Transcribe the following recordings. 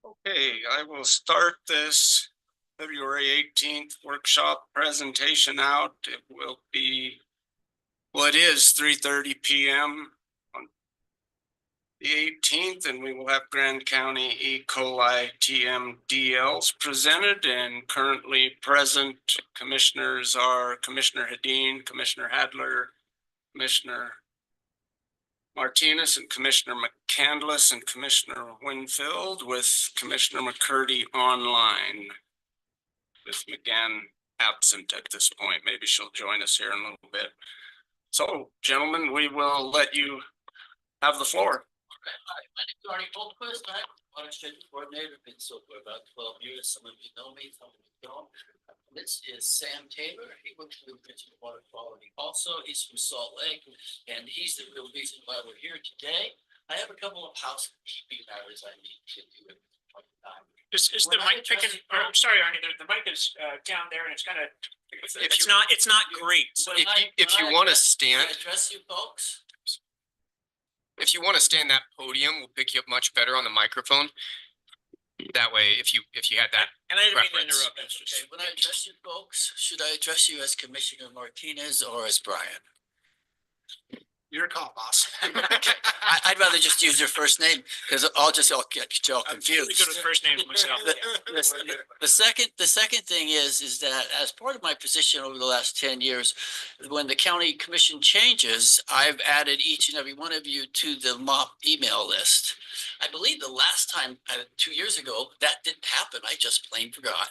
Okay, I will start this February 18th workshop presentation out. It will be, well, it is 3:30 p.m. on the 18th, and we will have Grand County E. coli TMDLs presented, and currently present commissioners are Commissioner Hedin, Commissioner Hadler, Commissioner Martinez, and Commissioner McCandless, and Commissioner Winfield, with Commissioner McCurdy online, with McGann absent at this point. Maybe she'll join us here in a little bit. So, gentlemen, we will let you have the floor. Hi, my name is Arnie Goldquist. I'm Water Street Coordinator. Been so for about 12 years. Some of you know me, some of you don't. This is Sam Taylor. He works with Regional Water Quality. Also, he's from Salt Lake, and he's the real reason why we're here today. I have a couple of housekeeping matters I need to do at this point in time. Is the mic picking? I'm sorry, Arnie. The mic is down there, and it's kind of. It's not great. So if you want to stand, address you folks. if you want to stand, that podium will pick you up much better on the microphone. That way, if you had that. And I didn't mean to preference. interrupt. Okay, when I address you folks, should I address you as Commissioner Martinez or as Brian? Your call, boss. I'd rather just use your first name because I'll get you all confused. I'm really good with first names myself. The second thing is that as part of my position over the last 10 years, when the county commission changes, I've added each and every one of you to the MOP email list. I believe the last time, 2 years ago, that didn't happen. I just plain forgot.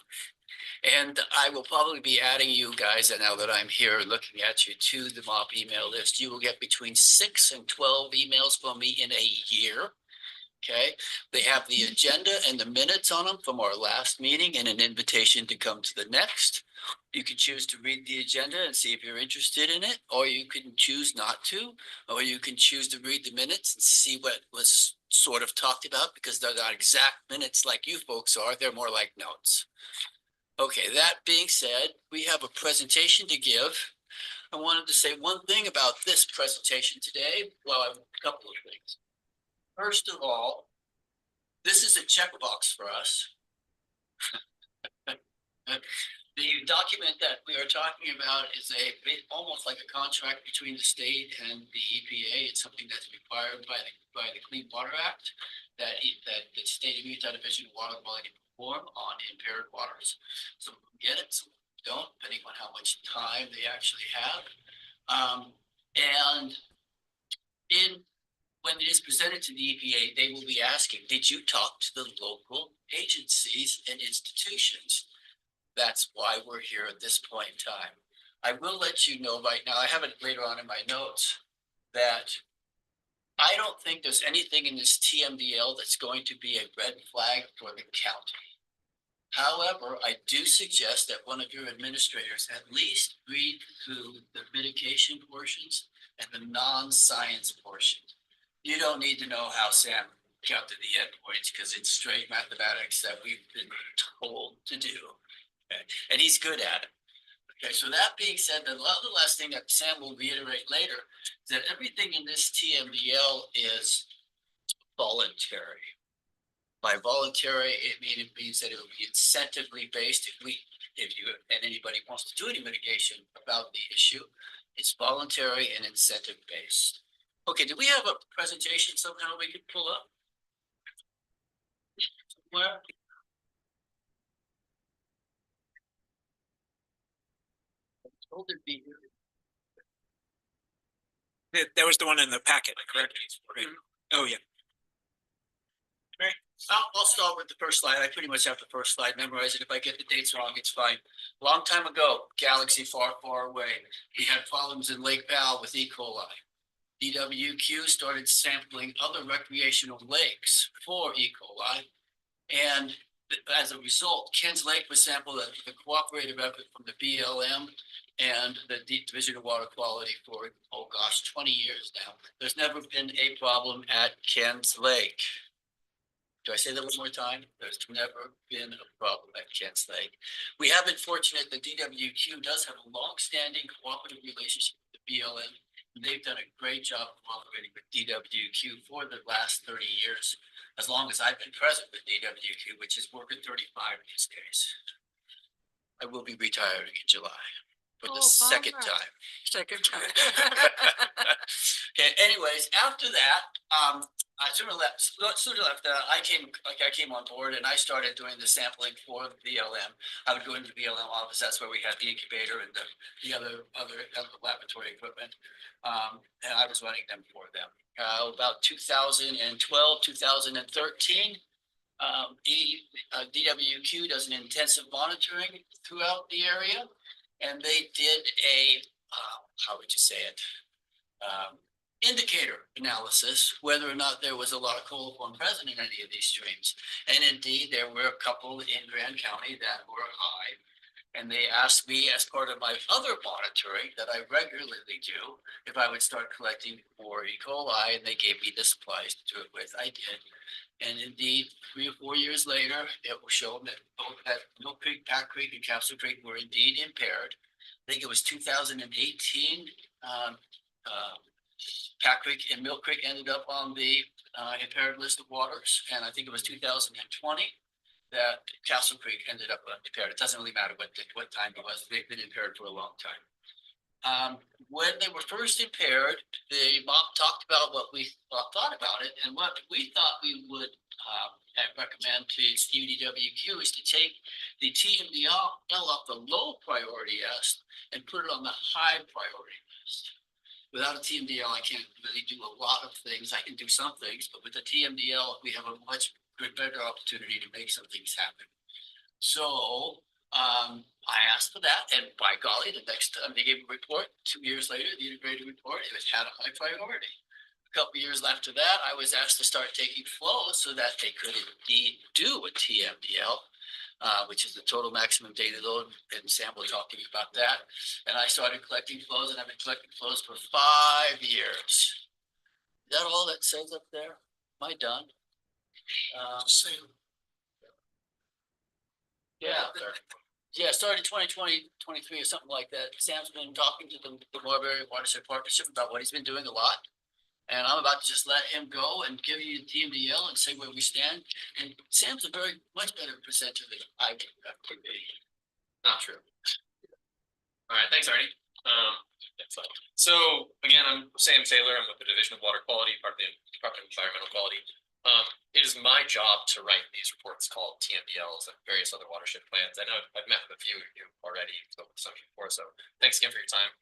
And I will probably be adding you guys, and now that I'm here looking at you, to the MOP email list. You will get between 6 and 12 emails from me in a year. Okay, they have the agenda and the minutes on them from our last meeting and an invitation to come to the next. You can choose to read the agenda and see if you're interested in it, or you can choose not to, or you can choose to read the minutes and see what was sort of talked about, because they're not exact minutes like you folks are. They're more like notes. Okay, that being said, we have a presentation to give. I wanted to say one thing about this presentation today. Well, I have a couple of things. First of all, this is a checkbox for us. The document that we are talking about is almost like a contract between the state and the EPA. It's something that's required by the Clean Water Act that the state of Utah Division of Water Quality perform on impaired waters. Some get it, some don't, depending on how much time they actually have. And when it is presented to the EPA, they will be asking, did you talk to the local agencies and institutions? That's why we're here at this point in time. I will let you know right now, I have it later on in my notes, that I don't think there's anything in this TMDL that's going to be a red flag for the county. However, I do suggest that one of your administrators at least read through the mitigation portions and the non-science portion. You don't need to know how Sam got to the endpoints because it's straight mathematics that we've been told to do. Okay. And he's good at it. Okay, so that being said, the last thing that Sam will reiterate later is that everything in this TMDL is voluntary. By voluntary, it means that it will be incentively based. If you and anybody wants to do any mitigation about the issue, it's voluntary and incentive based. Okay, do we have a presentation somehow we could pull up? Somewhere? Told it be here. That was the one in the packet, correct? Mm-hmm. Oh yeah. Right. I'll start with the first slide. I pretty much have the first slide memorized. If I get the dates wrong, it's fine. Long time ago, galaxy far, far away, we had problems in Lake Powell with E. coli. DWQ started sampling other recreational lakes for E. coli. And as a result, Ken's Lake was sampled at the cooperative effort from the BLM and the Division of Water Quality for, 20 years now. There's never been a problem at Ken's Lake. Do I say that one more time? There's never been a problem at Ken's Lake. We have been fortunate that DWQ does have a long-standing cooperative relationship with the BLM. And they've done a great job cooperating with DWQ for the last 30 years. as long as I've been present with DWQ, which is working 35 these days. I will be retiring in July for the second time. Second time. Okay, anyways, after that, I sort of left, I came on board and I started doing the sampling for BLM. I would go into the BLM office, that's where we had the incubator and the other laboratory equipment. And I was running them for them. About 2012, 2013, DWQ does an intensive monitoring throughout the area. And they did a, how would you say it? Indicator analysis, whether or not there was a lot of coliform present in any of these streams. And indeed, there were a couple in Grand County that were high. And they asked me, as part of my other monitoring that I regularly do, if I would start collecting for E. coli, and they gave me the supplies to do it with. I did. And indeed, 3 or 4 years later, it was shown that both at Mill Creek, Pack Creek, and Castle Creek were indeed impaired. I think it was 2018. Pack Creek and Mill Creek ended up on the impaired list of waters, and I think it was 2020 that Castle Creek ended up impaired. It doesn't really matter what time it was. They've been impaired for a long time. When they were first impaired, they talked about what we thought about it, and what we thought we would recommend to DWQ is to take the TMDL off the low priority list and put it on the high priority list. Without a TMDL, I can't really do a lot of things. I can do some things, but with the TMDL, we have a much better opportunity to make some things happen. So I asked for that, and by golly, the next time they gave a report, 2 years later, the integrated report, it had a high priority. A couple years after that, I was asked to start taking flows so that they could indeed do a TMDL, which is the total maximum daily load, and Sam will talk to you about that. And I started collecting flows, and I've been collecting flows for 5 years. Is that all that says up there? Am I done? Yeah. Yeah, started 2020, 23 or something like that. Sam's been talking to the Marbury Watershed Partnership about what he's been doing a lot. And I'm about to just let him go and give you the TMDL and say where we stand. And Sam's a very much better presenter than I could be. Not true. All right, thanks, Arnie. So again, I'm Sam Taylor. I'm with the Division of Water Quality, part of the Department of Environmental Quality. It is my job to write these reports called TMDLs and various other watershed plans. I know I've met with a few of you already, spoken with some of you before, so thanks again for your time.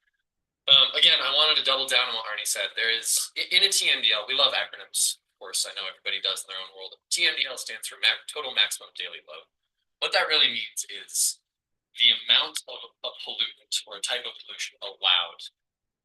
Again, I wanted to double down on what Arnie said. There is, in a TMDL, we love acronyms. Of course, I know everybody does in their own world. TMDL stands for total maximum daily load. What that really means is the amount of pollutant or a type of pollution allowed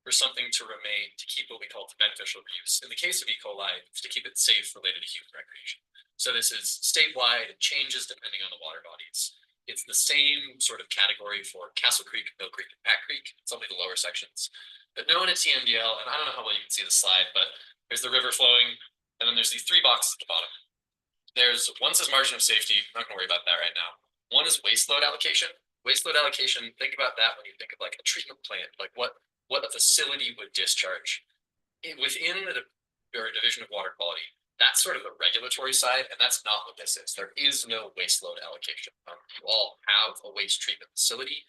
for something to remain, to keep what we call the beneficial use. In the case of E. coli, it's to keep it safe related to human recreation. So this is statewide, it changes depending on the water bodies. It's the same sort of category for Castle Creek, Mill Creek, and Pack Creek. It's only the lower sections. But known as TMDL, and I don't know how well you can see the slide, but there's the river flowing, and then there's these 3 boxes at the bottom. There's one says margin of safety. I'm not gonna worry about that right now. One is waste load allocation. Waste load allocation, think about that when you think of like a treatment plant, like what a facility would discharge. Within the Division of Water Quality, that's sort of the regulatory side, and that's not what this is. There is no waste load allocation. You all have a waste treatment facility.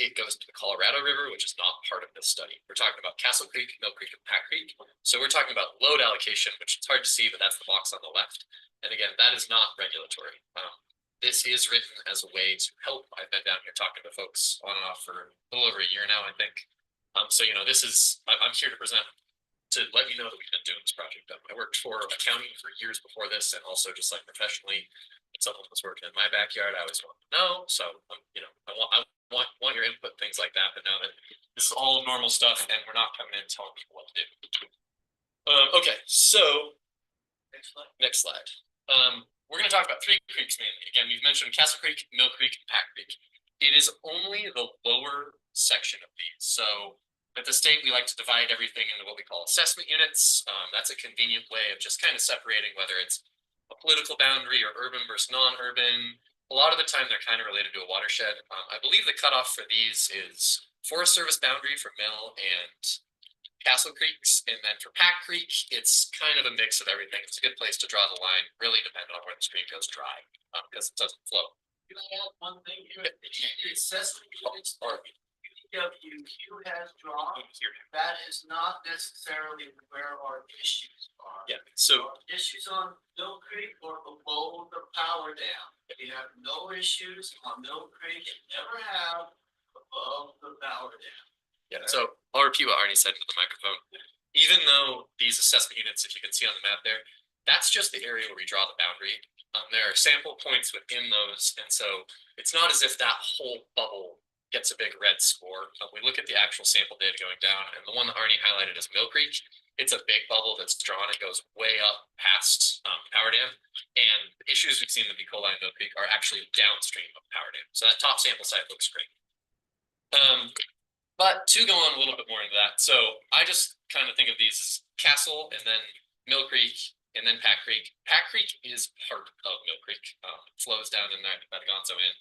It goes to the Colorado River, which is not part of this study. We're talking about Castle Creek, Mill Creek, and Pack Creek. So we're talking about load allocation, which is hard to see, but that's the box on the left. And again, that is not regulatory. This is written as a way to help. I've been down here talking to folks on and off for a little over a year now, I think. So, you know, this is, I'm here to present, to let you know that we've been doing this project. I worked for accounting for years before this, and also just like professionally, when someone was working in my backyard, I always want to know. So, you know, I want your input, things like that, but know that this is all normal stuff, and we're not coming in telling people what to do. Okay, so next slide. We're going to talk about 3 creeks mainly. Again, we've mentioned Castle Creek, Mill Creek, and Pack Creek. It is only the lower section of these. So at the state, we like to divide everything into what we call assessment units. That's a convenient way of just kind of separating whether it's a political boundary or urban versus non-urban. A lot of the time, they're kind of related to a watershed. I believe the cutoff for these is Forest Service boundary for Mill and Castle Creeks, and then for Pack Creek, it's kind of a mix of everything. It's a good place to draw the line, really depending on where the stream goes dry, because it doesn't flow. Can I add one thing here? It says units or PWQ has drawn, that is not necessarily where our issues are. Yeah, so Our issues on Mill Creek or below the power dam. We have no issues on Mill Creek and never have above the power dam. yeah, so I'll repeat what Arnie said into the microphone. Even though these assessment units, if you can see on the map there, that's just the area where we draw the boundary. There are sample points within those, and so it's not as if that whole bubble gets a big red score. We look at the actual sample data going down, and the one that Arnie highlighted is Mill Creek. It's a big bubble that's drawn. It goes way up past Power Dam, and the issues we've seen with E. coli in Mill Creek are actually downstream of Power Dam. So that top sample site looks great. But to go on a little bit more into that, so I just kind of think of these as Castle and then Mill Creek and then Pack Creek. Pack Creek is part of Mill Creek. It flows down in there, Metagonzo in,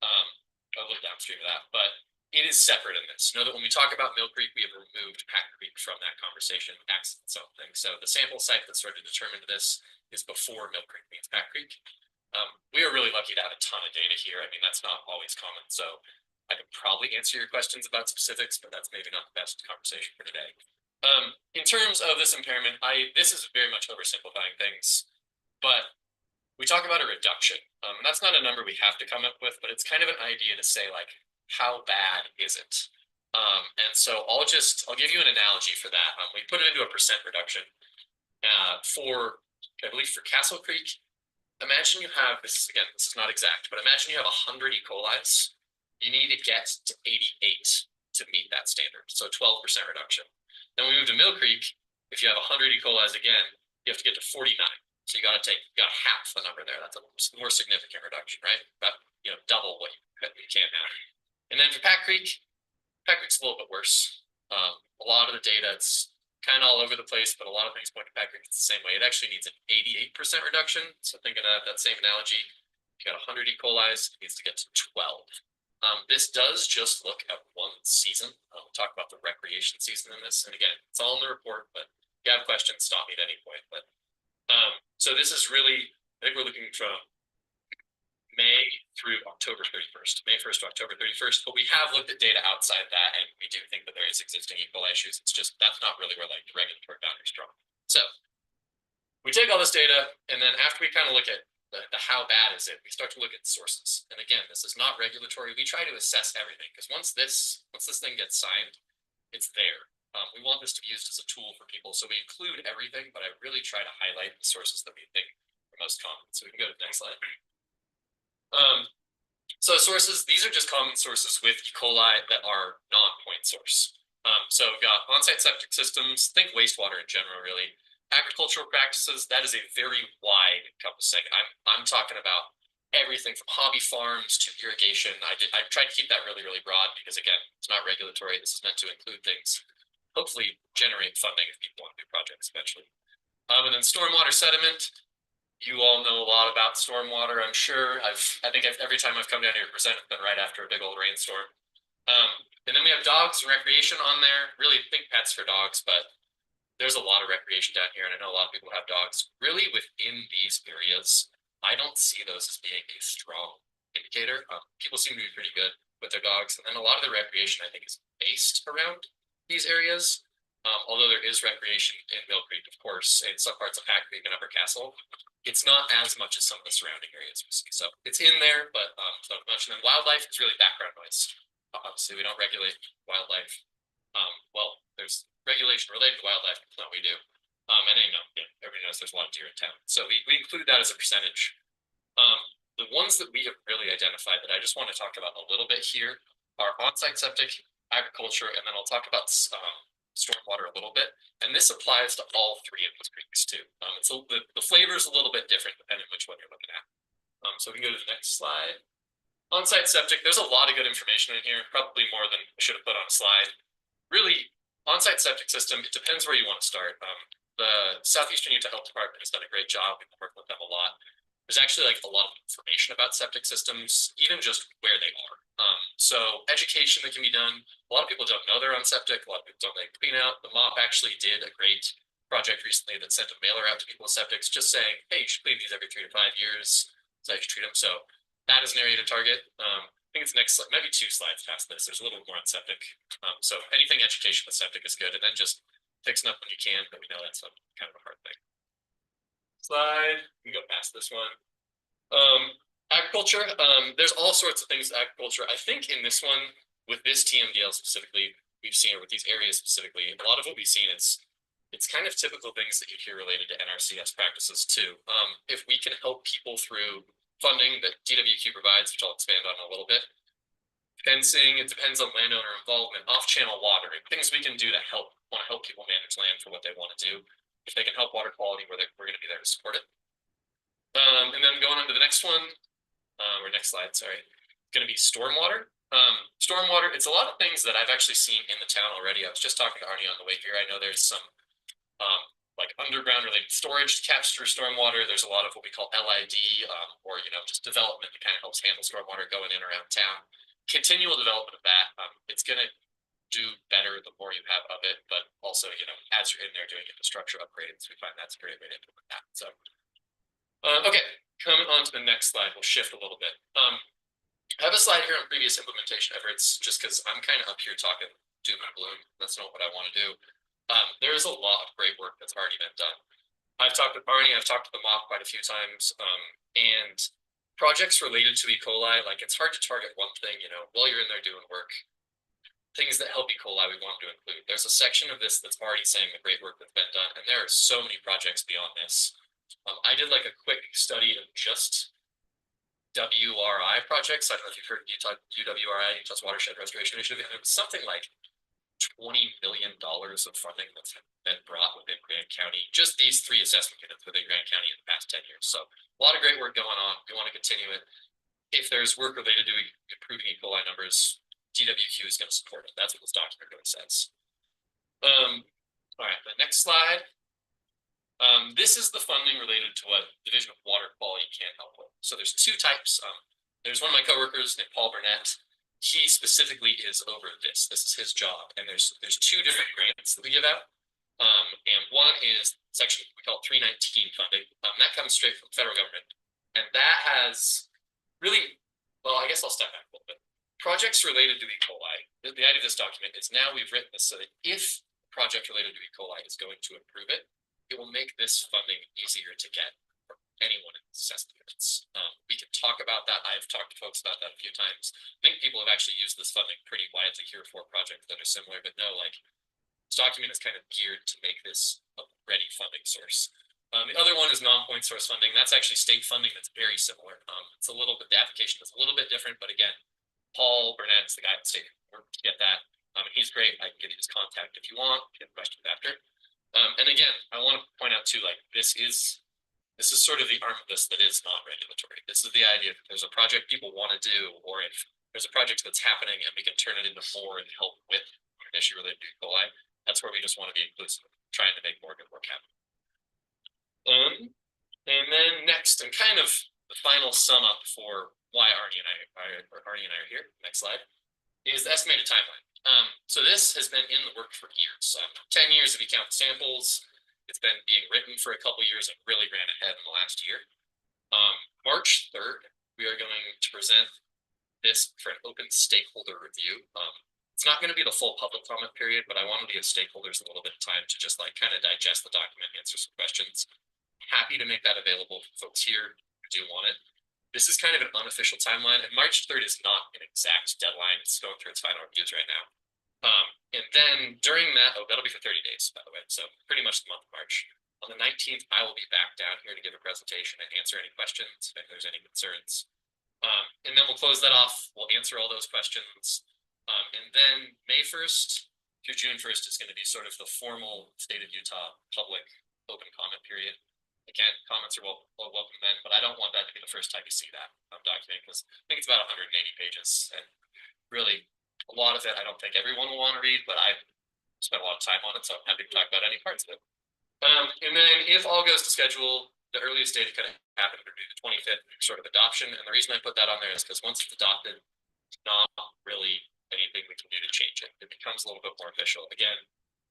a little downstream of that, but it is separate in this. Know that when we talk about Mill Creek, we have removed Pack Creek from that conversation, accident something. So the sample site that's sort of determined this is before Mill Creek meets Pack Creek. We are really lucky to have a ton of data here. I mean, that's not always common. So I could probably answer your questions about specifics, but that's maybe not the best conversation for today. In terms of this impairment, this is very much oversimplifying things, but we talk about a reduction. And that's not a number we have to come up with, but it's kind of an idea to say, like, how bad is it? And so I'll give you an analogy for that. We put it into a percent reduction. I believe for Castle Creek, imagine you have this, again, this is not exact, but imagine you have 100 E. coli's. You need to get to 88 to meet that standard. So 12% reduction. Then we move to Mill Creek. If you have 100 E. coli's again, you have to get to 49. So you got half the number there. That's a more significant reduction, right? About, double what you can now. And then for Pack Creek's a little bit worse. A lot of the data, it's kind of all over the place, but a lot of things point to Pack Creek. It's the same way. It actually needs an 88% reduction. So thinking of that same analogy, if you got 100 E. coli's, it needs to get to 12. This does just look at one season. We'll talk about the recreation season in this. And again, it's all in the report, but if you have questions, stop me at any point. But so this is really, I think we're looking from May through October 31st, May 1st to October 31st, but we have looked at data outside that, and we do think that there is existing E. coli issues. It's just, that's not really where like the regulatory boundaries draw. So we take all this data, and then after we kind of look at the how bad is it, we start to look at sources. And again, this is not regulatory. We try to assess everything, because once this thing gets signed, it's there. We want this to be used as a tool for people. So we include everything, but I really try to highlight the sources that we think are most common. So we can go to the next slide. So sources, these are just common sources with E. coli that are non-point source. So we've got on-site septic systems, think wastewater in general, really. Agricultural practices, that is a very wide encompassing. I'm talking about everything from hobby farms to irrigation. I tried to keep that really, really broad because, again, it's not regulatory. This is meant to include things, hopefully generate funding if people want to do projects eventually. And then stormwater sediment. You all know a lot about stormwater, I'm sure. I think every time I've come down here to present, it's been right after a big old rainstorm. And then we have dogs and recreation on there. Really think pets for dogs, but there's a lot of recreation down here, and I know a lot of people have dogs. Really, within these areas, I don't see those as being a strong indicator. People seem to be pretty good with their dogs, and then a lot of the recreation, I think, is based around these areas. Although there is recreation in Mill Creek, of course, and some parts of Pack Creek and Upper Castle, it's not as much as some of the surrounding areas we see. So it's in there, but not much. And then wildlife is really background noise. Obviously, we don't regulate wildlife. Well, there's regulation related to wildlife, it's not what we do. And everybody knows there's a lot of deer in town. So we include that as a percentage. The ones that we have really identified that I just want to talk about a little bit here are on-site septic, agriculture, and then I'll talk about stormwater a little bit. And this applies to all three of these creeks too. So the flavor is a little bit different depending on which one you're looking at. So we can go to the next slide. On-site septic, there's a lot of good information in here, probably more than I should have put on a slide. Really, on-site septic system, it depends where you want to start. The Southeastern Utah Health Department has done a great job. We've been working with them a lot. There's actually like a lot of information about septic systems, even just where they are. So education that can be done. A lot of people don't know they're on septic. A lot of people don't like clean out. The MOP actually did a great project recently that sent a mailer out to people with septics just saying, hey, you should clean these every 3 to 5 years. So I should treat them. So that is an area to target. I think it's next slide, maybe 2 slides past this. There's a little bit more on septic. So anything education with septic is good. And then just fixing up when you can, but we know that's kind of a hard thing. Slide, we can go past this one. Agriculture, there's all sorts of things agriculture. I think in this one, with this TMDL specifically, we've seen, or with these areas specifically, a lot of what we've seen is it's kind of typical things that you hear related to NRCS practices too. If we can help people through funding that DWQ provides, which I'll expand on a little bit, fencing, it depends on landowner involvement, off-channel watering, things we can do to want to help people manage land for what they want to do. If they can help water quality, we're going to be there to support it. And then going on to the next one, or next slide, sorry, going to be stormwater. Stormwater, it's a lot of things that I've actually seen in the town already. I was just talking to Arnie on the way here. I know there's some like underground related storage capture stormwater. There's a lot of what we call LID, or just development that kind of helps handle stormwater going in around town. Continual development of that. It's going to do better the more you have of it, but also as you're in there doing infrastructure upgrades, we find that's a great way to implement that. So okay, coming on to the next slide, we'll shift a little bit. I have a slide here on previous implementation efforts, just because I'm kind of up here talking doom and gloom. That's not what I want to do. There's a lot of great work that's already been done. I've talked with Barney, I've talked to the MOP quite a few times, and projects related to E. coli, like it's hard to target one thing, while you're in there doing work. Things that help E. coli we want to include. There's a section of this that's already saying the great work that's been done, and there are so many projects beyond this. I did like a quick study of just WRI projects. I don't know if you've heard UWRI, Utah's Watershed Restoration Initiative, and it was something like $20 million of funding that's been brought within Grand County. Just these 3 assessment units within Grand County in the past 10 years. So a lot of great work going on. We want to continue it. If there's work related to improving E. coli numbers, DWQ is going to support it. That's what this document really says. All right, the next slide. This is the funding related to what Division of Water Quality can help with. So there's 2 types. There's one of my coworkers named Paul Burnett. He specifically is over this. This is his job. And there's 2 different grants that we give out. And one is section we call 319 funding. That comes straight from the federal government. And that has really, well, I guess I'll step back a little bit. Projects related to E. coli. The idea of this document is now we've written this so that if a project related to E. coli is going to improve it, it will make this funding easier to get for anyone in assessment units. We can talk about that. I've talked to folks about that a few times. I think people have actually used this funding pretty widely here for projects that are similar, but no, like this document is kind of geared to make this a ready funding source. The other one is non-point source funding. That's actually state funding that's very similar. It's a little bit, the application is a little bit different, but again, Paul Burnett's the guy at state to get that. He's great. I can give you his contact if you want, if you have questions after. And again, I want to point out too, like this is sort of the arm of this that is not regulatory. This is the idea that there's a project people want to do, or if there's a project that's happening and we can turn it into more and help with an issue related to E. coli, that's where we just want to be inclusive, trying to make more good work happen. And then next, and kind of the final sum up for why Arnie and I are here, next slide, is the estimated timeline. So this has been in the work for years. 10 years if you count the samples. It's been being written for a couple years and really ran ahead in the last year. March 3rd, we are going to present this for an open stakeholder review. It's not going to be the full public comment period, but I want to give stakeholders a little bit of time to just like kind of digest the document, answer some questions. Happy to make that available for folks here who do want it. This is kind of an unofficial timeline, and March 3rd is not an exact deadline. It's going through its final reviews right now. And then during that, that'll be for 30 days, by the way, so pretty much the month of March. On the 19th, I will be back down here to give a presentation and answer any questions, if there's any concerns. And then we'll close that off. We'll answer all those questions. And then May 1st through June 1st is going to be sort of the formal state of Utah public open comment period. Again, comments are welcome then, but I don't want that to be the first time you see that document, because I think it's about 180 pages, and really a lot of it I don't think everyone will want to read, but I've spent a lot of time on it, so I'm happy to talk about any parts of it. And then if all goes to schedule, the earliest date could happen would be the 25th sort of adoption, and the reason I put that on there is because once it's adopted, not really anything we can do to change it. It becomes a little bit more official. Again,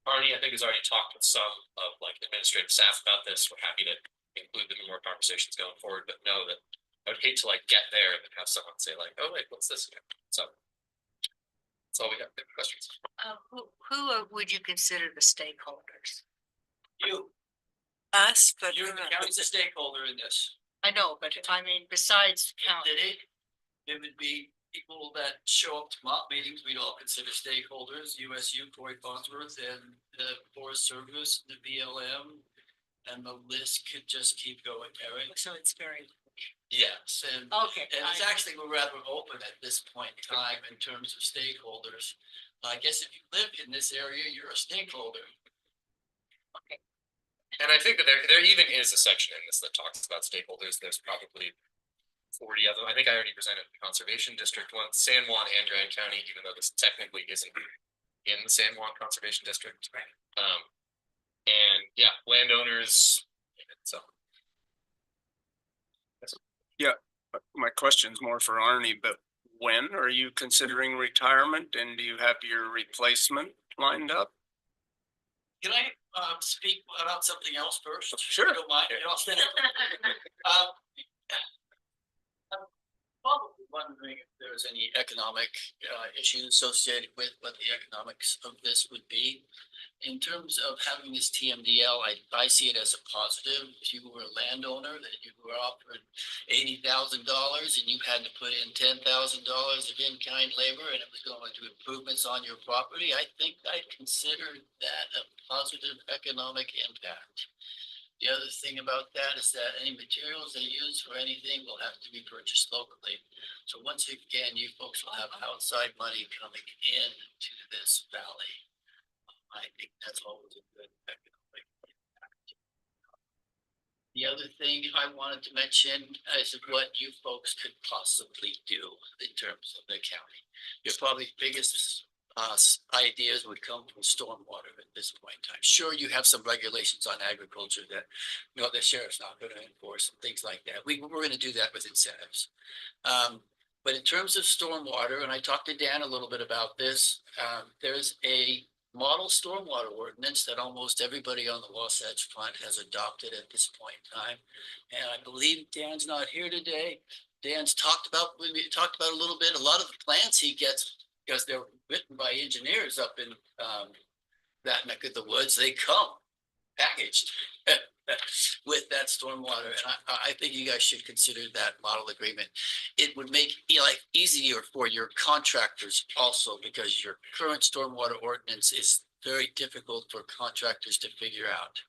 Arnie, I think, has already talked with some of like administrative staff about this. We're happy to include them in more conversations going forward, but know that I would hate to like get there and then have someone say like, oh wait, what's this again? So that's all we have. Any questions? Would you consider the stakeholders? You, Us, but you're the county's a stakeholder in this. I know, but I mean, besides county, It would be people that show up to mock meetings, we'd all consider stakeholders, USU, Corey Farnsworth, and the Forest Service, the BLM. And the list could just keep going, Eric. so it's very, Yes, and okay. it's actually, we're rather open at this point in time in terms of stakeholders. I guess if you live in this area, you're a stakeholder. And I think that there even is a section in this that talks about stakeholders. There's probably 40 of them. I think I already presented the conservation district one, San Juan and Grand County, even though this technically isn't in the San Juan Conservation District. And yeah, landowners. So My question's more for Arnie, but when are you considering retirement and do you have your replacement lined up? Can I speak about something else first? Sure. If you don't mind, and I'll stand up. I'm probably wondering if there's any economic issues associated with what the economics of this would be. In terms of having this TMDL, I see it as a positive. If you were a landowner that you were offered $80,000 and you had to put in $10,000 of in-kind labor and it was going to improvements on your property, I think I'd consider that a positive economic impact. The other thing about that is that any materials they use for anything will have to be purchased locally. So once again, you folks will have outside money coming into this valley. I think that's always a good economic impact. The other thing I wanted to mention is what you folks could possibly do in terms of the county. Your probably biggest ideas would come from stormwater at this point in time. Sure, you have some regulations on agriculture that the sheriff's not going to enforce and things like that. We're going to do that with incentives. But in terms of stormwater, and I talked to Dan a little bit about this, there's a model stormwater ordinance that almost everybody on the Wasatch Front has adopted at this point in time. And I believe Dan's not here today. Dan's talked about, we talked about a little bit, a lot of the plans he gets, because they're written by engineers up in that neck of the woods, they come packaged with that stormwater. And I think you guys should consider that model agreement. It would make life easier for your contractors also, because your current stormwater ordinance is very difficult for contractors to figure out.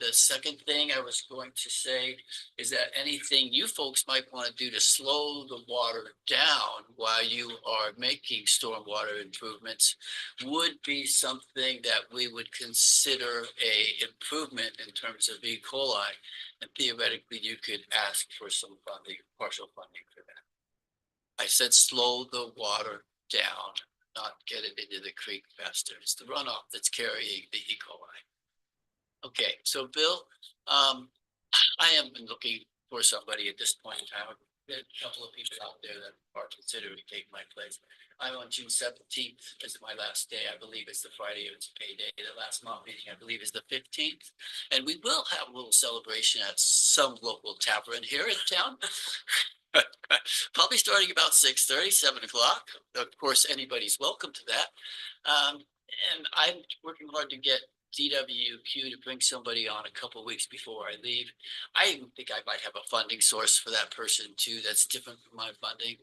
The second thing I was going to say is that anything you folks might want to do to slow the water down while you are making stormwater improvements would be something that we would consider a improvement in terms of E. coli. And theoretically, you could ask for some funding, partial funding for that. I said slow the water down, not get it into the creek faster. It's the runoff that's carrying the E. coli. Okay, so Bill, I am looking for somebody at this point in time. There's a couple of people out there that are considering taking my place. I'm on June 17th is my last day. I believe it's the Friday, it's payday. The last mock meeting, I believe, is the 15th. And we will have a little celebration at some local tavern here in town. Probably starting about 6:30, 7 o'clock. Of course, anybody's welcome to that. And I'm working hard to get DWQ to bring somebody on a couple of weeks before I leave. I even think I might have a funding source for that person too that's different from my funding.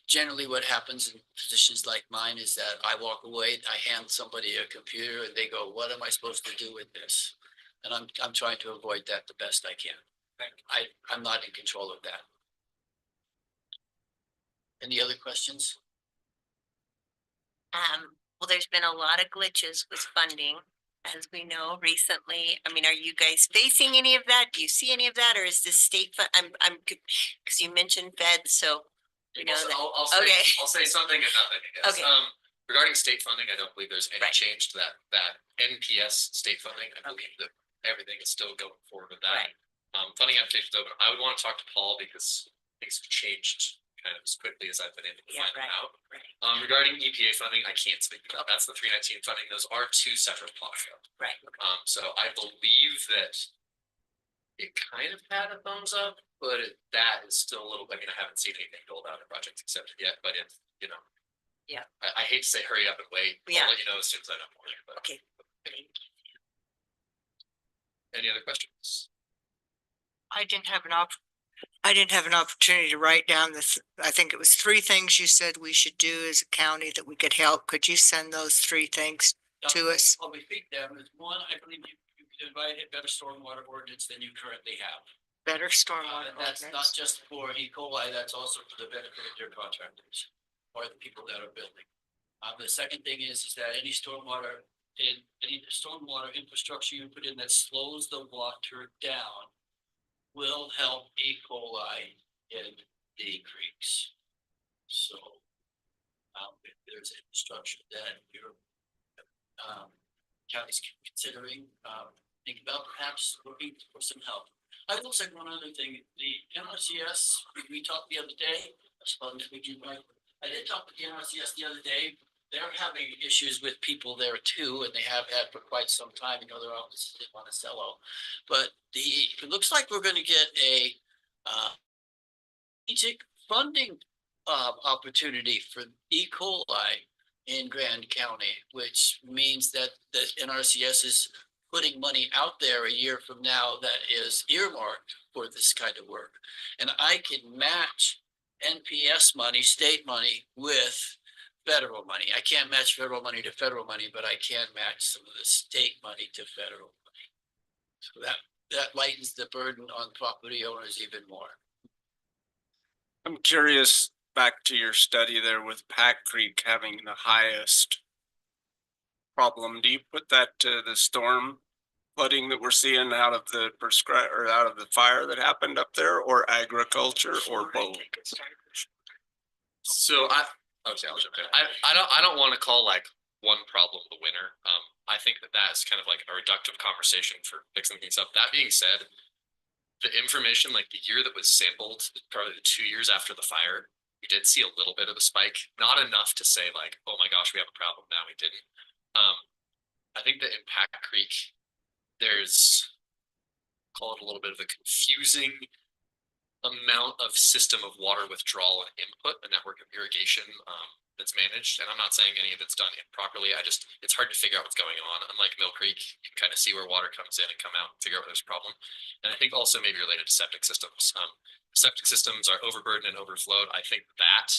Generally what happens in positions like mine is that I walk away, I hand somebody a computer and they go, what am I supposed to do with this? And I'm trying to avoid that the best I can. I'm not in control of that. Any other questions? Well, there's been a lot of glitches with funding, as we know recently. I mean, are you guys facing any of that? Do you see any of that, or is this state fund? I'm because you mentioned Fed, so we know that. I'll say, Okay. I'll say something and nothing, I guess. Okay. Regarding state funding, I don't believe there's any Right. change to that NPS state funding. I believe that everything is still going forward with that. Right. Funding applications open. I would want to talk to Paul because things have changed kind of as quickly as I've been able to Yeah, find them right, out. right. Regarding EPA funding, I can't speak about, that's the 319 funding, those are two separate plots. Right. So I believe that it kind of had a thumbs up, but that is still a little, I mean, I haven't seen anything rolled out in projects accepted yet, but it's, you know. Yeah. I hate to say hurry up and wait. Yeah. I'll let you know as soon as I know more, but Okay. any other questions? I didn't have an opportunity to write down this. I think it was three things you said we should do as a county that we could help. Could you send those three things to us? I'll repeat them. Is one, I believe you could invite a better stormwater ordinance than you currently have. Better stormwater And that's not ordinance? just for E. coli, that's also for the benefit of your contractors or the people that are building. The second thing is that any stormwater infrastructure you put in that slows the water down will help E. coli in the creeks. So, if there's infrastructure that your county's considering, think about perhaps looking for some help. I will say one other thing, the NRCS, we talked the other day, I suppose we do, right? I did talk with the NRCS the other day, they're having issues with people there too, and they have had for quite some time, you know, their offices in Monticello. But it looks like we're gonna get a strategic funding opportunity for E. coli in Grand County, which means that the NRCS is putting money out there a year from now that is earmarked for this kind of work. And I can match NPS money, state money, with federal money. I can't match federal money to federal money, but I can match some of the state money to federal money. So that lightens the burden on property owners even more. I'm curious, back to your study there with Pack Creek having the highest problem. Do you put that to the storm flooding that we're seeing out of the out of the fire that happened up there, or agriculture, or both? So I'll jump in. I don't want to call like one problem the winner. I think that's kind of like a reductive conversation for fixing things up. That being said, the information, like the year that was sampled, probably the 2 years after the fire, we did see a little bit of a spike, not enough to say like, oh my gosh, we have a problem now. We didn't. I think that in Pack Creek, there's, call it a little bit of a confusing amount of system of water withdrawal and input, a network of irrigation that's managed. And I'm not saying any of it's done improperly. It's hard to figure out what's going on. Unlike Mill Creek, you can kind of see where water comes in and come out and figure out where there's a problem. And I think also maybe related to septic systems. Septic systems are overburdened and overflowed. I think that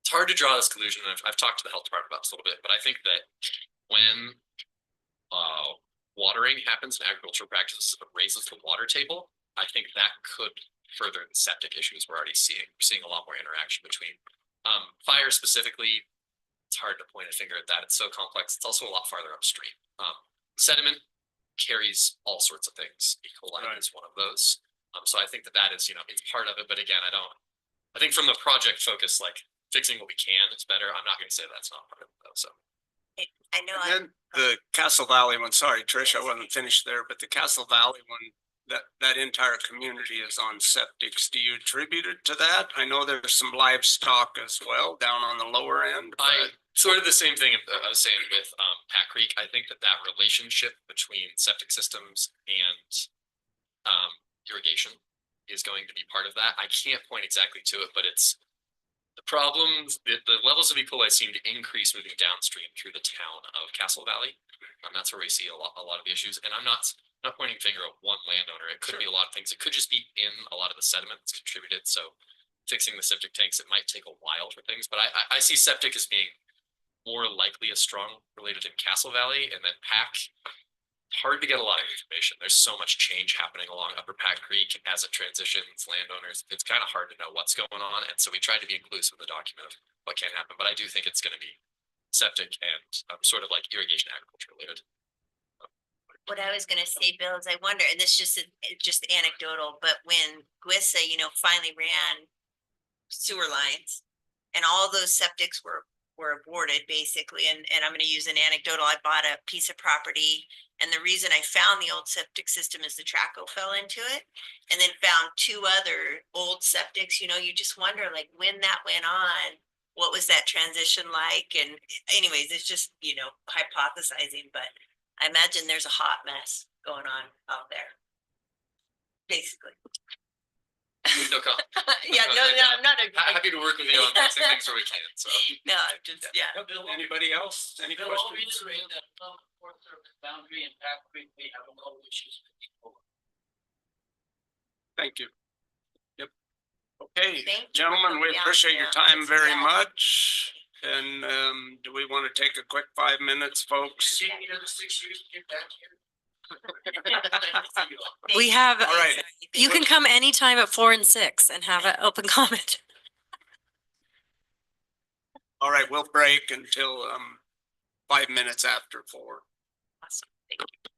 it's hard to draw this conclusion. And I've talked to the health department about this a little bit, but I think that when watering happens in agricultural practices that raises the water table, I think that could further the septic issues we're already seeing. We're seeing a lot more interaction between fire specifically. It's hard to point a finger at that. It's so complex. It's also a lot farther upstream. Sediment carries all sorts of things. E. coli is one of those. So I think that is, it's part of it. But again, I think from the project focus, like fixing what we can is better. I'm not going to say that's not part of it though. So I know. And then the Castle Valley one, sorry, Trish, I wasn't finished there, but the Castle Valley one, that entire community is on septics. Do you attribute it to that? I know there's some livestock as well down on the lower end. Sort of the same thing I was saying with Pack Creek. I think that relationship between septic systems and irrigation is going to be part of that. I can't point exactly to it, but it's the problems, the levels of E. coli seem to increase moving downstream through the town of Castle Valley. And that's where we see a lot of the issues. And I'm not pointing finger at one landowner. It could be a lot of things. It could just be in a lot of the sediment that's contributed. So fixing the septic tanks, it might take a while for things. But I see septic as being more likely a strong related in Castle Valley, and then Pack. Hard to get a lot of information. There's so much change happening along Upper Pack Creek as it transitions landowners. It's kind of hard to know what's going on. And so we tried to be inclusive in the document of what can happen, but I do think it's going to be septic and sort of like irrigation agriculture related. What I was gonna say, Bill, is I wonder, and this is just anecdotal, but when Gwissa, finally ran sewer lines and all those septics were were aborted basically, and I'm gonna use an anecdotal. I bought a piece of property. And the reason I found the old septic system is the Traco fell into it, and then found two other old septics. You know, you just wonder like when that went on, what was that transition like? And anyways, it's just, you know, hypothesizing, but I imagine there's a hot mess going on out there. Basically. No comment. Yeah, no, I'm not a. Happy to work with you on fixing things where we can, so. No, I'm just, yeah. Anybody else? Any Bill, I'll questions? reiterate that from the Fourth Service boundary and Back Creek, we have no issues with people. Thank you. Yep. Okay, Thank you for gentlemen, we coming out. appreciate your Yeah, time very yeah. much. And do we want to take a quick 5 minutes, folks? Take me another 6 years to get back here. We have, All right. you can come anytime at 4 and 6 and have an open comment. All right, we'll break until 5 minutes after 4. Awesome. Thank you.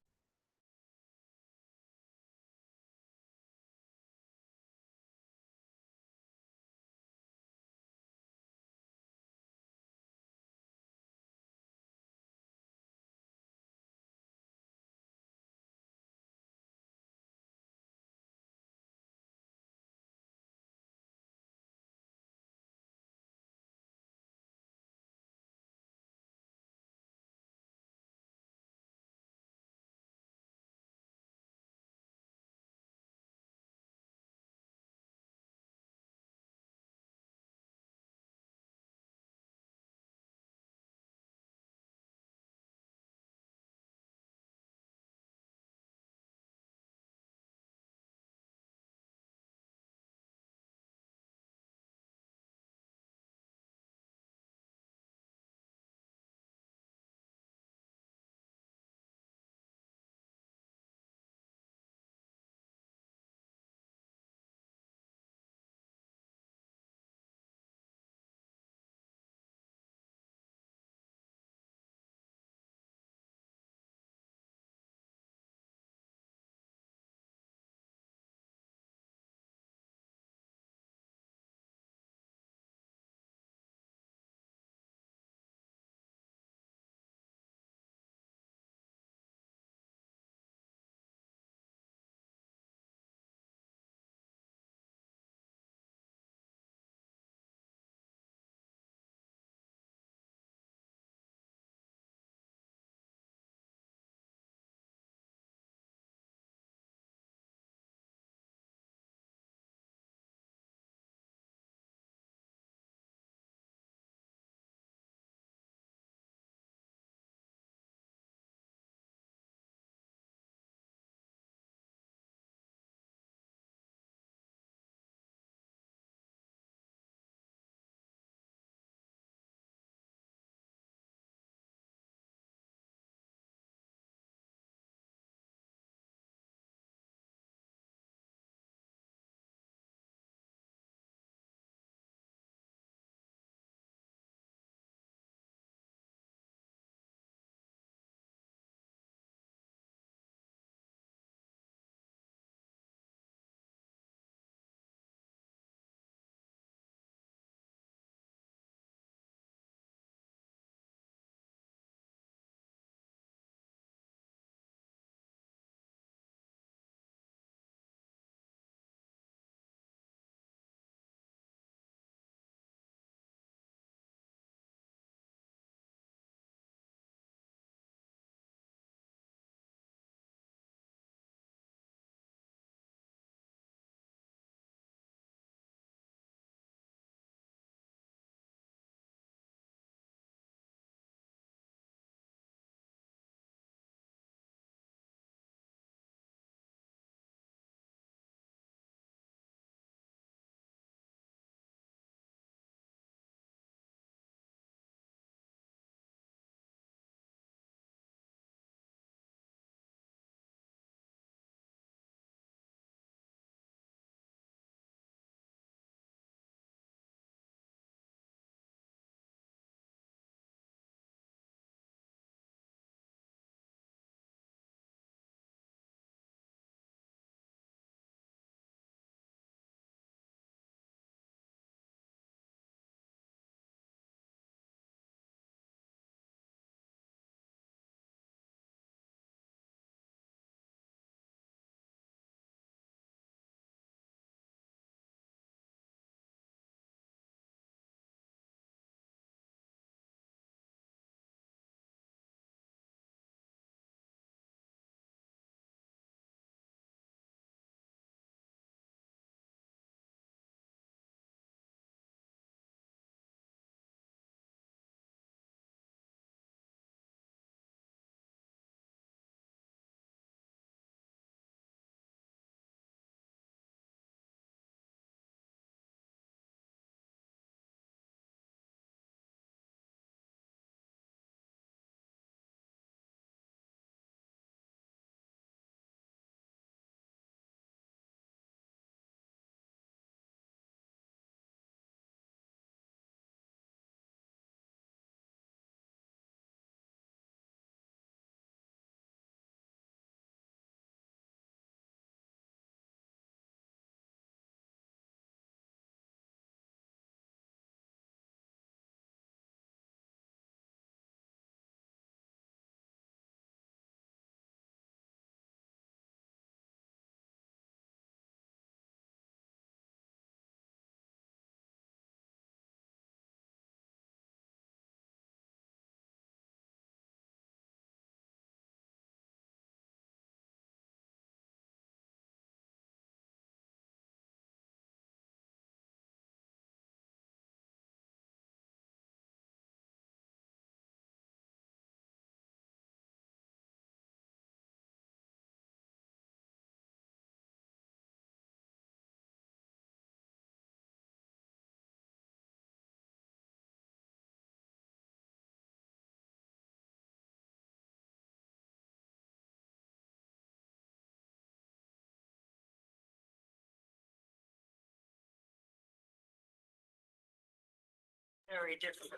very different.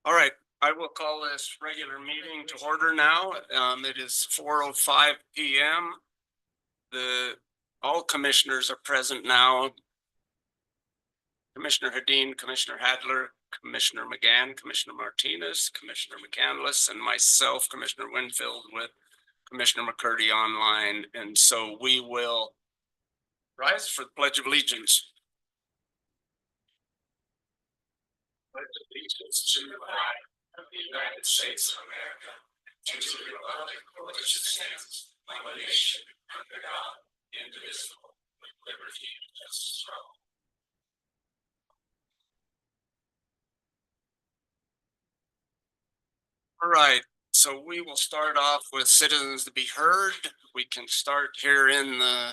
All right, I will call this regular meeting to order now. It is 4:05 PM. All commissioners are present now. Commissioner Hadeen, Commissioner Hadler, Commissioner McGann, Commissioner Martinez, Commissioner McCandless, and myself, Commissioner Winfield, with Commissioner McCurdy online. And so we will rise for the Pledge of Allegiance. Pledge allegiance to the flag of the United States of America, and to the republic for which it stands, one nation, under God, indivisible, with liberty and justice for all. All right, so we will start off with citizens to be heard. We can start here in the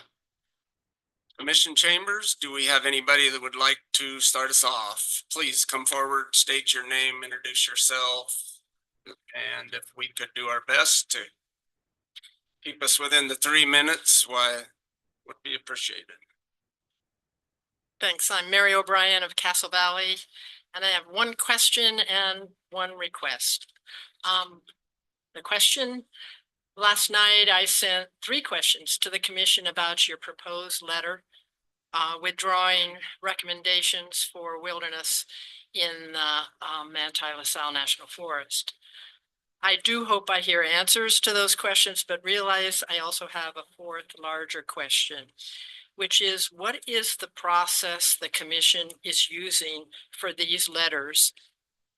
commission chambers. Do we have anybody that would like to start us off? Please come forward, state your name, introduce yourself. And if we could do our best to keep us within the 3 minutes, why, would be appreciated. Thanks. I'm Mary O'Brien of Castle Valley, and I have one question and one request. The question, last night I sent 3 questions to the commission about your proposed letter withdrawing recommendations for wilderness in the Manti-LaSalle National Forest. I do hope I hear answers to those questions, but realize I also have a 4th larger question, which is, what is the process the commission is using for these letters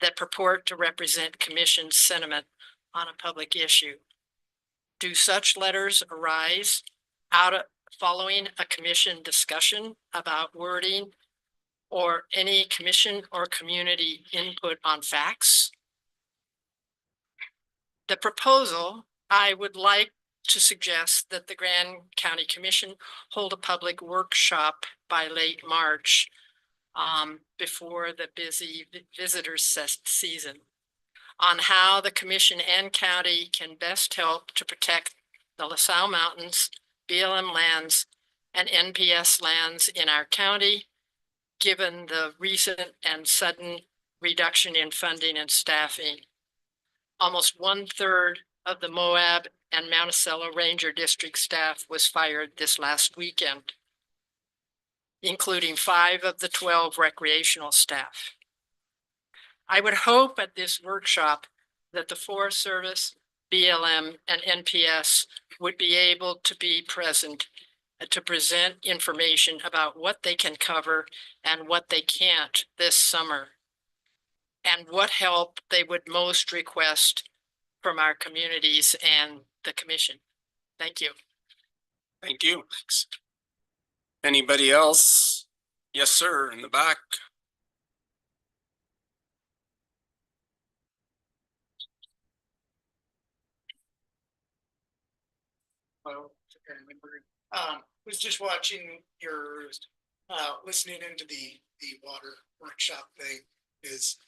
that purport to represent commission sentiment on a public issue? Do such letters arise following a commission discussion about wording or any commission or community input on facts? The proposal, I would like to suggest that the Grand County Commission hold a public workshop by late March before the busy visitors season on how the commission and county can best help to protect the LaSalle Mountains, BLM lands, and NPS lands in our county, given the recent and sudden reduction in funding and staffing. Almost 1/3 of the Moab and Monticello Ranger District staff was fired this last weekend, including 5 of the 12 recreational staff. I would hope at this workshop that the Forest Service, BLM, and NPS would be able to be present to present information about what they can cover and what they can't this summer, and what help they would most request from our communities and the commission. Thank you. Thank you. Thanks. Anybody else? Yes, sir, in the back. Was just watching your, listening into the water workshop thing, is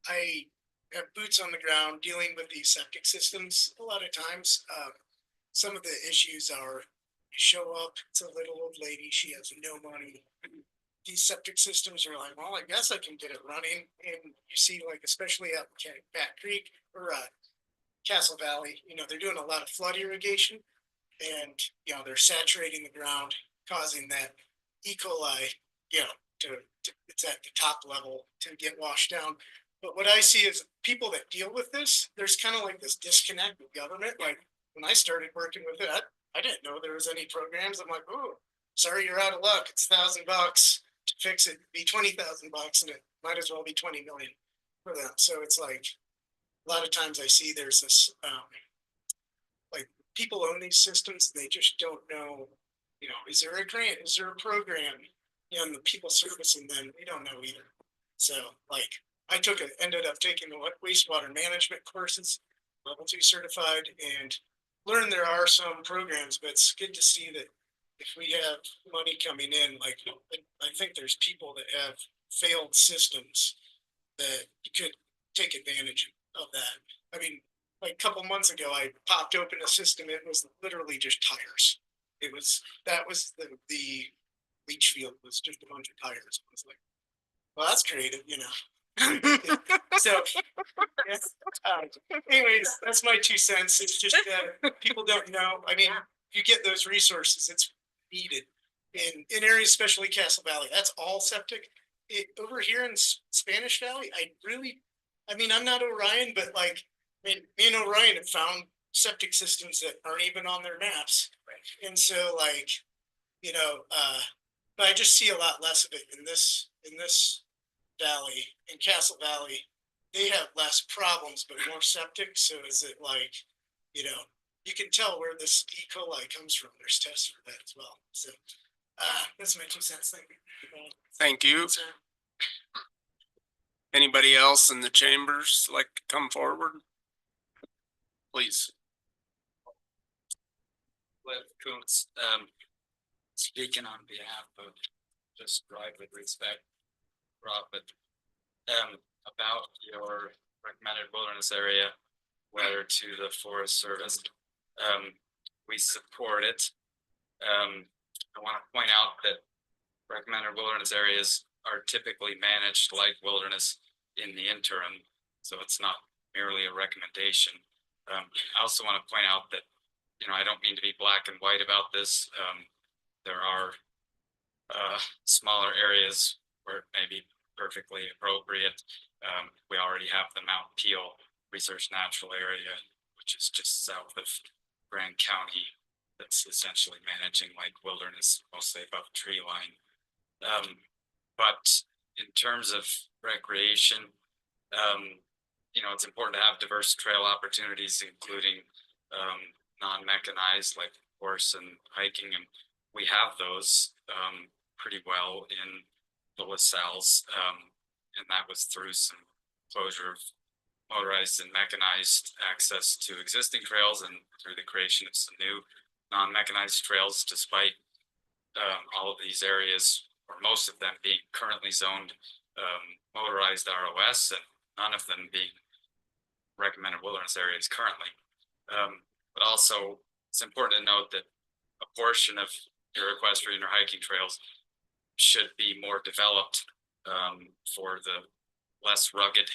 I have boots on the ground dealing with these septic systems a lot of times. Some of the issues are, you show up, it's a little old lady, she has no money. These septic systems are like, well, I guess I can get it running. And you see, like, especially out in Back Creek or Castle Valley, you know, they're doing a lot of flood irrigation. And, you know, they're saturating the ground, causing that E. coli, you know, it's at the top level to get washed down. But what I see is people that deal with this, there's kind of like this disconnect with government. Like when I started working with it, I didn't know there was any programs. I'm like, oh, sorry, you're out of luck. It's $1,000 to fix it. It'd be $20,000, and it might as well be 20 million for them. So it's like, a lot of times I see there's this, like, people own these systems and they just don't know, you know, is there a grant? Is there a program? You know, and the people servicing them, they don't know either. So like I ended up taking the wastewater management courses, level 2 certified, and learned there are some programs, but it's good to see that if we have money coming in, like I think there's people that have failed systems that you could take advantage of that. I mean, like a couple months ago, I popped open a system. It was literally just tires. That was the leach field was just a bunch of tires. I was like, well, that's creative, you know. So, yes, anyways, that's my 2 cents. It's just that people don't know. I mean, you get those resources, it's needed in areas, especially Castle Valley. That's all septic. Over here in Spanish Valley, I mean, I'm not Orion, but like, I mean, me and Orion have found septic systems that aren't even on their maps. Right. And so like, but I just see a lot less of it in this valley, in Castle Valley. They have less problems, but more septic. So is it like, you can tell where this E. coli comes from. There's tests for that as well. So that's my 2 cents. Thank you. Thank you. Anybody else in the chambers like to come forward? Please. Cliff Koontz, speaking on behalf of Just Drive with Respect, Profit, about your recommended wilderness area letter to the Forest Service. We support it. I want to point out that recommended wilderness areas are typically managed like wilderness in the interim, so it's not merely a recommendation. I also want to point out that, I don't mean to be black and white about this. There are smaller areas where it may be perfectly appropriate. We already have the Mount Peel Research Natural Area, which is just south of Grand County, that's essentially managing like wilderness, mostly above tree line. But in terms of recreation, it's important to have diverse trail opportunities, including non-mechanized like horse and hiking, and we have those pretty well in the LaSalle's, and that was through some closure of motorized and mechanized access to existing trails and through the creation of some new non-mechanized trails, despite all of these areas, or most of them, being currently zoned motorized ROS, and none of them being recommended wilderness areas currently. But also, it's important to note that a portion of your equestrian or hiking trails should be more developed for the less rugged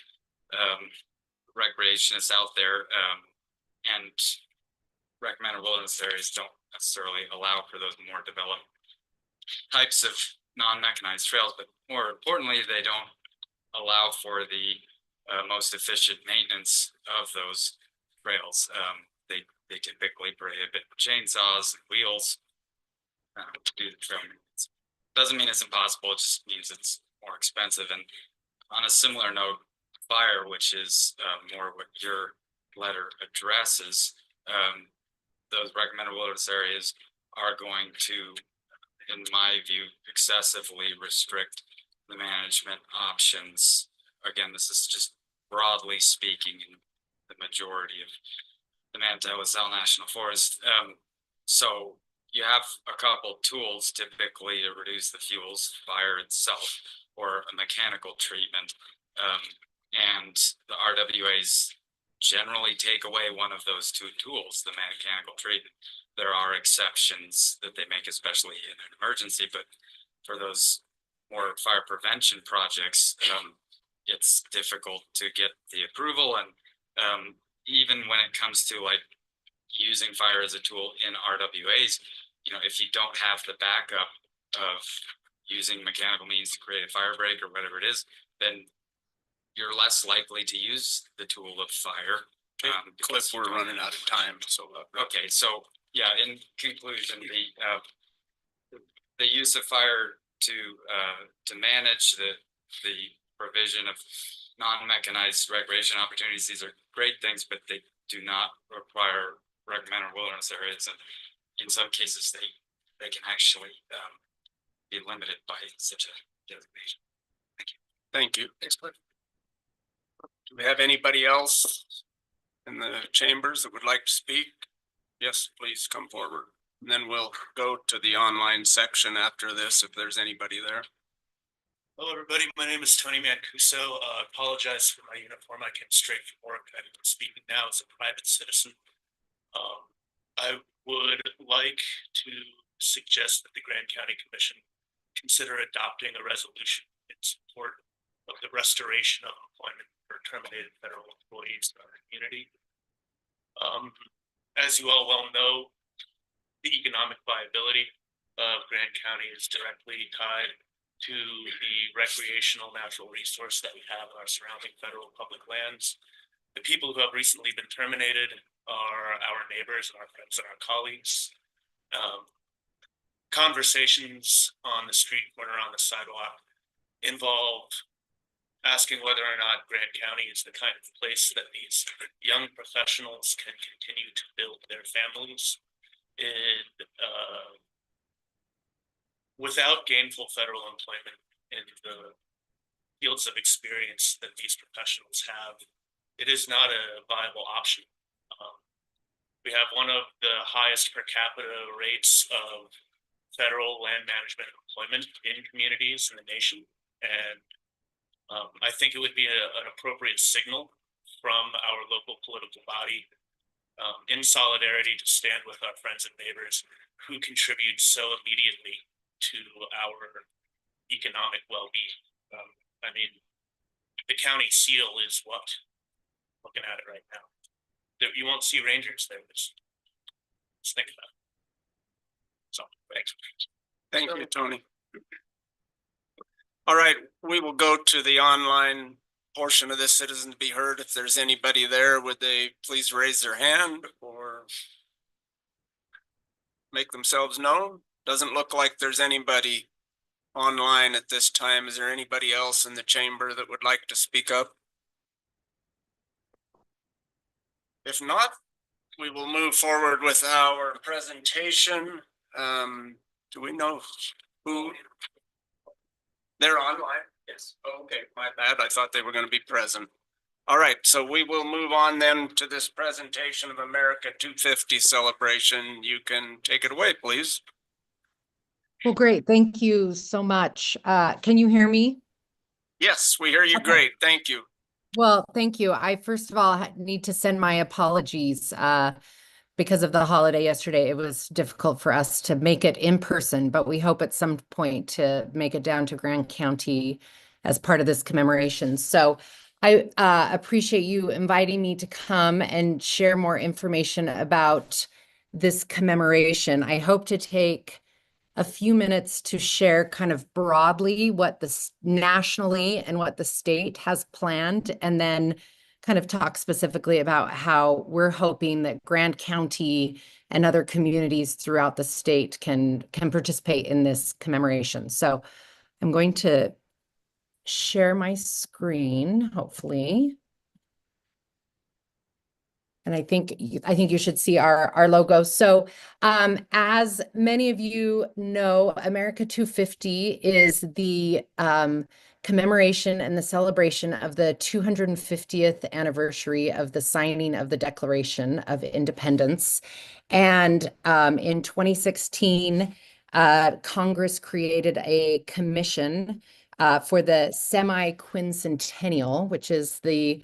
recreationists out there, and recommended wilderness areas don't necessarily allow for those more developed types of non-mechanized trails, but more importantly, they don't allow for the most efficient maintenance of those trails. They typically prohibit chainsaws and wheels to do the trail maintenance. Doesn't mean it's impossible, it just means it's more expensive. And on a similar note, fire, which is more what your letter addresses, those recommended wilderness areas are going to, in my view, excessively restrict the management options. Again, this is just broadly speaking in the majority of the Manitoba-LaSalle National Forest. So you have a couple tools typically to reduce the fuels, fire itself, or a mechanical treatment. And the RWAs generally take away one of those two tools, the mechanical treatment. There are exceptions that they make, especially in an emergency, but for those more fire prevention projects, it's difficult to get the approval. And even when it comes to like using fire as a tool in RWAs, if you don't have the backup of using mechanical means to create a fire break or whatever it is, then you're less likely to use the tool of fire. Cliff, we're running out of time. So okay, so yeah, in conclusion, the use of fire to manage the provision of non-mechanized recreation opportunities, these are great things, but they do not require recommended wilderness areas, and in some cases they can actually be limited by such a designation. Thank you. thank you. Thanks, Cliff. Do we have anybody else in the chambers that would like to speak? Yes, please come forward. And then we'll go to the online section after this if there's anybody there. Hello, everybody. My name is Tony Mancuso. Apologize for my uniform. I came straight from work. I'm speaking now as a private citizen. I would like to suggest that the Grand County Commission consider adopting a resolution in support of the restoration of employment for terminated federal employees in our community. As you all well know, the economic viability of Grant County is directly tied to the recreational natural resource that we have in our surrounding federal public lands. The people who have recently been terminated are our neighbors and our friends and our colleagues. Conversations on the street corner, on the sidewalk, involve asking whether or not Grant County is the kind of place that these young professionals can continue to build their families in, without gainful federal employment in the fields of experience that these professionals have. It is not a viable option. We have one of the highest per capita rates of federal land management employment in communities in the nation. And I think it would be an appropriate signal from our local political body in solidarity to stand with our friends and neighbors who contribute so immediately to our economic well-being. I mean, the county seal is what? Looking at it right now. You won't see rangers there. Just think about it. So, thanks. Thank you, Tony. All right, we will go to the online portion of this citizen to be heard. If there's anybody there, would they please raise their hand or make themselves known? Doesn't look like there's anybody online at this time. Is there anybody else in the chamber that would like to speak up? If not, we will move forward with our presentation. Do we know who? They're online? Yes. Okay, my bad. I thought they were going to be present. All right, so we will move on then to this presentation of America 250 celebration. You can take it away, please. Well, great. Thank you so much. Can you hear me? Yes, we hear you great. Thank you. Well, thank you. I first of all need to send my apologies because of the holiday yesterday. It was difficult for us to make it in person, but we hope at some point to make it down to Grant County as part of this commemoration. So I appreciate you inviting me to come and share more information about this commemoration. I hope to take a few minutes to share kind of broadly what nationally and what the state has planned, and then kind of talk specifically about how we're hoping that Grant County and other communities throughout the state can participate in this commemoration. So I'm going to share my screen, hopefully. And I think you should see our logo. So as many of you know, America 250 is the commemoration and the celebration of the 250th anniversary of the signing of the Declaration of Independence. And in 2016, Congress created a commission for the semi-quincentennial, which is the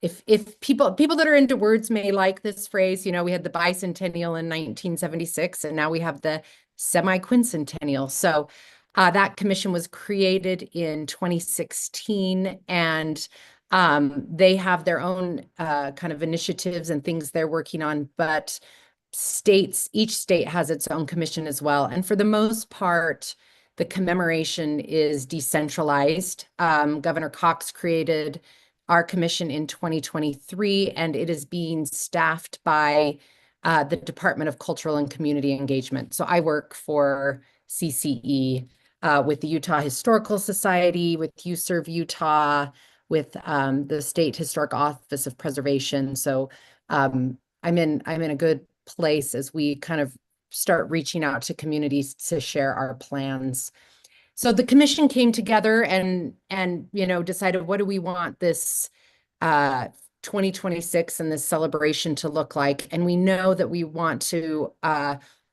if people that are into words may like this phrase, you know, we had the bicentennial in 1976, and now we have the semi-quincentennial. So that commission was created in 2016, and they have their own kind of initiatives and things they're working on, but each state has its own commission as well. And for the most part, the commemoration is decentralized. Governor Cox created our commission in 2023, and it is being staffed by the Department of Cultural and Community Engagement. So I work for CCE with the Utah Historical Society, with UServe Utah, with the State Historic Office of Preservation. So I'm in a good place as we kind of start reaching out to communities to share our plans. So the commission came together and you know, decided, what do we want this 2026 and this celebration to look like? And we know that we want to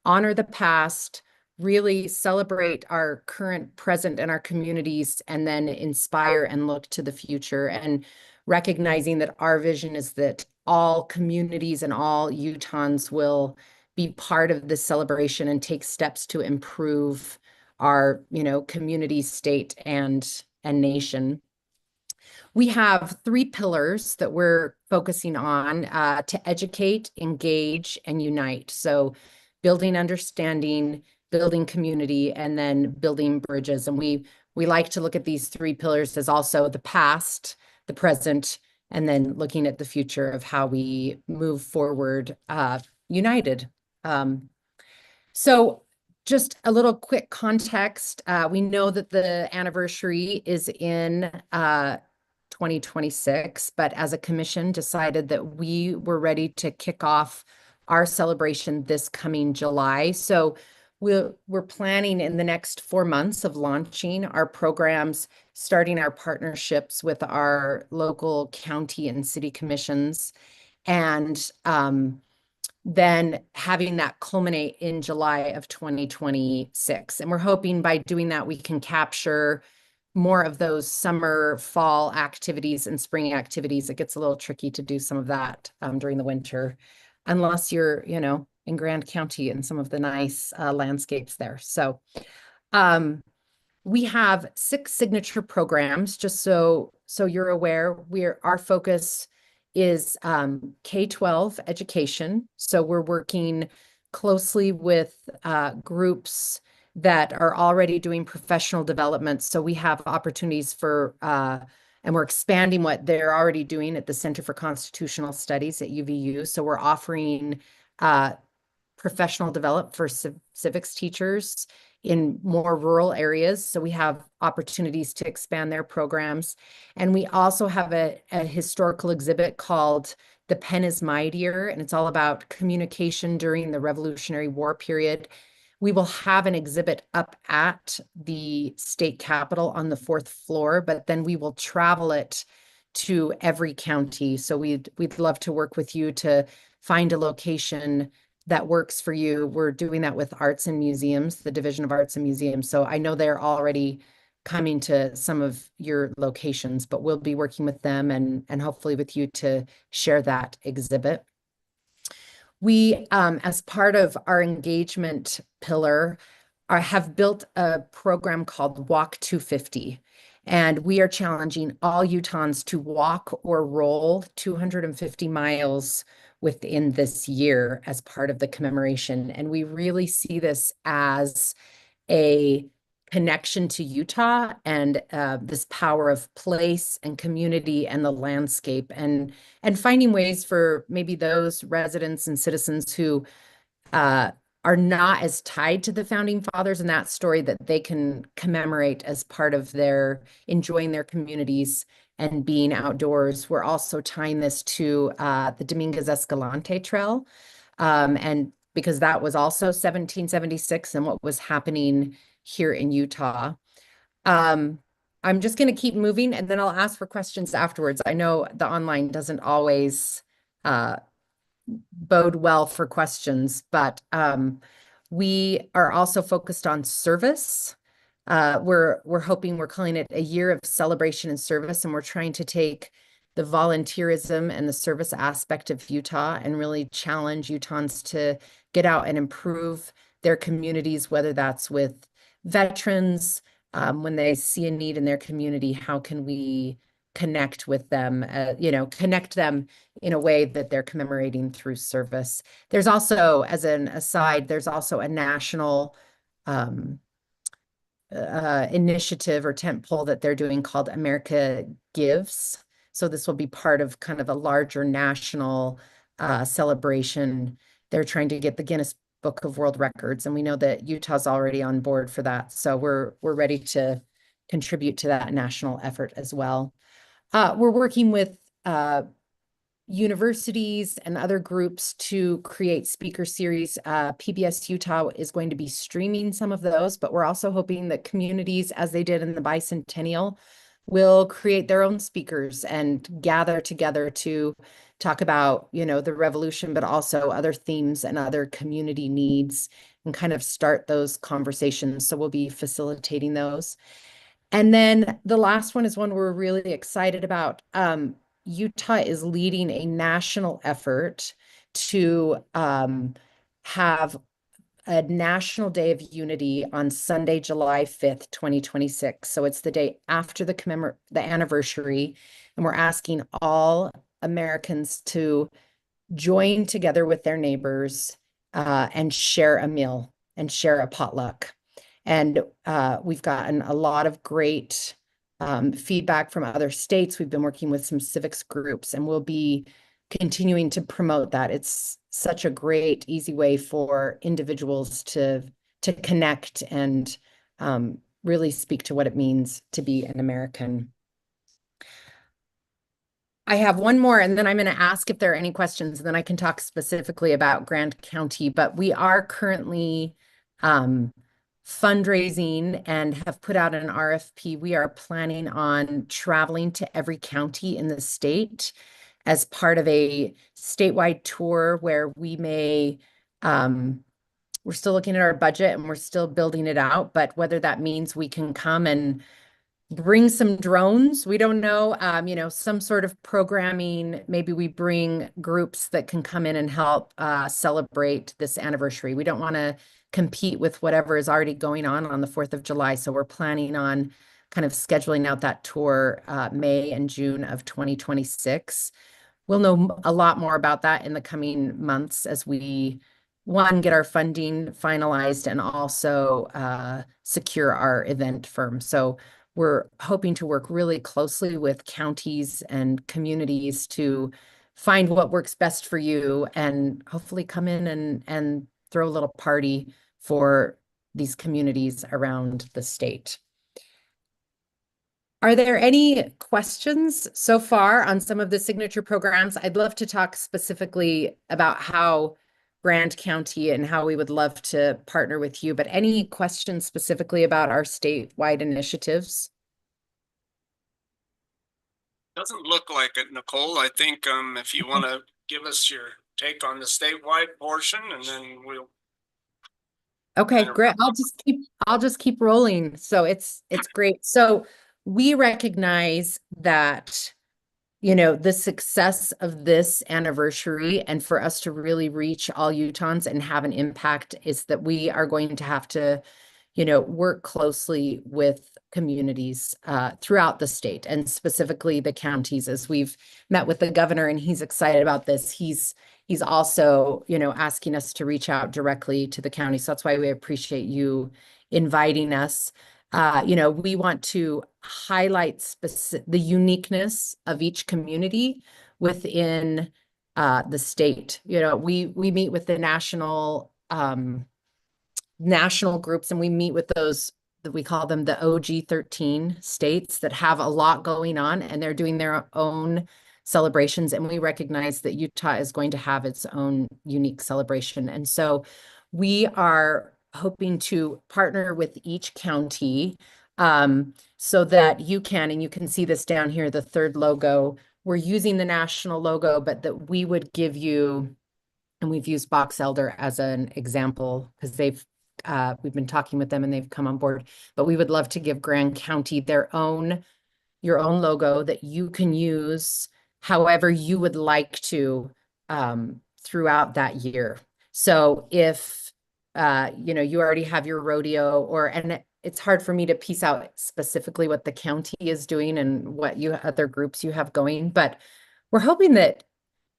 honor the past, really celebrate our current, present, and our communities, and then inspire and look to the future, and recognizing that our vision is that all communities and all Utahns will be part of this celebration and take steps to improve our, you know, community, state, and and nation. We have 3 pillars that we're focusing on to educate, engage, and unite. So building understanding, building community, and then building bridges. And we like to look at these 3 pillars as also the past, the present, and then looking at the future of how we move forward united. So just a little quick context. We know that the anniversary is in 2026, but as a commission decided that we were ready to kick off our celebration this coming July. So we're planning in the next 4 months of launching our programs, starting our partnerships with our local county and city commissions, and then having that culminate in July of 2026. And we're hoping by doing that, we can capture more of those summer, fall activities and spring activities. It gets a little tricky to do some of that during the winter, unless you're, in Grand County and some of the nice landscapes there. So we have 6 signature programs, just so you're aware. Our focus is K-12 education. So we're working closely with groups that are already doing professional development. So we have opportunities for, and we're expanding what they're already doing at the Center for Constitutional Studies at UVU. So we're offering professional development for civics teachers in more rural areas. So we have opportunities to expand their programs. And we also have a historical exhibit called The Pen is Mightier, and it's all about communication during the Revolutionary War period. We will have an exhibit up at the state capitol on the 4th floor, but then we will travel it to every county. So we'd love to work with you to find a location that works for you. We're doing that with Arts and Museums, the Division of Arts and Museums. So I know they're already coming to some of your locations, but we'll be working with them and hopefully with you to share that exhibit. We, as part of our engagement pillar, have built a program called Walk 250. And we are challenging all Utahns to walk or roll 250 miles within this year as part of the commemoration. And we really see this as a connection to Utah and this power of place and community and the landscape, and finding ways for maybe those residents and citizens who are not as tied to the founding fathers and that story, that they can commemorate as part of their enjoying their communities and being outdoors. We're also tying this to the Dominguez Escalante Trail, and because that was also 1776 and what was happening here in Utah. I'm just going to keep moving and then I'll ask for questions afterwards. I know the online doesn't always bode well for questions, but we are also focused on service. We're hoping, we're calling it a year of celebration and service, and we're trying to take the volunteerism and the service aspect of Utah and really challenge Utahns to get out and improve their communities, whether that's with veterans, when they see a need in their community, how can we connect with them, connect them in a way that they're commemorating through service. There's also, as an aside, there's also a national initiative or tentpole that they're doing called America Gives. So this will be part of kind of a larger national celebration. They're trying to get the Guinness Book of World Records, and we know that Utah's already on board for that. So we're ready to contribute to that national effort as well. We're working with universities and other groups to create speaker series. PBS Utah is going to be streaming some of those, but we're also hoping that communities, as they did in the bicentennial, will create their own speakers and gather together to talk about, the revolution, but also other themes and other community needs, and kind of start those conversations. So we'll be facilitating those. And then the last one is one we're really excited about. Utah is leading a national effort to have a National Day of Unity on Sunday, July 5th, 2026. So it's the day after the anniversary. And we're asking all Americans to join together with their neighbors and share a meal and share a potluck. And we've gotten a lot of great feedback from other states. We've been working with some civics groups, and we'll be continuing to promote that. It's such a great, easy way for individuals to connect and really speak to what it means to be an American. I have one more, and then I'm going to ask if there are any questions, and then I can talk specifically about Grand County. But we are currently fundraising and have put out an RFP. We are planning on traveling to every county in the state as part of a statewide tour where we may, we're still looking at our budget and we're still building it out, but whether that means we can come and bring some drones, we don't know, some sort of programming. Maybe we bring groups that can come in and help celebrate this anniversary. We don't want to compete with whatever is already going on the 4th of July. So we're planning on kind of scheduling out that tour May and June of 2026. We'll know a lot more about that in the coming months as we, one, get our funding finalized and also secure our event firm. So we're hoping to work really closely with counties and communities to find what works best for you and hopefully come in and throw a little party for these communities around the state. Are there any questions so far on some of the signature programs? I'd love to talk specifically about how Grand County and how we would love to partner with you, but any questions specifically about our statewide initiatives? Doesn't look like it, Nicole. I think if you want to give us your take on the statewide portion, and then we'll. Okay, great. I'll just keep rolling. So it's great. So we recognize that, the success of this anniversary and for us to really reach all Utahns and have an impact is that we are going to have to, work closely with communities throughout the state and specifically the counties. As we've met with the governor and he's excited about this, he's also, asking us to reach out directly to the county. So that's why we appreciate you inviting us. We want to highlight the uniqueness of each community within the state. We meet with the national groups, and we meet with those that we call them the OG 13 states that have a lot going on, and they're doing their own celebrations. And we recognize that Utah is going to have its own unique celebration. And so we are hoping to partner with each county so that you can see this down here, the third logo. We're using the national logo, but that we would give you, and we've used Box Elder as an example because we've been talking with them and they've come on board, but we would love to give Grand County your own logo that you can use however you would like to throughout that year. So if you already have your rodeo and it's hard for me to piece out specifically what the county is doing and what other groups you have going, but we're hoping that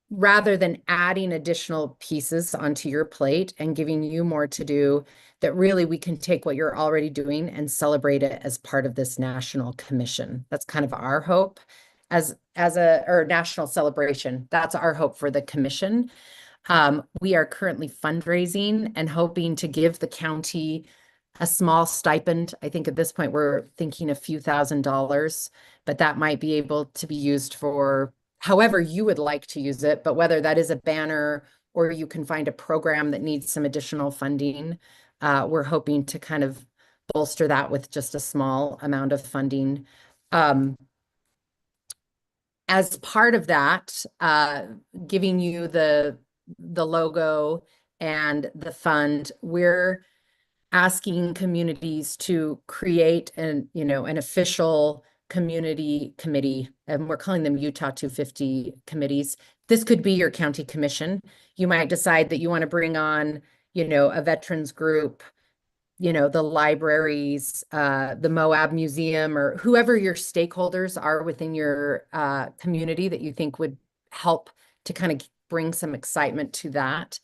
rather than adding additional pieces onto your plate and giving you more to do, that really we can take what you're already doing and celebrate it as part of this national commission. That's kind of our hope as a national celebration. That's our hope for the commission. We are currently fundraising and hoping to give the county a small stipend. I think at this point we're thinking a few $1,000s, but that might be able to be used for however you would like to use it, but whether that is a banner or you can find a program that needs some additional funding, we're hoping to kind of bolster that with just a small amount of funding. As part of that, giving you the logo and the fund, we're asking communities to create an official community committee, and we're calling them Utah 250 committees. This could be your county commission. You might decide that you want to bring on, a veterans group, the libraries, the Moab Museum, or whoever your stakeholders are within your community that you think would help to kind of bring some excitement to that.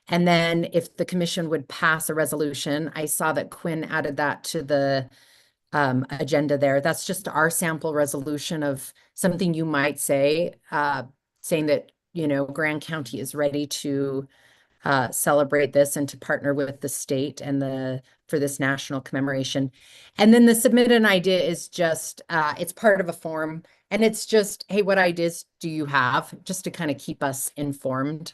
And then if the commission would pass a resolution, I saw that Quinn added that to the agenda there. That's just our sample resolution of something you might say, saying that, Grand County is ready to celebrate this and to partner with the state and for this national commemoration. And then the submit an idea is just, it's part of a form, and it's just, hey, what ideas do you have? Just to kind of keep us informed.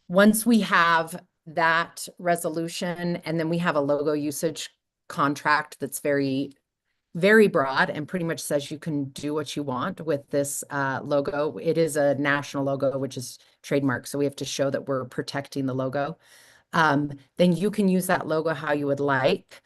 Once we have that resolution, and then we have a logo usage contract that's very, very broad and pretty much says you can do what you want with this logo. It is a national logo, which is trademark, so we have to show that we're protecting the logo. Then you can use that logo how you would like.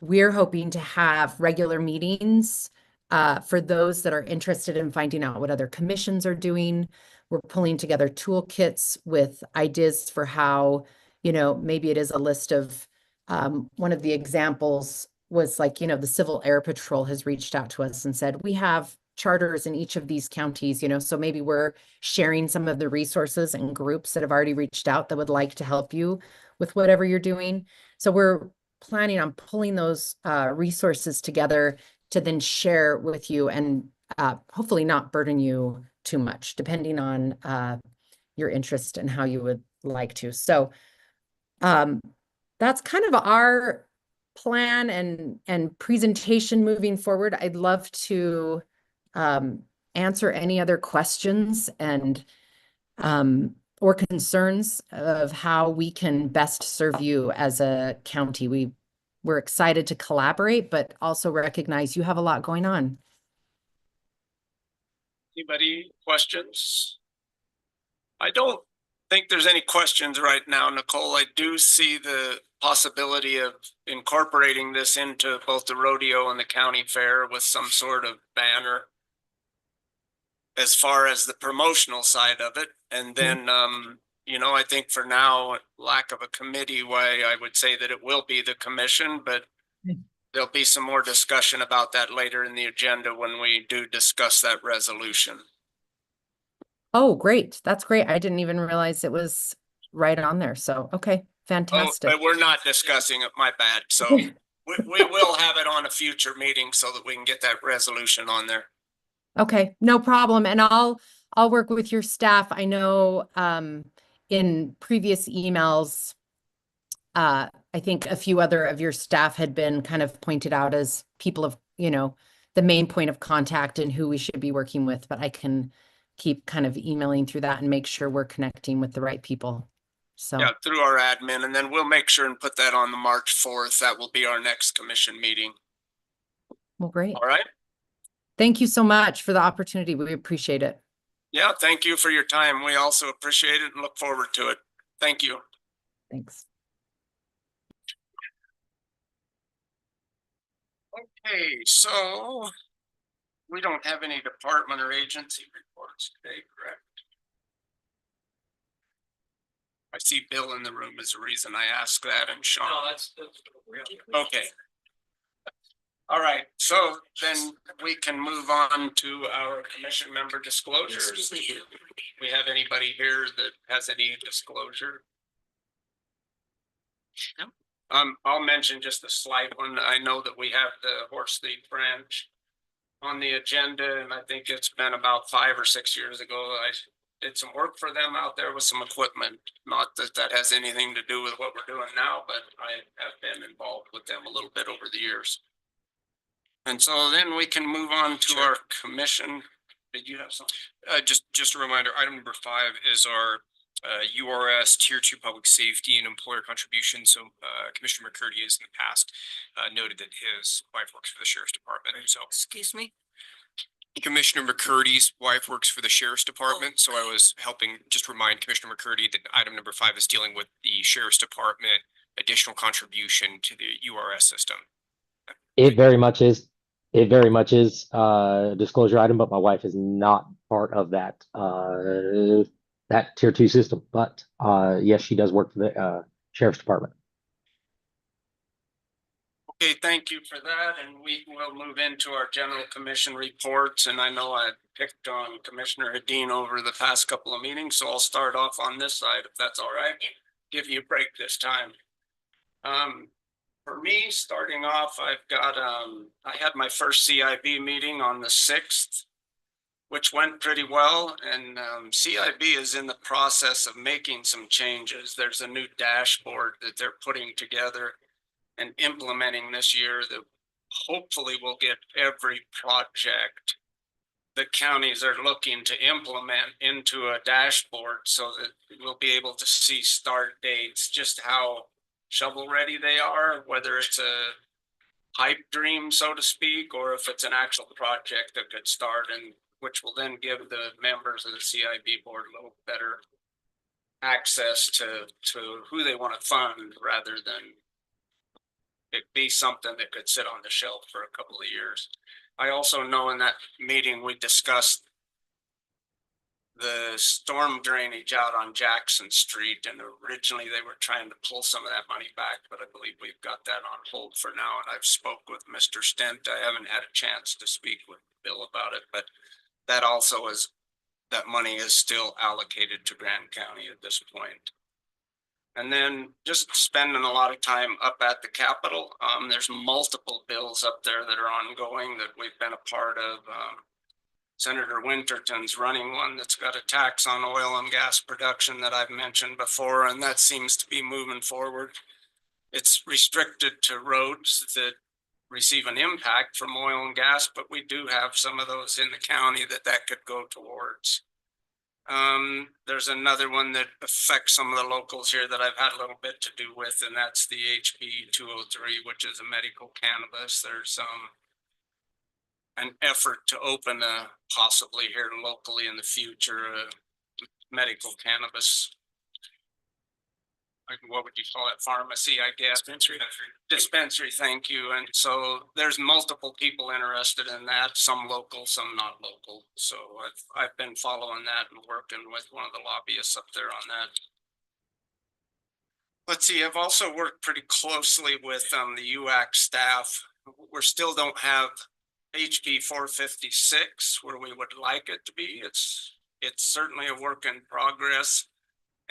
We're hoping to have regular meetings for those that are interested in finding out what other commissions are doing. We're pulling together toolkits with ideas for how, maybe it is a list of one of the examples was like, the Civil Air Patrol has reached out to us and said, we have charters in each of these counties, so maybe we're sharing some of the resources and groups that have already reached out that would like to help you with whatever you're doing. So we're planning on pulling those resources together to then share with you and hopefully not burden you too much, depending on your interest and how you would like to. So that's kind of our plan and presentation moving forward. I'd love to answer any other questions and or concerns of how we can best serve you as a county. We're excited to collaborate, but also recognize you have a lot going on. Anybody questions? I don't think there's any questions right now, Nicole. I do see the possibility of incorporating this into both the rodeo and the county fair with some sort of banner as far as the promotional side of it. And then, I think for now, lack of a committee way, I would say that it will be the commission, but there'll be some more discussion about that later in the agenda when we do discuss that resolution. Oh, great. That's great. I didn't even realize it was right on there. So, okay, fantastic. Oh, but we're not discussing it, my bad. So we will have it on a future meeting so that we can get that resolution on there. Okay, no problem. And I'll work with your staff. I know in previous emails, I think a few other of your staff had been kind of pointed out as people of, the main point of contact and who we should be working with, but I can keep kind of emailing through that and make sure we're connecting with the right people. So yeah, through our admin, and then we'll make sure and put that on the March 4th. That will be our next commission meeting. Well, great. All right. Thank you so much for the opportunity. We appreciate it. Yeah, thank you for your time. We also appreciate it and look forward to it. Thank you. Thanks. Okay, so we don't have any department or agency reports today, correct? I see Bill in the room is the reason I asked that, and Sean. No, that's Okay. All right, so then we can move on to our commission member disclosures. We have anybody here that has any disclosure? No. I'll mention just a slight one. I know that we have the horse thief branch on the agenda, and I think it's been about 5 or 6 years ago. I did some work for them out there with some equipment. Not that that has anything to do with what we're doing now, but I have been involved with them a little bit over the years. And so then we can move on to our commission. Did you have something? Just a reminder, item number 5 is our URS Tier 2 Public Safety and Employer Contribution. So Commissioner McCurdy has in the past noted that his wife works for the Sheriff's Department. So Excuse me? Commissioner McCurdy's wife works for the Sheriff's Department. So I was helping just remind Commissioner McCurdy that item number 5 is dealing with the Sheriff's Department additional contribution to the URS system. It very much is. It very much is a disclosure item, but my wife is not part of that that tier 2 system. But yes, she does work for the sheriff's department. Okay, thank you for that, and we will move into our general commission reports, and I know I picked on Commissioner Hadeen over the past couple of meetings, so I'll start off on this side, if that's all right. Give you a break this time. For me, starting off, I've got, I had my first CIB meeting on the 6th, which went pretty well, and CIB is in the process of making some changes. There's a new dashboard that they're putting together and implementing this year that hopefully will get every project the counties are looking to implement into a dashboard so that we'll be able to see start dates, just how shovel ready they are, whether it's a pipe dream, so to speak, or if it's an actual project that could start, and which will then give the members of the CIB board a little better access to who they want to fund, rather than it be something that could sit on the shelf for a couple of years. I also know in that meeting we discussed the storm drainage out on Jackson Street, and originally they were trying to pull some of that money back, but I believe we've got that on hold for now. And I've spoke with Mr. Stent. I haven't had a chance to speak with Bill about it, but that also is, that money is still allocated to Grand County at this point. And then just spending a lot of time up at the Capitol. There's multiple bills up there that are ongoing that we've been a part of. Senator Winterton's running one that's got a tax on oil and gas production that I've mentioned before, and that seems to be moving forward. It's restricted to roads that receive an impact from oil and gas, but we do have some of those in the county that could go towards. There's another one that affects some of the locals here that I've had a little bit to do with, and that's the HB 203, which is a medical cannabis. There's an effort to open possibly here locally in the future, medical cannabis, what would you call it, pharmacy, I guess. Dispensary, thank you. And so there's multiple people interested in that, some local, some not local. So I've been following that and working with one of the lobbyists up there on that. Let's see, I've also worked pretty closely with the UAC staff. We still don't have HB 456 where we would like it to be. It's certainly a work in progress,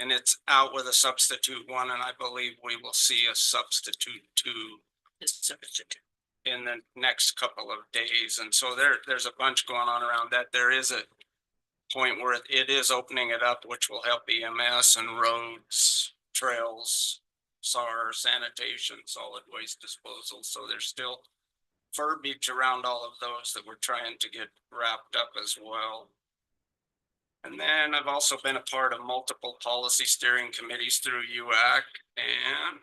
and it's out with a substitute one, and I believe we will see a substitute 2 in the next couple of days. And so there's a bunch going on around that. There is a point where it is opening it up, which will help EMS and roads, trails, SAR, sanitation, solid waste disposal. So there's still verbiage around all of those that we're trying to get wrapped up as well. And then I've also been a part of multiple policy steering committees through UAC, and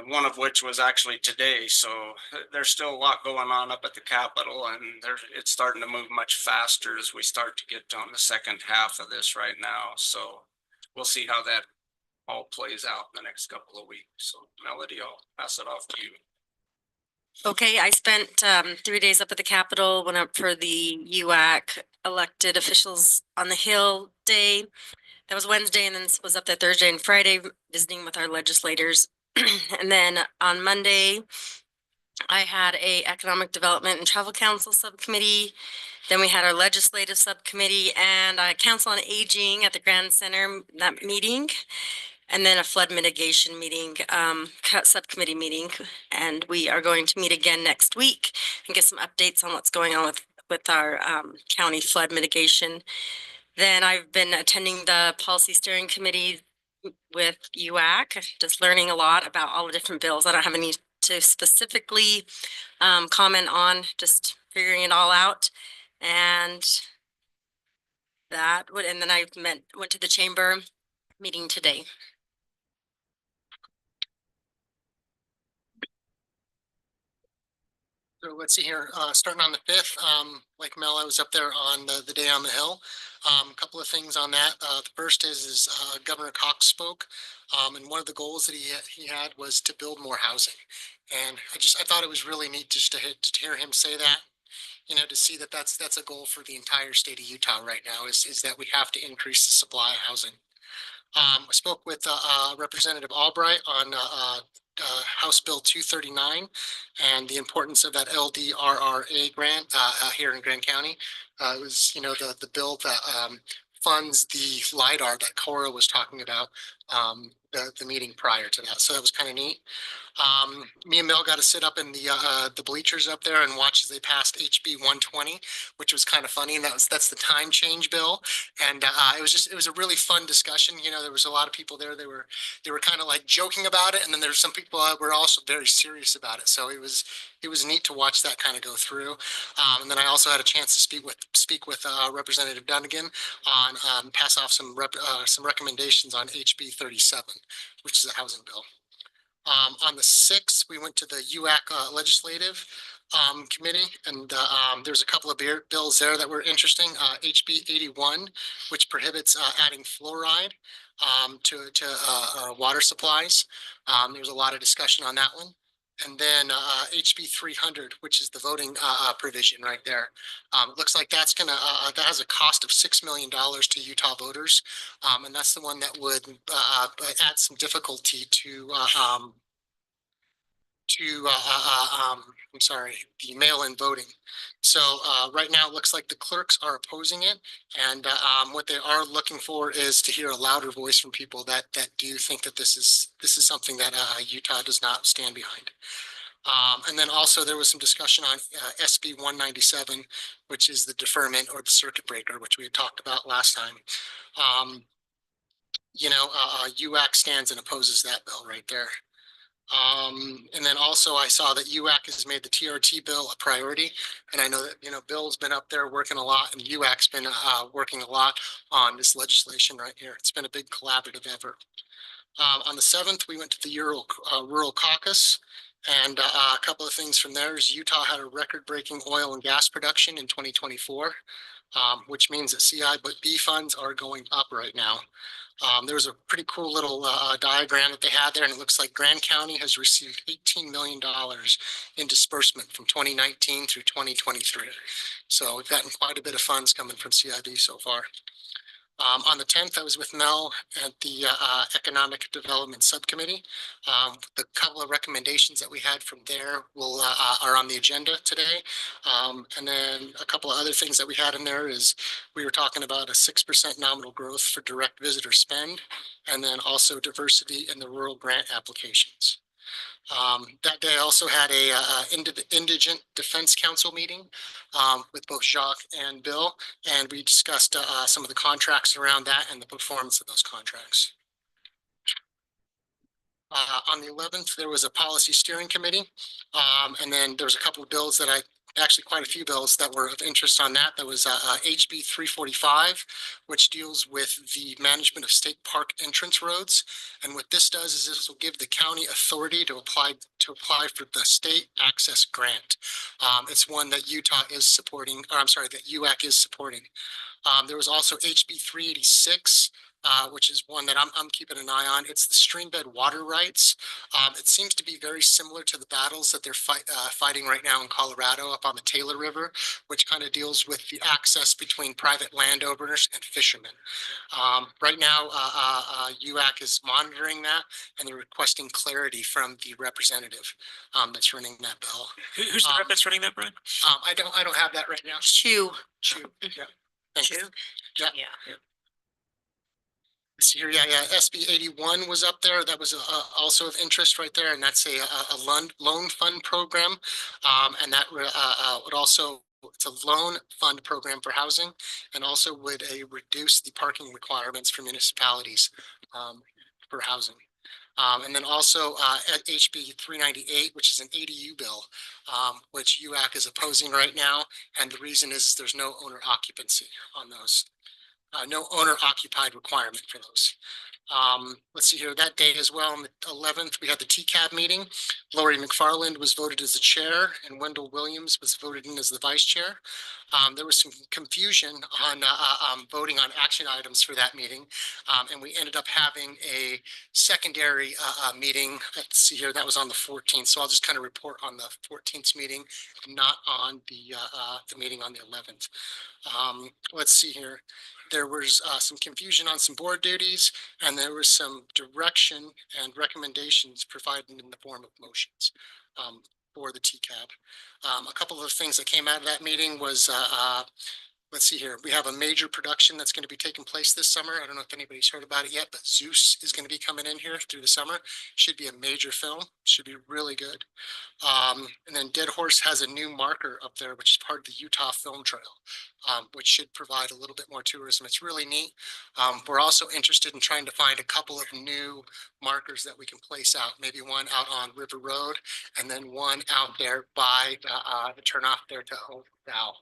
one of which was actually today. So there's still a lot going on up at the Capitol, and it's starting to move much faster as we start to get on the second half of this right now. So we'll see how that all plays out in the next couple of weeks. So Melody, I'll pass it off to you. Okay, I spent 3 days up at the Capitol, went up for the UAC elected officials on the Hill day. That was Wednesday, and then was up there Thursday and Friday visiting with our legislators. And then on Monday, I had a Economic Development and Travel Council subcommittee. Then we had our legislative subcommittee and a Council on Aging at the Grand Center, that meeting. And then a flood mitigation meeting, subcommittee meeting. And we are going to meet again next week and get some updates on what's going on with our county flood mitigation. Then I've been attending the policy steering committee with UAC, just learning a lot about all the different bills. I don't have any to specifically comment on, just figuring it all out. And then I went to the chamber meeting today. So let's see here, starting on the 5th, like Mel, I was up there on the day on the Hill. A couple of things on that. The first is Governor Cox spoke, and one of the goals that he had was to build more housing. And I thought it was really neat just to hear him say that. to see that that's a goal for the entire state of Utah right now is that we have to increase the supply of housing. I spoke with Representative Albright on House Bill 239 and the importance of that LDRRA grant here in Grand County. It was, the bill that funds the LiDAR that Cora was talking about the meeting prior to that. So that was kind of neat. Me and Mel got to sit up in the bleachers up there and watch as they passed HB 120, which was kind of funny. And that's the time change bill. And it was a really fun discussion. There was a lot of people there. They were kind of like joking about it, and then there's some people that were also very serious about it. So it was neat to watch that kind of go through. And then I also had a chance to speak with Representative Dunnigan on pass off some recommendations on HB 37, which is a housing bill. On the 6th, we went to the UAC Legislative Committee, and there's a couple of bills there that were interesting. HB 81, which prohibits adding fluoride to water supplies. There's a lot of discussion on that one. And then HB 300, which is the voting provision right there. It looks like that has a cost of $6 million to Utah voters. And that's the one that would add some difficulty to the mail-in voting. So right now it looks like the clerks are opposing it, and what they are looking for is to hear a louder voice from people that do think that this is something that Utah does not stand behind. And then also there was some discussion on SB 197, which is the deferment or the circuit breaker, which we had talked about last time. UAC stands and opposes that bill right there. And then also I saw that UAC has made the TRT bill a priority. And I know that, Bill's been up there working a lot, and UAC's been working a lot on this legislation right here. It's been a big collaborative effort. On the 7th, we went to the Rural Caucus, and a couple of things from there is Utah had a record-breaking oil and gas production in 2024, which means that CIB funds are going up right now. There was a pretty cool little diagram that they had there, and it looks like Grand County has received $18 million in disbursement from 2019 through 2023. So we've gotten quite a bit of funds coming from CIB so far. On the 10th, I was with Mel at the Economic Development Subcommittee. The couple of recommendations that we had from there are on the agenda today. And then a couple of other things that we had in there is we were talking about a 6% nominal growth for direct visitor spend, and then also diversity in the rural grant applications. That day I also had a Indigent Defense Council meeting with both Jacques and Bill, and we discussed some of the contracts around that and the performance of those contracts. On the 11th, there was a policy steering committee, and then there's a couple of bills that actually quite a few bills that were of interest on that. There was HB 345, which deals with the management of state park entrance roads. And what this does is this will give the county authority to apply for the state access grant. It's one that Utah is supporting, or I'm sorry, that UAC is supporting. There was also HB 386. Which is one that I'm keeping an eye on. It's the streambed water rights. It seems to be very similar to the battles that they're fighting right now in Colorado up on the Taylor River, which kind of deals with the access between private landowners and fishermen. Right now, UAC is monitoring that, and they're requesting clarity from the representative that's running that bill. Who's the rep that's running that, Brian? I don't have that right now. Chew. Yeah. Thanks. Chew. Yeah. Here, SB 81 was up there. That was also of interest right there, and that's a loan fund program, and that would also, it's a loan fund program for housing, and also would reduce the parking requirements for municipalities for housing. And then also at HB 398, which is an ADU bill, which UAC is opposing right now, and the reason is there's no owner occupancy on those. No owner occupied requirement for those. Let's see here, that day as well, on the 11th, we had the TCAB meeting. Lori McFarland was voted as the chair and Wendell Williams was voted in as the vice chair. There was some confusion on voting on action items for that meeting. And we ended up having a secondary meeting. Let's see here, that was on the 14th. So I'll just kind of report on the 14th meeting, not on the meeting on the 11th. Let's see here. There was some confusion on some board duties, and there was some direction and recommendations provided in the form of motions for the TCAB. A couple of things that came out of that meeting was, let's see here, we have a major production that's going to be taking place this summer. I don't know if anybody's heard about it yet, but Zeus is going to be coming in here through the summer. Should be a major film, should be really good. And then Dead Horse has a new marker up there, which is part of the Utah Film Trail, which should provide a little bit more tourism. It's really neat. We're also interested in trying to find a couple of new markers that we can place out, maybe one out on River Road and then one out there by the turnoff there to Oak Dow.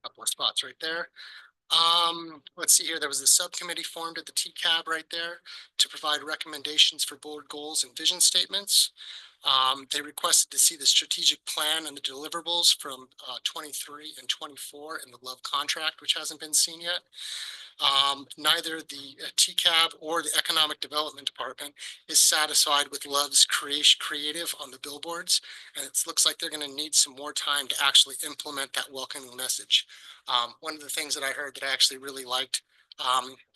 Couple of spots right there. Let's see here. There was a subcommittee formed at the TCAB right there to provide recommendations for board goals and vision statements. They requested to see the strategic plan and the deliverables from 23 and 24 in the Love contract, which hasn't been seen yet. Neither the TCAB or the Economic Development Department is satisfied with Love's creative on the billboards, and it looks like they're going to need some more time to actually implement that welcoming message. One of the things that I heard that I actually really liked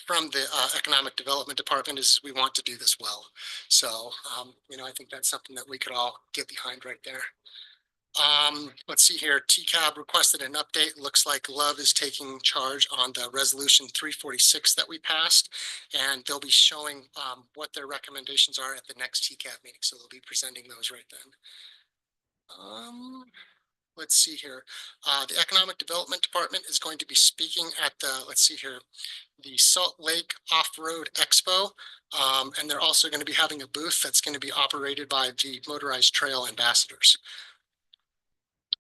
from the Economic Development Department is we want to do this well. So, I think that's something that we could all get behind right there. Let's see here. TCAB requested an update. Looks like Love is taking charge on the resolution 346 that we passed, and they'll be showing what their recommendations are at the next TCAB meeting. So they'll be presenting those right then. Let's see here. The Economic Development Department is going to be speaking at the, let's see here, the Salt Lake Off-Road Expo. And they're also going to be having a booth that's going to be operated by the Motorized Trail Ambassadors.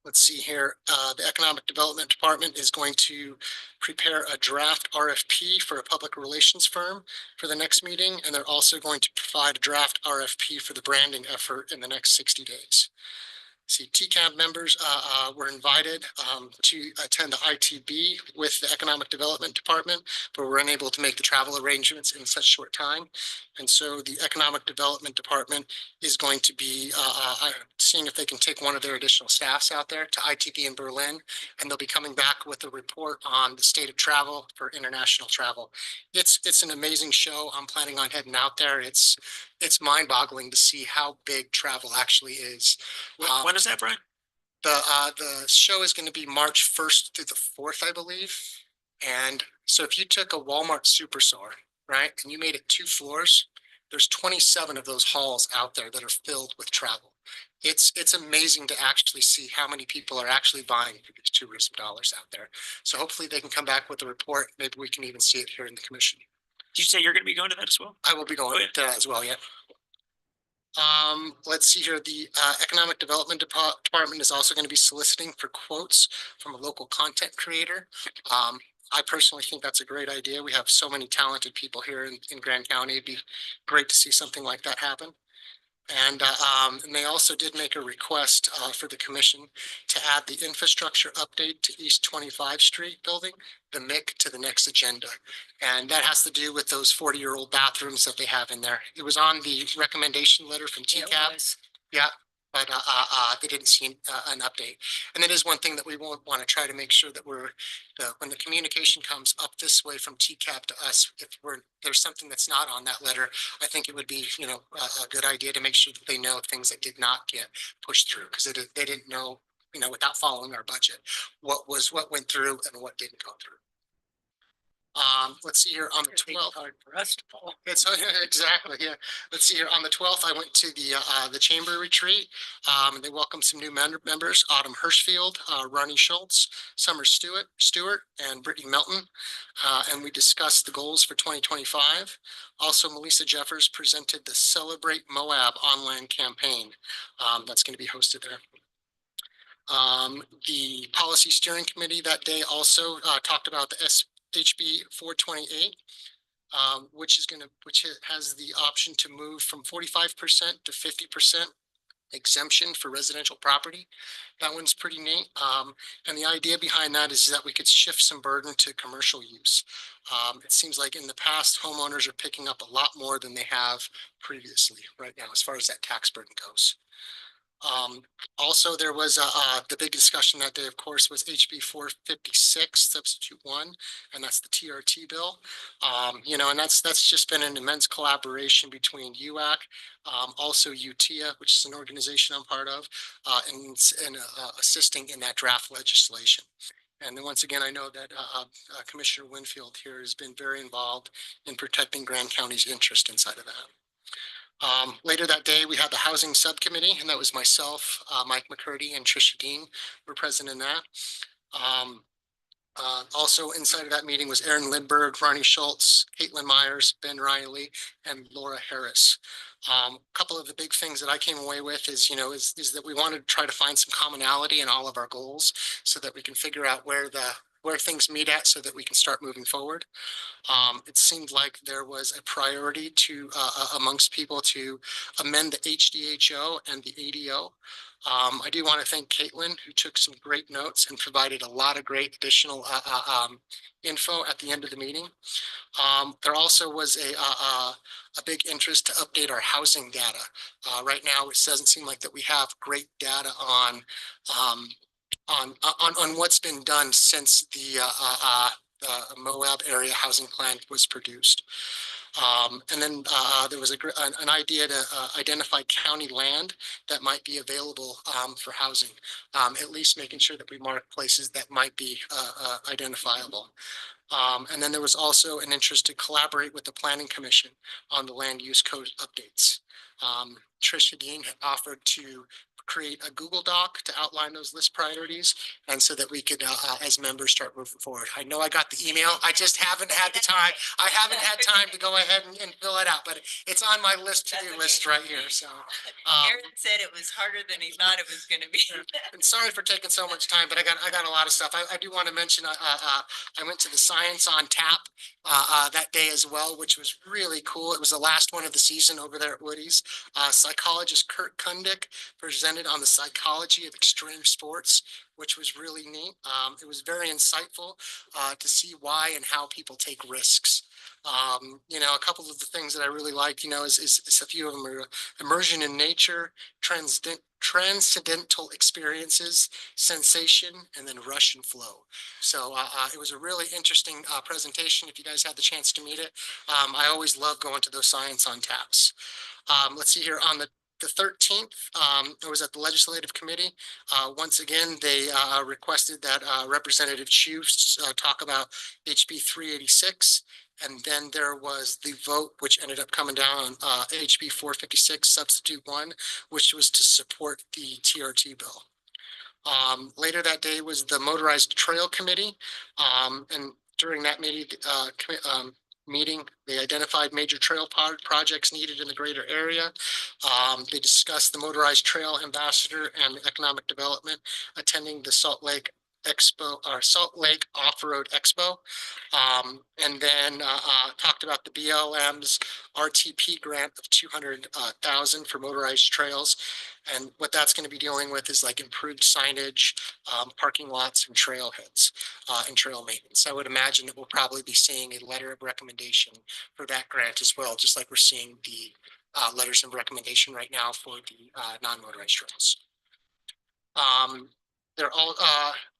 Let's see here. The Economic Development Department is going to prepare a draft RFP for a public relations firm for the next meeting. And they're also going to provide a draft RFP for the branding effort in the next 60 days. See, TCAB members were invited to attend the ITB with the Economic Development Department, but were unable to make the travel arrangements in such short time. And so the Economic Development Department is going to be seeing if they can take one of their additional staffs out there to ITB in Berlin, and they'll be coming back with a report on the state of travel for international travel. It's an amazing show. I'm planning on heading out there. It's mind-boggling to see how big travel actually is. When is that, Brian? The show is going to be March 1st through the 4th, I believe. And so if you took a Walmart superstore, right, and you made it 2 floors, there's 27 of those halls out there that are filled with travel. It's amazing to actually see how many people are actually buying for these tourism dollars out there. So hopefully they can come back with a report. Maybe we can even see it here in the commission. Did you say you're going to be going to that as well? I will be going to that as well, yeah. Let's see here. The Economic Development Department is also going to be soliciting for quotes from a local content creator. I personally think that's a great idea. We have so many talented people here in Grand County. It'd be great to see something like that happen. And they also did make a request for the commission to add the infrastructure update to East 25th Street building, the MIC, to the next agenda. And that has to do with those 40-year-old bathrooms that they have in there. It was on the recommendation letter from TCAB. Yeah, but they didn't see an update. And that is one thing that we won't want to try to make sure that when the communication comes up this way from TCAB to us, if there's something that's not on that letter, I think it would be, a good idea to make sure that they know things that did not get pushed through, because they didn't know, without following our budget, what went through and what didn't go through. Let's see here on the 12th. For us to follow. It's exactly, yeah. Let's see here on the 12th. I went to the chamber retreat. They welcomed some new members: Autumn Hirschfield, Ronnie Schultz, Summer Stewart, and Brittany Melton. And we discussed the goals for 2025. Also, Melissa Jeffers presented the Celebrate Moab online campaign that's going to be hosted there. The Policy Steering Committee that day also talked about the HB 428. which has the option to move from 45% to 50% exemption for residential property. That one's pretty neat. And the idea behind that is that we could shift some burden to commercial use. It seems like in the past, homeowners are picking up a lot more than they have previously right now, as far as that tax burden goes. Also, there was the big discussion that day, of course, was HB 456 substitute 1, and that's the TRT bill. And that's just been an immense collaboration between UAC, also UTIA, which is an organization I'm part of, and assisting in that draft legislation. And then once again, I know that Commissioner Winfield here has been very involved in protecting Grand County's interest inside of that. Later that day, we had the housing subcommittee, and that was myself, Mike McCurdy, and Tricia Dean were present in that. Also inside of that meeting was Aaron Lindbergh, Ronnie Schultz, Caitlin Myers, Ben Riley, and Laura Harris. A couple of the big things that I came away with is that we wanted to try to find some commonality in all of our goals so that we can figure out where things meet at so that we can start moving forward. It seemed like there was a priority to amongst people to amend the HDHO and the ADO. I do want to thank Caitlin, who took some great notes and provided a lot of great additional info at the end of the meeting. There also was a big interest to update our housing data. Right now, it doesn't seem like that we have great data on what's been done since the Moab area housing plan was produced. And then there was an idea to identify county land that might be available for housing, at least making sure that we mark places that might be identifiable. And then there was also an interest to collaborate with the Planning Commission on the land use code updates. Tricia Dean had offered to create a Google Doc to outline those list priorities, and so that we could, as members, start moving forward. I know I got the email. I just haven't had the time. I haven't had time to go ahead and fill it out, but it's on my to-do list right here. So Aaron said it was harder than he thought it was going to be. and sorry for taking so much time, but I got a lot of stuff. I do want to mention I went to the Science on Tap that day as well, which was really cool. It was the last one of the season over there at Woody's. Psychologist Kurt Kundick presented on the psychology of extreme sports, which was really neat. It was very insightful to see why and how people take risks. A couple of the things that I really liked, is a few of them are immersion in nature, transcendental experiences, sensation, and then rush and flow. So it was a really interesting presentation. If you guys had the chance to meet it, I always love going to those Science on Taps. Let's see here on the 13th, I was at the Legislative Committee. Once again, they requested that Representative Chu talk about HB 386. And then there was the vote, which ended up coming down on HB 456 substitute 1, which was to support the TRT bill. Later that day was the Motorized Trail Committee. And during that meeting, they identified major trail projects needed in the greater area. They discussed the motorized trail ambassador and economic development attending the Salt Lake Off-Road Expo. And then talked about the BLM's RTP grant of $200,000 for motorized trails. And what that's going to be dealing with is like improved signage, parking lots, and trailheads, and trail maintenance. I would imagine that we'll probably be seeing a letter of recommendation for that grant as well, just like we're seeing the letters of recommendation right now for the non-motorized trails. They're all,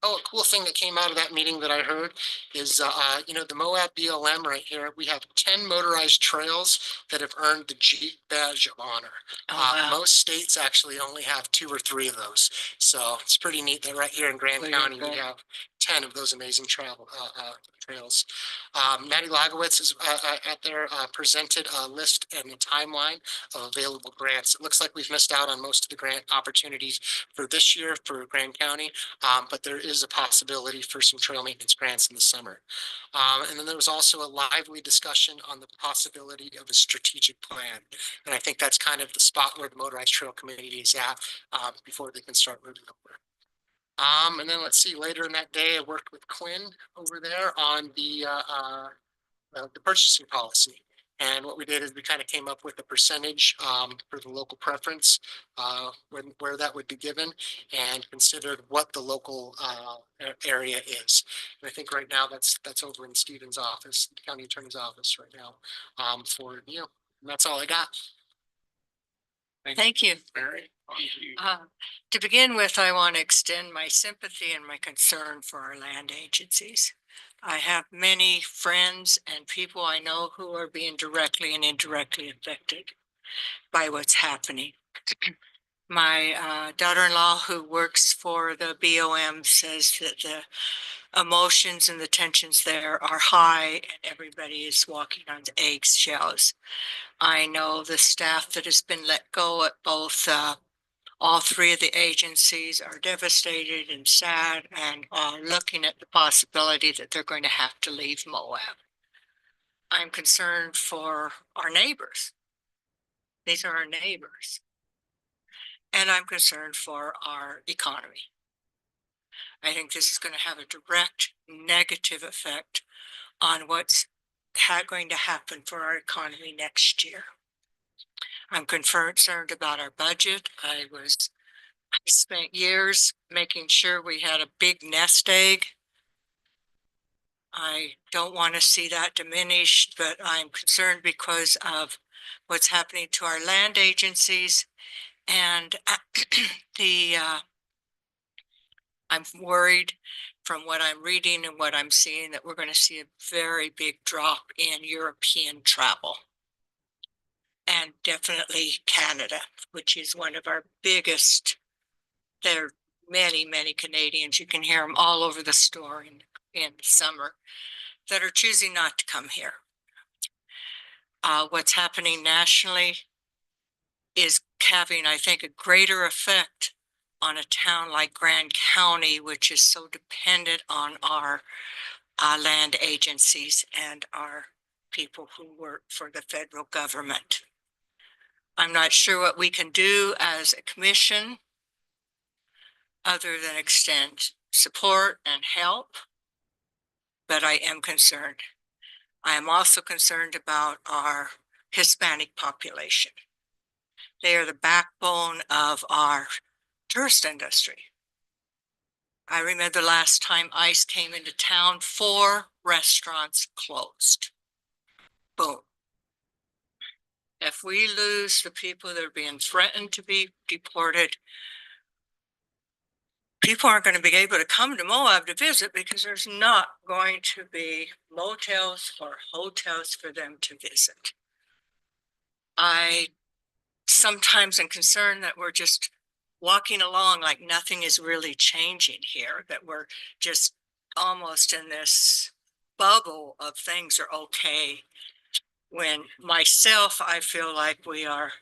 a cool thing that came out of that meeting that I heard is, the Moab BLM right here, we have 10 motorized trails that have earned the Jeep Badge of Honor. Most states actually only have 2 or 3 of those. So it's pretty neat that right here in Grand County, we have 10 of those amazing trails. Maddie Lagowitz is at there presented a list and a timeline of available grants. It looks like we've missed out on most of the grant opportunities for this year for Grand County, but there is a possibility for some trail maintenance grants in the summer. And then there was also a lively discussion on the possibility of a strategic plan. And I think that's kind of the spot where the Motorized Trail Committee is at before they can start moving over. And then let's see, later in that day, I worked with Quinn over there on the the purchasing policy. And what we did is we kind of came up with a percentage for the local preference, where that would be given, and considered what the local area is. And I think right now that's over in Stephen's office, the county attorney's office right now, for review. And that's all I got. Thank you. Mary. Thank you. To begin with, I want to extend my sympathy and my concern for our land agencies. I have many friends and people I know who are being directly and indirectly affected by what's happening. My daughter-in-law who works for the BOM says that the emotions and the tensions there are high and everybody is walking on eggshells. I know the staff that has been let go at both all three of the agencies are devastated and sad and are looking at the possibility that they're going to have to leave Moab. I'm concerned for our neighbors. These are our neighbors. And I'm concerned for our economy. I think this is going to have a direct negative effect on what's going to happen for our economy next year. I'm concerned about our budget. I spent years making sure we had a big nest egg. I don't want to see that diminished, but I'm concerned because of what's happening to our land agencies and I'm worried from what I'm reading and what I'm seeing that we're going to see a very big drop in European travel. And definitely Canada, which is one of our biggest. There are many, many Canadians, you can hear them all over the store in summer, that are choosing not to come here. What's happening nationally is having, I think, a greater effect on a town like Grand County, which is so dependent on our land agencies and our people who work for the federal government. I'm not sure what we can do as a commission other than extend support and help, but I am concerned. I am also concerned about our Hispanic population. They are the backbone of our tourist industry. I remember the last time ICE came into town, 4 restaurants closed. Boom. If we lose the people that are being threatened to be deported, people aren't going to be able to come to Moab to visit because there's not going to be motels or hotels for them to visit. I sometimes am concerned that we're just walking along like nothing is really changing here, that we're just almost in this bubble of things are okay. When myself, I feel like we are,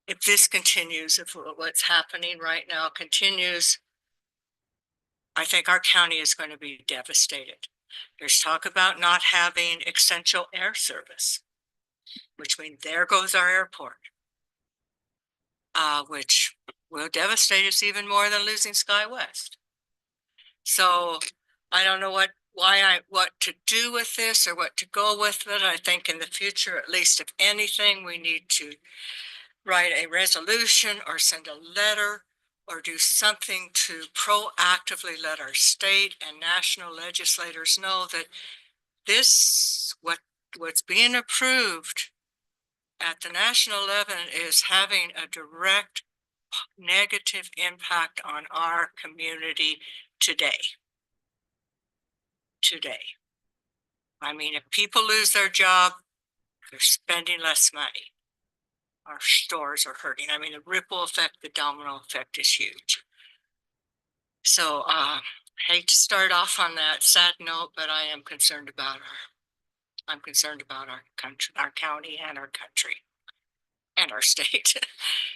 if this continues, if what's happening right now continues, I think our county is going to be devastated. There's talk about not having essential air service, which means there goes our airport, which will devastate us even more than losing SkyWest. So I don't know what to do with this or what to go with it. I think in the future, at least if anything, we need to write a resolution or send a letter or do something to proactively let our state and national legislators know that this, what's being approved at the national level is having a direct negative impact on our community today. I mean, if people lose their job, they're spending less money. Our stores are hurting. I mean, the ripple effect, the domino effect is huge. So hate to start off on that sad note, but I am concerned about our country, our county and our country and our state.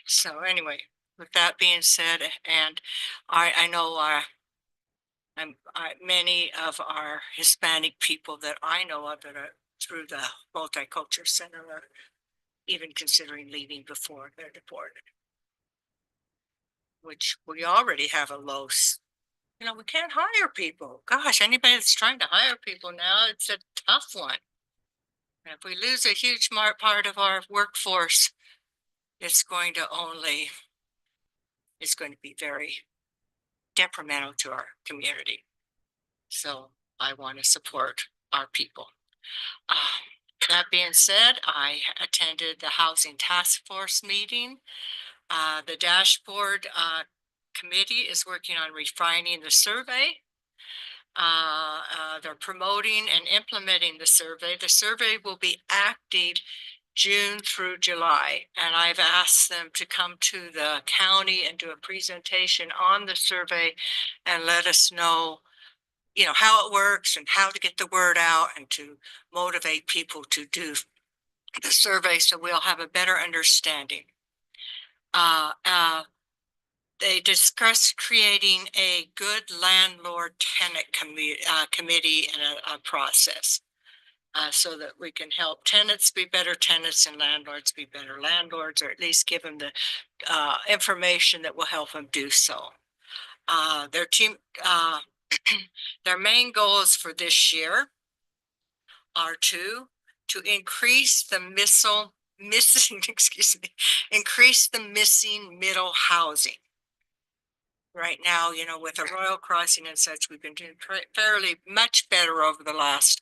So anyway, with that being said, and I know many of our Hispanic people that I know of that are through the Multicultural Center are even considering leaving before they're deported, which we already have a low You know, we can't hire people. Gosh, anybody that's trying to hire people now, it's a tough one. And if we lose a huge part of our workforce, it's going to be very detrimental to our community. So I want to support our people. That being said, I attended the Housing Task Force meeting. The dashboard committee is working on refining the survey. They're promoting and implementing the survey. The survey will be active June through July, and I've asked them to come to the county and do a presentation on the survey and let us know, you know, how it works and how to get the word out and to motivate people to do the survey so we'll have a better understanding. They discussed creating a good landlord tenant committee and a process so that we can help tenants be better tenants and landlords be better landlords, or at least give them the information that will help them do so. Their team, their main goals for this year are to increase the increase the missing middle housing. Right now, you know, with the Royal Crossing and such, we've been doing fairly much better over the last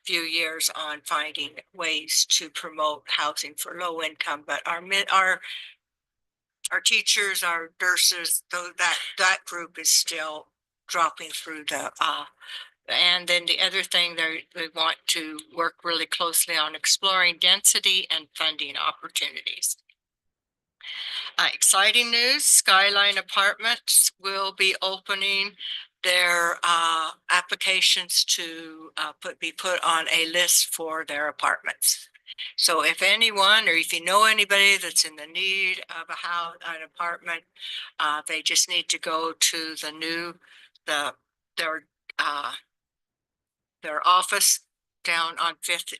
few years on finding ways to promote housing for low income. But our teachers, our nurses, though that group is still dropping through the and then the other thing they want to work really closely on exploring density and funding opportunities. Exciting news, Skyline Apartments will be opening their applications to be put on a list for their apartments. So if anyone, or if you know anybody that's in the need of an apartment, they just need to go to their office down on Fifth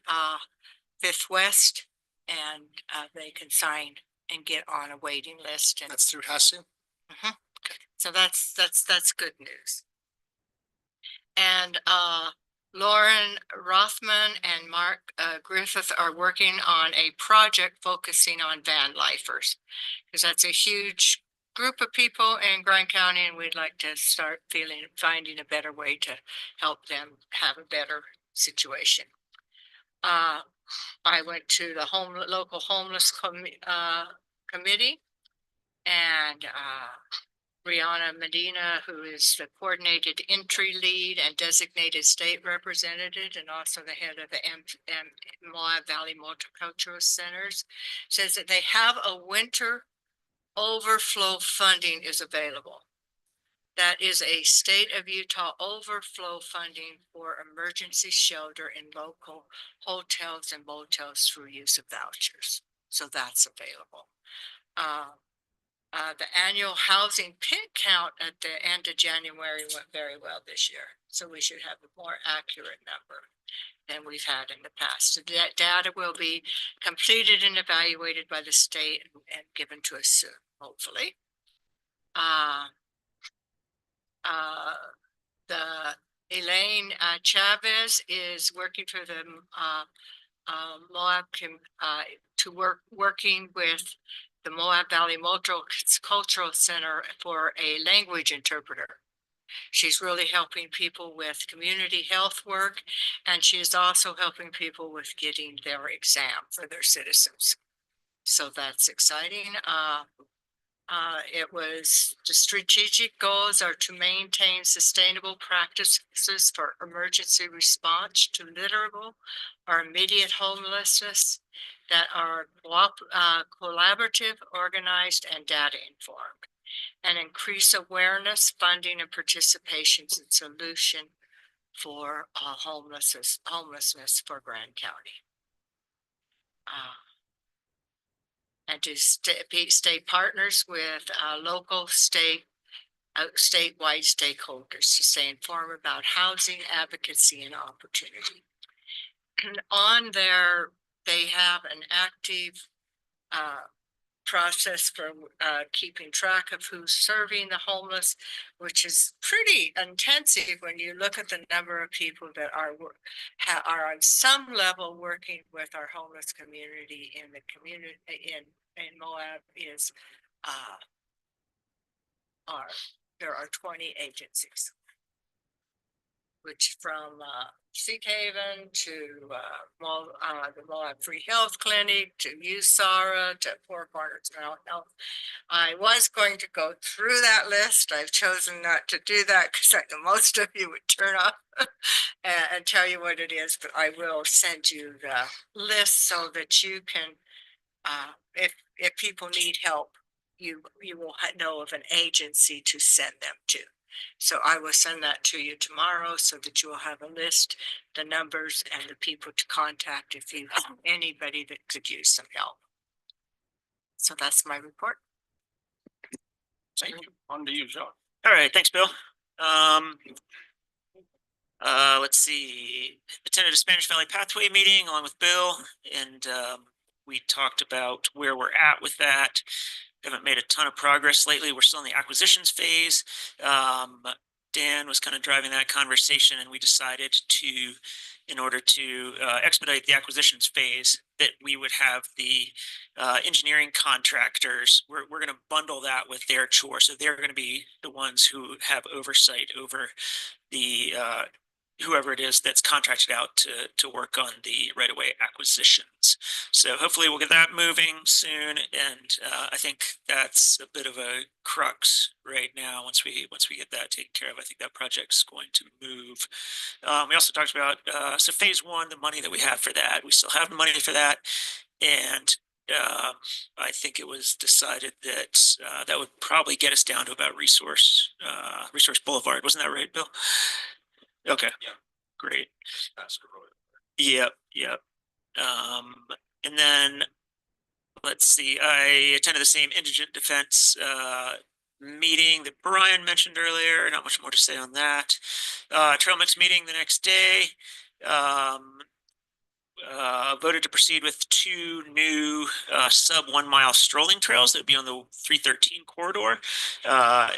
West, and they can sign and get on a waiting list. And That's through HASU. so that's good news. And Lauren Rothman and Mark Griffith are working on a project focusing on van lifers, because that's a huge group of people in Grand County, and we'd like to start finding a better way to help them have a better situation. I went to the local homeless committee, and Brianna Medina, who is the coordinated entry lead and designated state representative, and also the head of the Moab Valley Multicultural Centers, says that they have a winter overflow funding is available. That is a state of Utah overflow funding for emergency shelter in local hotels and motels through use of vouchers. So that's available. The annual housing pit count at the end of January went very well this year. So we should have a more accurate number than we've had in the past. So that data will be completed and evaluated by the state and given to us soon, hopefully. The Elaine Chavez is working for the Moab working with the Moab Valley Multicultural Center for a language interpreter. She's really helping people with community health work, and she is also helping people with getting their exam for their citizens. So that's exciting. It was the strategic goals are to maintain sustainable practices for emergency response to literal or immediate homelessness that are collaborative, organized, and data informed, and increase awareness, funding, and participations in solution for homelessness for Grand County. And to stay partners with local, statewide stakeholders to stay informed about housing, advocacy, and opportunity. And on there, they have an active process for keeping track of who's serving the homeless, which is pretty intensive when you look at the number of people that are on some level working with our homeless community in the community in Moab is there are 20 agencies, which from Seek Haven to the Moab Free Health Clinic to USARA to Four Corners Mental Health. I was going to go through that list. I've chosen not to do that because I know most of you would turn off and tell you what it is, but I will send you the list so that you can, if people need help, you will know of an agency to send them to. So I will send that to you tomorrow so that you will have a list, the numbers and the people to contact if you have anybody that could use some help. So that's my report. Thank you. On to you, John. All right, thanks, Bill. Let's see, attended a Spanish Valley Pathway meeting along with Bill, and we talked about where we're at with that. Haven't made a ton of progress lately. We're still in the acquisitions phase. Dan was kind of driving that conversation, and we decided to, in order to expedite the acquisitions phase, that we would have the engineering contractors. We're going to bundle that with their chore. So they're going to be the ones who have oversight over the whoever it is that's contracted out to work on the right-of-way acquisitions. So hopefully we'll get that moving soon, and I think that's a bit of a crux right now. Once we get that taken care of, I think that project's going to move. We also talked about so phase one, the money that we have for that. We still have the money for that, and I think it was decided that that would probably get us down to about Resource Boulevard. Wasn't that right, Bill? Okay. Yeah. Great. Yep. And then let's see, I attended the same indigent defense meeting that Brian mentioned earlier. Not much more to say on that. Trail mix meeting the next day. Voted to proceed with 2 new sub 1 mile strolling trails that would be on the 313 corridor,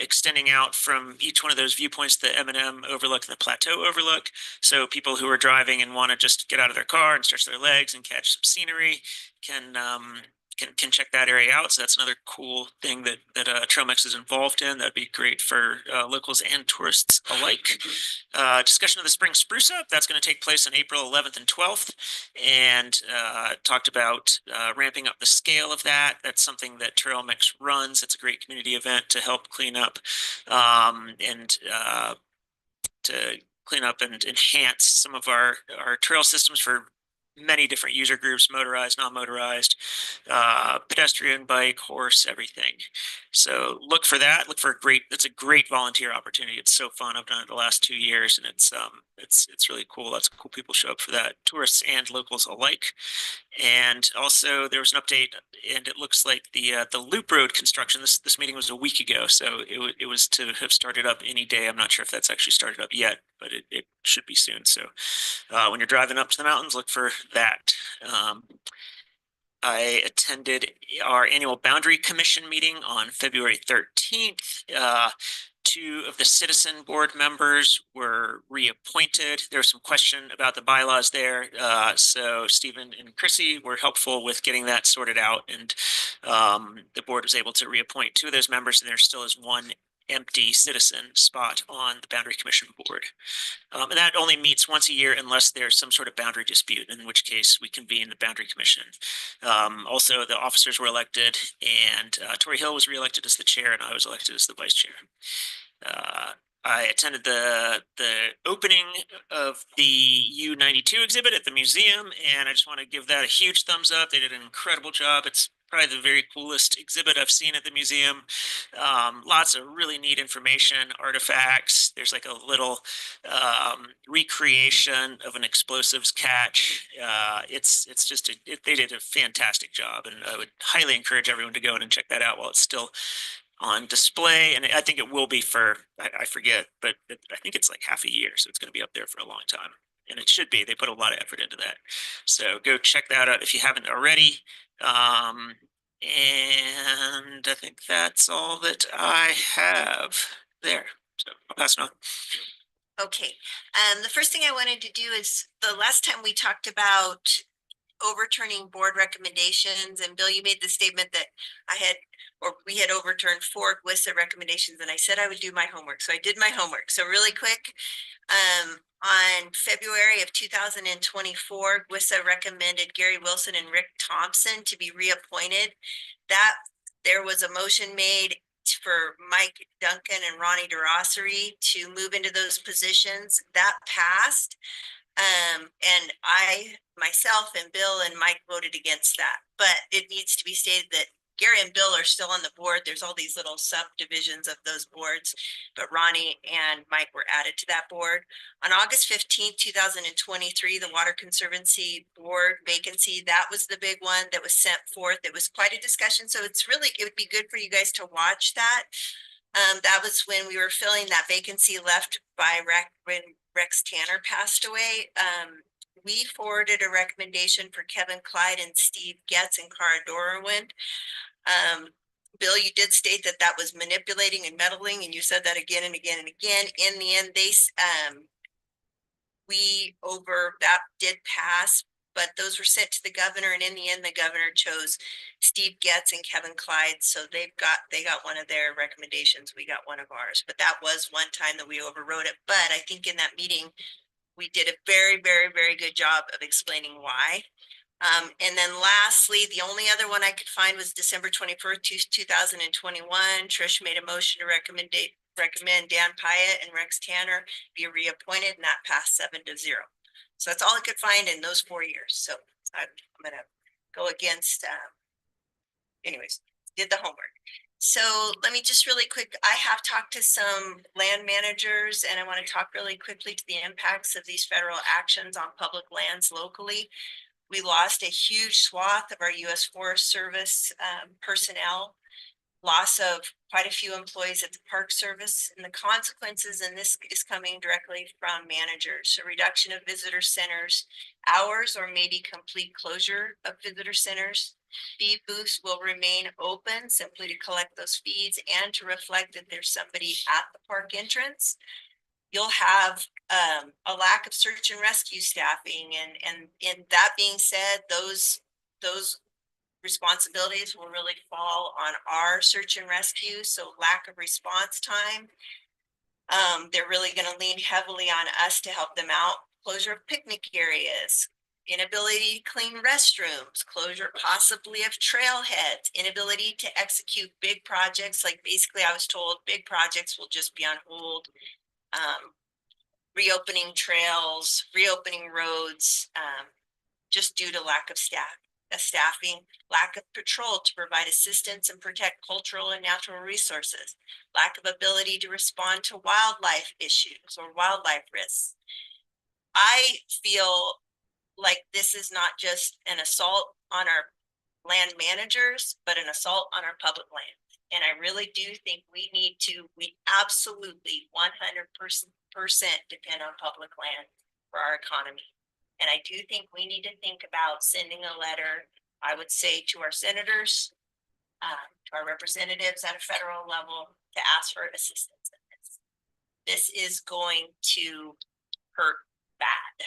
extending out from each one of those viewpoints, the M&M overlook and the plateau overlook. So people who are driving and want to just get out of their car and stretch their legs and catch some scenery can check that area out. So that's another cool thing that Trailmix is involved in. That'd be great for locals and tourists alike. Discussion of the spring spruce up, that's going to take place on April 11th and 12th, and talked about ramping up the scale of that. That's something that Trailmix runs. It's a great community event to help clean up and enhance some of our trail systems for many different user groups, motorized, non-motorized, pedestrian, bike, horse, everything. So look for that. It's a great volunteer opportunity. It's so fun. I've done it the last 2 years, and it's really cool. Lots of cool people show up for that, tourists and locals alike. And also there was an update, and it looks like the loop road construction, this meeting was a week ago, so it was to have started up any day. I'm not sure if that's actually started up yet, but it should be soon. So when you're driving up to the mountains, look for that. I attended our annual Boundary Commission meeting on February 13th. 2 of the citizen board members were reappointed. There was some question about the bylaws there. So Stephen and Chrissy were helpful with getting that sorted out, and the board was able to reappoint 2 of those members, and there still is 1 empty citizen spot on the Boundary Commission board. And that only meets once a year unless there's some sort of boundary dispute, in which case we convene the Boundary Commission. Also, the officers were elected, and Tori Hill was reelected as the chair, and I was elected as the vice chair. I attended the opening of the U92 exhibit at the museum, and I just want to give that a huge thumbs up. They did an incredible job. It's probably the very coolest exhibit I've seen at the museum. Lots of really neat information, artifacts. There's like a little recreation of an explosives catch. They did a fantastic job, and I would highly encourage everyone to go in and check that out while it's still on display. And I think it will be for, I forget, but I think it's like half a year, so it's going to be up there for a long time. And it should be. They put a lot of effort into that. So go check that out if you haven't already. And I think that's all that I have there. So I'll pass it on. Okay, the first thing I wanted to do is, the last time we talked about overturning board recommendations, and Bill, you made the statement that we had overturned 4 GWISA recommendations, and I said I would do my homework, so I did my homework. So really quick, on February of 2024, GWISA recommended Gary Wilson and Rick Thompson to be reappointed. That there was a motion made for Mike Duncan and Ronnie DeRossery to move into those positions. That passed. And I, myself and Bill and Mike voted against that, but it needs to be stated that Gary and Bill are still on the board. There's all these little subdivisions of those boards, but Ronnie and Mike were added to that board. On August 15th, 2023, the Water Conservancy Board vacancy, that was the big one that was sent forth. It was quite a discussion. So it would be good for you guys to watch that. That was when we were filling that vacancy left by when Rex Tanner passed away. We forwarded a recommendation for Kevin Clyde and Steve Getz and Cara Dorwin. Bill, you did state that that was manipulating and meddling, and you said that again and again and again. In the end, that did pass, but those were sent to the governor, and in the end, the governor chose Steve Getz and Kevin Clyde. So they got one of their recommendations. We got one of ours, but that was one time that we overrode it. But I think in that meeting, we did a very, very, very good job of explaining why. And then lastly, the only other one I could find was December 21st, 2021. Trish made a motion to recommend Dan Pyatt and Rex Tanner be reappointed, and that passed 7-0. So that's all I could find in those 4 years. So I'm gonna go against, anyways, did the homework. So let me just really quick, I have talked to some land managers, and I want to talk really quickly to the impacts of these federal actions on public lands locally. We lost a huge swath of our U.S. Forest Service personnel, loss of quite a few employees at the Park Service, and the consequences, and this is coming directly from managers. So reduction of visitor centers hours, or maybe complete closure of visitor centers. Fee booths will remain open simply to collect those fees and to reflect that there's somebody at the park entrance. You'll have a lack of search and rescue staffing, and that being said, those responsibilities will really fall on our search and rescue. So lack of response time. They're really going to lean heavily on us to help them out. Closure of picnic areas, inability to clean restrooms, closure possibly of trailheads, inability to execute big projects. Like basically I was told big projects will just be on hold. Reopening trails, reopening roads, just due to lack of staffing, lack of patrol to provide assistance and protect cultural and natural resources, lack of ability to respond to wildlife issues or wildlife risks. I feel like this is not just an assault on our land managers, but an assault on our public land. And I really do think we absolutely 100% depend on public land for our economy. And I do think we need to think about sending a letter, I would say, to our senators, to our representatives at a federal level to ask for assistance in this. This is going to hurt bad,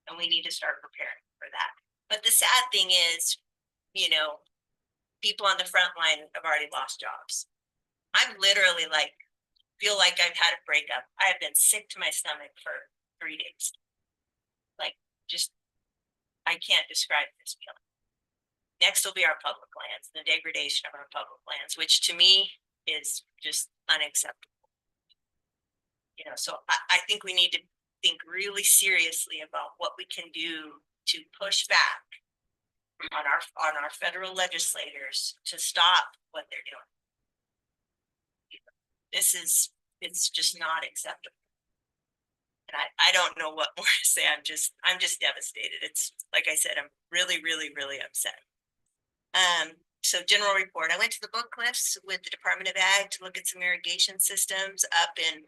and we need to start preparing for that. But the sad thing is, people on the front line have already lost jobs. I'm literally feel like I've had a breakup. I have been sick to my stomach for 3 days. I can't describe this feeling. Next will be our public lands, the degradation of our public lands, which to me is just unacceptable. So I think we need to think really seriously about what we can do to push back on our federal legislators to stop what they're doing. It's just not acceptable. And I don't know what more to say. I'm just devastated. It's like I said, I'm really, really, really upset. So general report. I went to the book cliffs with the Department of Ag to look at some irrigation systems up in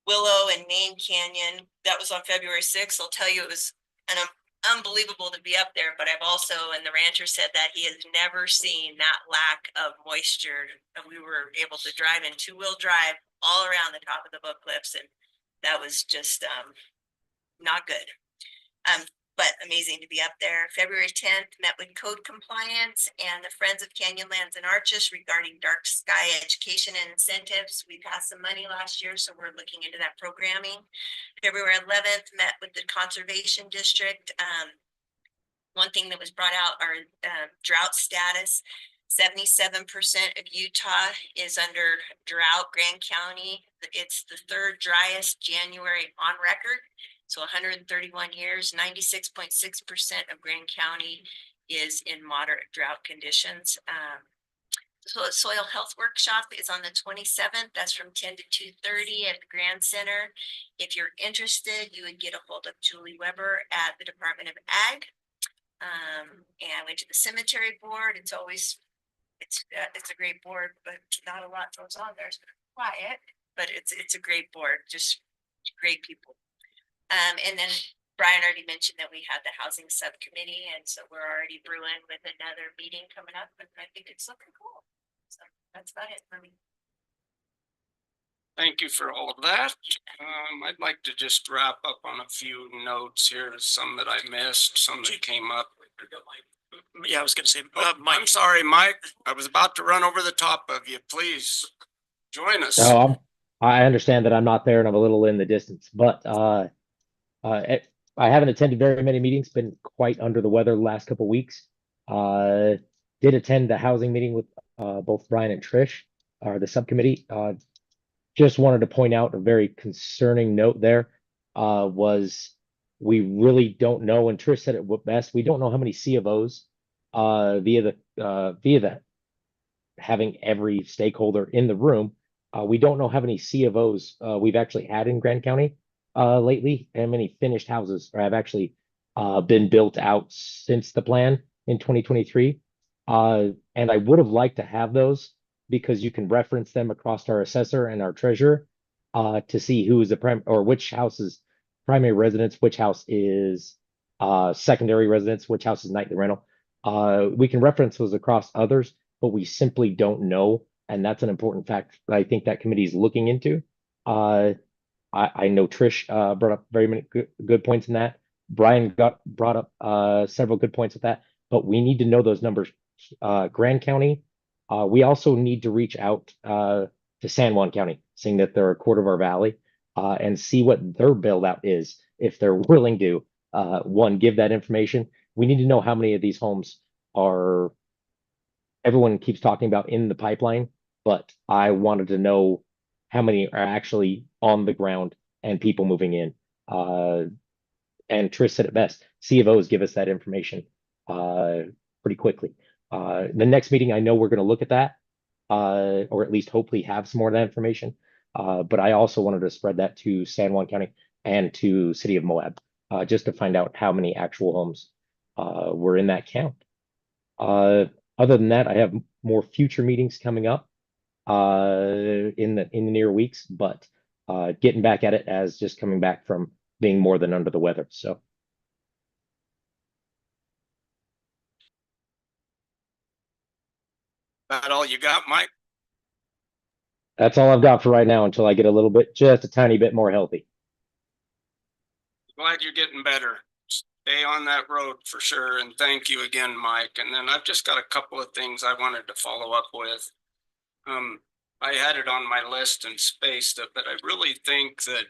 Willow and Main Canyon. That was on February 6th. I'll tell you, it was an unbelievable to be up there, but I've also, and the rancher said that he has never seen that lack of moisture. And we were able to drive in two-wheel drive all around the top of the book cliffs, and that was just not good. But amazing to be up there. February 10th, met with code compliance and the Friends of Canyonlands and Arches regarding dark sky education and incentives. We passed some money last year, so we're looking into that programming. February 11th, met with the Conservation District. One thing that was brought out are drought status. 77% of Utah is under drought. Grand County, it's the third driest January on record. So 131 years, 96.6% of Grand County is in moderate drought conditions. So a soil health workshop is on the 27th. That's from 10 to 2:30 at the Grand Center. If you're interested, you would get a hold of Julie Weber at the Department of Ag. And I went to the cemetery board. It's always, it's a great board, but not a lot goes on there. It's quiet, but it's a great board, just great people. And then Brian already mentioned that we had the housing subcommittee, and so we're already brewing with another meeting coming up, but I think it's looking cool. So that's about it for me. Thank you for all of that. I'd like to just wrap up on a few notes here, some that I missed, some that came up. Yeah, I was gonna say, I'm Mike, sorry, Mike. I was about to run over the top of you. Please join us. No, I understand that I'm not there and I'm a little in the distance, but I haven't attended very many meetings, been quite under the weather the last couple of weeks. Did attend the housing meeting with both Brian and Trish, the subcommittee. Just wanted to point out a very concerning note there was we really don't know, and Trish said it best, we don't know how many C of Os via the having every stakeholder in the room. We don't know how many C of Os we've actually had in Grand County lately, and many finished houses have actually been built out since the plan in 2023. And I would have liked to have those because you can reference them across our assessor and our treasurer to see who is the or which house is primary residence, which house is secondary residence, which house is nightly rental. We can reference those across others, but we simply don't know. And that's an important fact that I think that committee is looking into. I know Trish brought up very many good points in that. Brian brought up several good points with that, but we need to know those numbers. Grand County, we also need to reach out to San Juan County, seeing that they're a quarter of our valley, and see what their build out is. If they're willing to, one, give that information. We need to know how many of these homes are, everyone keeps talking about in the pipeline, but I wanted to know how many are actually on the ground and people moving in. And Trish said it best. C of Os give us that information pretty quickly. The next meeting, I know we're going to look at that, or at least hopefully have some more of that information. But I also wanted to spread that to San Juan County and to City of Moab, just to find out how many actual homes were in that count. Other than that, I have more future meetings coming up in the near weeks, but getting back at it as just coming back from being more than under the weather. So That all you got, Mike? that's all I've got for right now until I get a little bit, just a tiny bit more healthy. Glad you're getting better. Stay on that road for sure. And thank you again, Mike. And then I've just got a couple of things I wanted to follow up with. I had it on my list and spaced it, but I really think that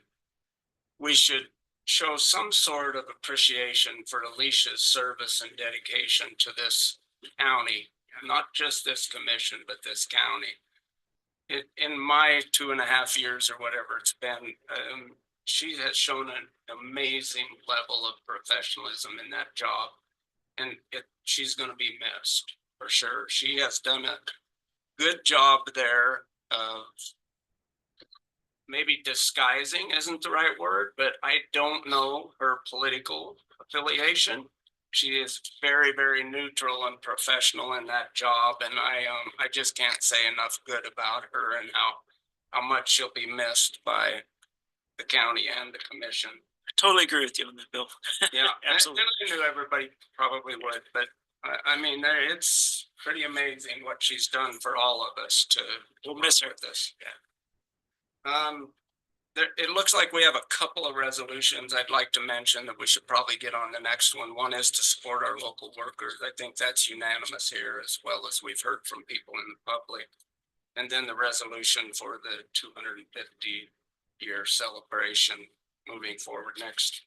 we should show some sort of appreciation for Alicia's service and dedication to this county, not just this commission, but this county. In my 2.5 years or whatever it's been, she has shown an amazing level of professionalism in that job, and she's going to be missed for sure. She has done a good job there of maybe disguising isn't the right word, but I don't know her political affiliation. She is very, very neutral and professional in that job, and I just can't say enough good about her and how much she'll be missed by the county and the commission. I totally agree with you on that, Bill. Yeah, Absolutely. And I knew everybody probably would, but I mean, it's pretty amazing what she's done for all of us to. We'll miss her. with this. Yeah. It looks like we have a couple of resolutions I'd like to mention that we should probably get on the next one. One is to support our local workers. I think that's unanimous here, as well as we've heard from people in the public. And then the resolution for the 250-year celebration moving forward next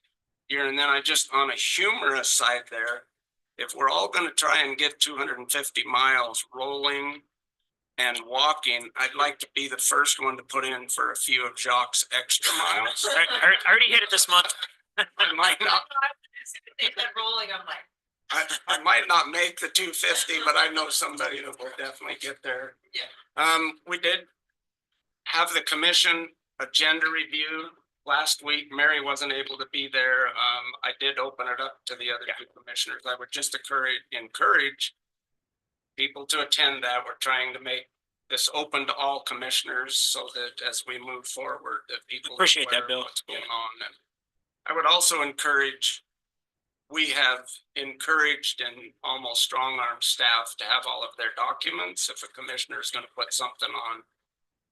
year. And then I just, on a humorous side there, if we're all going to try and get 250 miles rolling and walking, I'd like to be the first one to put in for a few of Jacques' extra miles. I already hit it this month. I might not, rolling, I'm like. I might not make the 250, but I know somebody that will definitely get there. Yeah. We did have the commission agenda review last week. Mary wasn't able to be there. I did open it up to the other two commissioners. I would just encourage people to attend that. We're trying to make this open to all commissioners so that as we move forward, that people Appreciate are aware that, Bill. of what's going on. And I would also encourage, we have encouraged and almost strong-armed staff to have all of their documents. If a commissioner is going to put something on,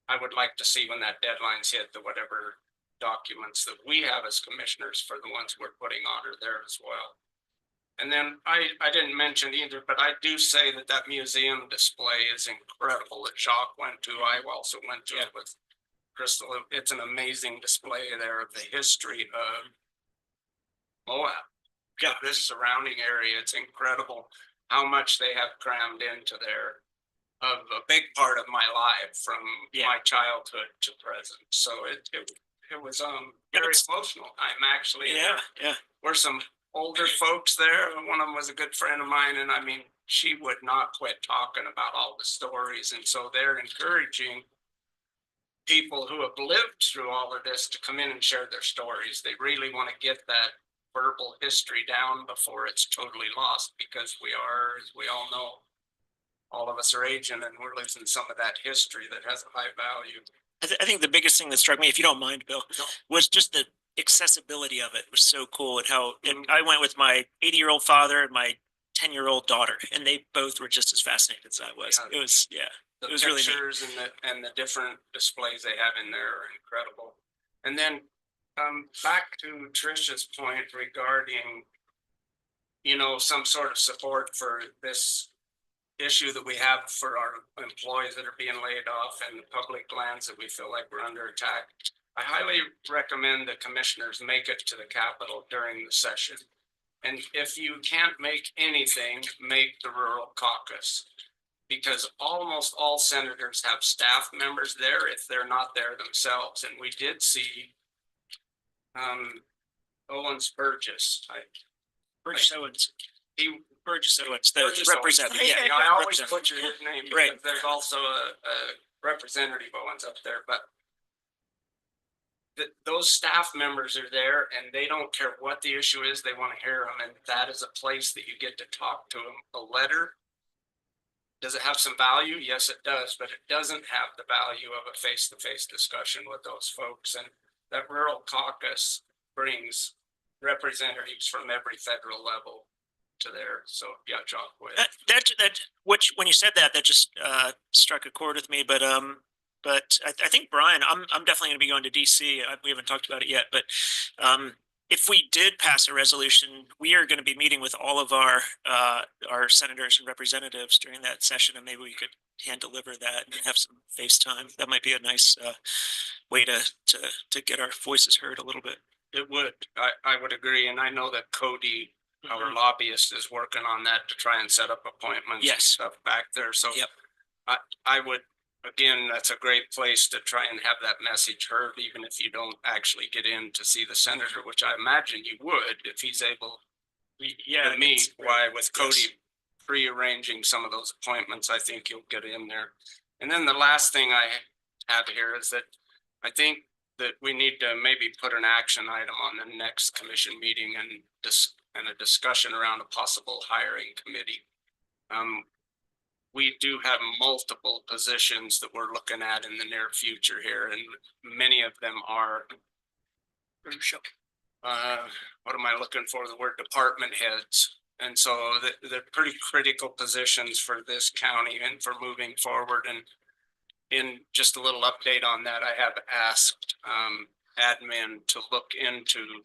I would like to see when that deadline's hit, that whatever documents that we have as commissioners for the ones we're putting on are there as well. And then I didn't mention either, but I do say that that museum display is incredible that Jacques went to. I also went to it with Crystal. It's an amazing display there of the history of Moab. Yeah, this surrounding area. It's incredible how much they have crammed into there, of a big part of my life from my childhood to present. So it was very emotional. I'm actually We're some older folks there. One of them was a good friend of mine, and I mean, she would not quit talking about all the stories. And so they're encouraging people who have lived through all of this to come in and share their stories. They really want to get that verbal history down before it's totally lost, because we are, as we all know, all of us are aging and we're losing some of that history that has a high value. I think the biggest thing that struck me, if you don't mind, Bill, was just the accessibility of it was so cool, and how I went with my 80-year-old father and my 10-year-old daughter, and they both were just as fascinated as I was. Yeah. It was, The it was really neat. pictures and the different displays they have in there are incredible. And then back to Tricia's point regarding, some sort of support for this issue that we have for our employees that are being laid off and the public lands that we feel like we're under attack. I highly recommend the commissioners make it to the Capitol during the session. And if you can't make anything, make the rural caucus, because almost all senators have staff members there if they're not there themselves. And we did see Burgess Owens, the representative. Yeah, I always butcher his name because there's also a Representative Owens up there, but those staff members are there and they don't care what the issue is. They want to hear them, and that is a place that you get to talk to them. A letter, does it have some value? Yes, it does, but it doesn't have the value of a face-to-face discussion with those folks. And that rural caucus brings representatives from every federal level to there. So yeah, Jock with when you said that just struck a chord with me. But I think Brian, I'm definitely going to be going to DC. We haven't talked about it yet, but if we did pass a resolution, we are going to be meeting with all of our senators and representatives during that session, and maybe we could hand deliver that and have some FaceTime. That might be a nice way to get our voices heard a little bit. It would. I would agree, and I know that Cody, our lobbyist, is working on that to try and set up appointments and stuff back there. So I would, again, that's a great place to try and have that message heard, even if you don't actually get in to see the senator, which I imagine you would if he's able to meet. Why, with Cody prearranging some of those appointments, I think you'll get in there. And then the last thing I have here is that I think that we need to maybe put an action item on the next commission meeting and a discussion around a possible hiring committee. We do have multiple positions that we're looking at in the near future here, and many of them are what am I looking for? The word department heads. And so they're pretty critical positions for this county and for moving forward. And in just a little update on that, I have asked admin to look into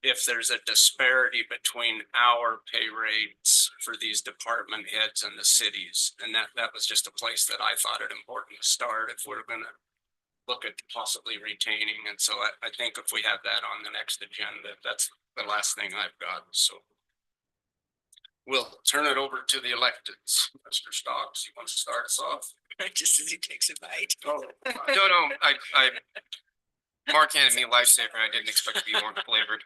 if there's a disparity between our pay rates for these department heads and the cities. And that was just a place that I thought it important to start if we're gonna look at possibly retaining. And so I think if we have that on the next agenda, that's the last thing I've got. So we'll turn it over to the electeds. Mr. Stocks, you want to start us off? Just as he takes a bite. Oh, No, I Mark handed me a lifesaver and I didn't expect to be more flavored.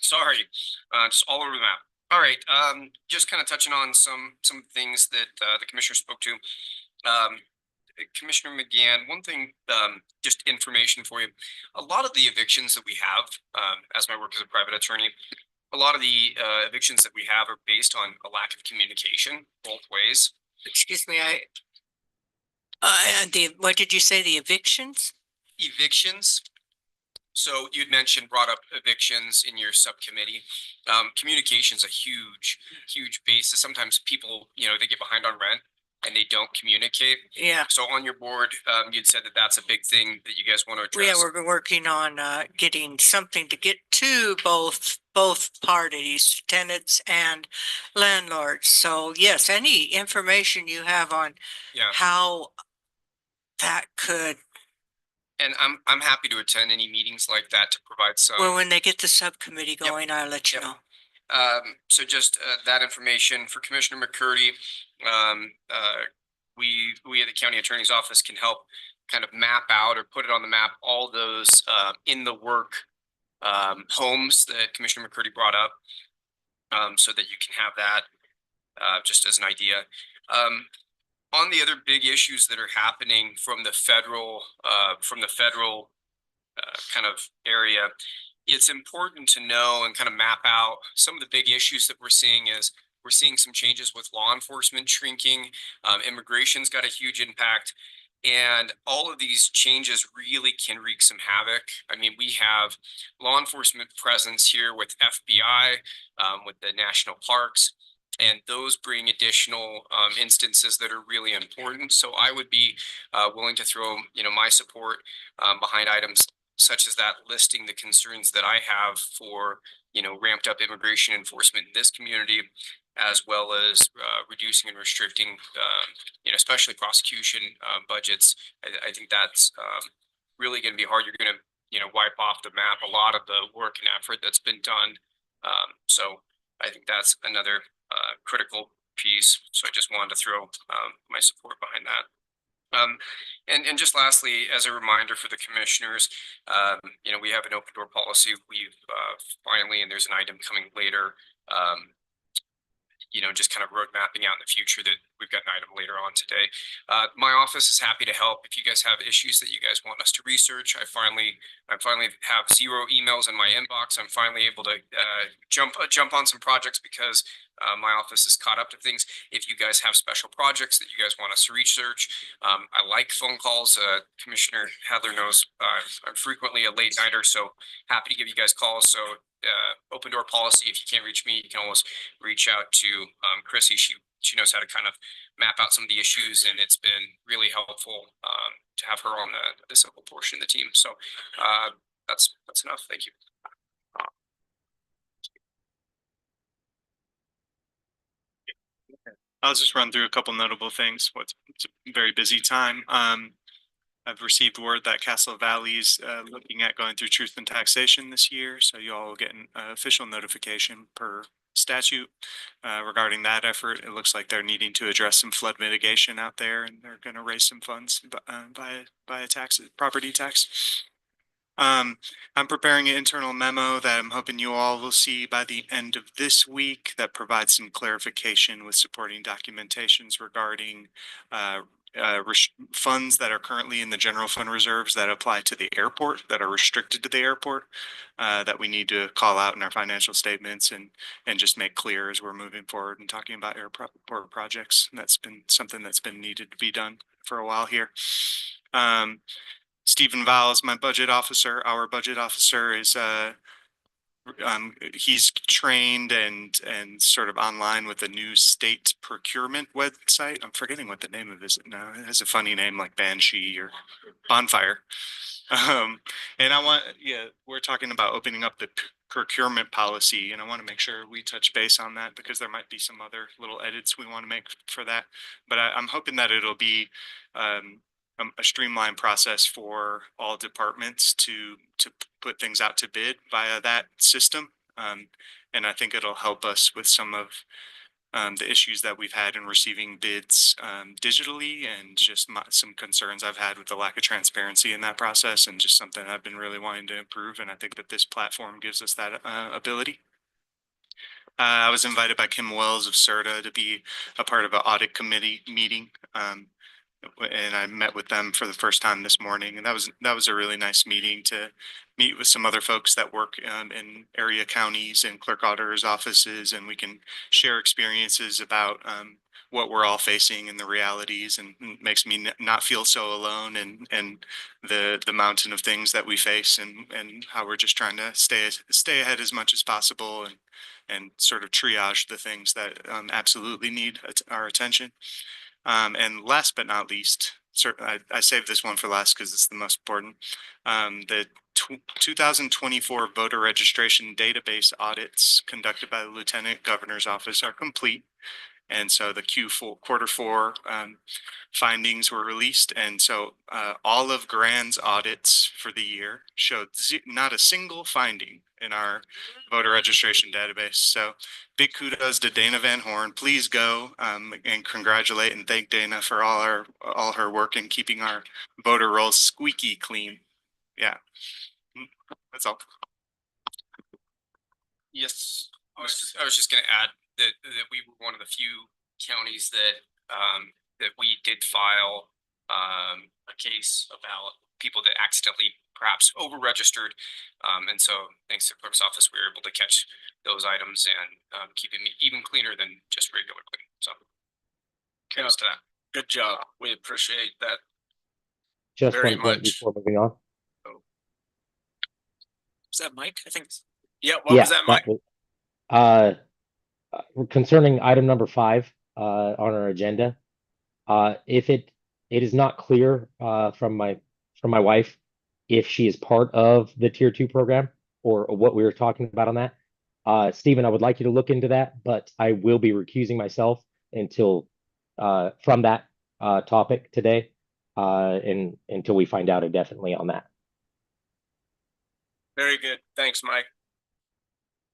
Sorry, just all over the map. All right, just kind of touching on some things that the commissioner spoke to. Commissioner McGann, one thing, just information for you. A lot of the evictions that we have, as my work as a private attorney, a lot of the evictions that we have are based on a lack of communication both ways. Excuse me, what did you say, the evictions? Evictions. So you'd mentioned, brought up evictions in your subcommittee. Communication is a huge basis. Sometimes people, they get behind on rent and they don't communicate. Yeah. So on your board, you'd said that that's a big thing that you guys want to address. Yeah, we're working on getting something to get to both parties, tenants and landlords. So yes, any information you have on how that could. And I'm happy to attend any meetings like that to provide some. Well, when they get the subcommittee going, I'll let you know. So just that information for Commissioner McCurdy. We at the county attorney's office can help kind of map out or put it on the map all those in the work homes that Commissioner McCurdy brought up, so that you can have that just as an idea. On the other big issues that are happening from the federal kind of area, it's important to know and kind of map out some of the big issues that we're seeing. Is we're seeing some changes with law enforcement shrinking, immigration's got a huge impact, and all of these changes really can wreak some havoc. I mean, we have law enforcement presence here with FBI, with the national parks, and those bring additional instances that are really important. So I would be willing to throw, my support behind items such as that, listing the concerns that I have for, ramped up immigration enforcement in this community, as well as reducing and restricting, especially prosecution budgets. I think that's really going to be hard. You're going to, wipe off the map a lot of the work and effort that's been done. So I think that's another critical piece. So I just wanted to throw my support behind that. And just lastly, as a reminder for the commissioners, we have an open door policy. We've finally, and there's an item coming later, just kind of road mapping out in the future that we've got an item later on today. My office is happy to help. If you guys have issues that you guys want us to research, I finally have 0 emails in my inbox. I'm finally able to jump on some projects because my office is caught up to things. If you guys have special projects that you guys want us to research, I like phone calls. Commissioner Heather knows I'm frequently a late nighter, so happy to give you guys calls. So open door policy. If you can't reach me, you can always reach out to Chrissy. She knows how to kind of map out some of the issues, and it's been really helpful to have her on the simple portion of the team. So that's enough. Thank you. I'll just run through a couple notable things. It's a very busy time. I've received word that Castle Valley's looking at going through truth and taxation this year. So you all will get an official notification per statute regarding that effort. It looks like they're needing to address some flood mitigation out there, and they're going to raise some funds by a property tax. I'm preparing an internal memo that I'm hoping you all will see by the end of this week that provides some clarification with supporting documentations regarding funds that are currently in the general fund reserves that apply to the airport, that are restricted to the airport, that we need to call out in our financial statements and just make clear as we're moving forward and talking about airport projects. And that's been something that's been needed to be done for a while here. Stephen Val is my budget officer. Our budget officer is he's trained and sort of online with the new state procurement website. I'm forgetting what the name of it is now. It has a funny name like Banshee or Bonfire. And we're talking about opening up the procurement policy, and I want to make sure we touch base on that because there might be some other little edits we want to make for that. But I'm hoping that it'll be a streamlined process for all departments to put things out to bid via that system. And I think it'll help us with some of the issues that we've had in receiving bids digitally, and just some concerns I've had with the lack of transparency in that process, and just something I've been really wanting to improve. And I think that this platform gives us that ability. I was invited by Kim Wells of CERTA to be a part of an audit committee meeting. And I met with them for the first time this morning, and that was a really nice meeting to meet with some other folks that work in area counties and clerk auditors offices, and we can share experiences about what we're all facing and the realities, and it makes me not feel so alone, and the mountain of things that we face, and how we're just trying to stay ahead as much as possible, and sort of triage the things that absolutely need our attention. And last but not least, I saved this one for last because it's the most important. The 2024 voter registration database audits conducted by the Lieutenant Governor's Office are complete. And so the quarter four findings were released. And so all of Grand's audits for the year showed not a single finding in our voter registration database. So big kudos to Dana Van Horn. Please go and congratulate and thank Dana for all her work in keeping our voter rolls squeaky clean. Yeah, that's all. Yes, I was just going to add that we were one of the few counties that we did file a case about people that accidentally perhaps over-registered. And so thanks to the clerk's office, we were able to catch those items and keep it even cleaner than just regular clean. So kudos to that. Good job. We appreciate that. Just Very one point much. before moving on. Is that Mike? I think. Yeah, what was that, Mike? Concerning item number 5 on our agenda, if it is not clear from my wife if she is part of the tier 2 program or what we were talking about on that, Stephen, I would like you to look into that, but I will be recusing myself until from that topic today, and until we find out indefinitely on that. Very good. Thanks, Mike.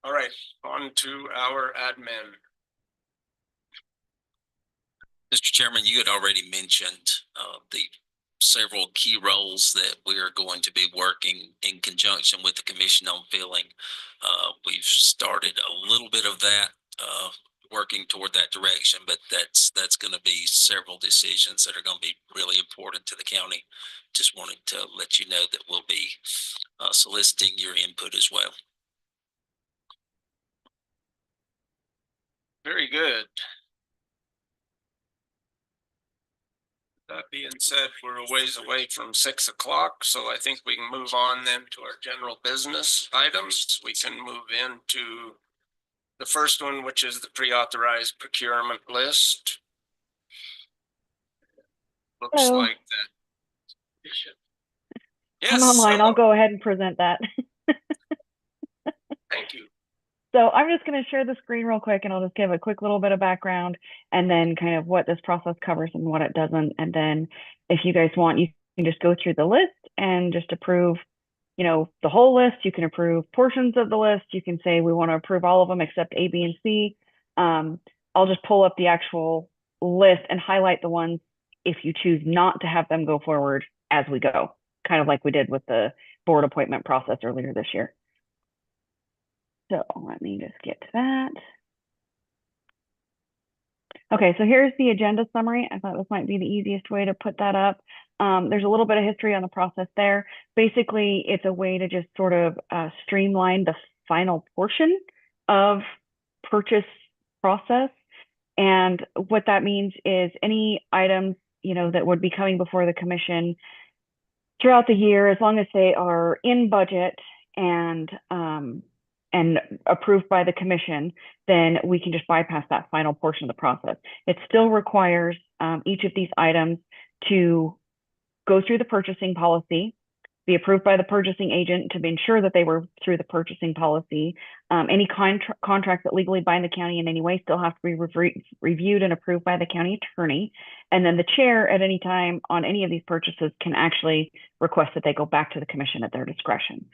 All right, on to our admin. Mr. Chairman, you had already mentioned the several key roles that we are going to be working in conjunction with the Commission on Filling. We've started a little bit of that, working toward that direction, but that's going to be several decisions that are going to be really important to the county. Just wanted to let you know that we'll be soliciting your input as well. Very good. That being said, we're a ways away from 6 o'clock, so I think we can move on then to our general business items. We can move into the first one, which is the pre-authorized procurement list. Looks Hello. like that. Yes, I'm online. hello. I'll go ahead and present that. Thank you. So I'm just going to share the screen real quick, and I'll just give a quick little bit of background and then kind of what this process covers and what it doesn't. And then if you guys want, you can just go through the list and just approve, you know, the whole list. You can approve portions of the list. You can say we want to approve all of them except A, B, and C. I'll just pull up the actual list and highlight the ones if you choose not to have them go forward as we go, kind of like we did with the board appointment process earlier this year. So let me just get to that. Okay, so here's the agenda summary. I thought this might be the easiest way to put that up. There's a little bit of history on the process there. Basically, it's a way to just sort of streamline the final portion of purchase process. And what that means is any items, you know, that would be coming before the commission, throughout the year, as long as they are in budget and approved by the commission, then we can just bypass that final portion of the process. It still requires each of these items to go through the purchasing policy, be approved by the purchasing agent to ensure that they were through the purchasing policy. Any contracts that legally bind the county in any way still have to be reviewed and approved by the county attorney. And then the chair at any time on any of these purchases can actually request that they go back to the commission at their discretion.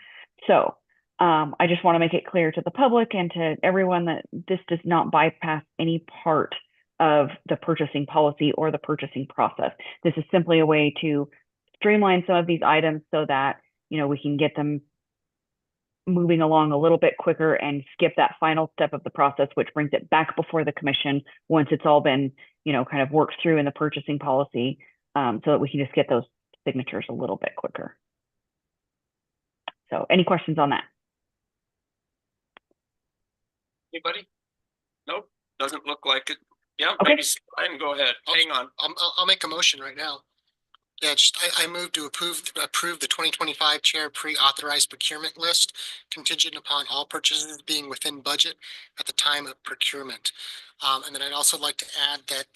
So I just want to make it clear to the public and to everyone that this does not bypass any part of the purchasing policy or the purchasing process. This is simply a way to streamline some of these items so that, you know, we can get them moving along a little bit quicker and skip that final step of the process, which brings it back before the commission once it's all been, you know, kind of worked through in the purchasing policy, so that we can just get those signatures a little bit quicker. So any questions on that? Anybody? Nope, doesn't look like it. Yeah, Okay. maybe, Brian, go ahead. Hang on. I'll make a motion right now. Yeah, I move to approve the 2025 chair pre-authorized procurement list contingent upon all purchases being within budget at the time of procurement. And then I'd also like to add that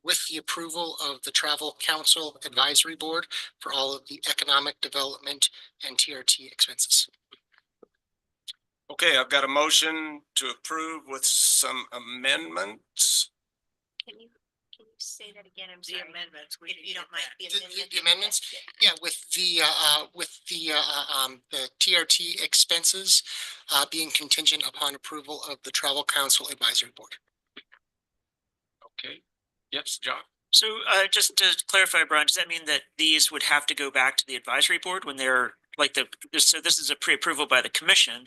with the approval of the Travel Council Advisory Board for all of the economic development and TRT expenses. Okay, I've got a motion to approve with some amendments. Can you say that again? I'm The sorry. amendments. If you don't mind. The amendments? Yeah, with the TRT expenses being contingent upon approval of the Travel Council Advisory Board. Okay, yes, John. So just to clarify, Brian, does that mean that these would have to go back to the advisory board when they're like so this is a pre-approval by the commission?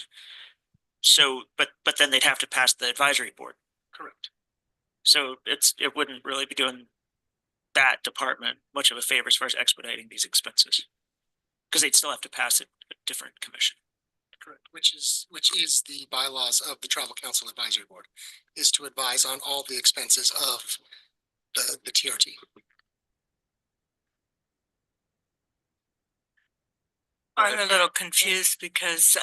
So, but then they'd have to pass the advisory board. Correct. So it wouldn't really be doing that department much of a favor as far as expediting these expenses, because they'd still have to pass it a different commission. Correct. Which is the bylaws of the Travel Council Advisory Board, is to advise on all the expenses of the TRT. I'm a little confused because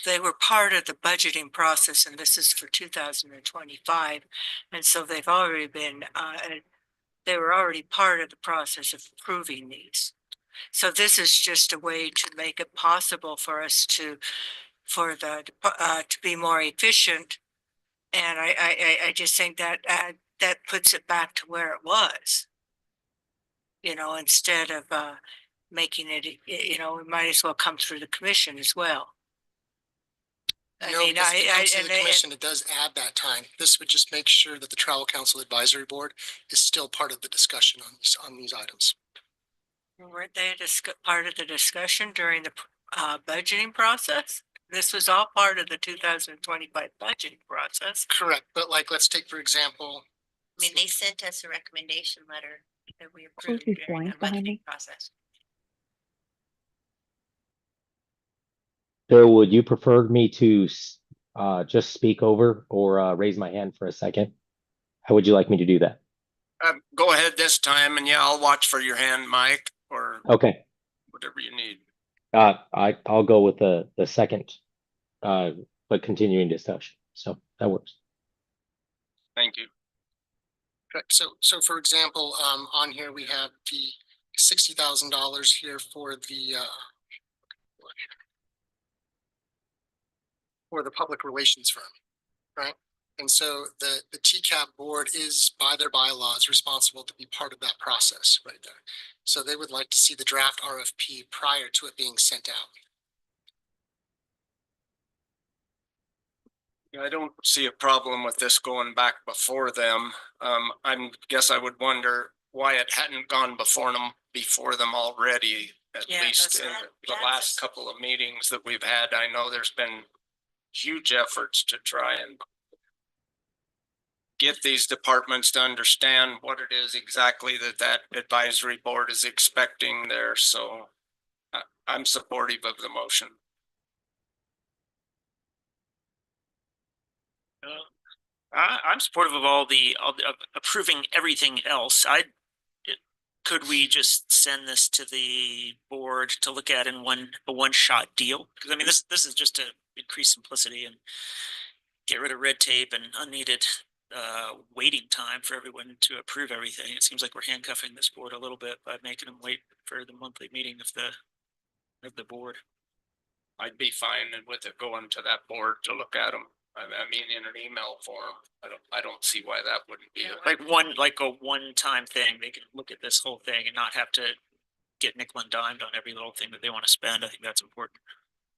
they were part of the budgeting process and this is for 2025. And so they've already been, they were already part of the process of approving these. So this is just a way to make it possible for us to be more efficient. And I just think that that puts it back to where it was. You know, instead of making it, you know, we might as well come through the commission as well. I mean, it does add that time. This would just make sure that the Travel Council Advisory Board is still part of the discussion on these items. Weren't they part of the discussion during the budgeting process? This was all part of the 2025 budgeting process. Correct, but like, let's take, for example. I mean, they sent us a recommendation letter that we approved these during the blanks behind budgeting me? process. Bill, would you prefer me to just speak over or raise my hand for a second? How would you like me to do that? Go ahead this time, and yeah, I'll watch for your hand, Mike, or Okay. whatever you need. I'll go with the second, but continuing discussion. So that works. Thank you. Correct. So for example, on here we have the $60,000 here for the public relations firm, right? And so the TCAP board is, by their bylaws, responsible to be part of that process right there. So they would like to see the draft RFP prior to it being sent out. I don't see a problem with this going back before them. Guess I would wonder why it hadn't gone before them already, at least in the last couple of meetings that we've had. I know there's been huge efforts to try and get these departments to understand what it is exactly that advisory board is expecting there. So I'm supportive of the motion. I'm supportive of of approving everything else. Could we just send this to the board to look at in a one-shot deal. Because I mean, this is just to increase simplicity and get rid of red tape and unneeded waiting time for everyone to approve everything. It seems like we're handcuffing this board a little bit by making them wait for the monthly meeting of the board. I'd be fine with it going to that board to look at them. I mean, in an email form. I don't see why that wouldn't be Like a one-time thing. They can look at this whole thing and not have to get nickel and dimed on every little thing that they want to spend. I think that's important.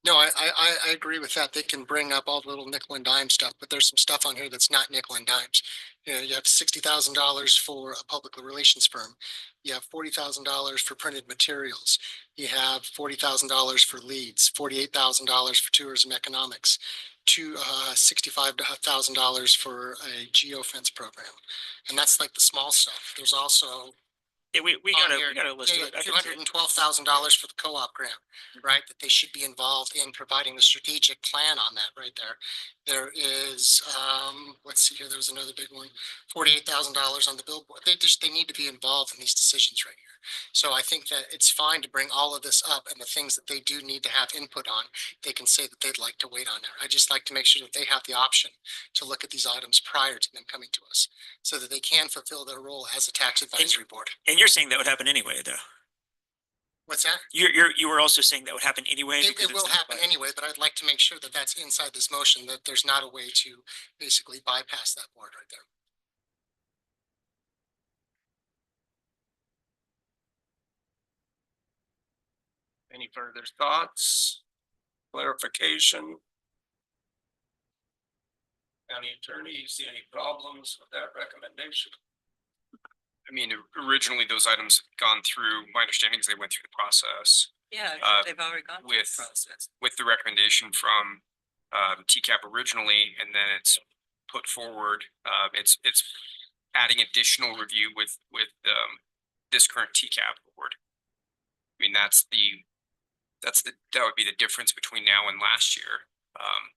No, I agree with that. They can bring up all the little nickel and dime stuff, but there's some stuff on here that's not nickel and dimes. You know, you have $60,000 for a public relations firm. You have $40,000 for printed materials. You have $40,000 for leads, $48,000 for tourism economics, $65,000 for a geofence program. And that's like the small stuff. There's also Yeah, we gotta list it. $212,000 for the co-op grant, right? That they should be involved in providing the strategic plan on that right there. There is, let's see here, there was another big one, $48,000 on the billboard. They need to be involved in these decisions right here. So I think that it's fine to bring all of this up, and the things that they do need to have input on, they can say that they'd like to wait on there. I just like to make sure that they have the option to look at these items prior to them coming to us, so that they can fulfill their role as a tax advisory board. And you're saying that would happen anyway, though. What's that? You were also saying that would happen anyway. It will happen anyway, but I'd like to make sure that that's inside this motion, that there's not a way to basically bypass that board right there. Any further thoughts, clarification? County attorney, you see any problems with that recommendation? I mean, originally those items had gone through, my understanding is they went through the process. Yeah, they've already gone through the process. With the recommendation from TCAP originally, and then it's put forward, it's adding additional review with this current TCAP board. I mean, that would be the difference between now and last year.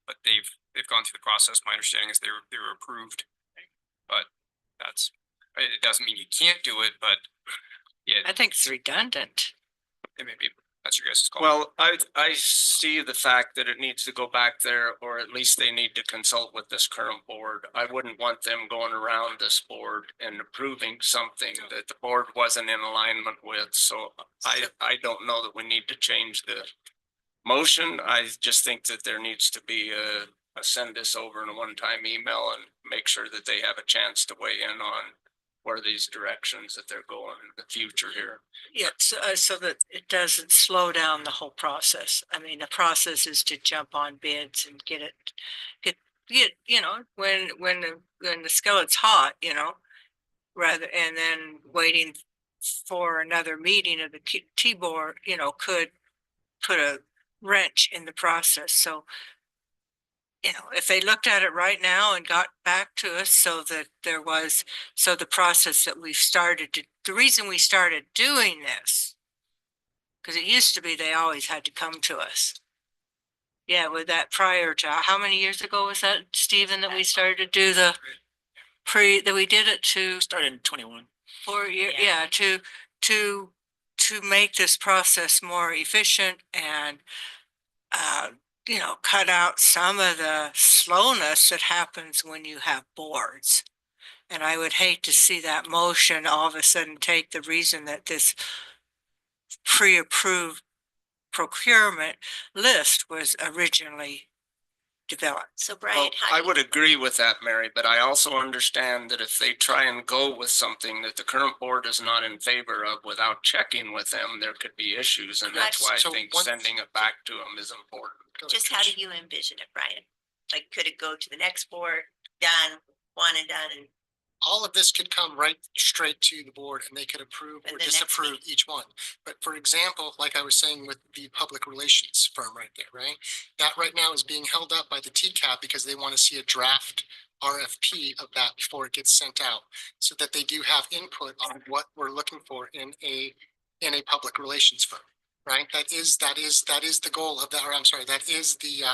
But they've gone through the process. My understanding is they were approved, but it doesn't mean you can't do it, but yeah. I think it's redundant. It may be, that's your guys' call. Well, I see the fact that it needs to go back there, or at least they need to consult with this current board. I wouldn't want them going around this board and approving something that the board wasn't in alignment with. So I don't know that we need to change the motion. I just think that there needs to be a send this over in a one-time email and make sure that they have a chance to weigh in on where these directions that they're going in the future here. Yeah, so that it doesn't slow down the whole process. I mean, the process is to jump on bids and get, you know, when the skillet's hot, you know, and then waiting for another meeting of the T-board, you know, could put a wrench in the process. So, you know, if they looked at it right now and got back to us so that the process that we've started the reason we started doing this, because it used to be they always had to come to us. Yeah, with that prior to, how many years ago was that, Stephen, that we started to do the that we did it to? Started in 21. 4 years, yeah, to make this process more efficient and, you know, cut out some of the slowness that happens when you have boards. And I would hate to see that motion all of a sudden take the reason that this pre-approved procurement list was originally developed. So Well, Brian, how I do would agree with that, Mary, but I also understand that if they try and go with something that the current board is not in favor of without checking with them, there could be issues. And that's why I So think one- sending it back to them is important. just how do you envision it, Brian? Like, could it go to the next board, done, one and done, and All of this could come right straight to the board, and they could approve And or the next disapprove each one. But for example, like I was saying with the public relations firm right there, right? That right now is being held up by the TCAP because they want to see a draft RFP of that before it gets sent out, so that they do have input on what we're looking for in a public relations firm, right? That is the goal of that, or I'm sorry, that is the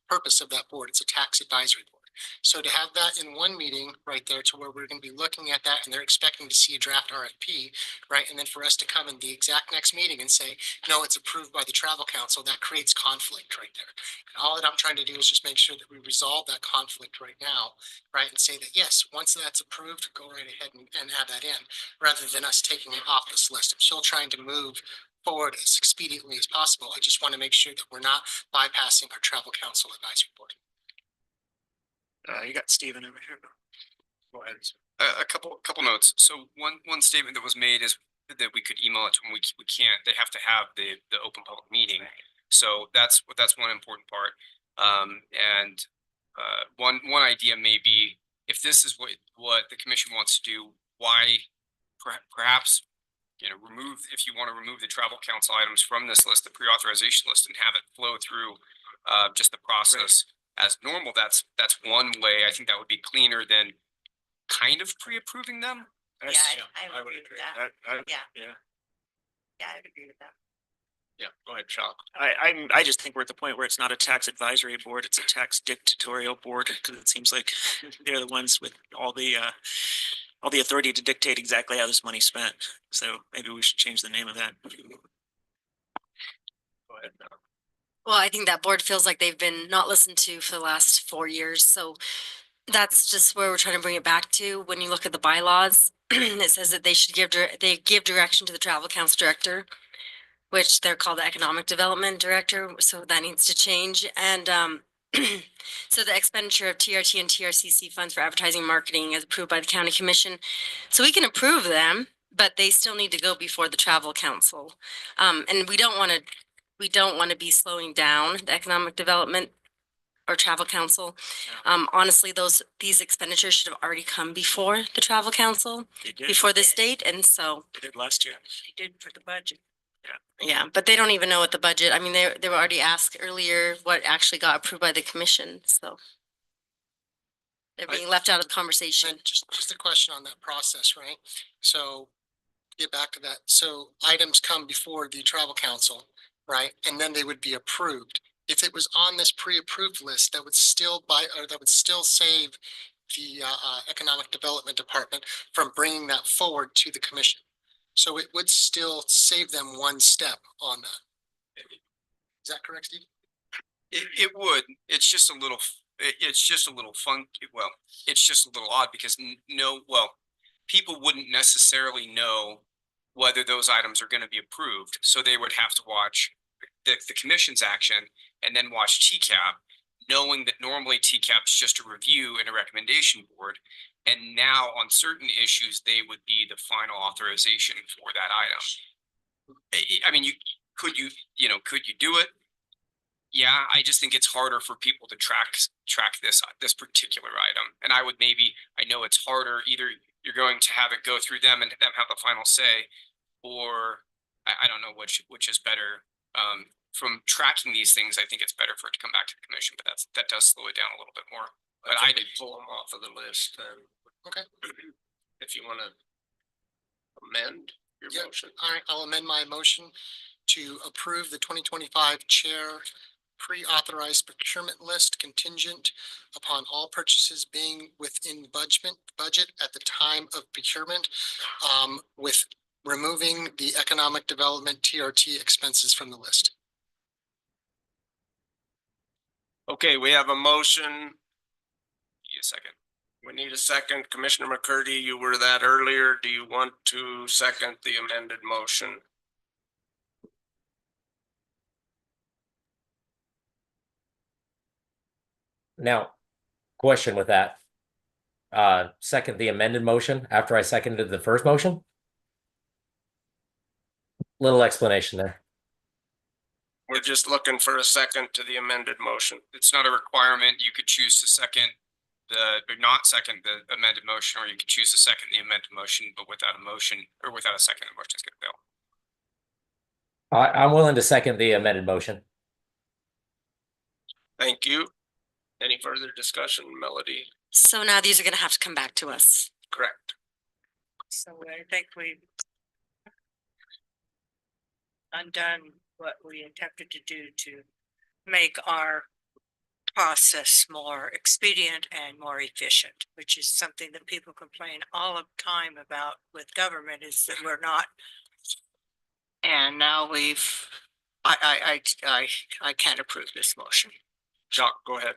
purpose of that board. It's a tax advisory board. So to have that in one meeting right there to where we're gonna be looking at that and they're expecting to see a draft RFP, right? And then for us to come in the exact next meeting and say, no, it's approved by the travel council, that creates conflict right there. And all that I'm trying to do is just make sure that we resolve that conflict right now, right? And say that, yes, once that's approved, go right ahead and add that in, rather than us taking it off this list. I'm still trying to move forward as expediently as possible. I just want to make sure that we're not bypassing our travel council advisory board. You got Steven over here. Go ahead. A couple notes. So one statement that was made is that we could email it to them. We can't. They have to have the open public meeting. So that's one important part. One idea may be, if this is what the commission wants to do, why perhaps remove, if you want to remove the travel council items from this list, the pre-authorization list, and have it flow through just the process as normal. That's one way. I think that would be cleaner than kind of pre-approving them. I would agree with that. Yeah, I would agree with that. Yeah, go ahead, Chuck. I just think we're at the point where it's not a tax advisory board, it's a tax dictatorial board, because it seems like they're the ones with all the authority to dictate exactly how this money's spent. So maybe we should change the name of that. Go ahead. Well, I think that board feels like they've been not listened to for the last 4 years. So that's just where we're trying to bring it back to. When you look at the bylaws, it says that they should give direction to the travel council director, which they're called the economic development director. So that needs to change. And so the expenditure of TRT and TRCC funds for advertising and marketing is approved by the county commission. So we can approve them, but they still need to go before the travel council. And we don't want to be slowing down the economic development or travel council. Honestly, these expenditures should have already come before the travel council, before this date. And so They did last year. They did for the budget. yeah, but they don't even know what the budget, I mean, they were already asked earlier what actually got approved by the commission, so. They're being left out of the conversation. And just a question on that process, right? So get back to that. So items come before the travel council, right? And then they would be approved. If it was on this pre-approved list, that would still save the economic development department from bringing that forward to the commission. So it would still save them one step on that. Is that correct, Steve? It would. It's just a little funky. Well, it's just a little odd because people wouldn't necessarily know whether those items are going to be approved. So they would have to watch the commission's action and then watch TCAP, knowing that normally TCAP is just a review and a recommendation board. And now on certain issues, they would be the final authorization for that item. I mean, could you do it? Yeah, I just think it's harder for people to track this particular item. And I know it's harder. Either you're going to have it go through them and them have the final say, or I don't know which is better. From tracking these things, I think it's better for it to come back to the commission, but that does slow it down a little bit more. But I did pull them off of the list. Okay. If you want to amend your Yep. motion. All right, I'll amend my motion to approve the 2025 chair pre-authorized procurement list contingent upon all purchases being within budget at the time of procurement, with removing the economic development TRT expenses from the list. Okay, we have a motion. a second. We need a second. Commissioner McCurdy, you were that earlier. Do you want to second the amended motion? Now, question with that. Second the amended motion after I seconded the first motion? Little explanation there. We're just looking for a second to the amended motion. It's not a requirement. You could choose to not second the amended motion, or you could choose to second the amended motion, but without a motion or without a second, the motion is going to fail. I'm willing to second the amended motion. Thank you. Any further discussion, Melody? So now these are gonna have to come back to us. Correct. So I think we undone what we attempted to do to make our process more expedient and more efficient, which is something that people complain all the time about with government, is that we're not. And now I can't approve this motion. Jacques, go ahead.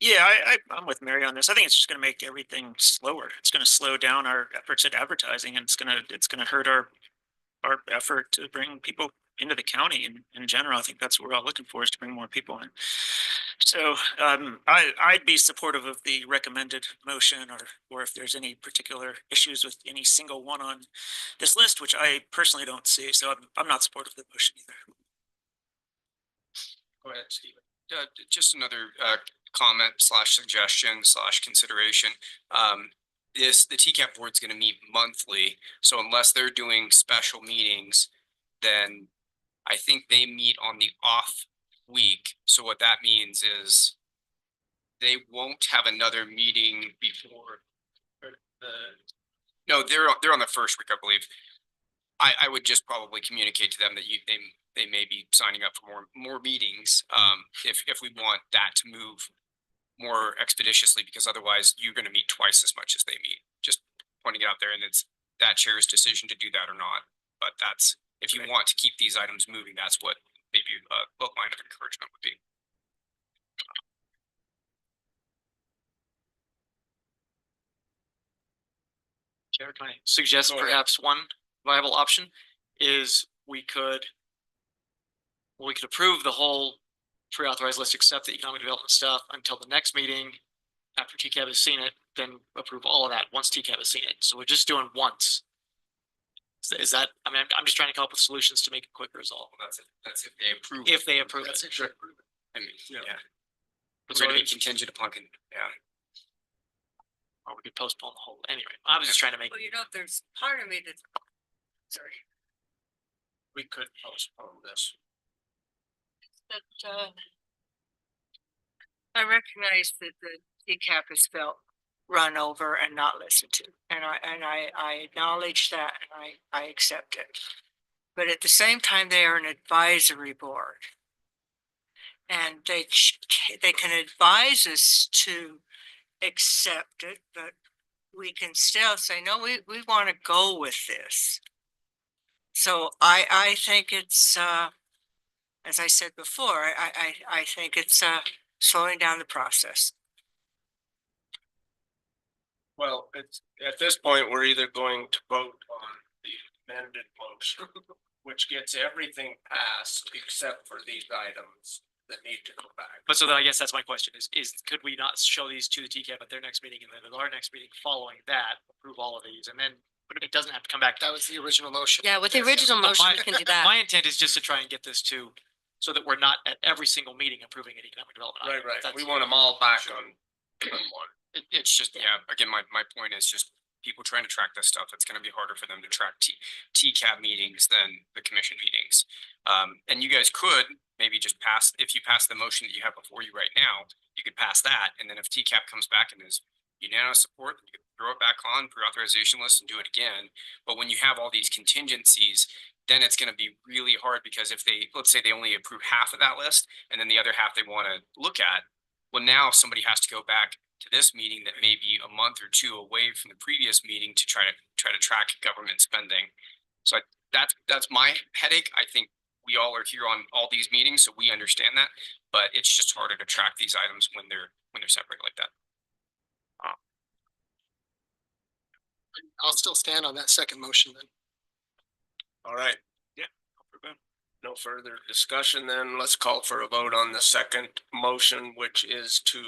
Yeah, I'm with Mary on this. I think it's just gonna make everything slower. It's gonna slow down our efforts at advertising, and it's gonna hurt our effort to bring people into the county in general. I think that's what we're all looking for, is to bring more people in. So I'd be supportive of the recommended motion, or if there's any particular issues with any single one on this list, which I personally don't see. So I'm not supportive of the motion either. Go ahead, Stephen. Just another comment slash suggestion slash consideration. The TCAP board's going to meet monthly, so unless they're doing special meetings, then I think they meet on the off week. So what that means is they won't have another meeting before no, they're on the first week, I believe. I would just probably communicate to them that they may be signing up for more meetings if we want that to move more expeditiously, because otherwise you're going to meet twice as much as they meet. Just pointing it out there, and it's that chair's decision to do that or not. But that's, if you want to keep these items moving, that's what maybe a line of encouragement would be. Chair, can I suggest perhaps one viable option is we could approve the whole pre-authorized list except the economic development stuff until the next meeting after TCAB has seen it, then approve all of that once TCAB has seen it. So we're just doing once. Is that, I mean, I'm just trying to come up with solutions to make it quick resolve. That's if they approve. If they approve That's it. it. I mean, yeah. It's So going to be it's- contingent upon, yeah. Or we could postpone the whole, anyway, I was just trying to make. Well, you know, there's part of me that's, sorry. We could postpone this. That, I recognize that the TCAP has felt run over and not listened to, and I acknowledge that, and I accept it. But at the same time, they are an advisory board, and they can advise us to accept it, but we can still say, no, we want to go with this. So I think it's, as I said before, I think it's slowing down the process. Well, it's, at this point, we're either going to vote on the amended motion, which gets everything passed except for these items that need to go back. But so then I guess that's my question is could we not show these to the TCAP at their next meeting, and then at our next meeting following that, approve all of these, and then, but it doesn't have to come back. That was the original motion. Yeah, with the original But motion, my- we can do that. My intent is just to try and get this to, so that we're not at every single meeting approving an economic development. Right, item. right. That's- We want them all back on one. It's just, yeah, again, my point is just people trying to track this stuff. It's going to be harder for them to track TCAB meetings than the commission meetings. And you guys could maybe just pass, if you pass the motion that you have before you right now, you could pass that. And then if TCAB comes back and is unanimous support, you could throw it back on pre-authorization list and do it again. But when you have all these contingencies, then it's going to be really hard, because if they, let's say they only approve half of that list and then the other half they want to look at, well, now somebody has to go back to this meeting that may be a month or two away from the previous meeting to try to track government spending. So that's my headache. I think we all are here on all these meetings, so we understand that, but it's just harder to track these items when they're separated like that. I'll still stand on that second motion then. All right. Yeah. No further discussion then. Let's call for a vote on the second motion, which is to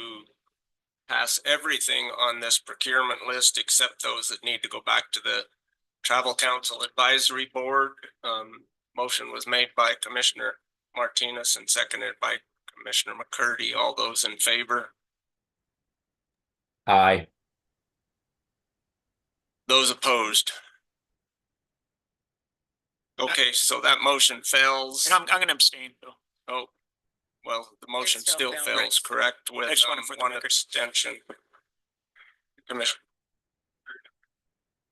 pass everything on this procurement list except those that need to go back to the Travel Council Advisory Board. Motion was made by Commissioner Martinez and seconded by Commissioner McCurdy. All those in favor? Aye. Those opposed? Okay, so that motion fails. And I'm gonna abstain, Bill. Oh, well, the motion still still failed. fails, correct, with I just wanted for the one record. abstention. Commissioner.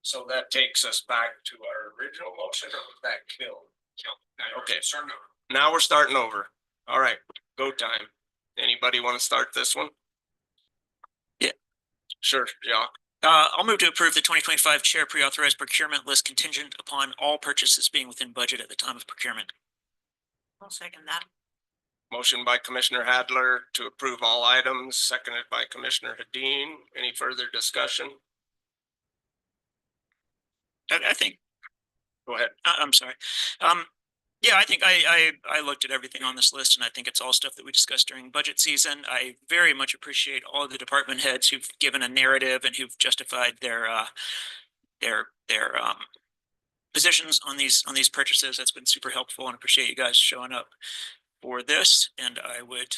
So that takes us back to our original motion, or was that killed? Okay, now we're starting over. All right, go time. Anybody want to start this one? Yeah. Sure, Jacques. I'll move to approve the 2025 chair pre-authorized procurement list contingent upon all purchases being within budget at the time of procurement. I'll second that. Motion by Commissioner Hadler to approve all items, seconded by Commissioner Hadeen. Any further discussion? I think, Go ahead. I'm sorry. Yeah, I think I looked at everything on this list and I think it's all stuff that we discussed during budget season. I very much appreciate all the department heads who've given a narrative and who've justified their positions on these purchases. That's been super helpful and appreciate you guys showing up for this. And I would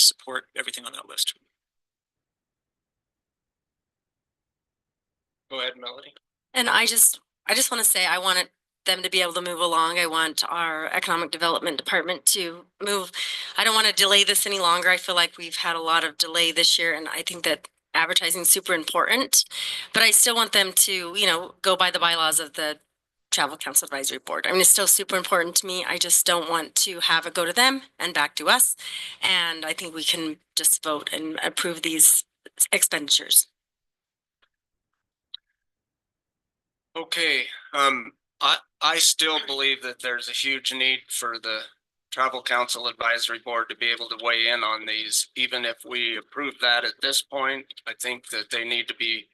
support everything on that list. Go ahead, Melody. And I just want to say, I want them to be able to move along. I want our economic development department to move. I don't want to delay this any longer. I feel like we've had a lot of delay this year, and I think that advertising is super important, but I still want them to, you know, go by the bylaws of the Travel Council Advisory Board. I mean, it's still super important to me. I just don't want to have it go to them and back to us. And I think we can just vote and approve these expenditures. Okay, I still believe that there's a huge need for the Travel Council Advisory Board to be able to weigh in on these. Even if we approve that at this point, I think that they need to be,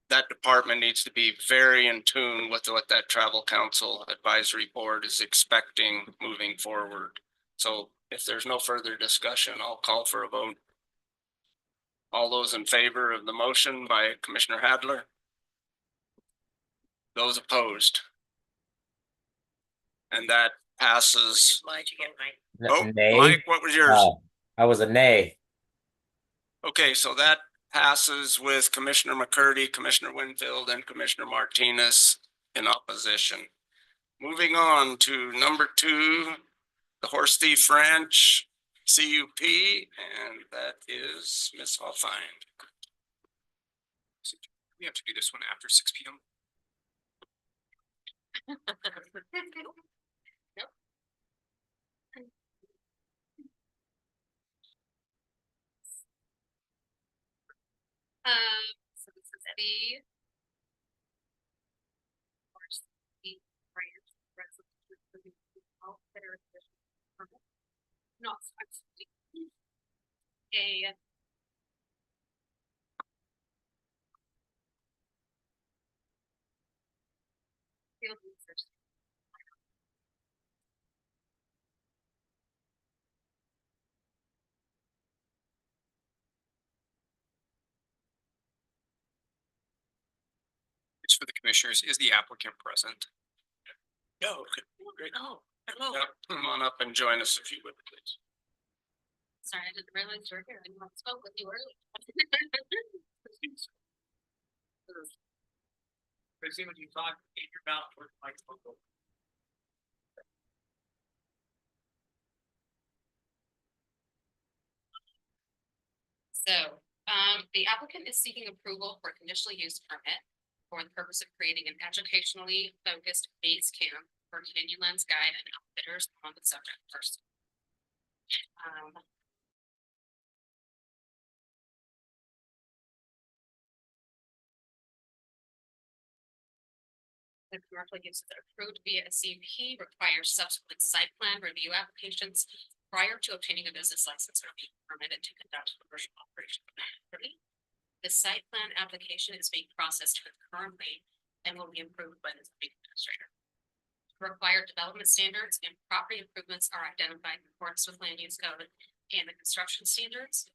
that department needs to be very in tune with what that Travel Council Advisory Board is expecting moving forward. So if there's no further discussion, I'll call for a vote. All those in favor of the motion by Commissioner Hadler? Those opposed? And that passes. Oh, Nay. Mike, what was yours? I was a nay. Okay, so that passes with Commissioner McCurdy, Commissioner Winfield, and Commissioner Martinez in opposition. Moving on to number 2, the Horse Thief Ranch CUP, and that is Ms. Hoffine. We have to do this one after 6 p.m. So this is the Horse Thief Ranch resolution for the all federal permit. Not actually a field research. It's for the commissioners. Is the applicant present? Oh, okay, great. Oh, hello. Yep, come on up and join us if you would, please. Sorry, I didn't realize you were here. I didn't want to spoke with you earlier. When you talk in your mouth towards the microphone. So, the applicant is seeking approval for a conditional use permit for the purpose of creating an educationally focused base camp for Canyonlands Guide and outfitters on the subject parcel. The commercial uses that are approved via a CUP requires subsequent site plan review applications prior to obtaining a business license or being permitted to conduct commercial operation. The site plan application is being processed concurrently and will be approved by the zoning administrator. Required development standards and property improvements are identified in accordance with land use code and the construction standards.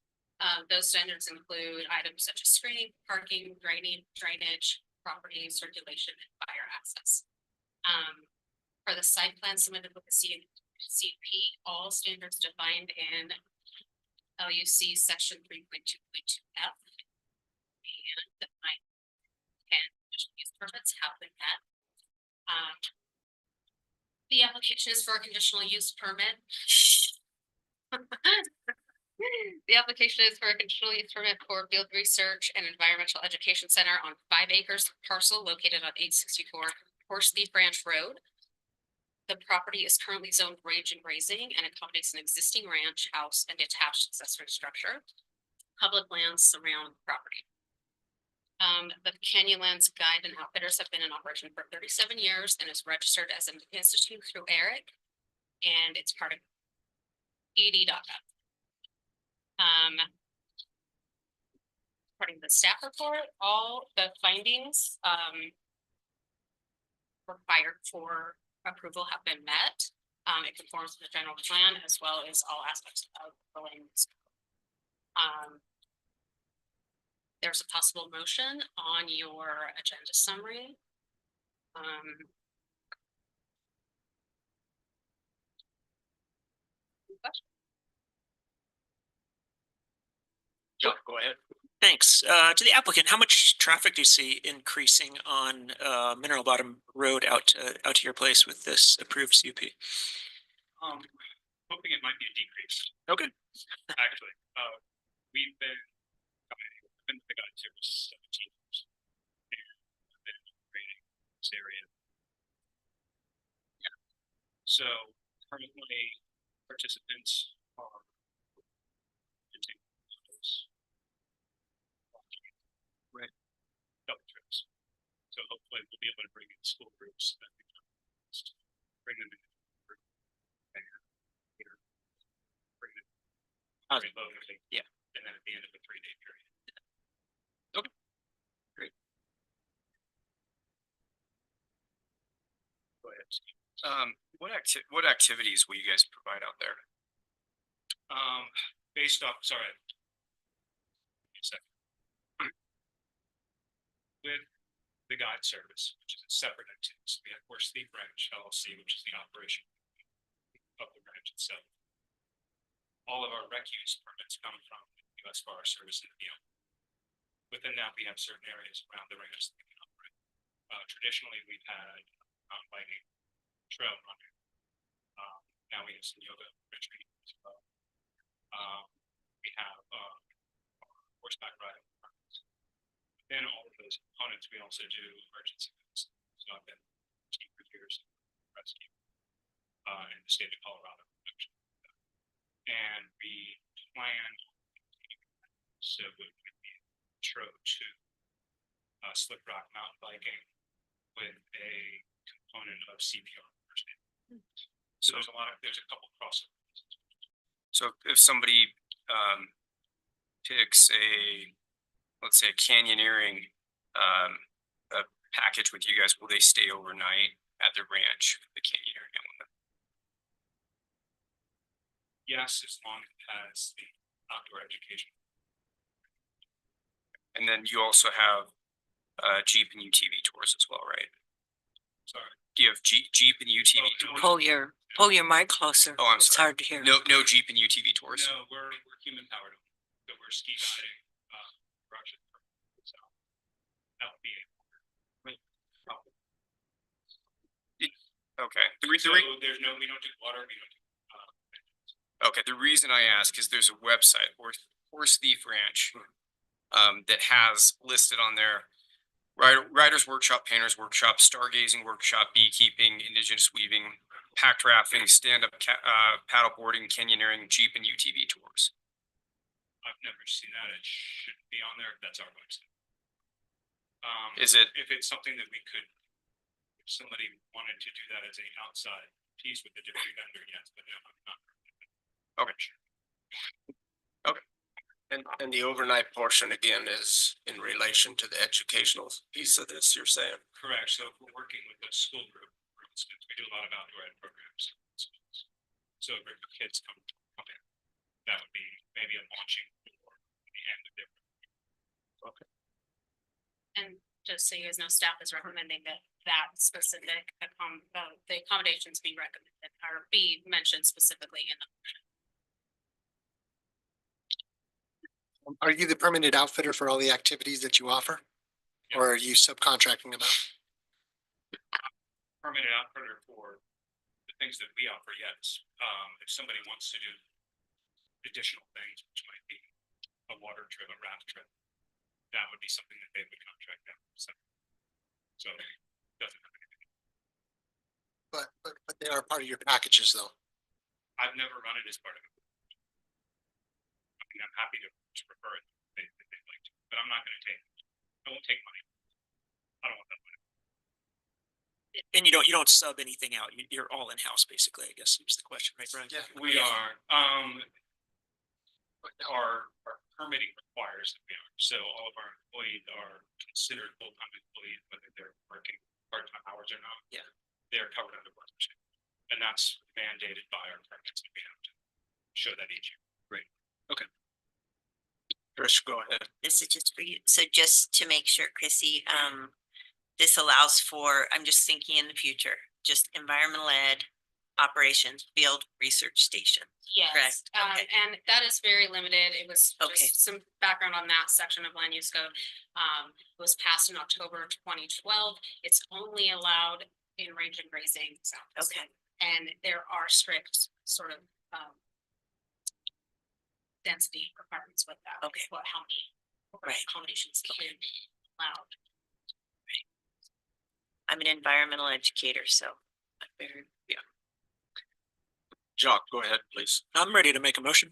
Those standards include items such as screening, parking, drainage, property circulation, and fire access. For the site plan submitted with the CUP, all standards defined in LUC section 3.2.2F and conditional use permits have been met. The application is for a conditional use permit. The application is for a conditional use permit for field research and environmental education center on 5 acres parcel located on 864 Horse Thief Ranch Road. The property is currently zoned range and grazing and accommodates an existing ranch house and detached accessory structure. Public lands surround the property. The Canyonlands Guide and Outfitters have been in operation for 37 years and is registered as an institute through ERIC, and it's part of ed.gov. According to the staff report, all the findings required for approval have been met. It conforms to the general plan as well as all aspects of the land use. There's a possible motion on your agenda summary. Yeah, go ahead. Thanks. To the applicant, how much traffic do you see increasing on Mineral Bottom Road out to your place with this approved CUP? Hoping it might be a decrease. Okay. Actually, we've been with the guide service 17 years. And I've been operating this area. Yeah. So currently participants are using those double trips. So hopefully we'll be able to bring in school groups that we can bring them in. Very low, yeah. And then at the end of a 3-day period. Okay. Great. Go ahead, Steve. What activities will you guys provide out there? Based off, sorry. A second. With the guide service, which is a separate activity, so we have Horse Thief Ranch LLC, which is the operation of the ranch itself. All of our rec use permits come from the U.S. Forest Service and the Within that, we have certain areas around the ranch that we can operate. Traditionally, we've had biking, trail running. Now we have some yoga retreat as well. We have horseback riding. Within all of those components, we also do emergency medicine. So I've been chief for years rescue in the state of Colorado. And we plan so it would be intro to slip rock mountain biking with a component of CPR first aid. So there's a couple of crossovers. So if somebody picks let's say a canyoneering a package with you guys, will they stay overnight at the ranch, the canyoneering element? Yes, as long as it has the outdoor education. And then you also have Jeep and UTV tours as well, right? Sorry. Do you have Jeep and UTV tours? Pull your mic closer. Oh, I'm It's sorry. hard to hear. No Jeep and UTV tours. No, we're human powered. So we're ski guiding, Russian. So that would be Okay. we don't do water, we don't do Okay, the reason I ask is there's a website, Horse Thief Ranch, that has listed on there Riders Workshop, Painters Workshop, Stargazing Workshop, Beekeeping, Indigenous Weaving, Packed Rafting, Stand-Up Paddleboarding, Canyoneering, Jeep, and UTV tours. I've never seen that. It should be on there. That's our website. Is it? If it's something that we could, if somebody wanted to do that as an outside piece with a different vendor, yes, but no, I'm not. Okay. Okay. And the overnight portion again is in relation to the educational piece of this, you're saying? Correct. So if we're working with a school group, for instance, we do a lot of outdoor ed programs. So if kids come in, that would be maybe a launching for the end of their. Okay. And just so you guys know, staff is recommending that specific the accommodations be recommended or be mentioned specifically in the. Are you the permanent outfitter for all the activities that you offer? Yeah. Or are you subcontracting them out? Permanent outfitter for the things that we offer, yes. If somebody wants to do additional things, which might be a water trip, a raft trip, that would be something that they would contract out. So it doesn't have anything. But They are part of your packages though. I've never run it as part of it. I mean, I'm happy to refer it if they'd like to, but I'm not gonna take it. I won't take money. I don't want that money. And you don't sub anything out. You're all in-house, basically, I guess is the question, right, Brian? Yeah, we are, our permitting requires that we are, so all of our employees are considered full-time employees, whether they're working part-time hours or not. Yeah. They're covered under partnership, and that's mandated by our permits that we have to show that each year. Right. Okay. Chris, go ahead. This is just for you. So just to make sure, Chrissy, this allows for, I'm just thinking in the future, just environmental ed, operations, field research station. Yes, Correct. Okay. and that is very limited. It was Okay. just some background on that section of land use code. It was passed in October 2012. It's only allowed in range and grazing. Okay. And there are strict sort of density requirements with that. Okay. What, how many accommodations can be allowed. I'm an environmental educator, so I'm very, Yeah. Jacques, go ahead, please. I'm ready to make a motion.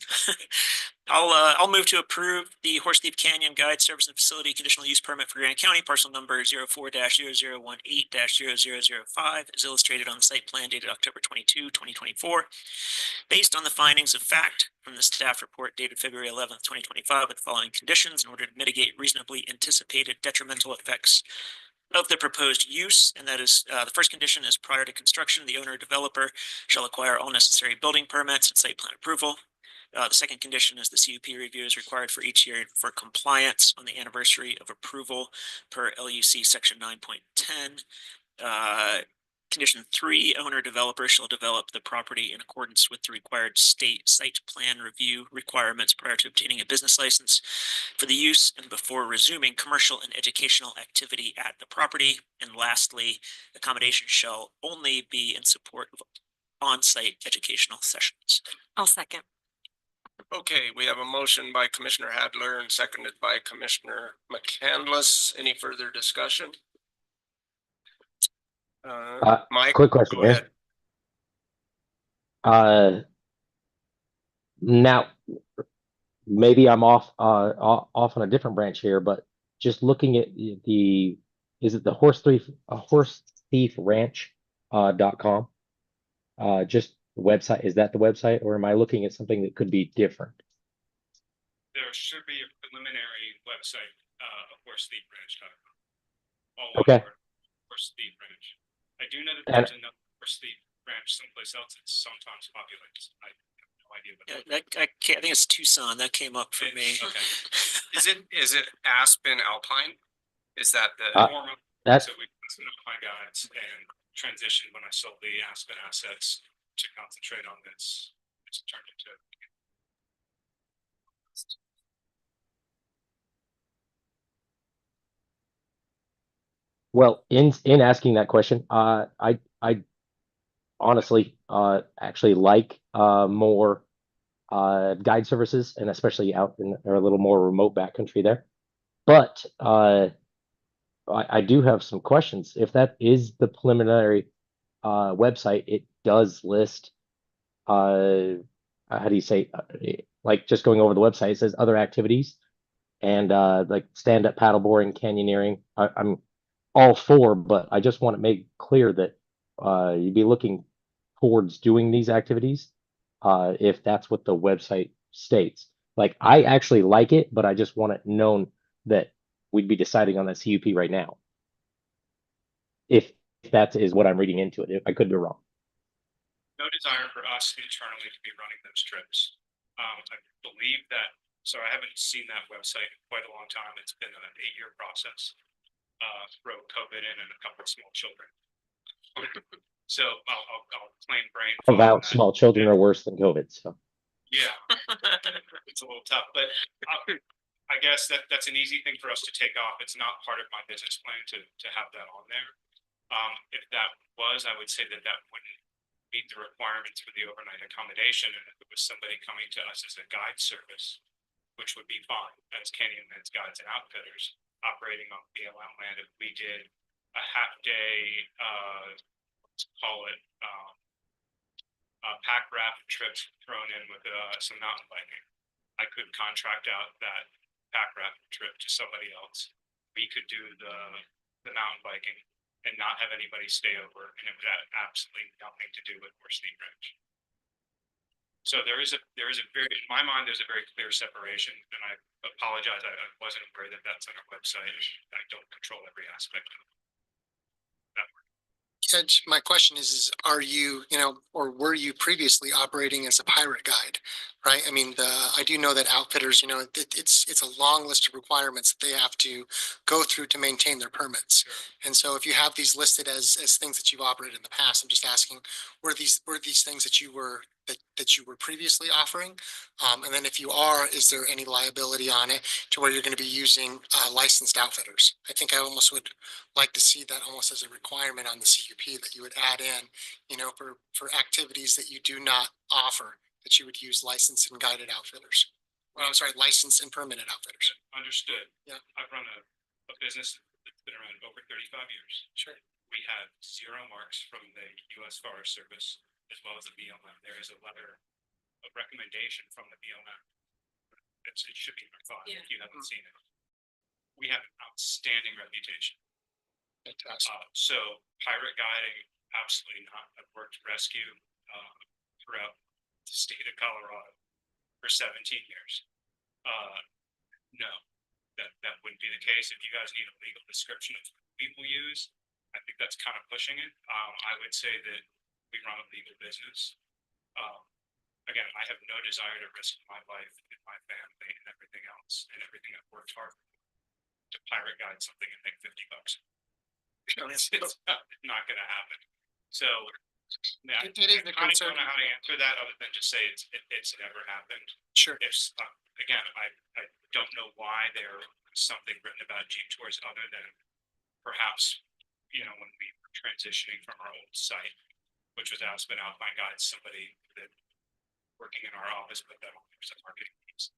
I'll move to approve the Horse Thief Canyon Guide Service and Facility Conditional Use Permit for Grand County, parcel number 04-0018-0005, as illustrated on the site plan dated October 22, 2024. Based on the findings of fact from the staff report dated February 11th, 2025, with the following conditions in order to mitigate reasonably anticipated detrimental effects of the proposed use, and that is, the first condition is prior to construction, the owner or developer shall acquire all necessary building permits and site plan approval. The second condition is the CUP review is required for each year for compliance on the anniversary of approval per LUC section 9.10. Condition 3, owner developer shall develop the property in accordance with the required state site plan review requirements prior to obtaining a business license for the use and before resuming commercial and educational activity at the property. And lastly, accommodation shall only be in support of on-site educational sessions. I'll second. Okay, we have a motion by Commissioner Hadler and seconded by Commissioner McCandless. Any further discussion? Mike, Quick question go here. ahead. Now maybe I'm off on a different branch here, but just looking at is it the horse thief ranch .com? Just the website, is that the website, or am I looking at something that could be different? There should be a preliminary website, horsethiefranch.com. Okay. Horse Thief Ranch. I do know that And- there's another Horse Thief Ranch someplace else that's sometimes populated. I have no idea what that. I think it's Tucson. That came up for me. Okay. Is it Aspen Alpine? Is that the? Former- That's So we put some Alpine guides and transitioned when I sold the Aspen assets to concentrate on this. It's turned into. well, in asking that question, I honestly actually like more guide services, and especially out in or a little more remote backcountry there. But I do have some questions. If that is the preliminary website, it does list how do you say, like just going over the website, it says other activities and like stand-up paddleboarding, canyoneering. I'm all for, but I just want to make clear that you'd be looking towards doing these activities if that's what the website states. Like, I actually like it, but I just want it known that we'd be deciding on that CUP right now. If that is what I'm reading into it, I could be wrong. No desire for us internally to be running those trips. I believe that, so I haven't seen that website in quite a long time. It's been an 8-year process. Throw COVID in and a couple of small children. So I'll claim brain fog on About that. small children are worse than COVID, so. Yeah, it's a little tough, but I guess that's an easy thing for us to take off. It's not part of my business plan to have that on there. If that was, I would say that wouldn't meet the requirements for the overnight accommodation, and if it was somebody coming to us as a guide service, which would be fine, as Canyonlands Guides and Outfitters operating on BLM land, if we did a half day, let's call it pack raft trips thrown in with some mountain biking. I could contract out that pack raft trip to somebody else. We could do the mountain biking and not have anybody stay over, and it would have absolutely nothing to do with Horse Steam Ranch. So there is a very, in my mind, there's a very clear separation, and I apologize, I wasn't aware that that's on our website. I don't control every aspect of that. Edge, my question is, are you, or were you previously operating as a pirate guide, right? I mean, I do know that outfitters, it's a long list of requirements that they have to go through to maintain their permits. And so if you have these listed as things that you've operated in the past, I'm just asking, were these things that you were previously offering? And then if you are, is there any liability on it to where you're going to be using licensed outfitters? I think I almost would like to see that almost as a requirement on the CUP that you would add in, for activities that you do not offer, that you would use licensed and guided outfitters. Well, I'm sorry, licensed and permitted outfitters. Understood. Yeah. I've run a business that's been around over 35 years. Sure. We have 0 marks from the U.S. Forest Service as well as the BLM. There is a letter of recommendation from the BLM. It should be in your file if you haven't seen it. We have an outstanding reputation. Fantastic. So pirate guiding, absolutely not. I've worked rescue throughout the state of Colorado for 17 years. No, that wouldn't be the case. If you guys need a legal description of what people use, I think that's kind of pushing it. I would say that we run a legal business. Again, I have no desire to risk my life and my family and everything else and everything I've worked hard for to pirate guide something and make $50. It's not going to happen. So yeah, It is a I concern. don't know how to answer that other than just say it's never happened. Sure. If again, I don't know why there was something written about Jeep tours other than perhaps when we were transitioning from our old site, which was Aspen Alpine Guides, somebody that working in our office, but that was a marketing piece.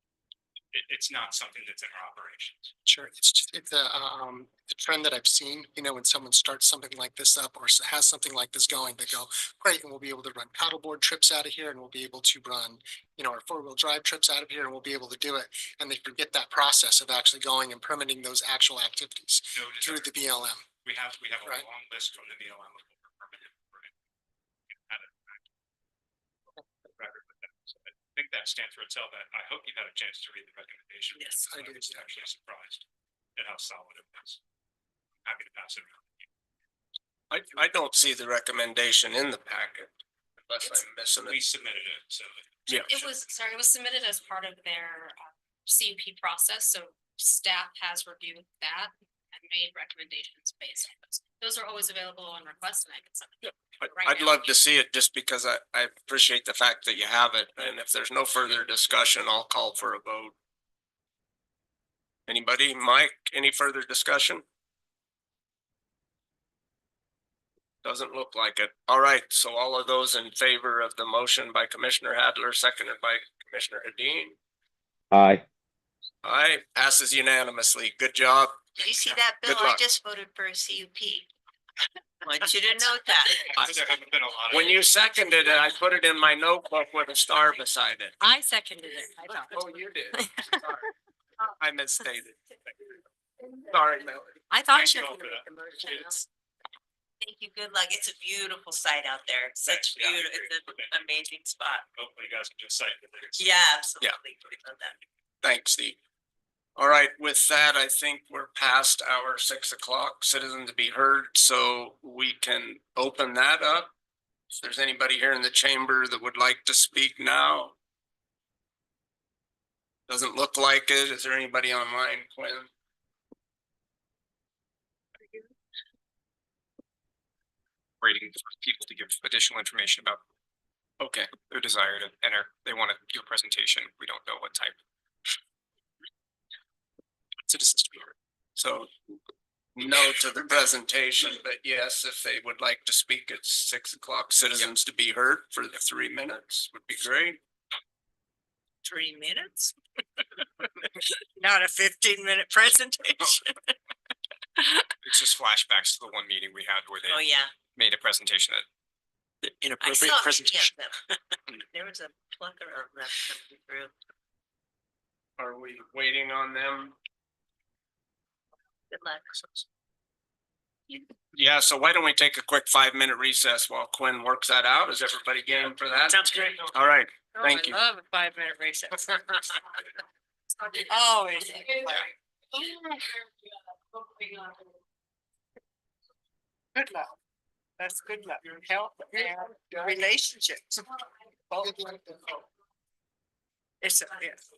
It's not something that's in our operations. Sure. It's a trend that I've seen, when someone starts something like this up or has something like this going, they go, great, and we'll be able to run paddleboard trips out of here, and we'll be able to run, our 4-wheel drive trips out of here, and we'll be able to do it. And they forget that process of actually going and permitting those actual activities through the BLM. We have a Right. long list from the BLM of what we're permitted for it. So I think that stands for itself. I hope you've had a chance to read the recommendation. Yes, I did. was actually surprised at how solid it was. I'm happy to pass it around. I don't see the recommendation in the packet unless I'm missing We it. submitted it, so. Yeah. It was submitted as part of their CUP process, so staff has reviewed that and made recommendations based on those. Those are always available on request, and I can send them. Right I'd now. love to see it just because I appreciate the fact that you have it. And if there's no further discussion, I'll call for a vote. Anybody? Mike, any further discussion? Doesn't look like it. All right, so all of those in favor of the motion by Commissioner Hadler, seconded by Commissioner Hadeen. Aye. Aye, passes unanimously. Good job. Did you see that, Bill? Good I luck. just voted for a CUP. Want you to note that. There haven't been a lot of. When you seconded it, I put it in my notebook with a star beside it. I seconded it. I thought. Oh, you did. Sorry. I misstated. Sorry, Melody. I thought Thank you you were all gonna for make that. the motion. It's- Thank you. Good luck. It's a beautiful site out there. Such Yeah, I beautiful, agree. it's an amazing spot. Hopefully you guys can just cite the lyrics. Yeah, absolutely. We love that. Thanks, Steve. All right, with that, I think we're past our 6 o'clock citizen to be heard, so we can open that up. If there's anybody here in the chamber that would like to speak now. Doesn't look like it. Is there anybody online, Quinn? Waiting for people to give additional information about Okay, their desire to enter. They want to do a presentation. We don't know what type. Citizens to be heard. so no to the presentation, but yes, if they would like to speak at 6 o'clock, citizens to be heard for the 3 minutes would be great. 3 minutes? Not a 15-minute presentation. It's just flashbacks to the one meeting we had where Oh, they yeah. made a presentation that I inappropriate saw many of presentation. them. There was a plethora of them coming through. Are we waiting on them? Good luck. Yeah, so why don't we take a quick 5-minute recess while Quinn works that out? Is everybody game for that? Sounds great. All right, thank you. I love a 5-minute recess. Always. Good luck. That's good luck. Health and relationships. It's, yes.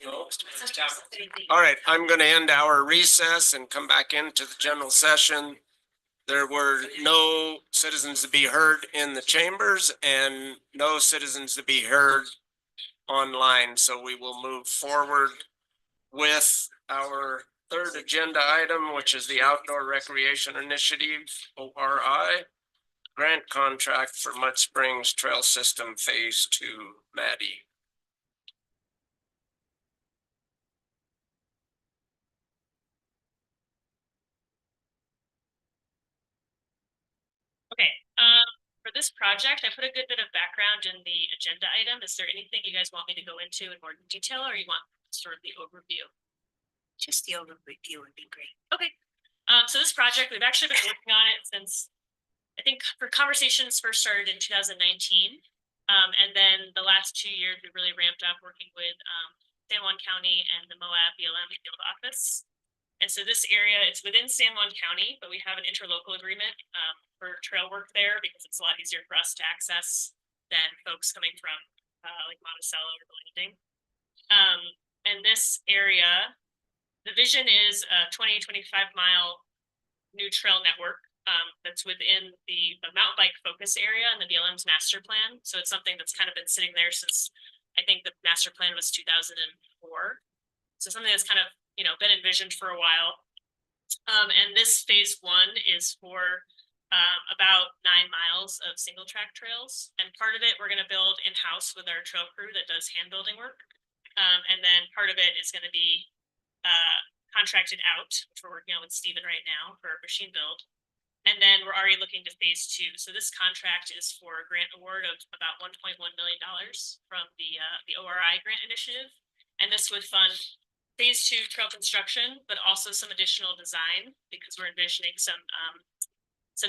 All right, I'm gonna end our recess and come back into the general session. There were no citizens to be heard in the chambers and no citizens to be heard online, so we will move forward with our third agenda item, which is the Outdoor Recreation Initiative, ORI, grant contract for Mud Springs Trail System Phase 2, Maddie. Okay, for this project, I put a good bit of background in the agenda item. Is there anything you guys want me to go into in more detail, or you want sort of the overview? Just the overview would be great. Okay, so this project, we've actually been working on it since, I think, for conversations first started in 2019. And then the last 2 years, we really ramped up working with San Juan County and the Moab BLM field office. And so this area, it's within San Juan County, but we have an interlocal agreement for trail work there because it's a lot easier for us to access than folks coming from like Monticello or the Landing. And this area, the vision is a 25 mile new trail network that's within the mountain bike focus area and the BLM's master plan. So it's something that's kind of been sitting there since I think the master plan was 2004. So something that's kind of, you know, been envisioned for a while. And this phase 1 is for about 9 miles of single track trails. And part of it we're going to build in-house with our trail crew that does hand building work. And then part of it is going to be contracted out, which we're working on with Stephen right now for machine build. And then we're already looking to phase 2. So this contract is for a grant award of about $1.1 million from the ORI grant initiative. And this would fund phase 2 trail construction, but also some additional design because we're envisioning some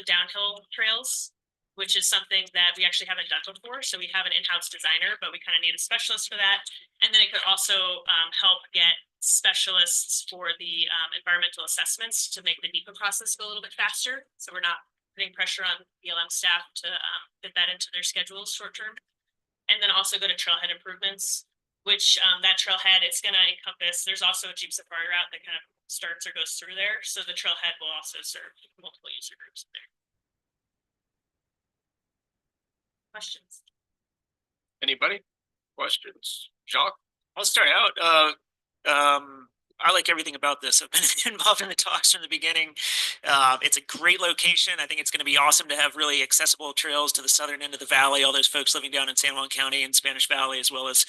downhill trails, which is something that we actually haven't done before. So we have an in-house designer, but we kind of need a specialist for that. And then it could also help get specialists for the environmental assessments to make the NEPA process go a little bit faster. So we're not putting pressure on BLM staff to fit that into their schedules short term. And then also go to trailhead improvements, which that trailhead, it's going to encompass, there's also a Jeep Safari route that kind of starts or goes through there. So the trailhead will also serve multiple user groups there. Questions? Anybody? Questions? Jacques? I'll start out. I like everything about this. I've been involved in the talks from the beginning. It's a great location. I think it's going to be awesome to have really accessible trails to the southern end of the valley. All those folks living down in San Juan County and Spanish Valley, as well as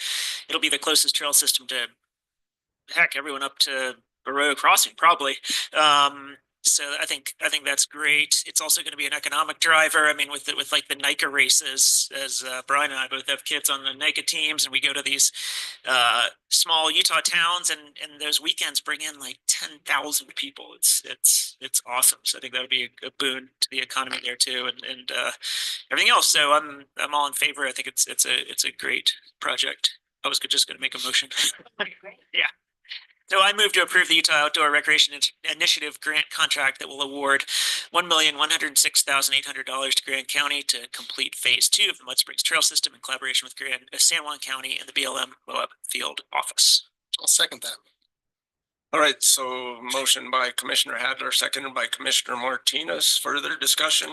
it'll be the closest trail system to, heck, everyone up to Arroyo Crossing, probably. So I think that's great. It's also going to be an economic driver. I mean, with like the NICA races, as Brian and I both have kids on the NICA teams, and we go to these small Utah towns, and those weekends bring in like 10,000 people. It's awesome. So I think that would be a boon to the economy there too, and everything else. So I'm all in favor. I think it's a great project. I was just going to make a motion. Yeah. So I move to approve the Utah Outdoor Recreation Initiative grant contract that will award $1,106,800 to Grand County to complete phase 2 of the Mud Springs Trail System in collaboration with San Juan County and the BLM Moab Field Office. I'll second that. All right, so motion by Commissioner Hadler, seconded by Commissioner Martinez. Further discussion?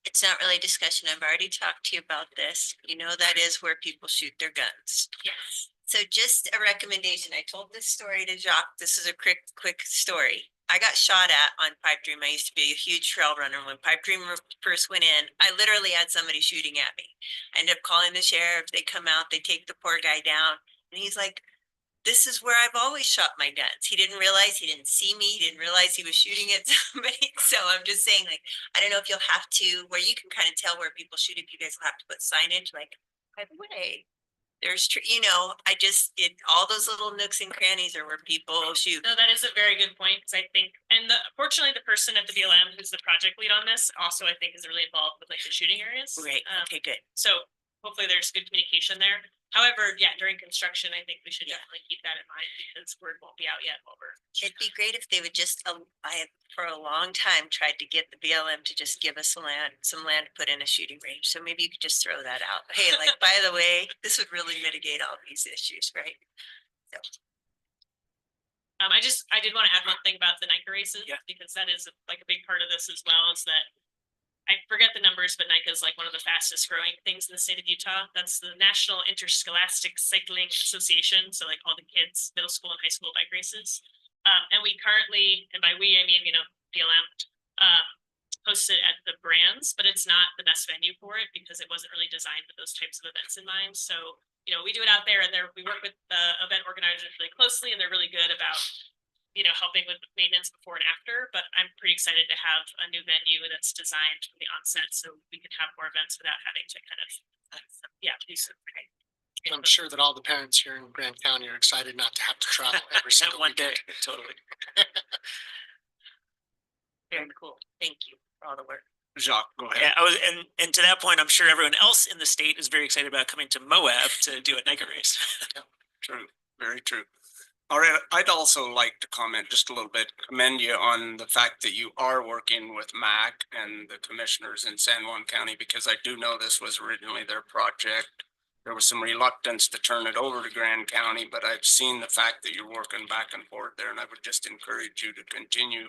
It's not really discussion. I've already talked to you about this. You know, that is where people shoot their guns. Yes. So just a recommendation. I told this story to Jacques. This is a quick story. I got shot at on Pipe Dream. I used to be a huge trail runner. When Pipe Dream first went in, I literally had somebody shooting at me. I ended up calling the sheriff. They come out, they take the poor guy down. And he's like, this is where I've always shot my guns. He didn't realize, he didn't see me. He didn't realize he was shooting at somebody. So I'm just saying, like, I don't know if you'll have to, where you can kind of tell where people shoot, if you guys will have to put signage, like, by the way, there's, you know, all those little nooks and crannies are where people shoot. No, that is a very good point, because I think, and fortunately, the person at the BLM who's the project lead on this also, I think, is really involved with like the shooting areas. Great. Okay, good. So hopefully there's good communication there. However, yeah, during construction, I think we should definitely keep that in mind because word won't be out yet while we're. It'd be great if they would just, I have for a long time tried to get the BLM to just give us some land to put in a shooting range. So maybe you could just throw that out. Hey, like, by the way, this would really mitigate all these issues, right? So, I did want to add one thing about the NICA races. Yeah. Because that is like a big part of this as well, is that I forget the numbers, but NICA is like one of the fastest growing things in the state of Utah. That's the National Interscholastic Cycling Association. So like all the kids, middle school and high school bike races. And we currently, and by we, I mean, BLM, host it at the Brands, but it's not the best venue for it because it wasn't really designed with those types of events in mind. So, we do it out there, and we work with the event organizers really closely, and they're really good about, helping with maintenance before and after. But I'm pretty excited to have a new venue that's designed from the onset, so we can have more events without having to kind of, do something. I'm sure that all the parents here in Grand County are excited not to have to travel every single One day, weekend. totally. Very cool. Thank you for all the work. Jacques, go ahead. Yeah, I was, and to that point, I'm sure everyone else in the state is very excited about coming to Moab to do a NICA race. True, very true. All right, I'd also like to comment just a little bit, commend you on the fact that you are working with MAC and the commissioners in San Juan County, because I do know this was originally their project. There was some reluctance to turn it over to Grand County, but I've seen the fact that you're working back and forth there, and I would just encourage you to continue,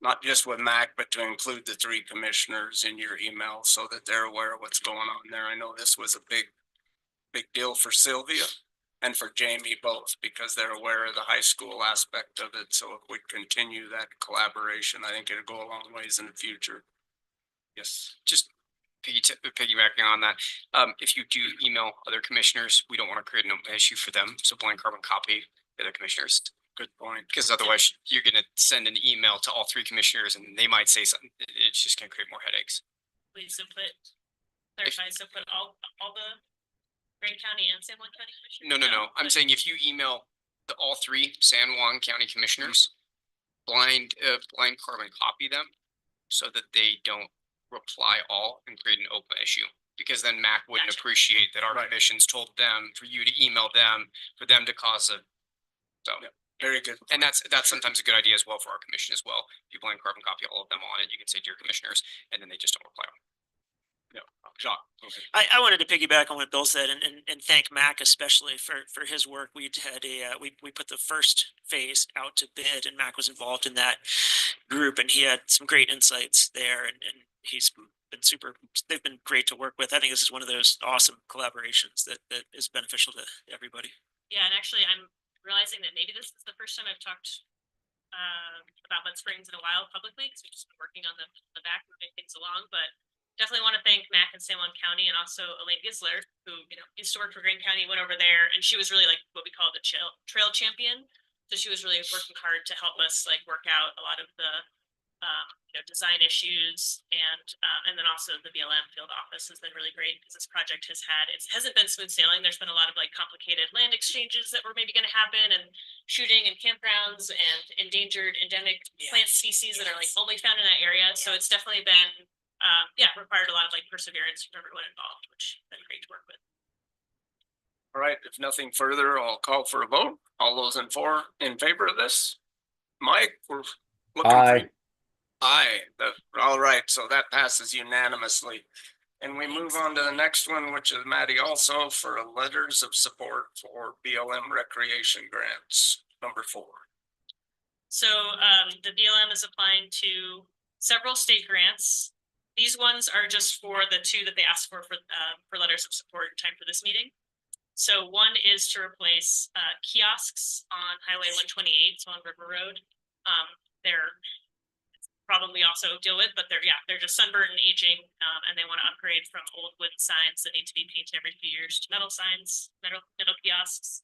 not just with MAC, but to include the 3 commissioners in your email so that they're aware of what's going on there. I know this was a big deal for Sylvia and for Jamie both, because they're aware of the high school aspect of it. So if we continue that collaboration, I think it'll go a long ways in the future. Yes, just piggybacking on that. If you do email other commissioners, we don't want to create an open issue for them. So blank carbon copy the other commissioners. Good point. Because otherwise you're going to send an email to all 3 commissioners and they might say something. It's just going to create more headaches. Please clarify, so put all the Grand County and San Juan County commissioners? No. I'm saying if you email all 3 San Juan County commissioners, blind carbon copy them so that they don't reply all and create an open issue. Because then MAC wouldn't Gotcha. appreciate that our commissions told them for you to email them, for them to cause a, so. Yeah. Very good. And that's sometimes a good idea as well for our commission as well. If you blind carbon copy all of them on it, you can say dear commissioners, and then they just don't reply. Yeah, Jacques. Okay. I wanted to piggyback on what Bill said and thank Mac especially for his work. We had we put the first phase out to bid, and Mac was involved in that group, and he had some great insights there, and he's been they've been great to work with. I think this is one of those awesome collaborations that is beneficial to everybody. Yeah, and actually I'm realizing that maybe this is the first time I've talked about Mud Springs in a while publicly, because we've just been working on the back, moving things along. But definitely want to thank Mac and San Juan County, and also Elaine Gisler, who used to work for Grand County, went over there, and she was really like what we call the trail champion. So she was really working hard to help us like work out a lot of the design issues, and then also the BLM field office has been really great, because this project hasn't been smooth sailing. There's been a lot of like complicated land exchanges that were maybe going to happen, and shooting and campgrounds and endangered endemic plant species that are like only found in that area. So it's definitely been required a lot of like perseverance from everyone involved, which has been great to work with. All right, if nothing further, I'll call for a vote. All those in favor of this? Mike, we're looking for you. Aye. All right, so that passes unanimously. And we move on to the next one, which is Maddie also, for letters of support for BLM recreation grants, number 4. So the BLM is applying to several state grants. These ones are just for the 2 that they asked for letters of support in time for this meeting. So one is to replace kiosks on Highway 128, so on River Road. They're probably also deal with, but they're just sunburned and aging, and they want to upgrade from old wooden signs that need to be painted every few years to metal signs, metal kiosks.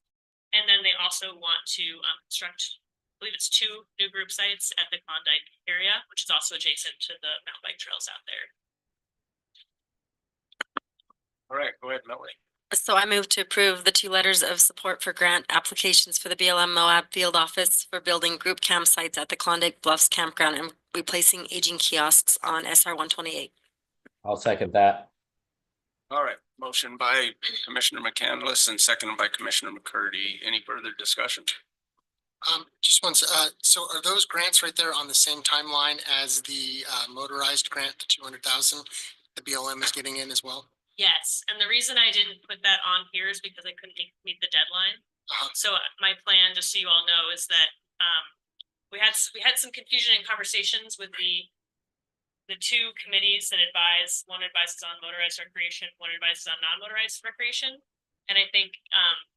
And then they also want to construct, I believe it's 2 new group sites at the Klondike area, which is also adjacent to the mountain bike trails out there. All right, go ahead, Melanie. So I move to approve the 2 letters of support for grant applications for the BLM Moab Field Office for building group campsites at the Klondike Bluffs Campground and replacing aging kiosks on SR 128. I'll second that. All right, motion by Commissioner McCandless and seconded by Commissioner McCurdy. Any further discussion? Just once, so are those grants right there on the same timeline as the motorized grant, the 200,000 the BLM is getting in as well? Yes, and the reason I didn't put that on here is because I couldn't meet the deadline. So my plan, just so you all know, is that we had some confusion in conversations with the two committees that advise. One advises on motorized recreation, one advises on non-motorized recreation. And I think,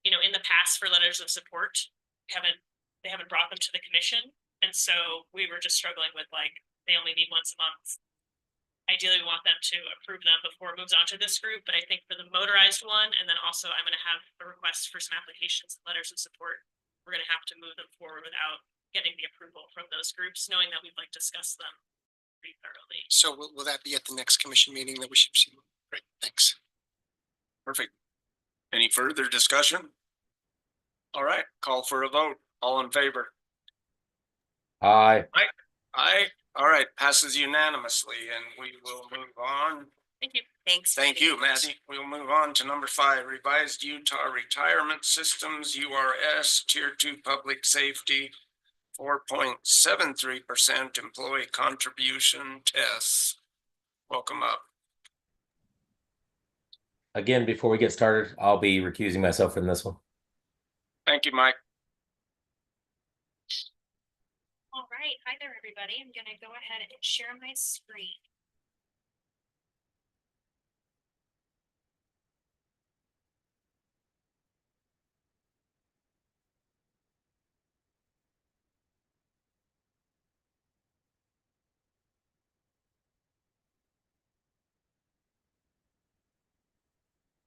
you know, in the past for letters of support, they haven't brought them to the commission. And so we were just struggling with, like, they only meet once a month. Ideally, we want them to approve them before it moves on to this group. But I think for the motorized one, and then also I'm going to have a request for some applications, letters of support. We're going to have to move them forward without getting the approval from those groups, knowing that we've like discussed them pretty thoroughly. So will that be at the next commission meeting that we should see? Great, thanks. Perfect. Any further discussion? All right, call for a vote. All in favor? Aye. Aye. All right, passes unanimously, and we will move on. Thank you. Thanks. Thank you, Maddie. We'll move on to number 5, revised Utah retirement systems, URS, tier 2 public safety, 4.73% employee contribution tests. Welcome up. Again, before we get started, I'll be recusing myself from this one. Thank you, Mike. All right. Hi there, everybody. I'm going to go ahead and share my screen.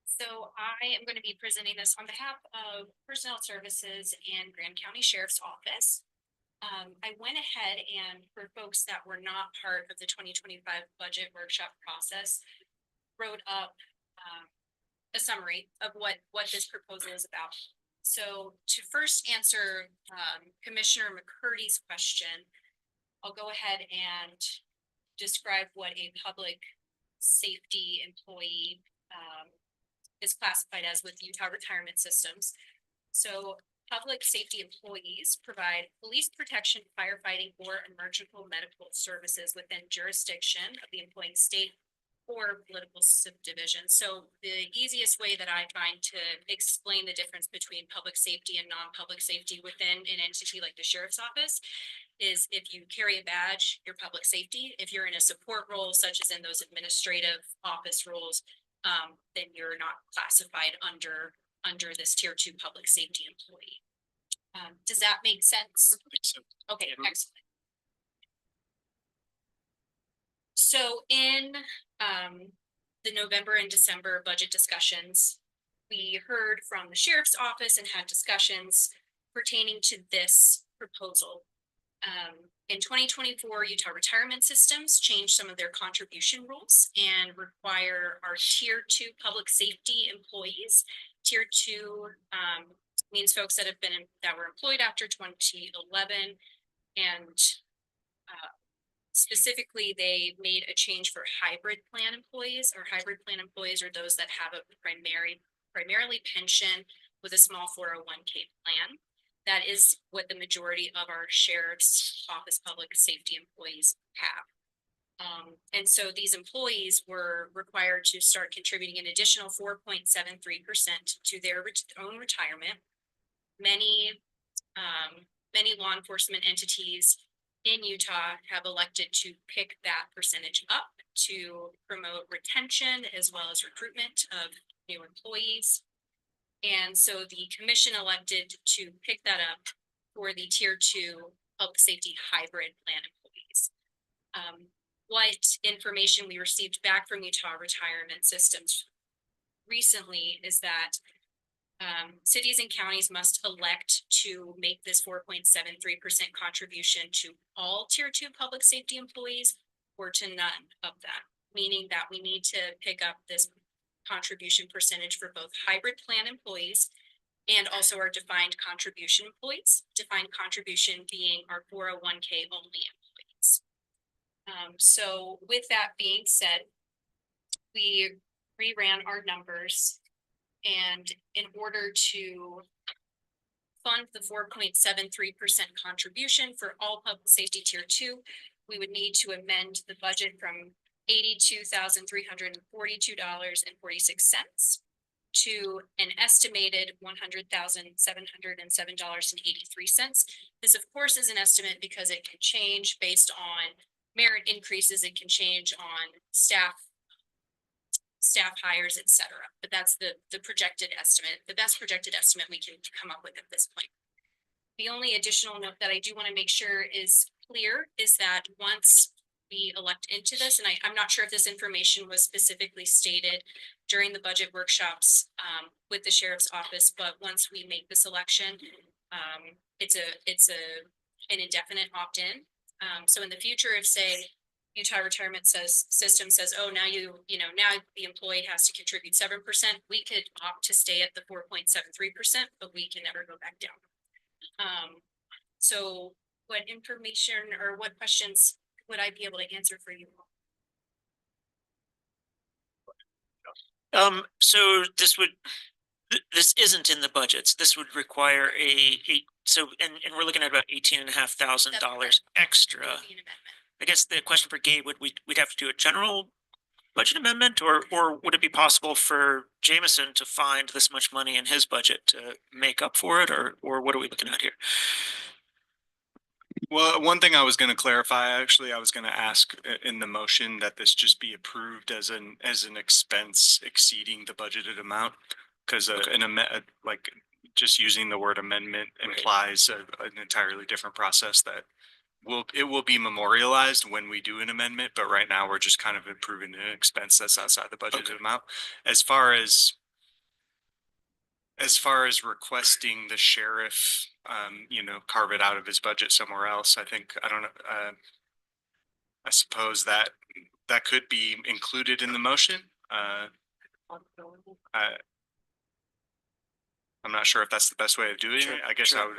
So I am going to be presenting this on behalf of Personnel Services and Grand County Sheriff's Office. I went ahead and for folks that were not part of the 2025 budget workshop process, wrote up a summary of what this proposal is about. So to first answer Commissioner McCurdy's question, I'll go ahead and describe what a public safety employee is classified as with Utah Retirement Systems. So public safety employees provide police protection, firefighting, or emergency medical services within jurisdiction of the employing state or political subdivision. So the easiest way that I find to explain the difference between public safety and non-public safety within an entity like the Sheriff's Office is if you carry a badge, you're public safety. If you're in a support role, such as in those administrative office roles, then you're not classified under this tier 2 public safety employee. Does that make sense? Okay, excellent. So in the November and December budget discussions, we heard from the Sheriff's Office and had discussions pertaining to this proposal. In 2024, Utah Retirement Systems changed some of their contribution rules and require our tier 2 public safety employees. Tier 2 means folks that were employed after 2011, and specifically they made a change for hybrid plan employees. Or hybrid plan employees are those that have a primarily pension with a small 401k plan. That is what the majority of our Sheriff's Office public safety employees have. And so these employees were required to start contributing an additional 4.73% to their own retirement. Many law enforcement entities in Utah have elected to pick that percentage up to promote retention as well as recruitment of new employees. And so the commission elected to pick that up for the tier 2 public safety hybrid plan employees. What information we received back from Utah Retirement Systems recently is that cities and counties must elect to make this 4.73% contribution to all tier 2 public safety employees or to none of them, meaning that we need to pick up this contribution percentage for both hybrid plan employees and also our defined contribution employees, defined contribution being our 401k only employees. So with that being said, we reran our numbers, and in order to fund the 4.73% contribution for all public safety tier 2, we would need to amend the budget from $82,342.46 to an estimated $100,707.83. This, of course, is an estimate because it can change based on merit increases. It can change on staff hires, et cetera. But that's the projected estimate, the best projected estimate we can come up with at this point. The only additional note that I do want to make sure is clear is that once we elect into this, and I'm not sure if this information was specifically stated during the budget workshops with the sheriff's office, but once we make this election, it's an indefinite opt-in. So in the future, if say Utah Retirement System says, oh, now now the employee has to contribute 7%, we could opt to stay at the 4.73%, but we can never go back down. So what information or what questions would I be able to answer for you? So this isn't in the budgets. This would require and we're looking at about $18,500 extra. I guess the question for Gabe, we'd have to do a general budget amendment, or would it be possible for Jameson to find this much money in his budget to make up for it, or what are we looking at here? Well, one thing I was going to clarify, actually, I was going to ask in the motion that this just be approved as an expense exceeding the budgeted amount, because like just using the word amendment implies an entirely different process that it will be memorialized when we do an amendment, but right now we're just kind of approving an expense that's outside the budgeted amount. As far as requesting the sheriff, carve it out of his budget somewhere else, I suppose that could be included in the motion. I'm not sure if that's the best way of doing it. I guess I would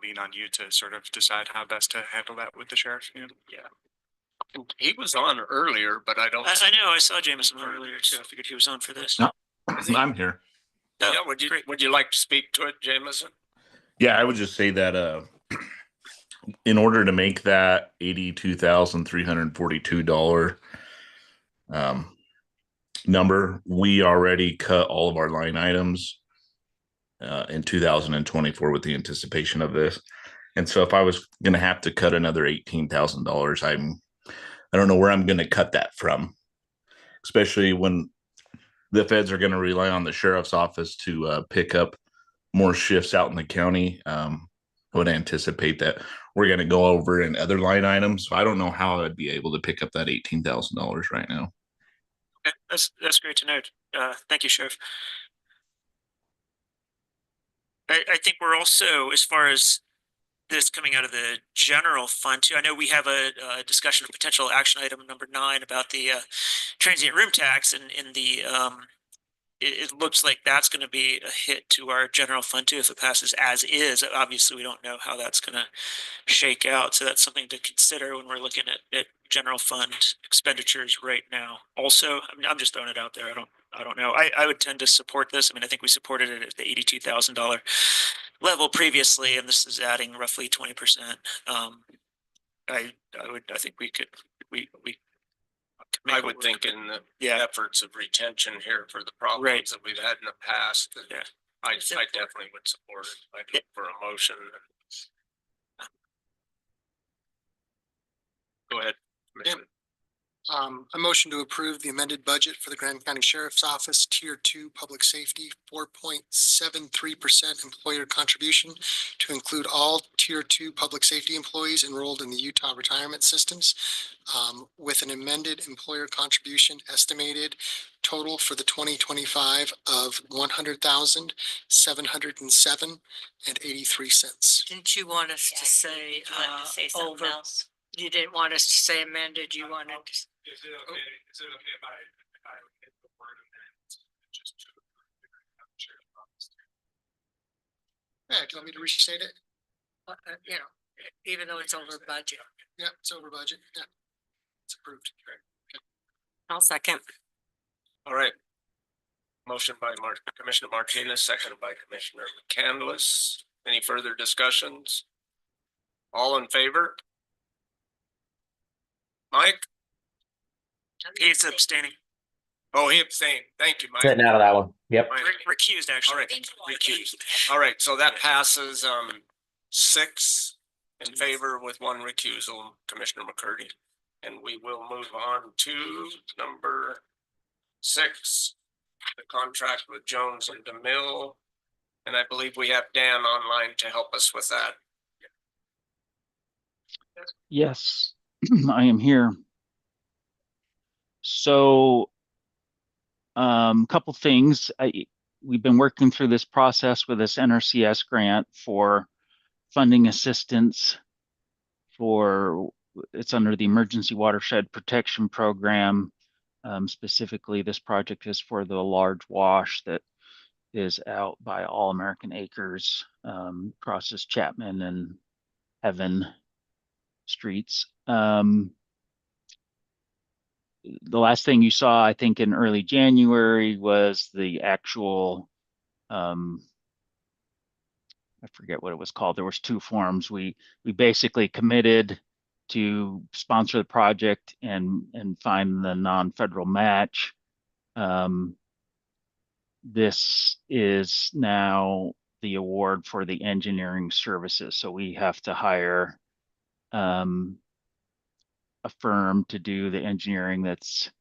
lean on you to sort of decide how best to handle that with the sheriff. Yeah. He was on earlier, but I don't. I know, I saw Jameson earlier too. I figured he was on for this. No, I'm here. Oh, Yeah, would you like to speak to it, Jameson? Yeah, I would just say that in order to make that $82,342 number, we already cut all of our line items in 2024 with the anticipation of this. And so if I was going to have to cut another $18,000, I don't know where I'm going to cut that from, especially when the feds are going to rely on the sheriff's office to pick up more shifts out in the county. I would anticipate that we're going to go over in other line items. So I don't know how I'd be able to pick up that $18,000 right now. Okay, that's great to note. Thank you, Sheriff. I think we're also, as far as this coming out of the general fund too, I know we have a discussion of potential action item number 9 about the transient room tax, and in the it looks like that's going to be a hit to our general fund too if it passes as is. Obviously, we don't know how that's going to shake out, so that's something to consider when we're looking at general fund expenditures right now. Also, I'm just throwing it out there. I don't know. I would tend to support this. I think we supported it at the $82,000 level previously, and this is adding roughly 20%. I think we could I would think in the efforts of retention here for the problems that we've had in the past, that I definitely would support it. I'd look for a motion. Go ahead. A motion to approve the amended budget for the Grand County Sheriff's Office Tier 2 Public Safety 4.73% employer contribution to include all Tier 2 public safety employees enrolled in the Utah Retirement Systems, with an amended employer contribution estimated total for the 2025 of $100,707.83. Didn't you want us to say, say something over? else? You didn't want us to say amended, you wanted to. Is it okay if I hit the word amendment just to sheriff's office? Yeah, do you want me to restate it? Even though it's over budget. Yeah, it's over budget. Yeah, it's approved. Okay. I'll second. All right. Motion by Commissioner Martinez, seconded by Commissioner McCandless. Any further discussions? All in favor? Mike? He's abstaining. Oh, he abstained. Thank you, Mike. Sitting out of that one. Yep. Mike. Recused, actually. All right. Thank you all. Recused. All right, so that passes, 6 in favor with 1 recusal, Commissioner McCurdy. And we will move on to number 6, the contract with Jones and DeMille. And I believe we have Dan online to help us with that. Yes, I am here. So, couple things. We've been working through this process with this NRCS grant for funding assistance for, it's under the Emergency Watershed Protection Program. Specifically, this project is for the large wash that is out by All American Acres, crosses Chapman and Evan streets. The last thing you saw, I think, in early January was the actual, I forget what it was called. There was 2 forms. We basically committed to sponsor the project and find the non-federal match. This is now the award for the engineering services. So we have to hire a firm to do the engineering that's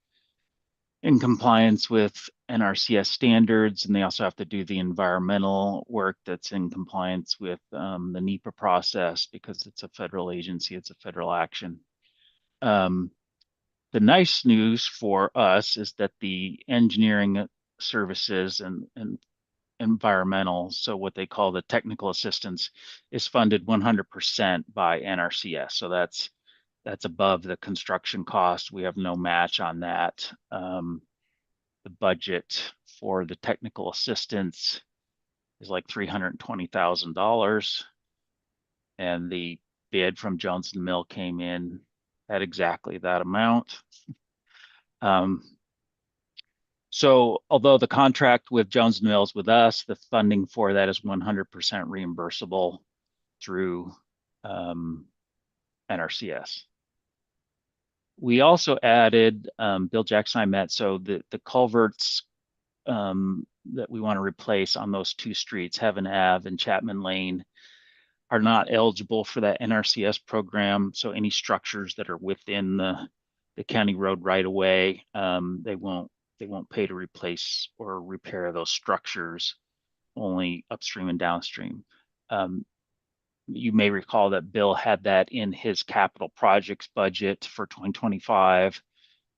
in compliance with NRCS standards, and they also have to do the environmental work that's in compliance with the NEPA process because it's a federal agency, it's a federal action. The nice news for us is that the engineering services and environmental, so what they call the technical assistance, is funded 100% by NRCS. So that's above the construction cost. We have no match on that. The budget for the technical assistance is like $320,000. And the bid from Jones and Mill came in at exactly that amount. So although the contract with Jones and Mills with us, the funding for that is 100% reimbursable through NRCS. We also added, Bill Jackson and I met, so the culverts that we want to replace on those 2 streets, Heaven Ave and Chapman Lane, are not eligible for that NRCS program. So any structures that are within the county road right away, they won't pay to replace or repair those structures, only upstream and downstream. You may recall that Bill had that in his capital projects budget for 2025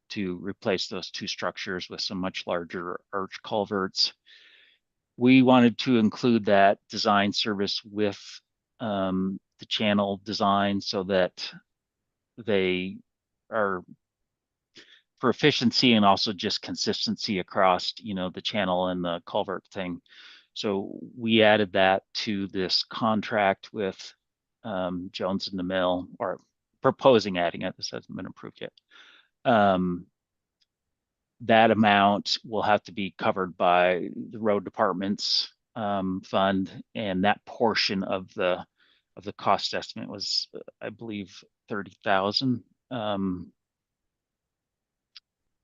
to replace those 2 structures with some much larger arch culverts. We wanted to include that design service with the channel design so that they are for efficiency and also just consistency across, the channel and the culvert thing. So we added that to this contract with Jones and DeMille, or proposing adding it. This hasn't been approved yet. That amount will have to be covered by the road department's fund, and that portion of the cost estimate was, I believe, 30,000. Let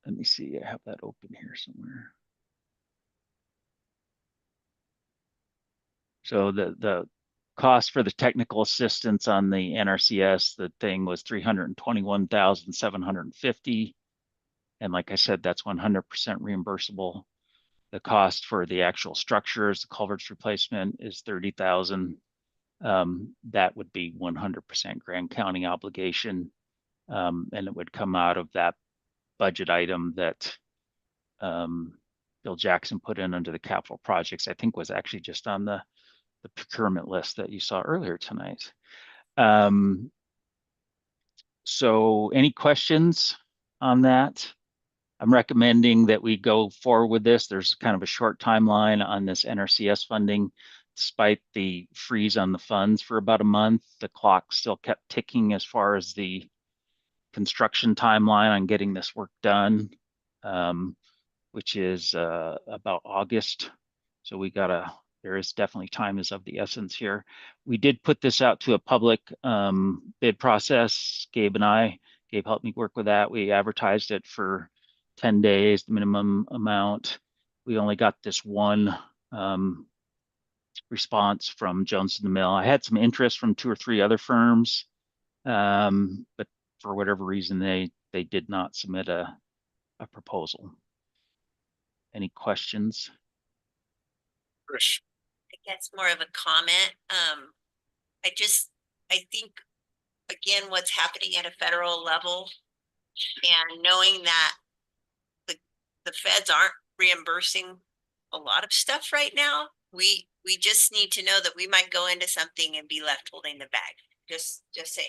me see. I have that open here somewhere. So the cost for the technical assistance on the NRCS, the thing was 321,750. And like I said, that's 100% reimbursable. The cost for the actual structures, the culverts replacement, is 30,000. That would be 100% Grand County obligation. And it would come out of that budget item that Bill Jackson put in under the capital projects. I think was actually just on the procurement list that you saw earlier tonight. So any questions on that? I'm recommending that we go forward with this. There's kind of a short timeline on this NRCS funding. Despite the freeze on the funds for about a month, the clock still kept ticking as far as the construction timeline on getting this work done, which is about August. So there is definitely time is of the essence here. We did put this out to a public bid process. Gabe helped me work with that. We advertised it for 10 days, the minimum amount. We only got this one response from Jones in the Mill. I had some interest from 2 or 3 other firms, but for whatever reason, they did not submit a proposal. Any questions? Trish. I guess more of a comment. I think, again, what's happening at a federal level and knowing that the feds aren't reimbursing a lot of stuff right now, we just need to know that we might go into something and be left holding the bag. Just saying.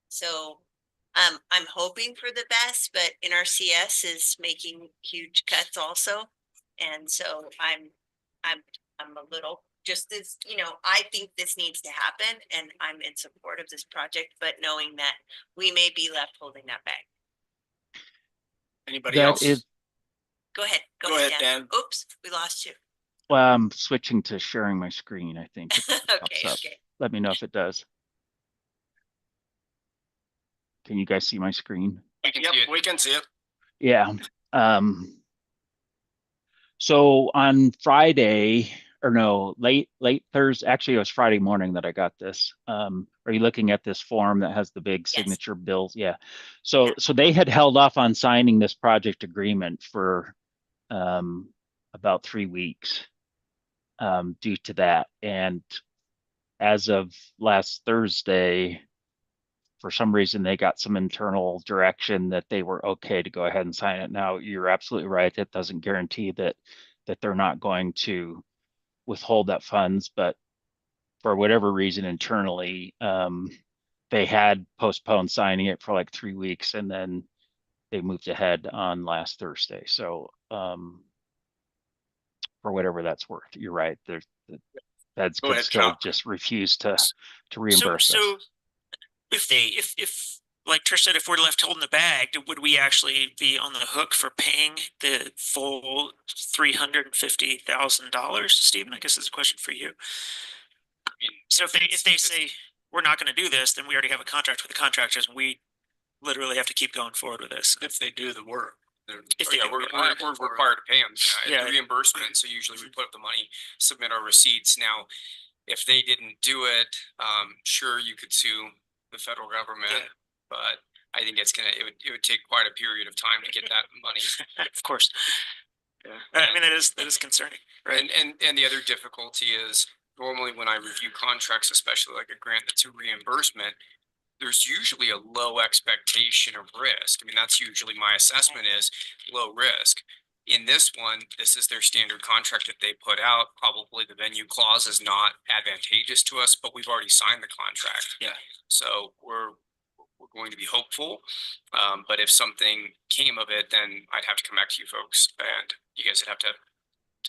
So I'm hoping for the best, but NRCS is making huge cuts also. And so I'm a little, just as, you know, I think this needs to happen and I'm in support of this project, but knowing that we may be left holding that bag. Anybody That else? is- Go ahead. Go ahead, Dan. Oops, we lost you. Well, I'm switching to sharing my screen, I think. If it pops Okay, up. okay. Let me know if it does. Can you guys see my screen? We can Yep, see it. we can see it. Yeah. So on Friday, or no, late Thursday, actually it was Friday morning that I got this. Are you looking at this form that has the big Yes. signature bills? Yeah. So they had held off on signing this project agreement for about 3 weeks due to that. And as of last Thursday, for some reason, they got some internal direction that they were okay to go ahead and sign it. Now, you're absolutely right. That doesn't guarantee that they're not going to withhold that funds, but for whatever reason internally, they had postponed signing it for like 3 weeks, and then they moved ahead on last Thursday. So, for whatever that's worth, you're right. The feds Go could ahead, still Chuck. just refuse to reimburse us. So if like Trish said, if we're left holding the bag, would we actually be on the hook for paying the full $350,000? Stephen, I guess it's a question for you. So if they say we're not going to do this, then we already have a contract with the contractors, and we literally have to keep going forward with this. If they do the work. We're required to pay them. Yeah. The reimbursement. So usually we put up the money, submit our receipts. Now, if they didn't do it, sure, you could sue the federal government, but I think it would take quite a period of time to get that money. Of course. Yeah. I mean, that is concerning, right? And the other difficulty is normally when I review contracts, especially like a grant that's a reimbursement, there's usually a low expectation of risk. I mean, that's usually my assessment is low risk. In this one, this is their standard contract that they put out. Probably the venue clause is not advantageous to us, but we've already signed the contract. Yeah. So we're going to be hopeful. But if something came of it, then I'd have to come back to you folks and you guys would have to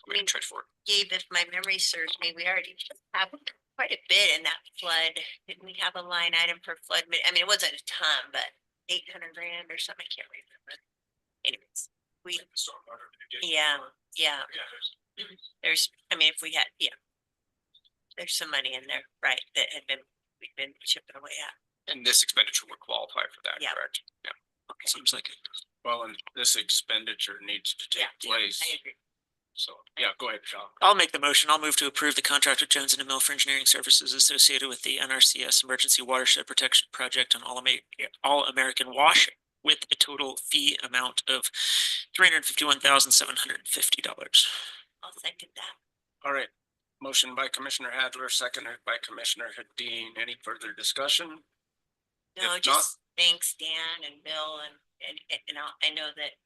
make a trade for it. Gabe, if my memory serves me, we already have quite a bit in that flood. Didn't we have a line item for flood? I mean, it wasn't a ton, but 800 grand or something. I can't remember. Anyways, yeah. There's, I mean, if we had, there's some money in there, right? We've been chipping away at. And this expenditure would qualify for that, Yeah. correct? Yeah. Okay, seems like it. Well, and this expenditure needs to take place. I agree. So, yeah, go ahead, John. I'll make the motion. I'll move to approve the contract with Jones and Mill for engineering services associated with the NRCS Emergency Watershed Protection Project on All American Wash with a total fee amount of $351,750. I'll second that. All right. Motion by Commissioner Adler, seconded by Commissioner Hadeen. Any further discussion? No, If just thanks Dan and Bill and I know that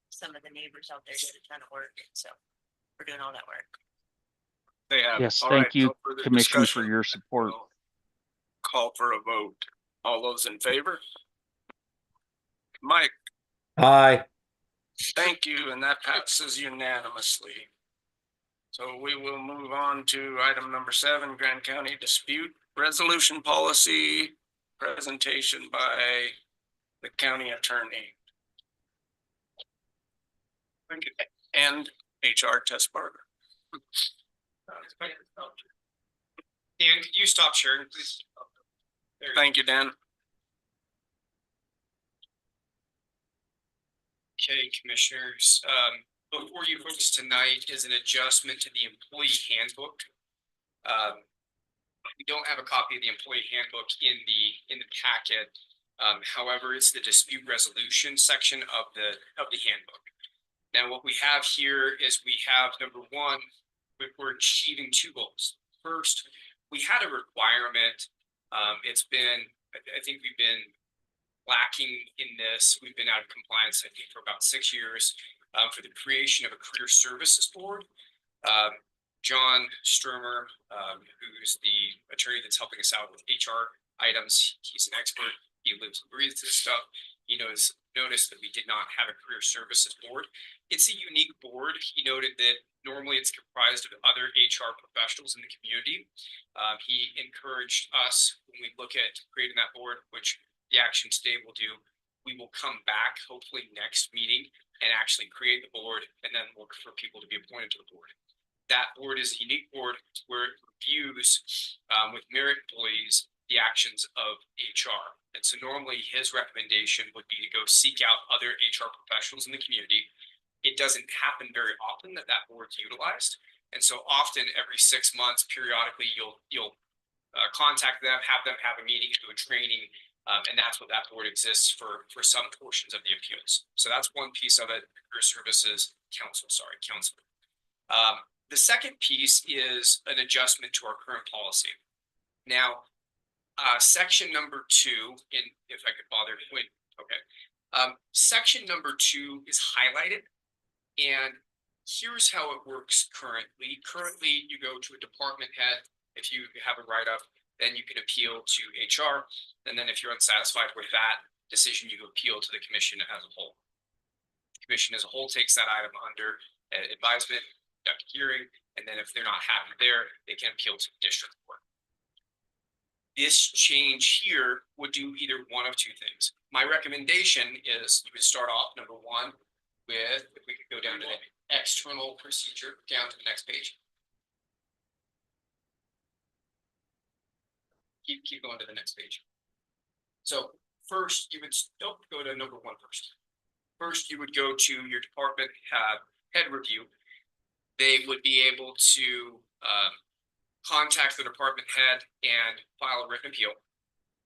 some of the neighbors out there did a ton of work, so we're doing all that work. They have. Yes, All thank right, you, no further Commission, discussion. for your support. We'll call for a vote. All those in favor? Mike, Aye. thank you, and that passes unanimously. So we will move on to item number 7, Grand County Dispute Resolution Policy, presentation by the county attorney. And HR Tess Barber. Dan, could you stop sharing, please? Thank you, Dan. Okay, commissioners, before you folks tonight is an adjustment to the employee handbook. We don't have a copy of the employee handbook in the packet. However, it's the dispute resolution section of the handbook. Now, what we have here is we have number one, we're achieving two goals. First, we had a requirement. It's been, I think we've been lacking in this. We've been out of compliance, I think, for about 6 years for the creation of a career services board. John Sturmer, who's the attorney that's helping us out with HR items, he's an expert. He lives and breathes this stuff. He noticed that we did not have a career services board. It's a unique board. He noted that normally it's comprised of other HR professionals in the community. He encouraged us when we look at creating that board, which the action today will do, we will come back hopefully next meeting and actually create the board and then look for people to be appointed to the board. That board is a unique board where it reviews with merit employees the actions of HR. And so normally his recommendation would be to go seek out other HR professionals in the community. It doesn't happen very often that board's utilized. And so often every 6 months, periodically, you'll contact them, have a meeting, do a training. And that's what that board exists for some portions of the appeals. So that's one piece of it, Career Services Council. The second piece is an adjustment to our current policy. Now, section number 2, if I could bother, wait, okay. Section number 2 is highlighted, and here's how it works currently. Currently, you go to a department head. If you have a write-up, then you can appeal to HR. And then if you're unsatisfied with that decision, you appeal to the commission as a whole. The commission as a whole takes that item under advisement, conduct a hearing, and then if they're not happy there, they can appeal to the district court. This change here would do either one of two things. My recommendation is you would start off number 1 with, if we could go down to the external procedure, down to the next page. Keep going to the next page. So first, you would go to number 1 first. First, you would go to your department head review. They would be able to contact the department head and file a written appeal.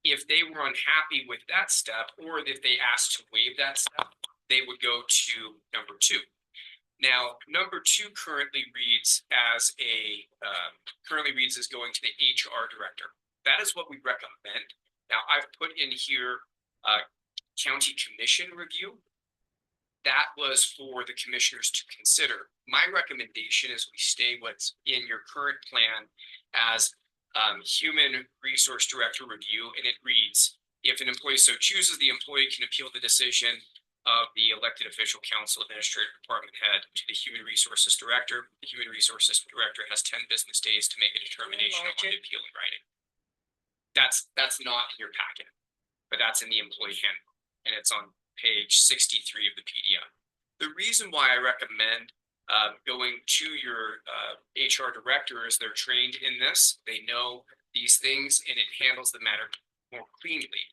If they were unhappy with that step, or if they asked to waive that step, they would go to number 2. Now, number 2 currently reads as going to the HR director. That is what we recommend. Now, I've put in here county commission review. That was for the commissioners to consider. My recommendation is we stay what's in your current plan as human resource director review, and it reads, if an employee so chooses, the employee can appeal the decision of the elected official council administrative department head to the human resources director. The human resources director has 10 business days to make a determination on the appeal in writing. That's not in your packet, but that's in the employee handbook, and it's on page 63 of the PDF. The reason why I recommend going to your HR director is they're trained in this. They know these things, and it handles the matter more cleanly.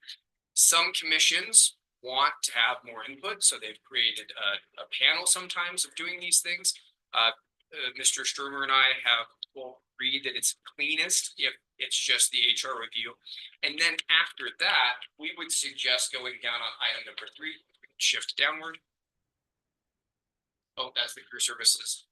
Some commissions want to have more input, so they've created a panel sometimes of doing these things. Mr. Sturmer and I will read that it's cleanest if it's just the HR review. And then after that, we would suggest going down on item number 3, shift downward. Oh, that's the career services.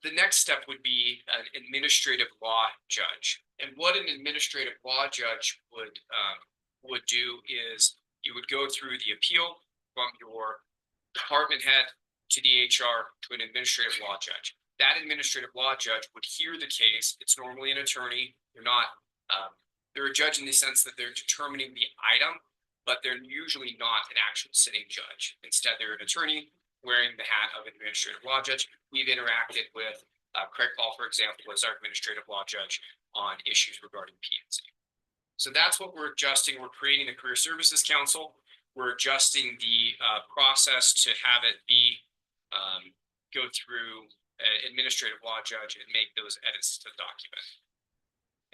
The next step would be an administrative law judge. And what an administrative law judge would do is you would go through the appeal from your department head to the HR to an administrative law judge. That administrative law judge would hear the case. It's normally an attorney. They're a judge in the sense that they're determining the item, but they're usually not an actual sitting judge. Instead, they're an attorney wearing the hat of an administrative law judge. We've interacted with Craig Paul, for example, as our administrative law judge on issues regarding P&C. So that's what we're adjusting. We're creating the Career Services Council. We're adjusting the process to have it be go through an administrative law judge and make those edits to the document.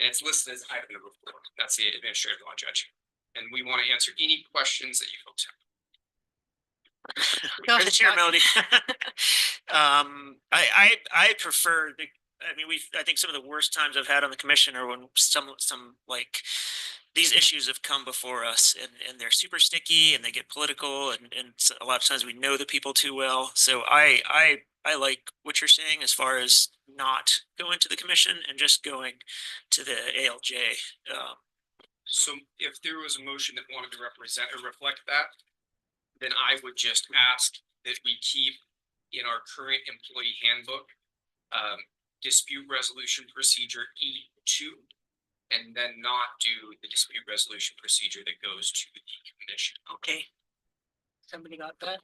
And it's listed as item number 4. That's the administrative law judge. And we want to answer any questions that you folks have. Go Or the ahead, chair, Doc. Melody. I prefer the, I mean, I think some of the worst times I've had on the commission are when some like these issues have come before us and they're super sticky and they get political and a lot of times we know the people too well. So I like what you're saying as far as not going to the commission and just going to the ALJ. So if there was a motion that wanted to represent or reflect that, then I would just ask that we keep in our current employee handbook, dispute resolution procedure E2, and then not do the dispute resolution procedure that goes to the commission. Okay. Somebody got that?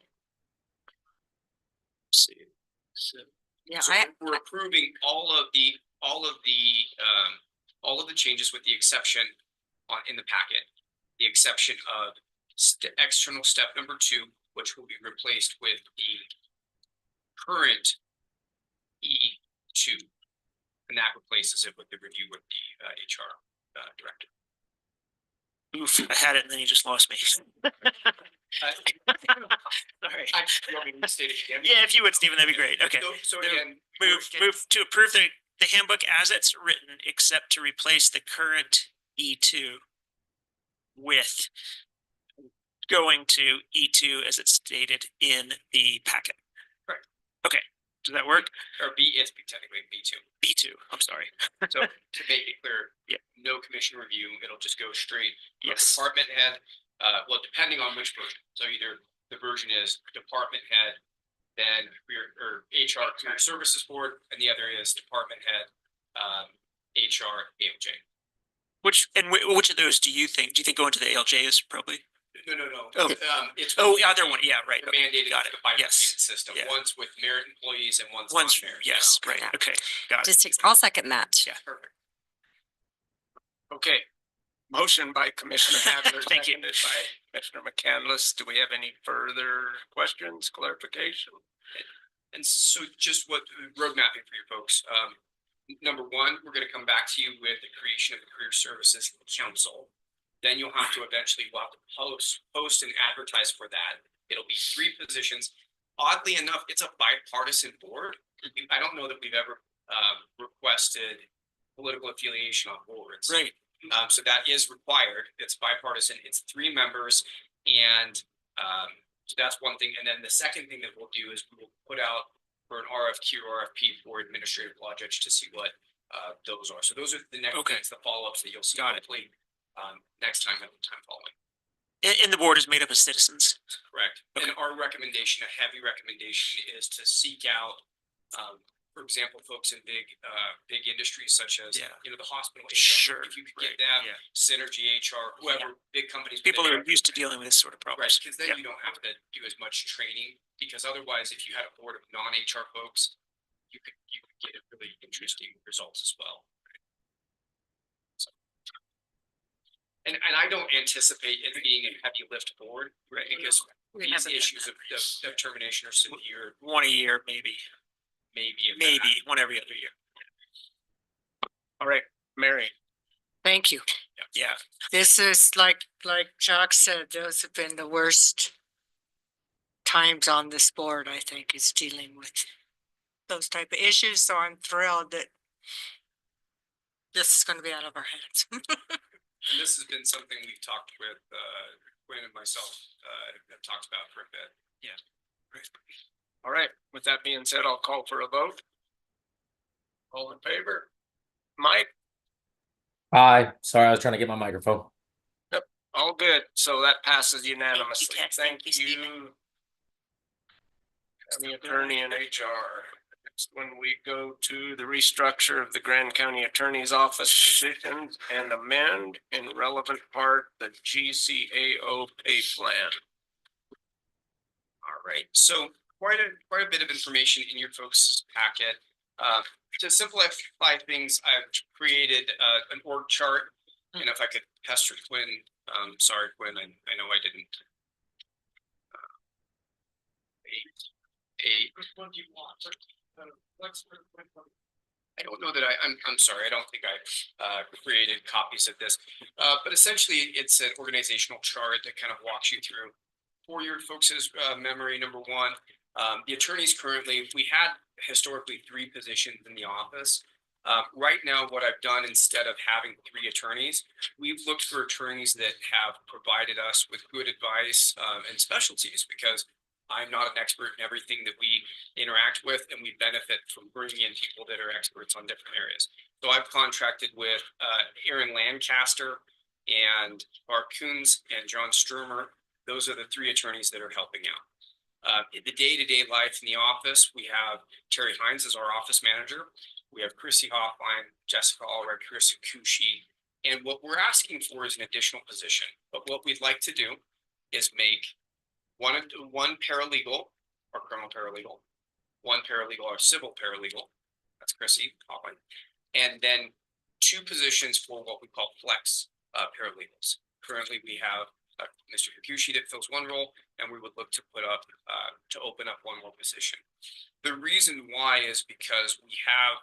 See. Yeah, So we're approving all of the changes with the exception in the packet, the exception of external step number 2, which will be replaced with the current E2, and that replaces it with the review with the HR director. Oof, I had it and then you just lost me. Sorry. You want me to state it again? Yeah, if you would, Stephen, that'd be great. Okay. So again, Move to approve the handbook as it's written, except to replace the current E2 with going to E2 as it's stated in the packet. Correct. Okay. Does that work? Or it's technically B2. B2. I'm sorry. So to make it clear, yeah, no commission review. It'll just go straight. Yes. Department head. Well, depending on which version. So either the version is department head, then or HR Career Services Board, and the other is department head, HR ALJ. Which of those do you think? Do you think going to the ALJ is probably? No. Oh, It's the other one. Yeah, right. The mandated Got it. bifurcated Yes. system. Yeah. One's with merit employees and one's One's non-merit. yes, right. Yeah. Okay, got it. Just takes, I'll second that. Yeah. Perfect. Okay, motion by Commissioner Hadler, Thank you. seconded by Commissioner McCandless. Do we have any further questions, clarification? And so just what road mapping for you folks. Number 1, we're going to come back to you with the creation of the Career Services Council. Then you'll have to eventually post and advertise for that. It'll be 3 positions. Oddly enough, it's a bipartisan board. I don't know that we've ever requested political affiliation on boards. Right. So that is required. It's bipartisan. It's 3 members, and so that's one thing. And then the second thing that we'll do is we will put out for an RFQ or RFP for administrative law judge to see what those are. So those are the next things, the follow-ups that you'll see hopefully next time following. And the board is made up of citizens. Correct. And our recommendation, a heavy recommendation, is to seek out, for example, folks in big industries such as the hospital. Sure. If you could get them, Synergy HR, whoever, big companies. People who are used to dealing with this sort of Right, problems. because then you don't have to do as much training, because otherwise, if you had a board of non-HR folks, you could get really interesting results as well. So, and I don't anticipate it being a heavy lift board, right? Because these issues of termination are severe. One a year, maybe one every other year. All right, Mary. Thank you. Yeah. This is like Jacques said, those have been the worst times on this board, I think, is dealing with those type of issues. So I'm thrilled that this is going to be out of our hands. And this has been something we've talked with Quinn and myself have talked about for a bit. Yeah. Right. All right, with that being said, I'll call for a vote. All in favor? Mike? Aye. Sorry, I was trying to get my microphone. Yep, all good. So that passes unanimously. Thank Thank you, Stephen. you. County Attorney and HR. Next, when we go to the restructure of the Grand County Attorney's Office positions and amend in relevant part the GCAO pay plan. All right, so quite a bit of information in your folks' packet. To simplify things, I've created an org chart, and if I could pester Quinn, sorry Quinn, I know I didn't. Which one do you want? I don't know that I'm sorry, I don't think I created copies of this, but essentially it's an organizational chart that kind of walks you through for your folks' memory, number one, the attorneys currently, we had historically 3 positions in the office. Right now, what I've done instead of having 3 attorneys, we've looked for attorneys that have provided us with good advice and specialties, because I'm not an expert in everything that we interact with, and we benefit from bringing in people that are experts on different areas. So I've contracted with Aaron Lancaster and Bart Coons and John Sturmer. Those are the 3 attorneys that are helping out. The day-to-day life in the office, we have Terry Hines as our office manager. We have Chrissy Hoffline, Jessica Allred, Chris Kushi. And what we're asking for is an additional position. But what we'd like to do is make one paralegal or criminal paralegal, 1 paralegal or civil paralegal. That's Chrissy Hoffline. And then 2 positions for what we call flex paralegals. Currently, we have Mr. Kikuchi that fills 1 role, and we would look to open up 1 more position. The reason why is because we have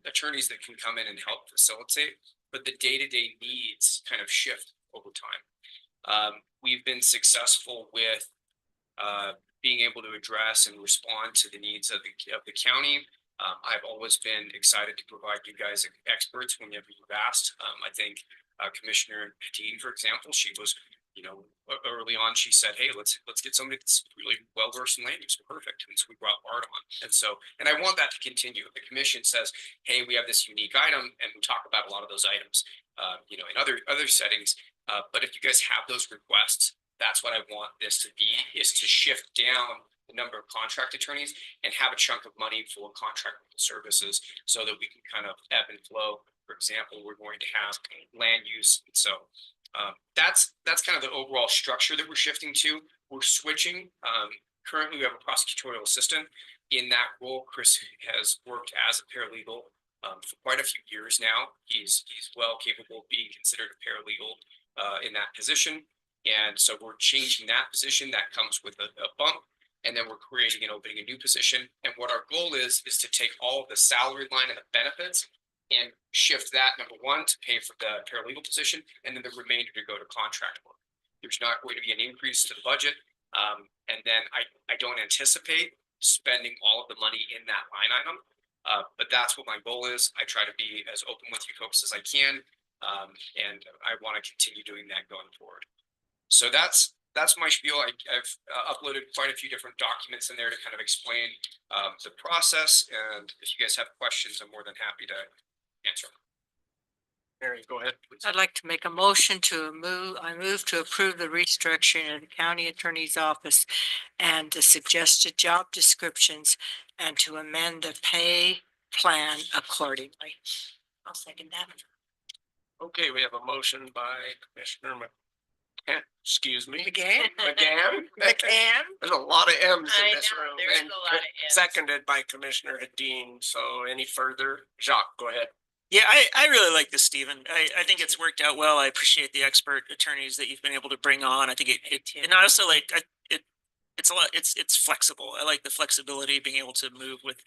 attorneys that can come in and help facilitate, but the day-to-day needs kind of shift over time. We've been successful with being able to address and respond to the needs of the county. I've always been excited to provide you guys experts whenever you've asked. I think Commissioner Hadeen, for example, she was, early on, she said, "Hey, let's get somebody that's really well versed in land use." Perfect. And so we brought Bart on. And I want that to continue. The commission says, "Hey, we have this unique item," and we talk about a lot of those items, in other settings. But if you guys have those requests, that's what I want this to be: is to shift down the number of contract attorneys and have a chunk of money for contract services, so that we can kind of ebb and flow. For example, we're going to have land use. So that's kind of the overall structure that we're shifting to. We're switching. Currently, we have a prosecutorial assistant. In that role, Chris has worked as a paralegal for quite a few years now. He's well capable of being considered a paralegal in that position. And so we're changing that position. That comes with a bump. And then we're creating and opening a new position. And what our goal is to take all of the salary line and the benefits and shift that, number 1, to pay for the paralegal position, and then the remainder to go to contract work. There's not going to be an increase to the budget. And then I don't anticipate spending all of the money in that line item. But that's what my goal is. I try to be as open with you folks as I can. And I want to continue doing that going forward. So that's my spiel. I've uploaded quite a few different documents in there to kind of explain the process. And if you guys have questions, I'm more than happy to answer them. Mary, go ahead, please. I'd like to make a motion I move to approve the restructuring of the county attorney's office and the suggested job descriptions, and to amend the pay plan accordingly. I'll second that. Okay, we have a motion by Commissioner excuse me. McGann? McGann? McGann? There's a lot of M's I in this know, room. there's and a lot of M's. Seconded by Commissioner Hadeen. So any further? Jacques, go ahead. Yeah, I really like this, Stephen. I think it's worked out well. I appreciate the expert attorneys that you've been able to bring on. I think and I also like it's a lot. It's flexible. I like the flexibility, being able to move with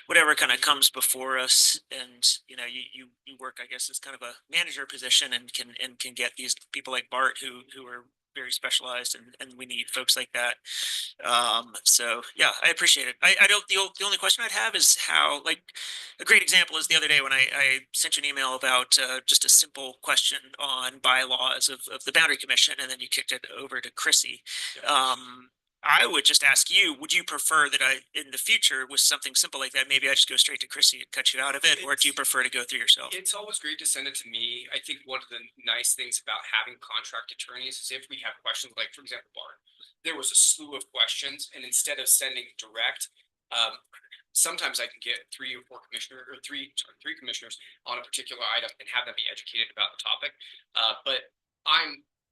whatever kind of comes before us. And you work, I guess, as kind of a manager position, and can get these people like Bart who are very specialized, and we need folks like that. So yeah, I appreciate it. I don't, the only question I'd have is how, like, a great example is the other day when I sent you an email about just a simple question on bylaws of the Boundary Commission, and then you kicked it over to Chrissy. I would just ask you, would you prefer that in the future, with something simple like that, maybe I just go straight to Chrissy and cut you out of it, or do you prefer to go through yourself? It's always great to send it to me. I think one of the nice things about having contract attorneys is if we have questions, like, for example, Bart, there was a slew of questions, and instead of sending direct, sometimes I can get three commissioners on a particular item and have them be educated about the topic. But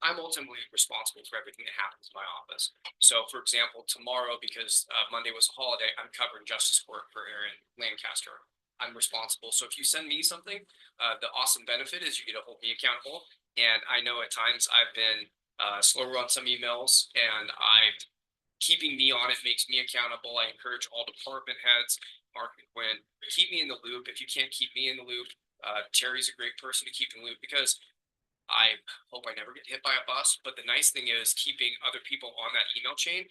I'm ultimately responsible for everything that happens in my office. So, for example, tomorrow, because Monday was a holiday, I'm covering justice work for Aaron Lancaster. I'm responsible. So if you send me something, the awesome benefit is you get to hold me accountable. And I know at times I've been slower on some emails, and keeping me on it makes me accountable. I encourage all department heads, Mark and Quinn, keep me in the loop. If you can't keep me in the loop, Terry's a great person to keep in the loop, because I hope I never get hit by a bus, but the nice thing is keeping other people on that email chain.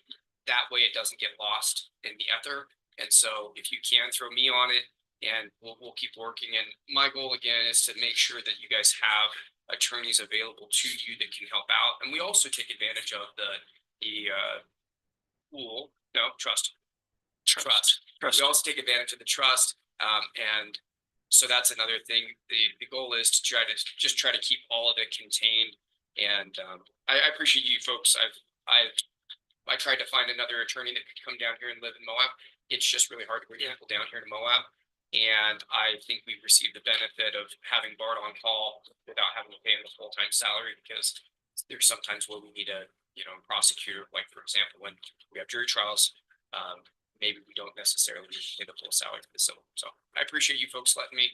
That way it doesn't get lost in the ether. And so if you can throw me on it, and we'll keep working. And my goal again is to make sure that you guys have attorneys available to you that can help out. And we also take advantage of the trust. We also take advantage of the trust. And so that's another thing. The goal is to try to keep all of it contained. And I appreciate you folks. I tried to find another attorney that could come down here and live in Moab. It's just really hard to bring people down here to Moab. And I think we've received the benefit of having Bart on call without having to pay him a full-time salary, because there's sometimes where we need a prosecutor, like for example, when we have jury trials, maybe we don't necessarily pay the full salary for the civil. So I appreciate you folks letting me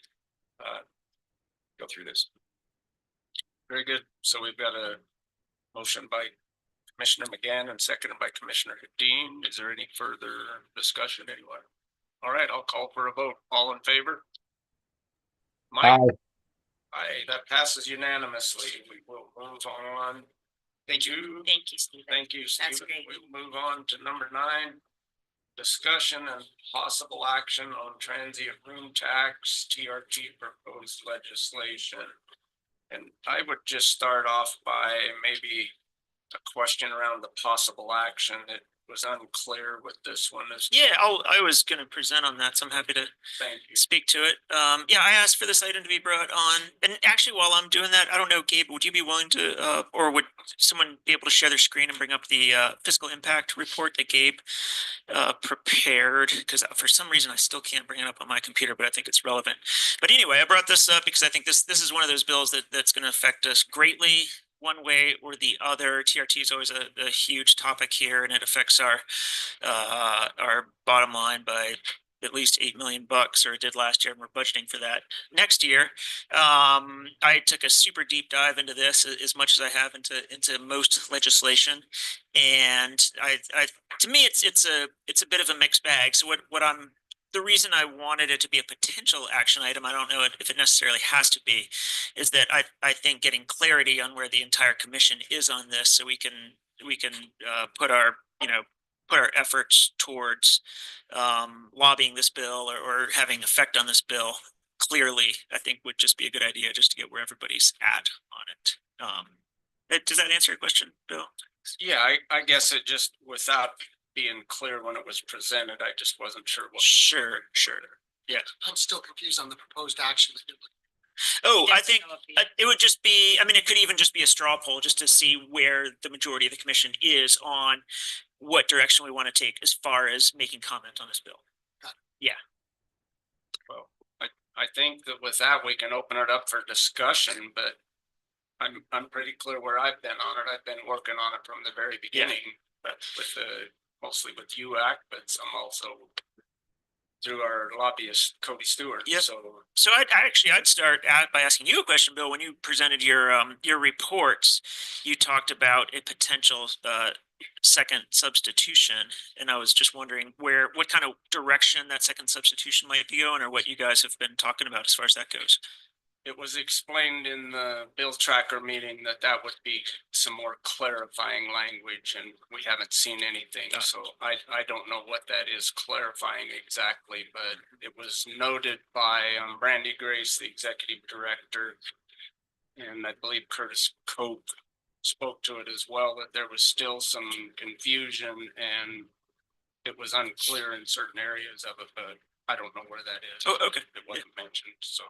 go through this. Very good. So we've got a motion by Commissioner McGann and seconded by Commissioner Dean. Is there any further discussion anywhere? All right, I'll call for a vote. All in favor? Mike? Aye, that passes unanimously. We will move on. Thank you. Thank you, Stephen. Thank you, Stephen. That's great. We'll move on to number 9. Discussion and possible action on transient room tax, TRT proposed legislation. And I would just start off by maybe a question around the possible action. It was unclear with this one. Yeah, I was going to present on that, so I'm happy to Thank you. speak to it. Yeah, I asked for this item to be brought on, and actually, while I'm doing that, I don't know, Gabe, would you be willing to, or would someone be able to share their screen and bring up the fiscal impact report that Gabe prepared? Because for some reason, I still can't bring it up on my computer, but I think it's relevant. But anyway, I brought this up because I think this is one of those bills that's going to affect us greatly, one way or the other. TRT is always a huge topic here, and it affects our bottom line by at least $8 million, or it did last year, and we're budgeting for that next year. I took a super deep dive into this, as much as I have into most legislation, and to me it's a bit of a mixed bag. So the reason I wanted it to be a potential action item, I don't know if it necessarily has to be, is that I think getting clarity on where the entire commission is on this, so we can put our efforts towards lobbying this bill or having effect on this bill clearly, I think would just be a good idea, just to get where everybody's at on it. Does that answer your question, Bill? Yeah, I guess it just, without being clear when it was presented, I just wasn't sure what. Sure. Yeah. I'm still confused on the proposed action. Oh, I think it would just be, I mean, it could even just be a straw poll just to see where the majority of the commission is on what direction we want to take as far as making comment on this bill. Yeah. Well, I think that with that, we can open it up for discussion, but I'm pretty clear where I've been on it. I've been working on it from the very beginning, but mostly with UAC, but some also through our lobbyist, Cody Stewart. Yep. So I'd start out by asking you a question, Bill. When you presented your reports, you talked about a potential second substitution, and I was just wondering what kind of direction that second substitution might be going, or what you guys have been talking about as far as that goes. it was explained in the bill tracker meeting that would be some more clarifying language, and we haven't seen anything. So I don't know what that is clarifying exactly, but it was noted by Brandy Grace, the executive director, and I believe Curtis Cope spoke to it as well, that there was still some confusion and it was unclear in certain areas of it, but I don't know where that is. Oh, okay. It wasn't mentioned, so.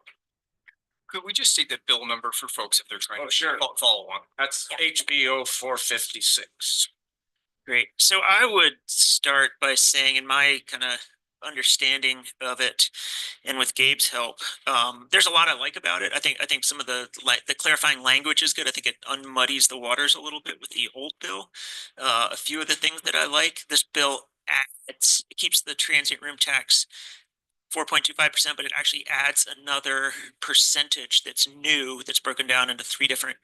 Could we just state the bill number for folks if they're trying to Sure. follow on? That's HBO 456. Great. So I would start by saying, in my kind of understanding of it, and with Gabe's help, there's a lot I like about it. I think some of the clarifying language is good. I think it unmuddies the waters a little bit with the old bill. A few of the things that I like, this bill adds, it keeps the transient room tax 4.25%, but it actually adds another percentage that's new, that's broken down into three different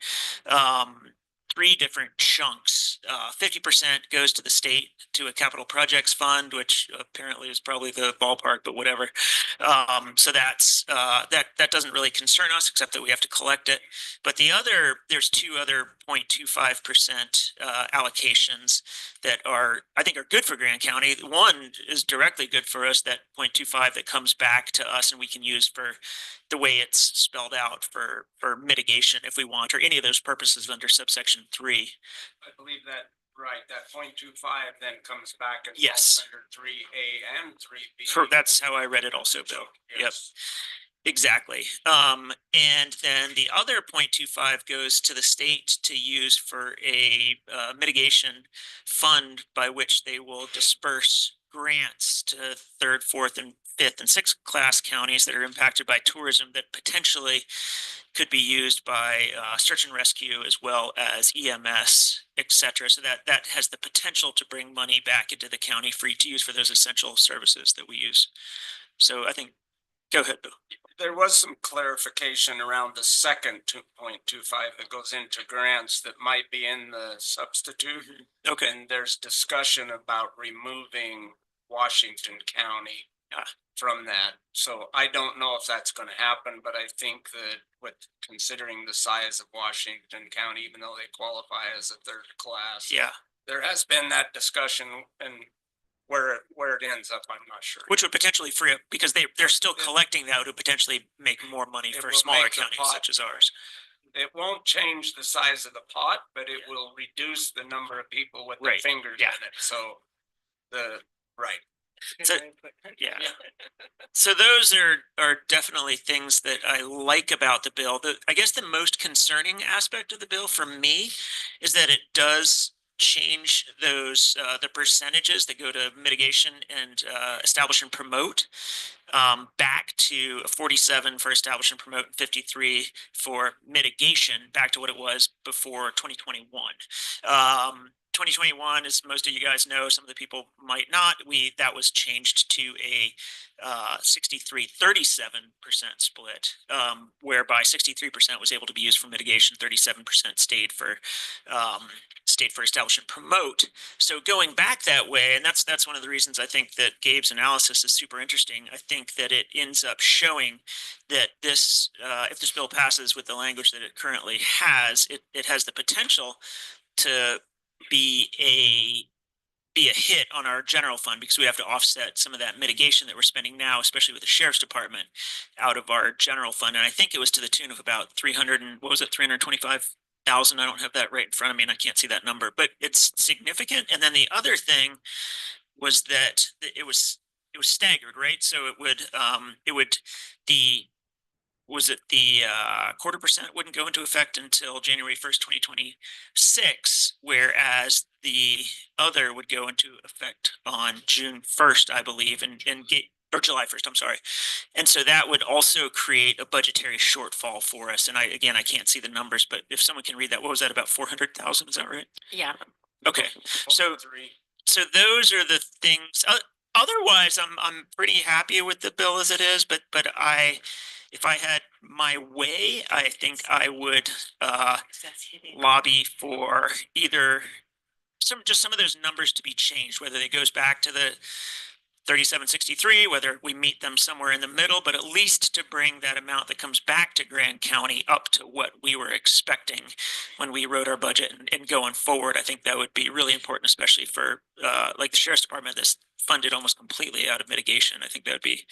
chunks 50% goes to the state to a capital projects fund, which apparently is probably the ballpark, but whatever. So that doesn't really concern us, except that we have to collect it. But there's two other 0.25% allocations that I think are good for Grand County. One is directly good for us, that 0.25 that comes back to us and we can use for the way it's spelled out for mitigation if we want, or any of those purposes under subsection 3. I believe that, right, that 0.25 then comes back and Yes. falls under 3A and 3B. That's how I read it also, Bill. Yep. Yes. Exactly. And then the other 0.25 goes to the state to use for a mitigation fund by which they will disperse grants to third, fourth, and fifth and sixth class counties that are impacted by tourism that potentially could be used by search and rescue as well as EMS, et cetera. So that has the potential to bring money back into the county free to use for those essential services that we use. So I think, go ahead, Bill. There was some clarification around the second 2.25 that goes into grants that might be in the substitute. Okay. And there's discussion about removing Washington County from that. So I don't know if that's going to happen, but I think that with considering the size of Washington County, even though they qualify as a third class, there has been that discussion, and where it ends up, I'm not sure. Which would potentially free up, because they're still collecting that, would potentially make more money for smaller counties such as ours. It won't change the size of the pot, but it will reduce the number of people with their fingers in it. So So, so those are definitely things that I like about the bill. I guess the most concerning aspect of the bill for me is that it does change those the percentages that go to mitigation and establish and promote back to 47 for establish and promote and 53 for mitigation, back to what it was before 2021. 2021, as most of you guys know, some of the people might not, that was changed to a 63-37% split, whereby 63% was able to be used for mitigation, 37% stayed for establish and promote. So going back that way, and that's one of the reasons I think that Gabe's analysis is super interesting. I think that it ends up showing that this, if this bill passes with the language that it currently has, it has the potential to be a hit on our general fund, because we have to offset some of that mitigation that we're spending now, especially with the sheriff's department, out of our general fund. And I think it was to the tune of about 325,000. I don't have that right in front of me, and I can't see that number, but it's significant. And then the other thing was that it was staggered, right? So the 0.25% wouldn't go into effect until January 1st, 2026, whereas the other would go into effect on June 1st, I believe, or July 1st, I'm sorry. And so that would also create a budgetary shortfall for us. And I can't see the numbers, but if someone can read that, what was that, about 400,000? Is that right? Yeah. Okay. So those are the things. Otherwise, I'm pretty happy with the bill as it is, but if I had my way, I think I would lobby for either some of those numbers to be changed, whether it goes back to the 3763, whether we meet them somewhere in the middle, but at least to bring that amount that comes back to Grand County up to what we were expecting when we wrote our budget and going forward. I think that would be really important, especially for like the sheriff's department that's funded almost completely out of mitigation. I think that would be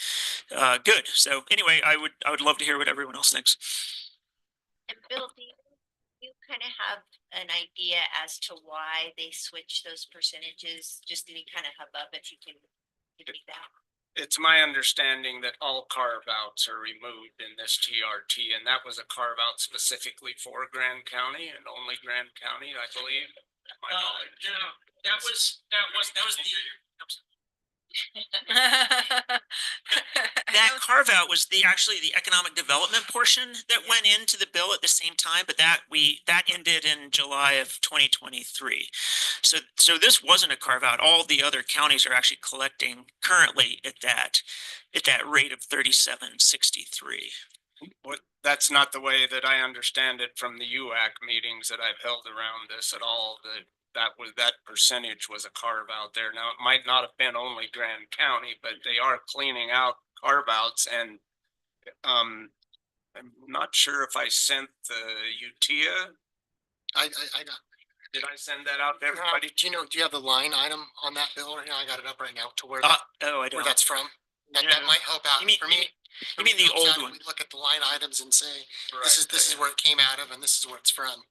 good. So anyway, I would love to hear what everyone else thinks. And Bill, do you kind of have an idea as to why they switch those percentages? Just any kind of hubbub, if you can give me that. It's my understanding that all carve-outs are removed in this TRT, and that was a carve-out specifically for Grand County and only Grand County, I believe. That was the that carve out was actually the economic development portion that went into the bill at the same time, but that ended in July of 2023. So this wasn't a carve out. All the other counties are actually collecting currently at that rate of 3763. That's not the way that I understand it from the UAC meetings that I've held around this at all. That that percentage was a carve out there. Now, it might not have been only Grand County, but they are cleaning out carve outs and I'm not sure if I sent the UTIA. I got. Did I send that out to everybody? Do you have the line item on that bill right now? I got it up right now to where, Oh, I where don't. that's from. That Yeah. might help out You mean- for me. you mean the Helps out old if one? we look at the line items and say, this Right. is where it came out of and this is where it's from.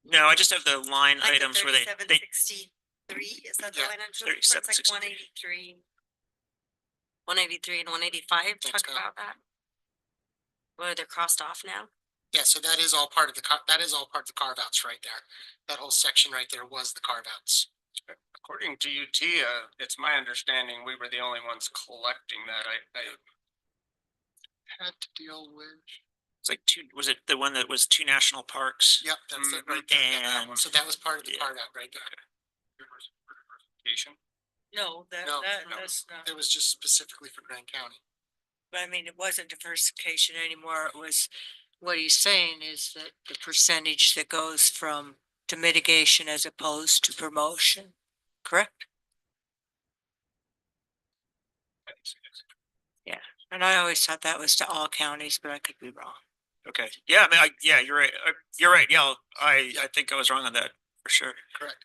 No, I just have the line Like the items where they 3763, is that the Yeah. line item? So 37, it's like 183. 183 and 185 Thanks, talk Kyle. about that. Well, they're crossed off now. Yeah, so that is all part of the, that is all part of the carve outs right there. That whole section right there was the carve outs. According to UTIA, it's my understanding we were the only ones collecting that. I Had to deal with. It's like was it the one that was 2 national parks? Yep, that's it right there. Yeah, that one. And- So that was part of the yeah. carve out right there. No, No, no, that's not, it was just specifically for Grand County. but I mean, it wasn't diversification anymore. It was, what he's saying is that the percentage that goes from to mitigation as opposed to promotion, correct? Yeah, and I always thought that was to all counties, but I could be wrong. Okay, yeah, I mean, yeah, you're right. You're right. Yeah, I think I was wrong on that for sure. Correct.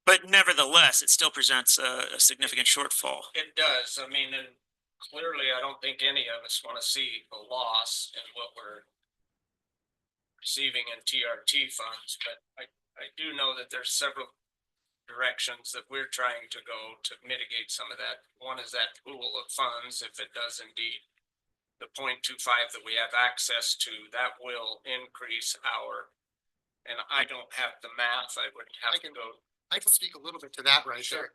But nevertheless, it still presents a significant shortfall. It does. I mean, and clearly, I don't think any of us want to see a loss in what we're receiving in TRT funds, but I do know that there's several directions that we're trying to go to mitigate some of that. One is that pool of funds, if it does indeed. The 0.25 that we have access to, that will increase our, and I don't have the math, I would have to go. I can speak a little bit to that right there.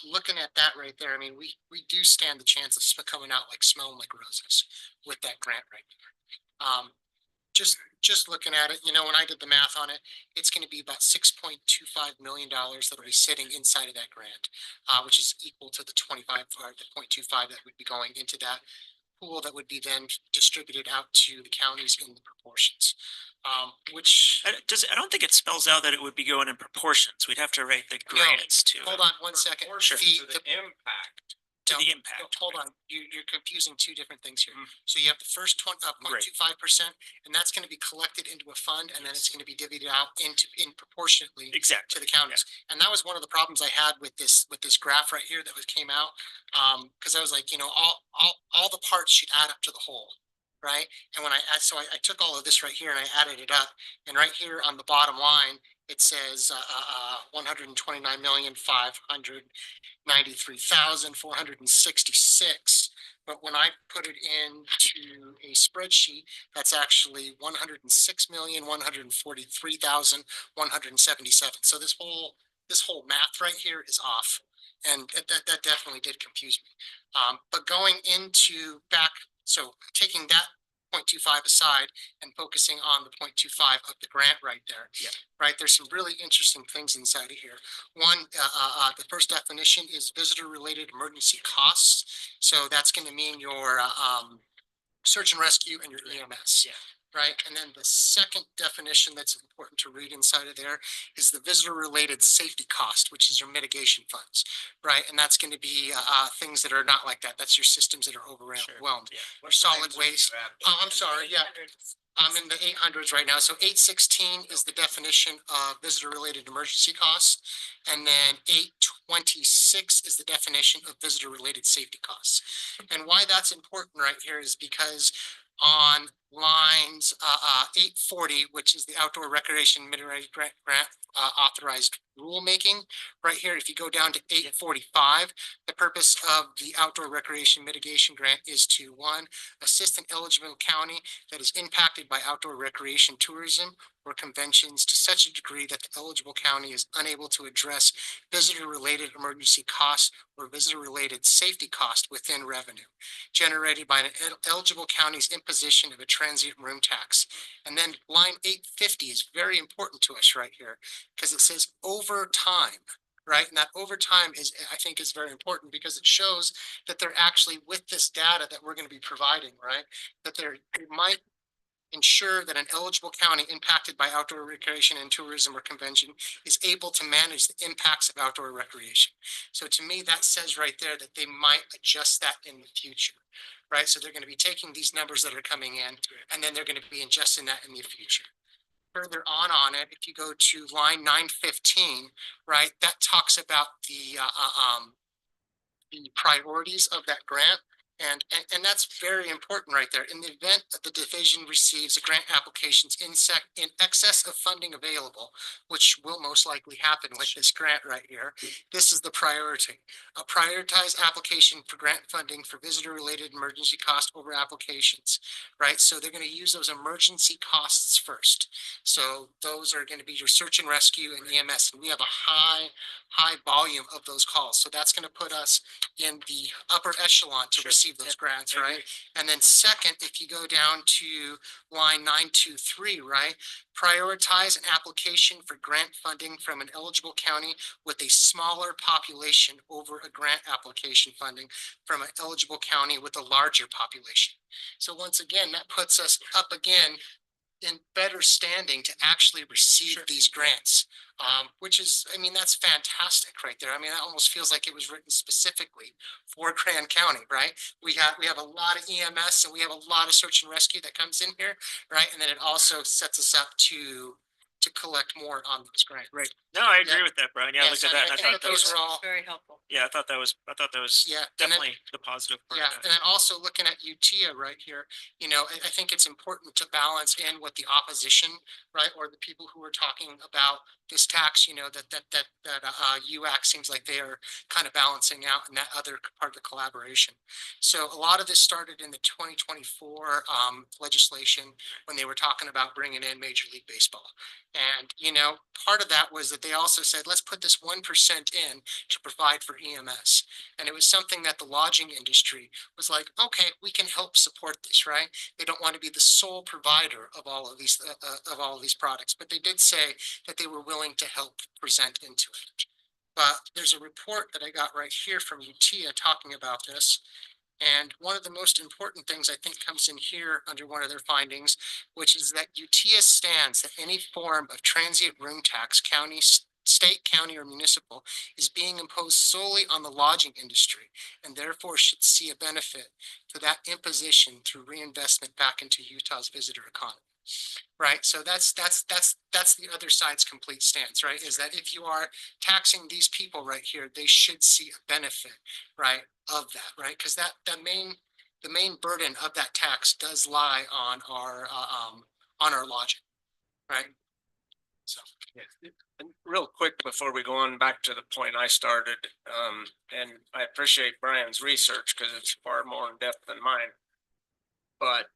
Looking at that right there, I mean, we do stand the chance of coming out like smelling like roses with that grant right there. Just looking at it, when I did the math on it, it's going to be about $6.25 million that'll be sitting inside of that grant, which is equal to the 25 or the 0.25 that would be going into that pool that would be then distributed out to the counties in the proportions. Which I don't think it spells out that it would be going in proportions. We'd have to rate the grants to hold on one second. Sure. The impact. to No, the impact. Hold on, you're confusing two different things here. So you have the first 0.25%, and that's going to be collected into a fund, and then it's going to be divvied out in proportionately Exactly. to the counties. And that was one of the problems I had with this graph right here that came out. Because I was like, all the parts should add up to the whole, right? And when I took all of this right here and I added it up, and right here on the bottom line, it says 129,593,466. But when I put it into a spreadsheet, that's actually 106,143,177. So this whole math right here is off, and that definitely did confuse me. But going into so taking that 0.25 aside and focusing on the 0.25 of the grant right there. Yeah. Right, there's some really interesting things inside of here. One, the first definition is visitor-related emergency costs. So that's going to mean your search and rescue and your EMS. Yeah. Right, and then the second definition that's important to read inside of there is the visitor-related safety cost, which is your mitigation funds, right? And that's going to be things that are not like that. That's your systems that are overwhelmed. Yeah. Or solid waste. Oh, I'm sorry. Yeah, I'm in the 800s right now. So 816 is the definition of visitor-related emergency costs, and then 826 is the definition of visitor-related safety costs. And why that's important right here is because on lines 840, which is the outdoor recreation mitigation grant authorized rulemaking, right here, if you go down to 845, the purpose of the outdoor recreation mitigation grant is to, one, assist an eligible county that is impacted by outdoor recreation tourism or conventions to such a degree that the eligible county is unable to address visitor-related emergency costs or visitor-related safety costs within revenue generated by an eligible county's imposition of a transient room tax. And then line 850 is very important to us right here because it says over time, right? And that over time I think is very important because it shows that they're actually with this data that we're going to be providing, right? That ensure that an eligible county impacted by outdoor recreation and tourism or convention is able to manage the impacts of outdoor recreation. So to me, that says right there that they might adjust that in the future, right? So they're going to be taking these numbers that are coming in, and then they're going to be adjusting that in the future. Further on it, if you go to line 915, right, that talks about the priorities of that grant. And that's very important right there. In the event that the division receives a grant applications in excess of funding available, which will most likely happen with this grant right here, this is the priority. A prioritized application for grant funding for visitor-related emergency cost over applications, right? So they're going to use those emergency costs first. So those are going to be your search and rescue and EMS. And we have a high volume of those calls. So that's going to put us in the upper echelon to receive those grants, right? And then second, if you go down to line 923, right? Prioritize an application for grant funding from an eligible county with a smaller population over a grant application funding from an eligible county with a larger population. So once again, that puts us up again in better standing to actually receive these grants, which is, I mean, that's fantastic right there. I mean, that almost feels like it was written specifically for Grand County, right? We have a lot of EMS and we have a lot of search and rescue that comes in here, right? And then it also sets us up to collect more on those grants. Right. No, I agree with that, Brian. Yeah, I looked so at that. I And I think thought that those was, are all. Very helpful. yeah, I thought that was Yeah, and then- definitely the positive part Yeah, of and that. then also looking at UTIA right here, you know, I think it's important to balance in what the opposition, right, or the people who are talking about this tax, you know, that UAC seems like they are kind of balancing out in that other part of the collaboration. So a lot of this started in the 2024 legislation when they were talking about bringing in Major League Baseball. And, you know, part of that was that they also said, let's put this 1% in to provide for EMS. And it was something that the lodging industry was like, okay, we can help support this, right? They don't want to be the sole provider of all of these products, but they did say that they were willing to help present into it. But there's a report that I got right here from UTIA talking about this. And one of the most important things I think comes in here under one of their findings, which is that UTIA stands that any form of transient room tax, county, state, county, or municipal, is being imposed solely on the lodging industry, and therefore should see a benefit to that imposition through reinvestment back into Utah's visitor economy. Right, so that's the other side's complete stance, right? Is that if you are taxing these people right here, they should see a benefit, right, of that, right? Because the main burden of that tax does lie on our lodging, right? So. Yeah. And real quick before we go on back to the point I started, and I appreciate Brian's research because it's far more in depth than mine. But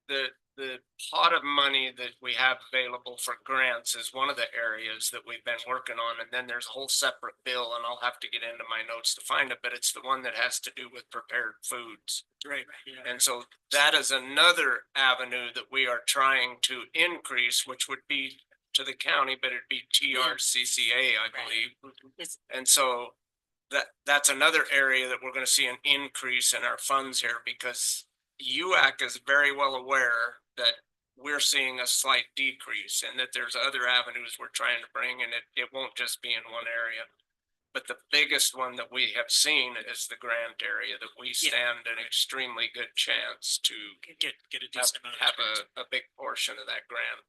the pot of money that we have available for grants is one of the areas that we've been working on. And then there's a whole separate bill, and I'll have to get into my notes to find it, but it's the one that has to do with prepared foods. Right. Yeah. And so that is another avenue that we are trying to increase, which would be to the county, but it'd be TRCCA, I believe. Yes. And so that's another area that we're going to see an increase in our funds here, because UAC is very well aware that we're seeing a slight decrease and that there's other avenues we're trying to bring, and it won't just be in one area. But the biggest one that we have seen is the grant area, that we stand an extremely good chance to Get a decent amount of have grants. a big portion of that grant.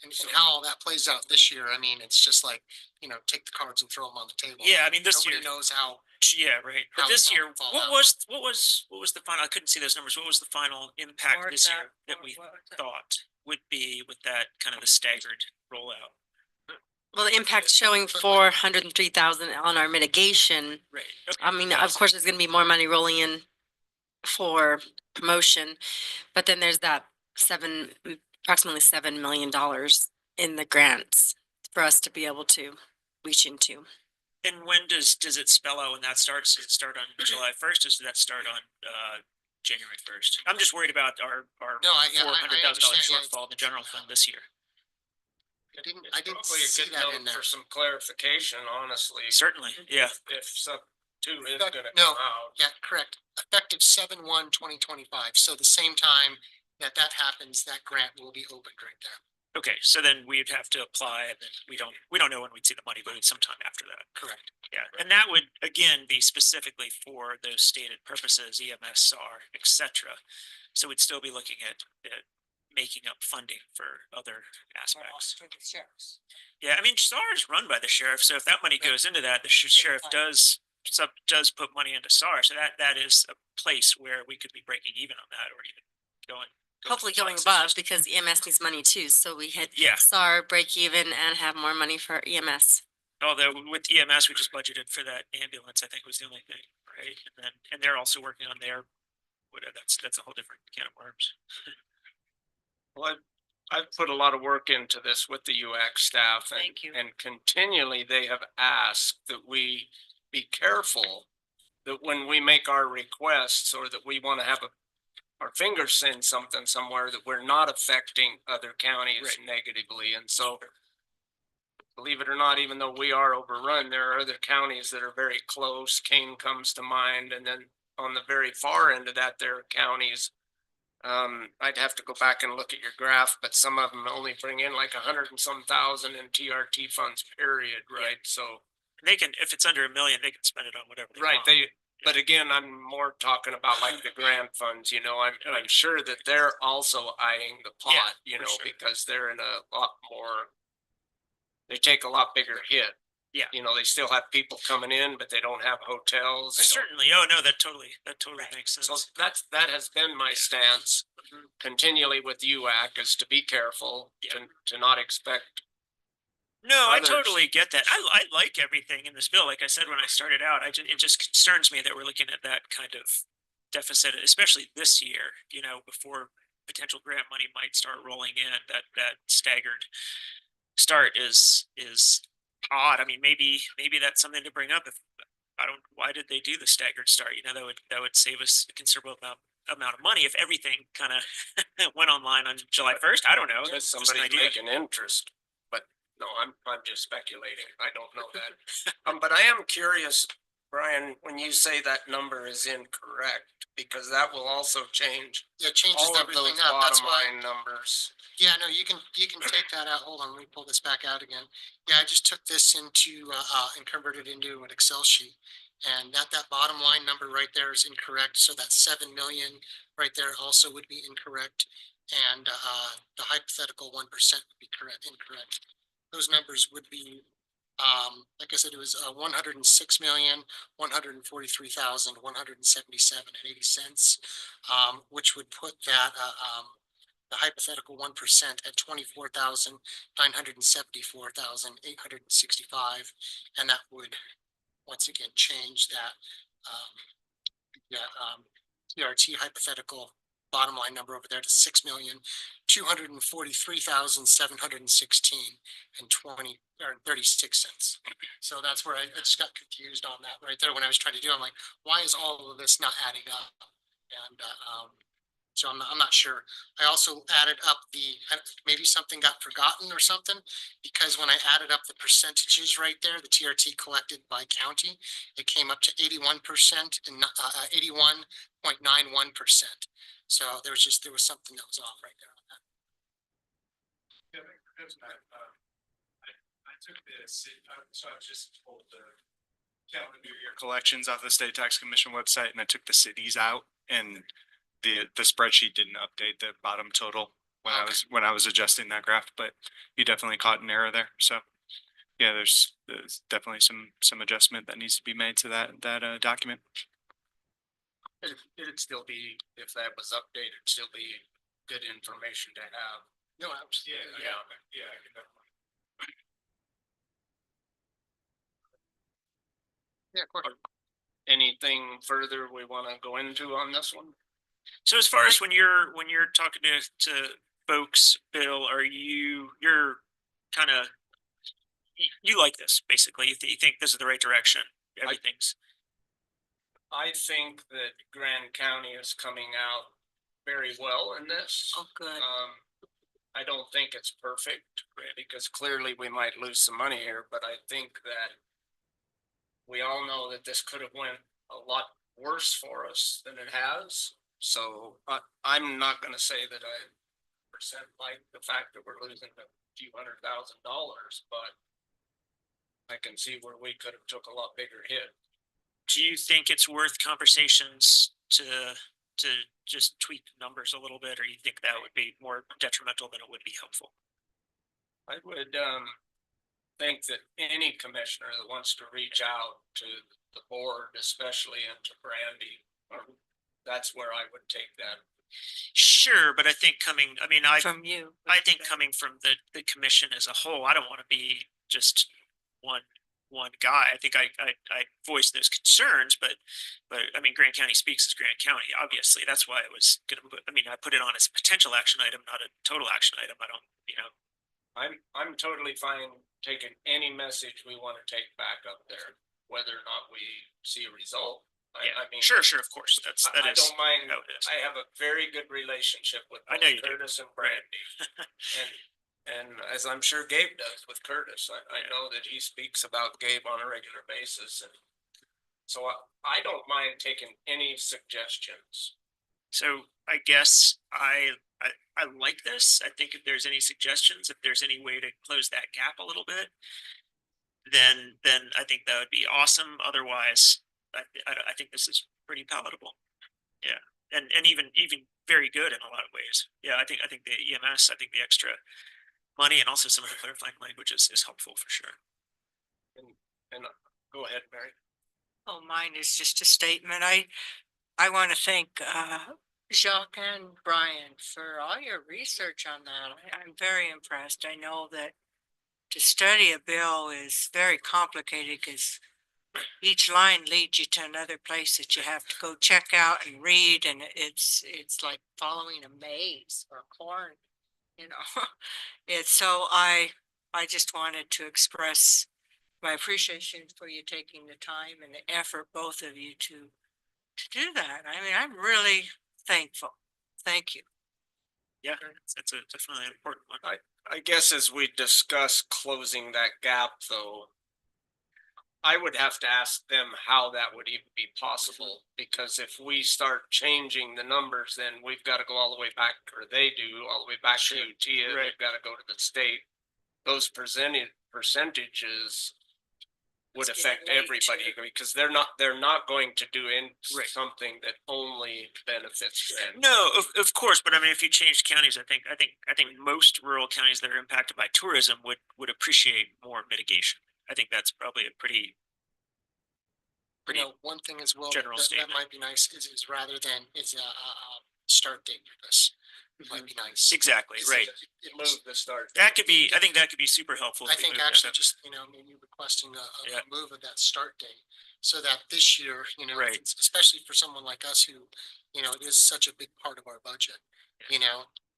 And how all that plays out this year, I mean, it's just like, you know, take the cards and throw them on the table. Yeah, I mean, this Nobody year, knows how. yeah, right. how But this it's year, gonna fall what out. was the final? I couldn't see those numbers. What was the final impact this year that we thought would be with that kind of the staggered rollout? Well, the impact's showing 403,000 on our mitigation. Right. Okay. I mean, of course, there's gonna be more money rolling in for promotion, but then there's that approximately $7 million in the grants for us to be able to reach into. And when does it spell out when that starts? Does it start on July 1st? Does that start on January 1st? I'm just worried about our No, I $400,000 understand, yeah. shortfall in the general fund this year. I didn't Probably a see good that note in there. for some clarification, honestly. Certainly, yeah. If sub 2 is Effect- gonna no. come out. Yeah, correct. Effective 7/1/2025. So the same time that happens, that grant will be opened right there. Okay, so then we'd have to apply and then we don't know when we'd see the money, but it's sometime after that. Correct. Yeah, and that would again be specifically for those stated purposes, EMS, SAR, et cetera. So we'd still be looking at making up funding for other aspects. Yeah, I mean, SAR is run by the sheriff, so if that money goes into that, the sheriff does put money into SAR, so that is a place where we could be breaking even on that, or even going. Hopefully going plus. above because EMS needs money too, so we hit Yeah. SAR, break even and have more money for E EMS. Although with EMS, we just budgeted for that ambulance, I think was the only thing, right? And they're also working on their, whatever, that's a whole different can of worms. Well, I've put a lot of work into this with the UAC staff and, Thank you. and continually they have asked that we be careful that when we make our requests or that we want to have our fingers in something somewhere, that we're not affecting other counties negatively. And so, believe it or not, even though we are overrun, there are other counties that are very close. Kane comes to mind. And then on the very far end of that, there are counties. I'd have to go back and look at your graph, but some of them only bring in like 100 and some thousand in TRT funds, period, right? So They can, if it's under $1 million, they can spend it on whatever they right, want. but again, I'm more talking about like the grant funds, you know, I'm sure that they're also eyeing the pot, you know, sure. because they're in a lot more, they take a lot bigger hit. Yeah. You know, they still have people coming in, but they don't have hotels. They don't- Certainly. Oh no, that totally makes sense. So that has been my stance continually with UAC, is to be careful, to not expect. No, I others. totally get that. I like everything in this bill. Like I said when I started out, it just concerns me that we're looking at that kind of deficit, especially this year. You know, before potential grant money might start rolling in. That staggered start is odd. I mean, maybe that's something to bring up. If why did they do the staggered start? You know, that would save us a considerable amount of money if everything kind of went online on July 1st. I don't know. Because That's just an somebody's idea. making interest, but no, I'm just speculating. I don't know that. But I am curious, Brian, when you say that number is incorrect, because that will also change It changes all of everything those up. That's bottom why. line numbers. Yeah, no, you can take that out. Hold on, let me pull this back out again. Yeah, I just took this into, and converted into an Excel sheet. And that bottom line number right there is incorrect. So that 7 million right there also would be incorrect. And, the hypothetical 1% would be incorrect. Those numbers would be, like I said, it was, 106,143,177.80, which would put that, the hypothetical 1% at 24,974,865, and that would once again change that TRT hypothetical bottom line number over there to 6,243,716.36. So that's where I just got confused on that right there when I was trying to do. I'm like, why is all of this not adding up? And so I'm not sure. I also added up maybe something got forgotten or something, because when I added up the percentages right there, the TRT collected by county, it came up to 81% and 81.91%. So there was something that was off right there on that. I took this, so I just pulled the calendar year collections off the State Tax Commission website, and I took the cities out, and the spreadsheet didn't update the bottom total when I was adjusting that graph, but you definitely caught an error there. So yeah, there's definitely some adjustment that needs to be made to that document. It'd still be, if that was updated, still be good information to have. No, absolutely. Yeah. I can definitely. Yeah, of course. Anything further we want to go into on this one? So as far as when you're talking to folks, Bill, you're kind of you like this basically? You think this is the right direction? Everything's. I think that Grand County is coming out very well in this. Oh, good. I don't think it's perfect, because clearly we might lose some money here, but I think that we all know that this could have went a lot worse for us than it has. So I'm not gonna say that I percent like the fact that we're losing a few $100,000, but I can see where we could have took a lot bigger hit. Do you think it's worth conversations to just tweak numbers a little bit, or you think that would be more detrimental than it would be helpful? I would think that any commissioner that wants to reach out to the board, especially and to Brandy, that's where I would take that. Sure, but I think From you. I think coming from the commission as a whole, I don't want to be just one guy. I think I voiced those concerns, but I mean, Grant County speaks as Grant County. Obviously, that's why I was gonna put. I mean, I put it on as a potential action item, not a total action item. I don't, I'm totally fine taking any message we want to take back up there, whether or not we see a result. I mean, sure, of course. I don't mind. how it is. I have a very good relationship with I know you do. Curtis and Brandy. And as I'm sure Gabe does with Curtis, I know that he speaks about Gabe on a regular basis. And so I don't mind taking any suggestions. So I guess I like this. I think if there's any suggestions, if there's any way to close that gap a little bit, then I think that would be awesome. Otherwise, I think this is pretty palatable. Yeah, and even very good in a lot of ways. Yeah, I think the EMS, I think the extra money and also some of the clarifying language is helpful for sure. And go ahead, Mary. Oh, mine is just a statement. I want to thank Jacques and Brian for all your research on that. I'm very impressed. I know that to study a bill is very complicated because each line leads you to another place that you have to go check out and read, and it's like following a maze or corn, you know. It's so I just wanted to express my appreciation for you taking the time and the effort, both of you, to do that. I mean, I'm really thankful. Thank you. Yeah, it's a definitely an important one. I guess as we discuss closing that gap, though, I would have to ask them how that would even be possible, because if we start changing the numbers, then we've got to go all the way back, or they do all the way back to UT, Right. they've got to go to the state. Those percentages would It's affect getting late, everybody, too. because they're not going to do Right. something that only benefits them. No, of course, but I mean, if you change counties, I think most rural counties that are impacted by tourism would appreciate more mitigation. I think that's probably a pretty You know, one thing as well, general that statement. might be nice is rather than it's a start date for this. It might be nice. Exactly, right. Move the start. I think that could be super helpful. I if we think move that actually up. just, maybe requesting Yeah. a move of that start date. So that this year, Right. especially for someone like us who, it is such a big part of our budget,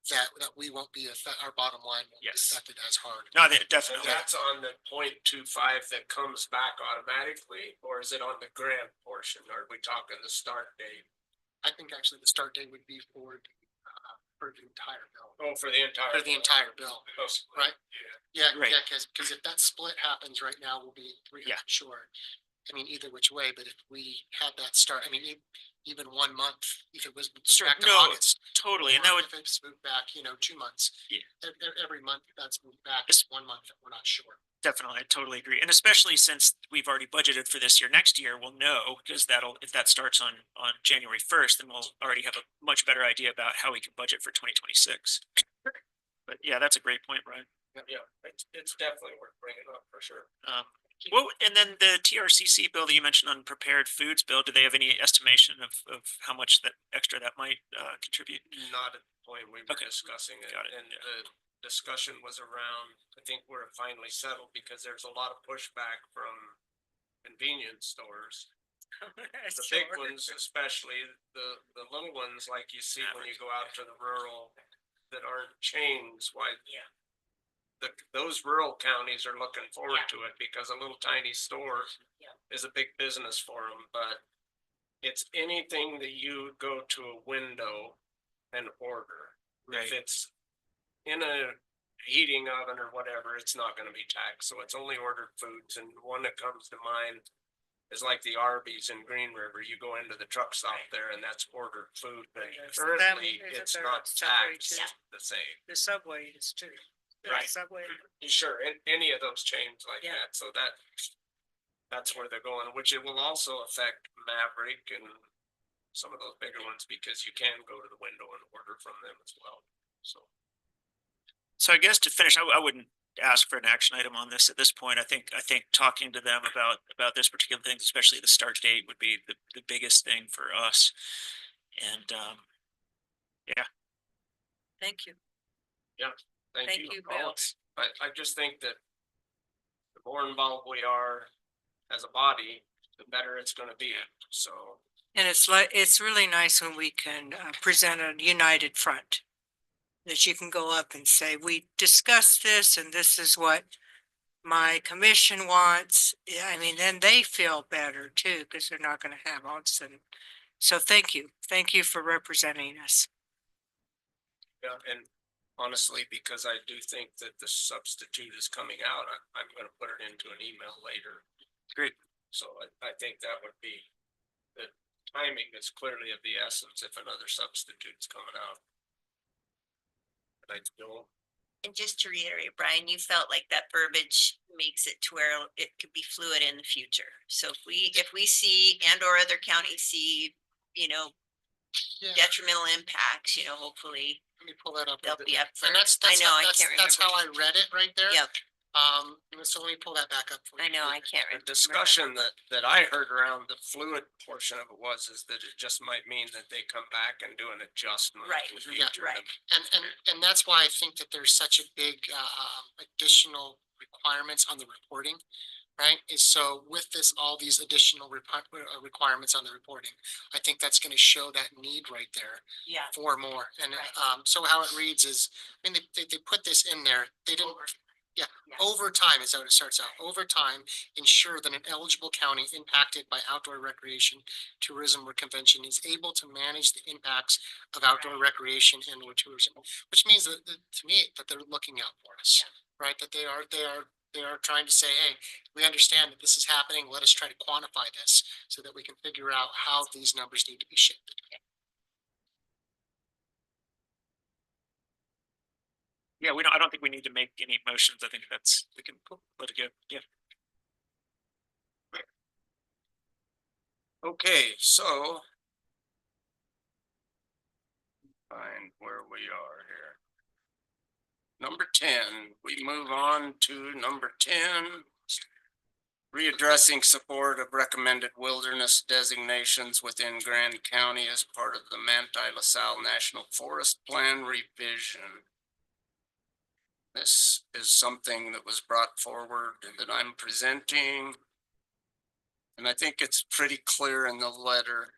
that we won't be our bottom line won't be Yes. affected as hard. No, And definitely. that's on the 0.25 that comes back automatically, or is it on the grant portion? Are we talking the start date? I think actually the start date would be for the entire bill. Oh, for the entire. For the entire bill, right? Yeah, Right. yeah, because if that split happens right now, we'll be 300 short. I mean, either which way, but if we had that start, I mean, even 1 month, if it was Sure, back to no, August. totally, and or that would If it's moved back, 2 months. Yeah. Every month that's moved back, it's 1 month that we're not sure. definitely, I totally agree, and especially since we've already budgeted for this year. Next year, we'll know, because if that starts on January 1st, then we'll already have a much better idea about how we can budget for 2026. But yeah, that's a great point, Brian. Yeah, it's definitely worth bringing up for sure. Well, and then the TRCC bill that you mentioned on prepared foods bill, do they have any estimation of how much that extra that might contribute? Not at the point we were Okay. discussing it. Got it, And yeah. the discussion was around, I think where it finally settled, because there's a lot of pushback from convenience stores. The big ones, especially the little ones like you see when you go out to the rural that aren't chains, why? Yeah. Those rural counties are looking forward Yeah. to it, because a little tiny store Yeah. is a big business for them, but it's anything that you go to a window and order. If it's in a heating oven or whatever, it's not gonna be taxed, so it's only ordered foods, and one that comes to mind is like the Arby's in Green River. You go into the truck stop there and that's ordered food, but Yes, currently that is it's a not separate, taxed yeah. the same. The Subway is too. Right. Subway. Sure, any of those chains like Yeah. that, so that's where they're going, which it will also affect Maverick and some of those bigger ones, because you can go to the window and order from them as well, so. So I guess to finish, I wouldn't ask for an action item on this at this point. I think talking to them about this particular thing, especially the start date, would be the biggest thing for us. And yeah. Thank you. Thank Thank you. you, all Bill. of you. I just think that the more involved we are as a body, the better it's gonna be, so. And it's really nice when we can present a united front. That you can go up and say, we discussed this and this is what my commission wants. Yeah, I mean, then they feel better too, because they're not gonna have all of a sudden. So thank you. Thank you for representing us. Yeah, and honestly, because I do think that the substitute is coming out, I'm gonna put it into an email later. Great. So I think that would be, the timing is clearly of the essence if another substitute's coming out. But I still, And just to reiterate, Brian, you felt like that verbiage makes it to where it could be fluid in the future. So if we see and or other counties see, you know, detrimental impacts, you know, hopefully Let me pull that up. they'll be up for. And that's, I know, I that's, can't that's how remember. I read it right there. Yep, So let me pull that back up. For I you. know, I can't the remember. discussion that I heard around the fluid portion of it is that it just might mean that they come back and do an adjustment. Right, in the yeah, future. right. And that's why I think that there's such a big, additional requirements on the reporting. Right, is so with this, all these additional requirements on the reporting, I think that's gonna show that need right there Yeah. for more. And, Right. so how it reads is, I mean, they put this in there, they didn't, over time is how it starts out. Over time, ensure that an eligible county impacted by outdoor recreation, tourism, or convention is able to manage the impacts of outdoor recreation and or tourism, which means that, to me, that they're looking out for us, right? That they are trying to say, hey, we understand that this is happening. Let us try to quantify this so that we can figure out how these numbers need to be shifted. Yeah, I don't think we need to make any motions. I think we can let it go. Yeah. Okay, so. Find where we are here. Number 10, we move on to number 10. Readdressing support of recommended wilderness designations within Grand County as part of the Manti-LaSalle National Forest Plan revision. This is something that was brought forward that I'm presenting. And I think it's pretty clear in the letter.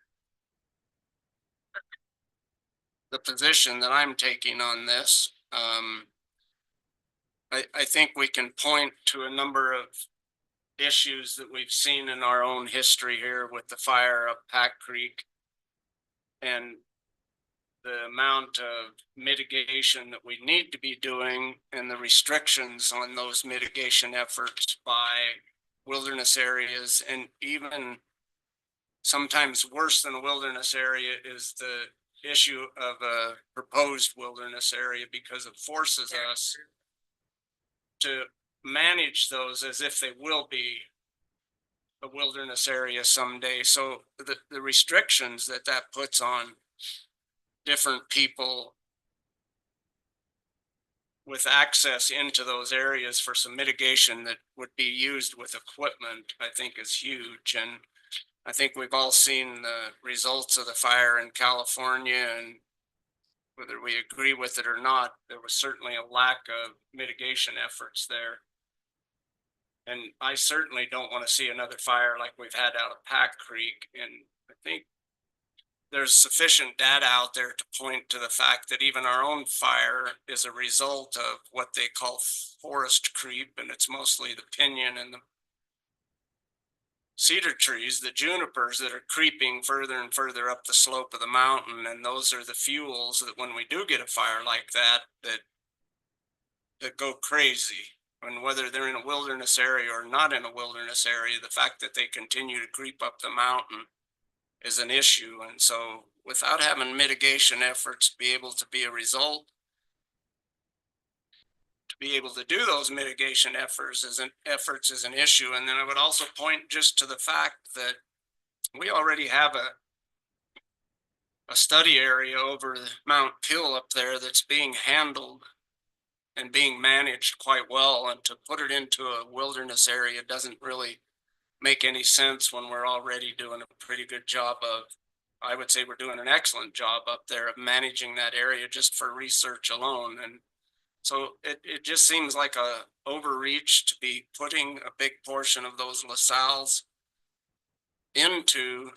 The position that I'm taking on this. I think we can point to a number of issues that we've seen in our own history here with the fire up Pack Creek and the amount of mitigation that we need to be doing and the restrictions on those mitigation efforts by wilderness areas. And even sometimes worse than a wilderness area is the issue of a proposed wilderness area, because it forces us to manage those as if they will be a wilderness area someday. So the restrictions that puts on different people with access into those areas for some mitigation that would be used with equipment, I think is huge. And I think we've all seen the results of the fire in California, and whether we agree with it or not, there was certainly a lack of mitigation efforts there. And I certainly don't want to see another fire like we've had out of Pack Creek. And I think there's sufficient data out there to point to the fact that even our own fire is a result of what they call forest creep. And it's mostly the pinyon and the cedar trees, the junipers, that are creeping further and further up the slope of the mountain. And those are the fuels that when we do get a fire like that go crazy. And whether they're in a wilderness area or not in a wilderness area, the fact that they continue to creep up the mountain is an issue. And so without having mitigation efforts be able to be a result, to be able to do those mitigation efforts is an issue. And then I would also point just to the fact that we already have a study area over Mount Pill up there that's being handled and being managed quite well, and to put it into a wilderness area doesn't really make any sense when we're already doing a pretty good job of, I would say we're doing an excellent job up there of managing that area just for research alone. And so it just seems like a overreach to be putting a big portion of those LaSalles into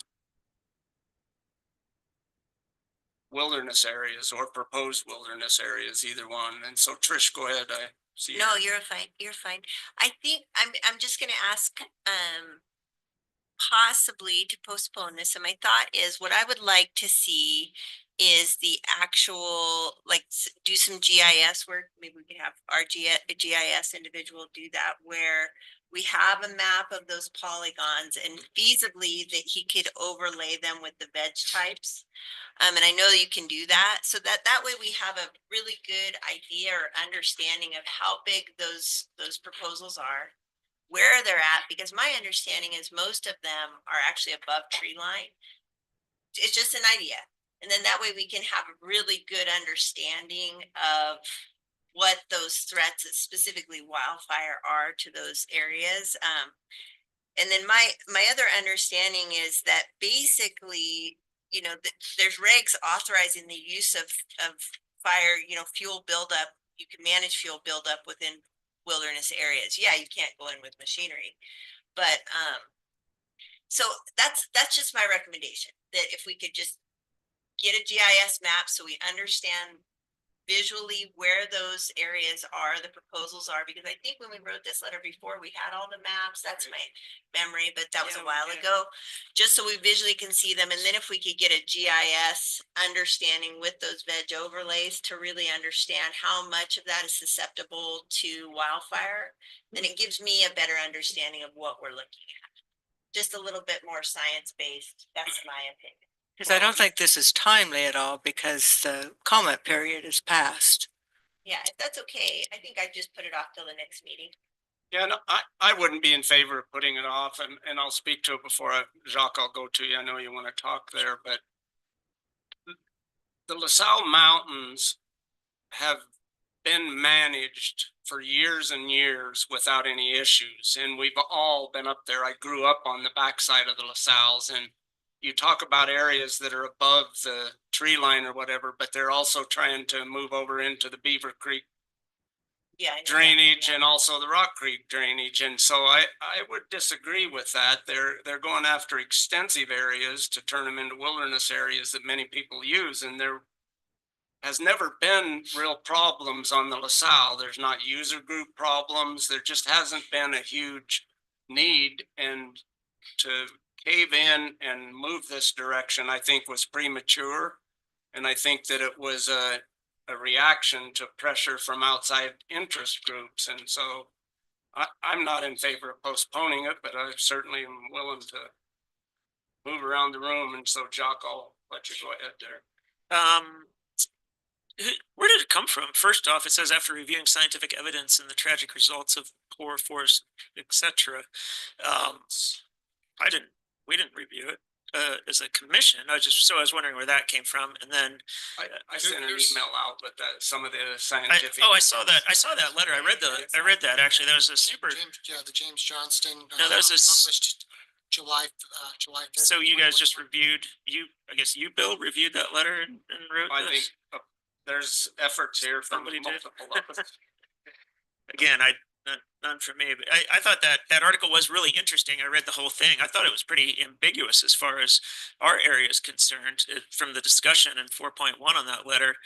wilderness areas or proposed wilderness areas, either one. And so Trish, go ahead. I see. No, you're fine. You're fine. I think I'm just gonna ask, possibly to postpone this. And my thought is what I would like to see is the actual, like, do some GIS work. Maybe we could have our GIS individual do that, where we have a map of those polygons and feasibly that he could overlay them with the veg types. And I know you can do that, so that way we have a really good idea or understanding of how big those proposals are, where they're at, because my understanding is most of them are actually above tree line. It's just an idea. And then that way we can have a really good understanding of what those threats, specifically wildfire, are to those areas. And then my other understanding is that basically, you know, there's regs authorizing the use of fire, you know, fuel buildup. You can manage fuel buildup within wilderness areas. Yeah, you can't go in with machinery, but so that's just my recommendation, that if we could just get a GIS map so we understand visually where those areas are, the proposals are, because I think when we wrote this letter before, we had all the maps. That's my memory, but that was a while ago. Just so we visually can see them. And then if we could get a GIS understanding with those veg overlays to really understand how much of that is susceptible to wildfire, then it gives me a better understanding of what we're looking at. Just a little bit more science-based. That's my opinion. Because I don't think this is timely at all because the comment period is passed. Yeah, if that's okay, I think I'd just put it off till the next meeting. Yeah, no, I wouldn't be in favor of putting it off, and I'll speak to it before Jacques, I'll go to you. I know you want to talk there, but the LaSalle Mountains have been managed for years and years without any issues. And we've all been up there. I grew up on the backside of the LaSalles, and you talk about areas that are above the tree line or whatever, but they're also trying to move over into the Beaver Creek drainage and also the Rock Creek drainage. And so I would disagree with that. They're going after extensive areas to turn them into wilderness areas that many people use. And there has never been real problems on the LaSalle. There's not user group problems. There just hasn't been a huge need, and to cave in and move this direction, I think, was premature. And I think that it was a reaction to pressure from outside interest groups. And so I'm not in favor of postponing it, but I certainly am willing to move around the room. And so, Jock, I'll let you go ahead there. Where did it come from? First off, it says after reviewing scientific evidence and the tragic results of poor forest, etc. We didn't review it as a commission. I was wondering where that came from. And then I sent an email out with some of the scientific. I saw that. I saw that letter. I read that actually. That was a super. The James Johnston. No, that was published July 3rd. So you guys just reviewed. I guess you, Bill, reviewed that letter and wrote. I think there's efforts here from multiple of us. Again, none for me, but I thought that article was really interesting. I read the whole thing. I thought it was pretty ambiguous as far as our area is concerned. From the discussion in 4.1 on that letter,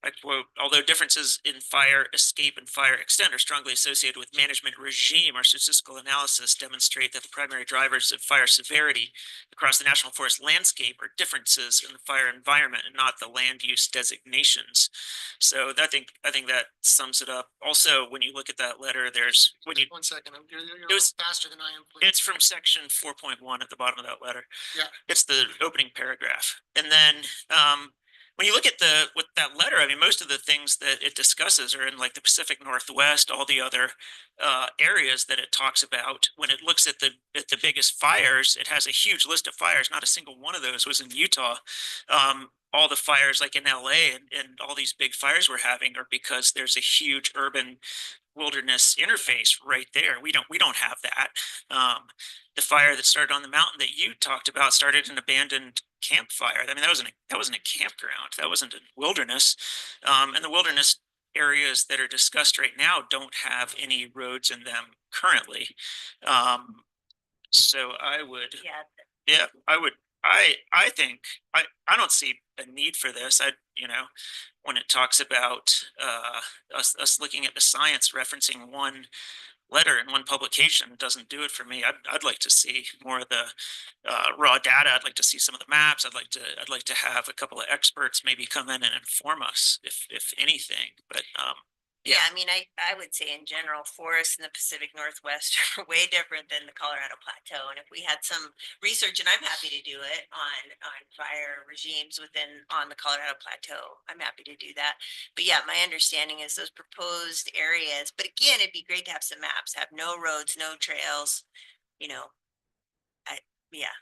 I quote, although differences in fire escape and fire extent are strongly associated with management regime, our statistical analysis demonstrate that the primary drivers of fire severity across the national forest landscape are differences in the fire environment and not the land use designations. So I think that sums it up. Also, when you look at that letter, there's when you 1 second, you're It was- faster than I am. Please. it's from section 4.1 at the bottom of that letter. Yeah. It's the opening paragraph. And then when you look at with that letter, I mean, most of the things that it discusses are in like the Pacific Northwest, all the other areas that it talks about. When it looks at the biggest fires, it has a huge list of fires. Not a single one of those was in Utah. All the fires like in LA and all these big fires we're having are because there's a huge urban wilderness interface right there. We don't have that. The fire that started on the mountain that you talked about started in an abandoned campfire. I mean, that wasn't a campground. That wasn't a wilderness. And the wilderness areas that are discussed right now don't have any roads in them currently. So I would, Yeah, I think I don't see a need for this. When it talks about us looking at the science, referencing one letter in one publication doesn't do it for me. I'd like to see more of the raw data. I'd like to see some of the maps. I'd like to have a couple of experts maybe come in and inform us, if anything. But yeah, I mean, I would say in general, forests in the Pacific Northwest are way different than the Colorado Plateau. And if we had some research, and I'm happy to do it on fire regimes on the Colorado Plateau, I'm happy to do that. But yeah, my understanding is those proposed areas, but again, it'd be great to have some maps, have no roads, no trails, yeah,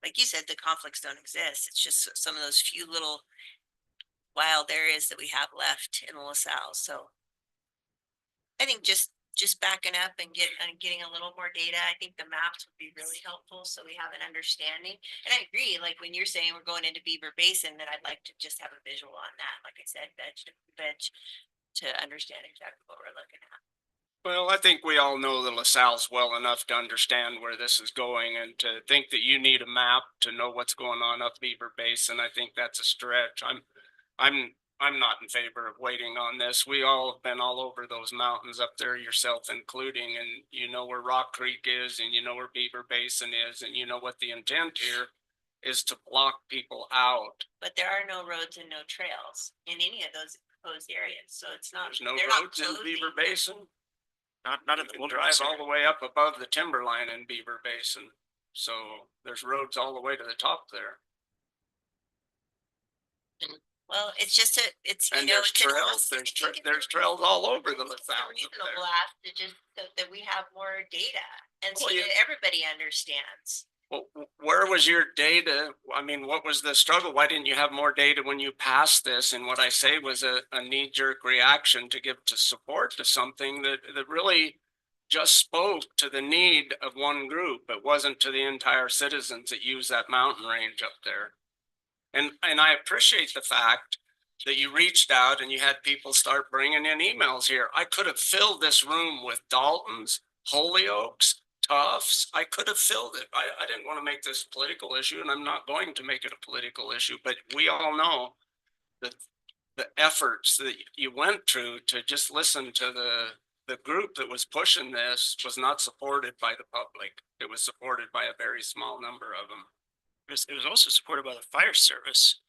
like you said, the conflicts don't exist. It's just some of those few little wild areas that we have left in the LaSalle. So I think just backing up and getting a little more data. I think the maps would be really helpful so we have an understanding. And I agree, like when you're saying we're going into Beaver Basin, that I'd like to just have a visual on that. Like I said, veg to understand exactly what we're looking at. Well, I think we all know the LaSalle's well enough to understand where this is going, and to think that you need a map to know what's going on up Beaver Basin, I think that's a stretch. I'm not in favor of waiting on this. We all have been all over those mountains up there, yourself including, and you know where Rock Creek is, and you know where Beaver Basin is, and you know what the intent here is to block people out. But there are no roads and no trails in any of those proposed areas, so it's not. There's no they're not roads in closing Beaver them. Basin. not in the We'll wilderness drive all area. the way up above the timberline in Beaver Basin. So there's roads all the way to the top there. Well, it's just it's And it's an there's trails, there's trails all over the LaSalle. reasonable ask to just so that we have more data and so Well, that everybody understands. Well, where was your data? I mean, what was the struggle? Why didn't you have more data when you passed this? And what I say was a knee-jerk reaction to give to support to something that really just spoke to the need of one group. It wasn't to the entire citizens that use that mountain range up there. And I appreciate the fact that you reached out and you had people start bringing in emails here. I could have filled this room with Daltons, Hollyoaks, Tufts. I could have filled it. I didn't want to make this a political issue, and I'm not going to make it a political issue, but we all know that the efforts that you went through to just listen to the group that was pushing this was not supported by the public. It was supported by a very small number of them. It was also supported by the fire service,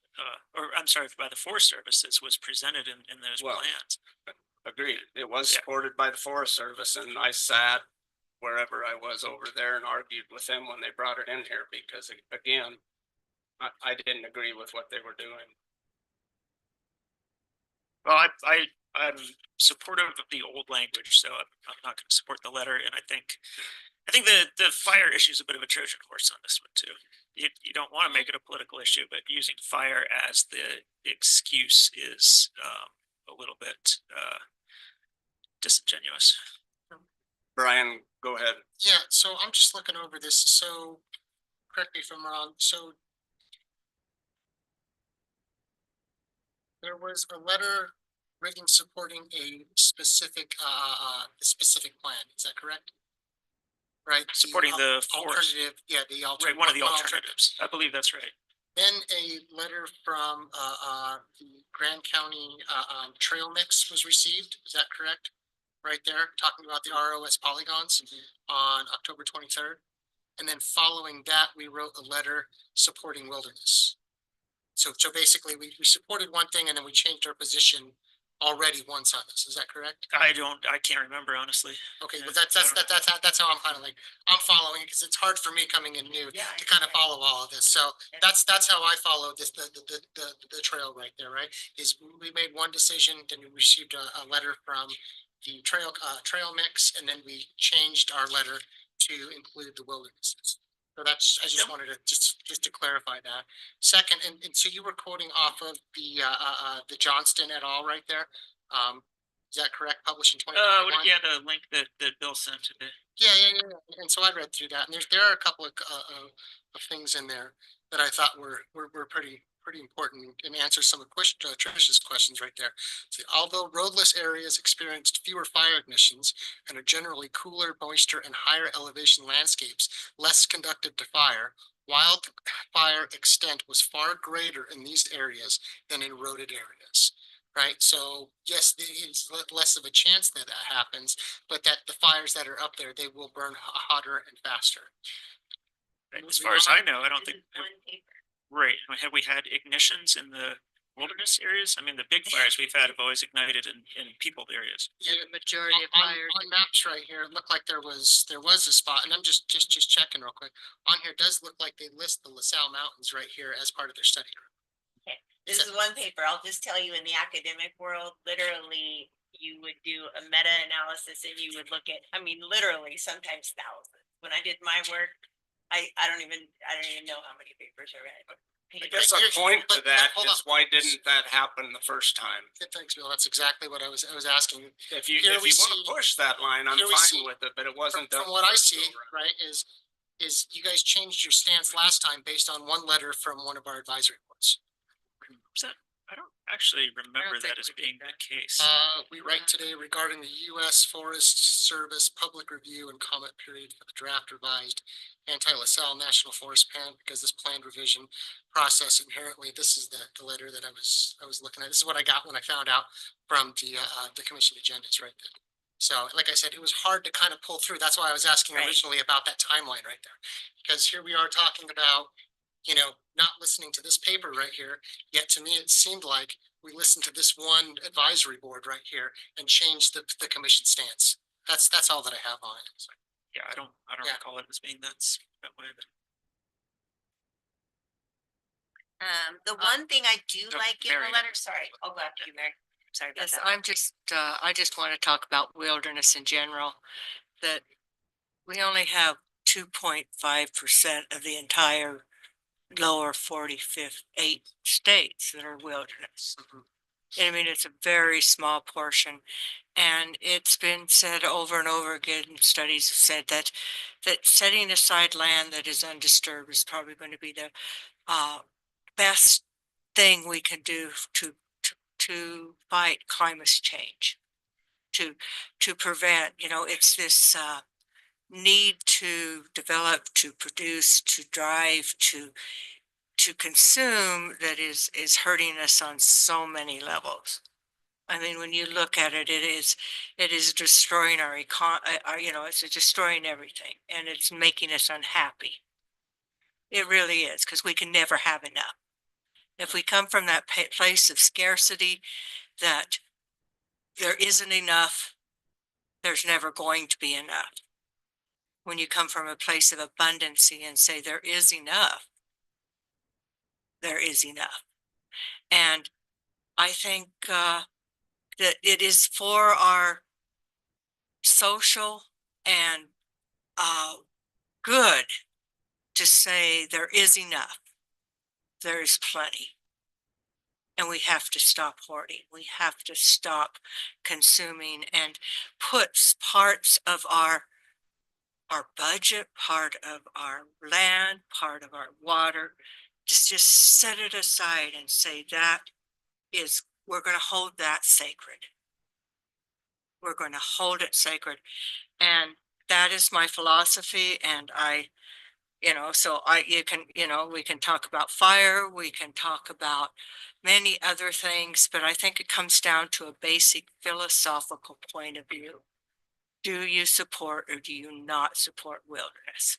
or I'm sorry, by the Forest Service, as was presented in those plans. Agreed. It was supported by the Forest Service, and I sat wherever I was over there and argued with them when they brought it in here, because again, I didn't agree with what they were doing. Well, I'm supportive of the old language, so I'm not going to support the letter. And I think the fire issue is a bit of a Trojan horse on this one too. You don't want to make it a political issue, but using fire as the excuse is a little bit disingenuous. Brian, go ahead. Yeah, so I'm just looking over this. So correct me if I'm wrong. So there was a letter written supporting a specific plan. Is that correct? Right. Supporting the forest. Alternative. Yeah, the Right, one of the alternatives. I believe that's right. Then a letter from the Grand County trail mix was received. Is that correct? Right there, talking about the ROS polygons on October 23rd. And then following that, we wrote a letter supporting wilderness. So basically we supported one thing and then we changed our position already once on this. Is that correct? I can't remember honestly. Okay, Yeah, but that's how I'm kind of like, I'm following it because it's hard for me coming in new to kind of follow all of this. So that's how I followed this, the trail right there, right? Is we made one decision, then we received a letter from the trail mix, and then we changed our letter to include the wildernesses. So that's, I just wanted to just to clarify that. Second, and so you were quoting off of the Johnston et al. Right there. Is that correct? Published in 2021? Yeah, the link that Bill sent today. Yeah. And so I read through that, and there are a couple of things in there that I thought were pretty important and answer some of Trish's questions right there. So, although roadless areas experienced fewer fire ignitions and are generally cooler, moisture, and higher elevation landscapes, less conductive to fire, wildfire extent was far greater in these areas than in eroded areas. Right, so yes, it's less of a chance that happens, but that the fires that are up there, they will burn hotter and faster. As far as I know, I don't think. Right, have we had ignitions in the wilderness areas? I mean, the big fires we've had have always ignited in peopled areas. Yeah, the majority of fires. On maps right here, it looked like there was a spot, and I'm just checking real quick. On here, it does look like they list the LaSalle Mountains right here as part of their study group. This is one paper. I'll just tell you, in the academic world, literally you would do a meta-analysis and you would look at, I mean, literally sometimes thousands. When I did my work, I don't even know how many papers I read. I guess a point to that is, why didn't that happen the first time? Thanks, Bill. That's exactly what I was asking. If you want to push that line, I'm fine with it, but it wasn't. From what I see, right, is you guys changed your stance last time based on one letter from one of our advisory boards. I don't actually remember that as being the case. We write today regarding the U.S. Forest Service public review and comment period for the draft revised anti-LaSalle National Forest Plan, because this planned revision process inherently, this is the letter that I was looking at. This is what I got when I found out from the commission agendas right there. So like I said, it was hard to kind of pull through. That's why I was asking originally about that timeline right there, because here we are talking about, you know, not listening to this paper right here. Yet to me, it seemed like we listened to this one advisory board right here and changed the commission stance. That's all that I have on it. So. Yeah, I don't recall it as being that way. But... the one thing I do like in the letter, sorry, I'll go after you, Mary. Sorry about that. I just want to talk about wilderness in general, that we only have 2.5% of the entire lower 45th 8 states that are wilderness. I mean, it's a very small portion, and it's been said over and over again. Studies have said that setting aside land that is undisturbed is probably going to be the best thing we can do to fight climate change, to prevent. You know, it's this need to develop, to produce, to drive, to consume that is hurting us on so many levels. I mean, when you look at it, it is destroying our it's destroying everything, and it's making us unhappy. It really is, because we can never have enough. If we come from that place of scarcity, that there isn't enough, there's never going to be enough. When you come from a place of abundancy and say there is enough, there is enough. And I think that it is for our social and good to say there is enough. There is plenty. And we have to stop hoarding. We have to stop consuming and put parts of our budget, part of our land, part of our water, just set it aside and say we're going to hold that sacred. We're going to hold it sacred. And that is my philosophy. And You know, so you can, we can talk about fire, we can talk about many other things, but I think it comes down to a basic philosophical point of view. Do you support or do you not support wilderness?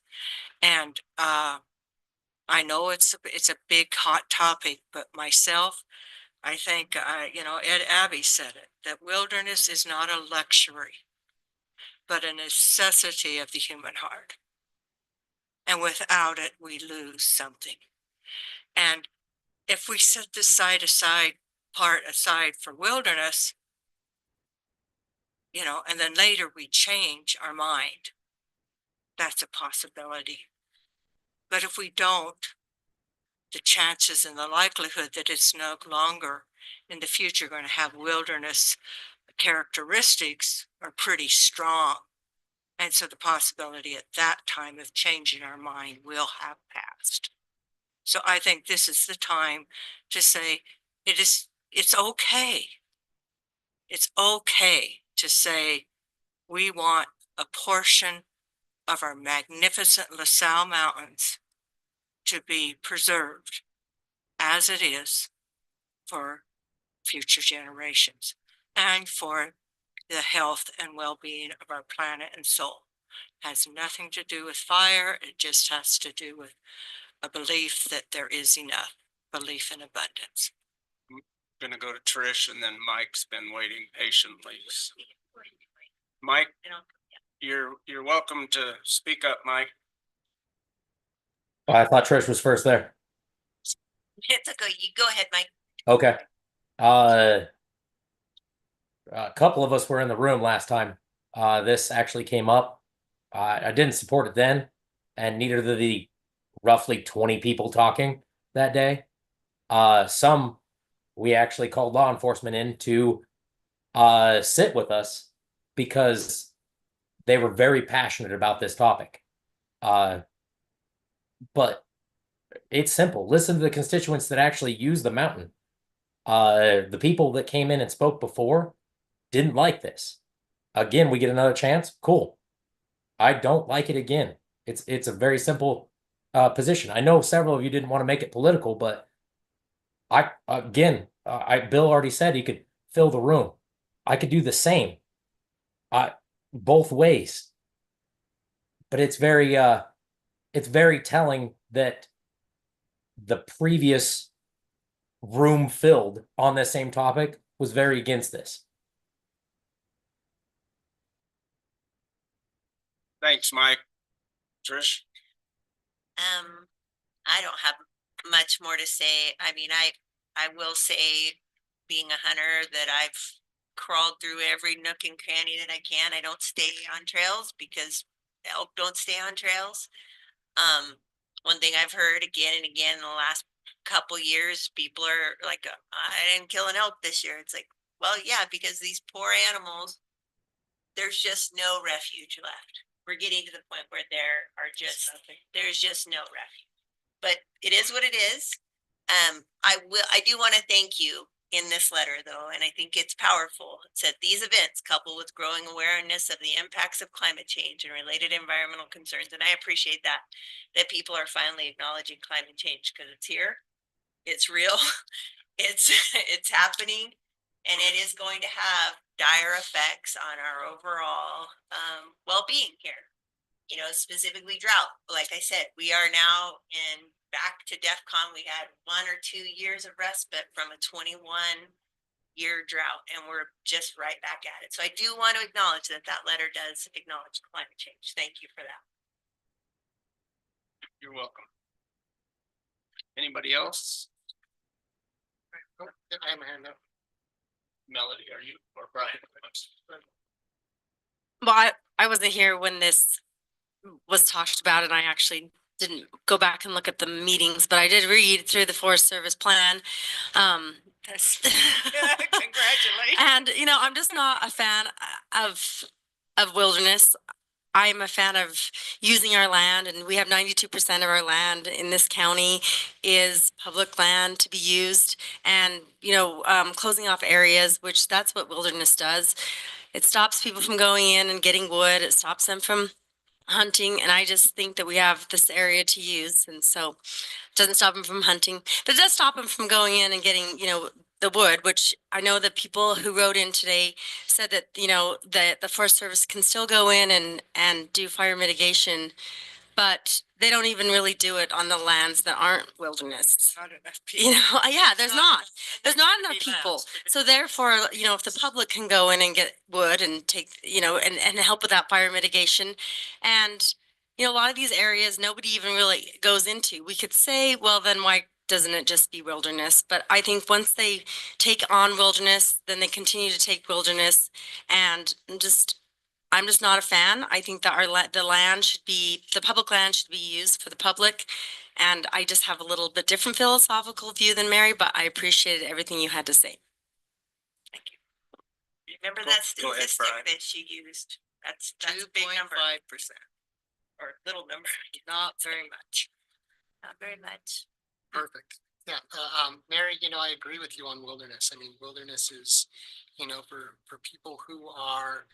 And I know it's a big hot topic, but myself, I think, Ed Abbey said it, that wilderness is not a luxury, but a necessity of the human heart. And without it, we lose something. And if we set this part aside for wilderness, and then later we change our mind, that's a possibility. But if we don't, the chances and the likelihood that it's no longer in the future going to have wilderness characteristics are pretty strong. And so the possibility at that time of changing our mind will have passed. So I think this is the time to say it's okay. It's okay to say we want a portion of our magnificent LaSalle Mountains to be preserved as it is for future generations and for the health and well-being of our planet and soul. It has nothing to do with fire. It just has to do with a belief that there is enough, belief in abundance. I'm gonna go to Trish and then Mike's been waiting patiently. Mike, you're welcome to speak up, Mike. I thought Trish was first there. It's okay. You go ahead, Mike. Okay. A couple of us were in the room last time. This actually came up. I didn't support it then, and neither did the roughly 20 people talking that day. Some we actually called law enforcement in to sit with us because they were very passionate about this topic. But it's simple. Listen to the constituents that actually use the mountain. The people that came in and spoke before didn't like this. Again, we get another chance. Cool. I don't like it again. It's a very simple position. I know several of you didn't want to make it political, but Bill already said he could fill the room. I could do the same. Both ways. But it's very telling that the previous room filled on this same topic was very against this. Thanks, Mike. Trish? I don't have much more to say. I mean, I will say, being a hunter, that I've crawled through every nook and cranny that I can. I don't stay on trails because elk don't stay on trails. One thing I've heard again and again in the last couple years, people are like, I didn't kill an elk this year. It's like, well, yeah, because these poor animals, there's just no refuge left. We're getting to the point where there's just no refuge. But it is what it is. I do want to thank you in this letter, though, and I think it's powerful. It said these events, coupled with growing awareness of the impacts of climate change and related environmental concerns, and I appreciate that people are finally acknowledging climate change, because it's here, it's real, it's happening, and it is going to have dire effects on our overall well-being here. Specifically drought. Like I said, we are now back to DEFCON. We had 1 or 2 years of respite from a 21-year drought, and we're just right back at it. So I do want to acknowledge that letter does acknowledge climate change. Thank you for that. You're welcome. Anybody else? I have a hand up. Melody, are you, or Brian? Well, I wasn't here when this was talked about, and I actually didn't go back and look at the meetings, but I did read through the Forest Service plan. Congratulations. And I'm just not a fan of wilderness. I'm a fan of using our land, and we have 92% of our land in this county is public land to be used, and closing off areas, which that's what wilderness does. It stops people from going in and getting wood. It stops them from hunting, and I just think that we have this area to use, and so it doesn't stop them from hunting, but it does stop them from going in and getting, the wood, which I know that people who wrote in today said that, that the Forest Service can still go in and do fire mitigation, but they don't even really do it on the lands that aren't wilderness. Not enough people. Yeah, there's not enough people. So therefore, if the public can go in and get wood and take, and help with that fire mitigation. And, a lot of these areas, nobody even really goes into. We could say, well, then why doesn't it just be wilderness? But I think once they take on wilderness, then they continue to take wilderness, and I'm just not a fan. I think that the public land should be used for the public. And I just have a little bit different philosophical view than Mary, but I appreciated everything you had to say. Remember Go- that go ahead, statistic Brian. that she used? That's a big number. 2.5%. Or little number. Not very much. Not very much. Perfect. Yeah, Mary, I agree with you on wilderness. I mean, wilderness is, for people who are,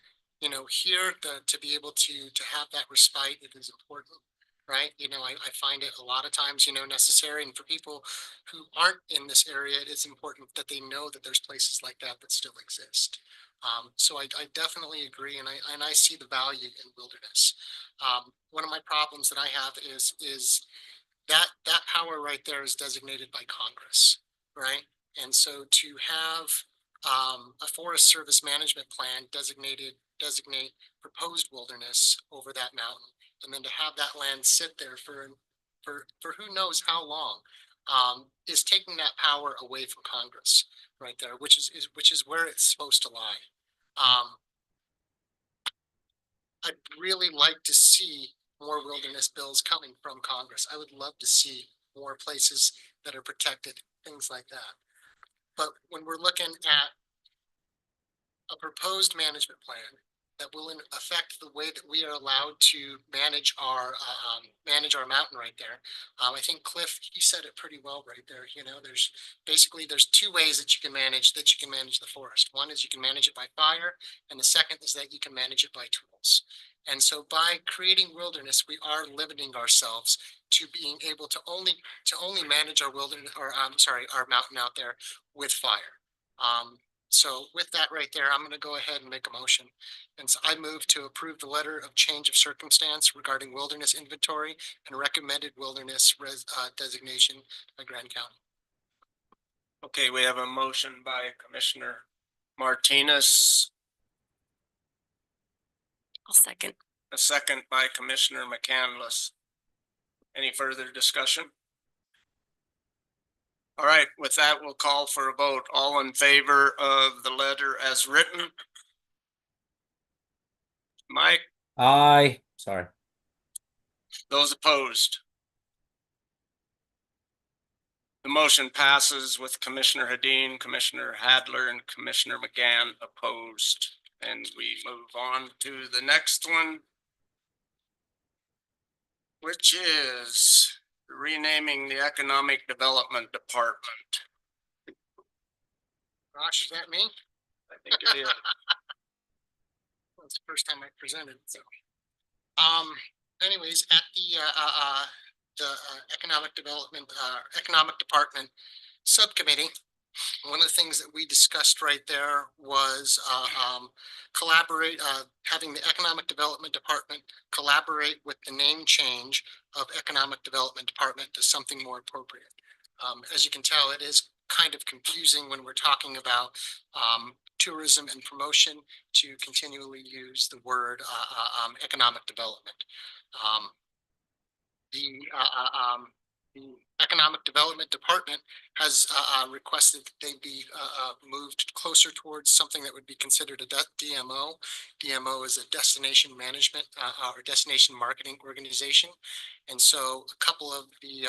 here to be able to have that respite, it is important, right? I find it a lot of times, necessary. And for people who aren't in this area, it is important that they know that there's places like that still exist. So I definitely agree, and I see the value in wilderness. One of my problems that I have is that power right there is designated by Congress, right? And so to have a Forest Service management plan designate proposed wilderness over that mountain, and then to have that land sit there for who knows how long, is taking that power away from Congress right there, which is where it's supposed to lie. I'd really like to see more wilderness bills coming from Congress. I would love to see more places that are protected, things like that. But when we're looking at a proposed management plan that will affect the way that we are allowed to manage our mountain right there. I think Cliff, you said it pretty well right there. There's two ways that you can manage the forest. One is you can manage it by fire, and the second is that you can manage it by tools. And so by creating wilderness, we are limiting ourselves to being able to only manage our wilderness, or our mountain out there with fire. So with that right there, I'm going to go ahead and make a motion. And so I move to approve the letter of change of circumstance regarding wilderness inventory and recommended wilderness designation by Grand County. Okay, we have a motion by Commissioner Martinez, I'll second. a second by Commissioner McCandless. Any further discussion? All right, with that, we'll call for a vote. All in favor of the letter as written? Mike, Aye. Sorry. those opposed? The motion passes with Commissioner Hadeen, Commissioner Hadler, and Commissioner McGann opposed. And we move on to the next one, which is renaming the Economic Development Department. Josh, is that me? I think it is. That's the first time I presented, so. Anyways, at the Economic Department subcommittee, one of the things that we discussed right there was having the Economic Development Department collaborate with the name change of Economic Development Department to something more appropriate. As you can tell, it is kind of confusing when we're talking about tourism and promotion to continually use the word economic development. The Economic Development Department has requested that they be moved closer towards something that would be considered a DMO. DMO is a destination management or destination marketing organization. And so a couple of the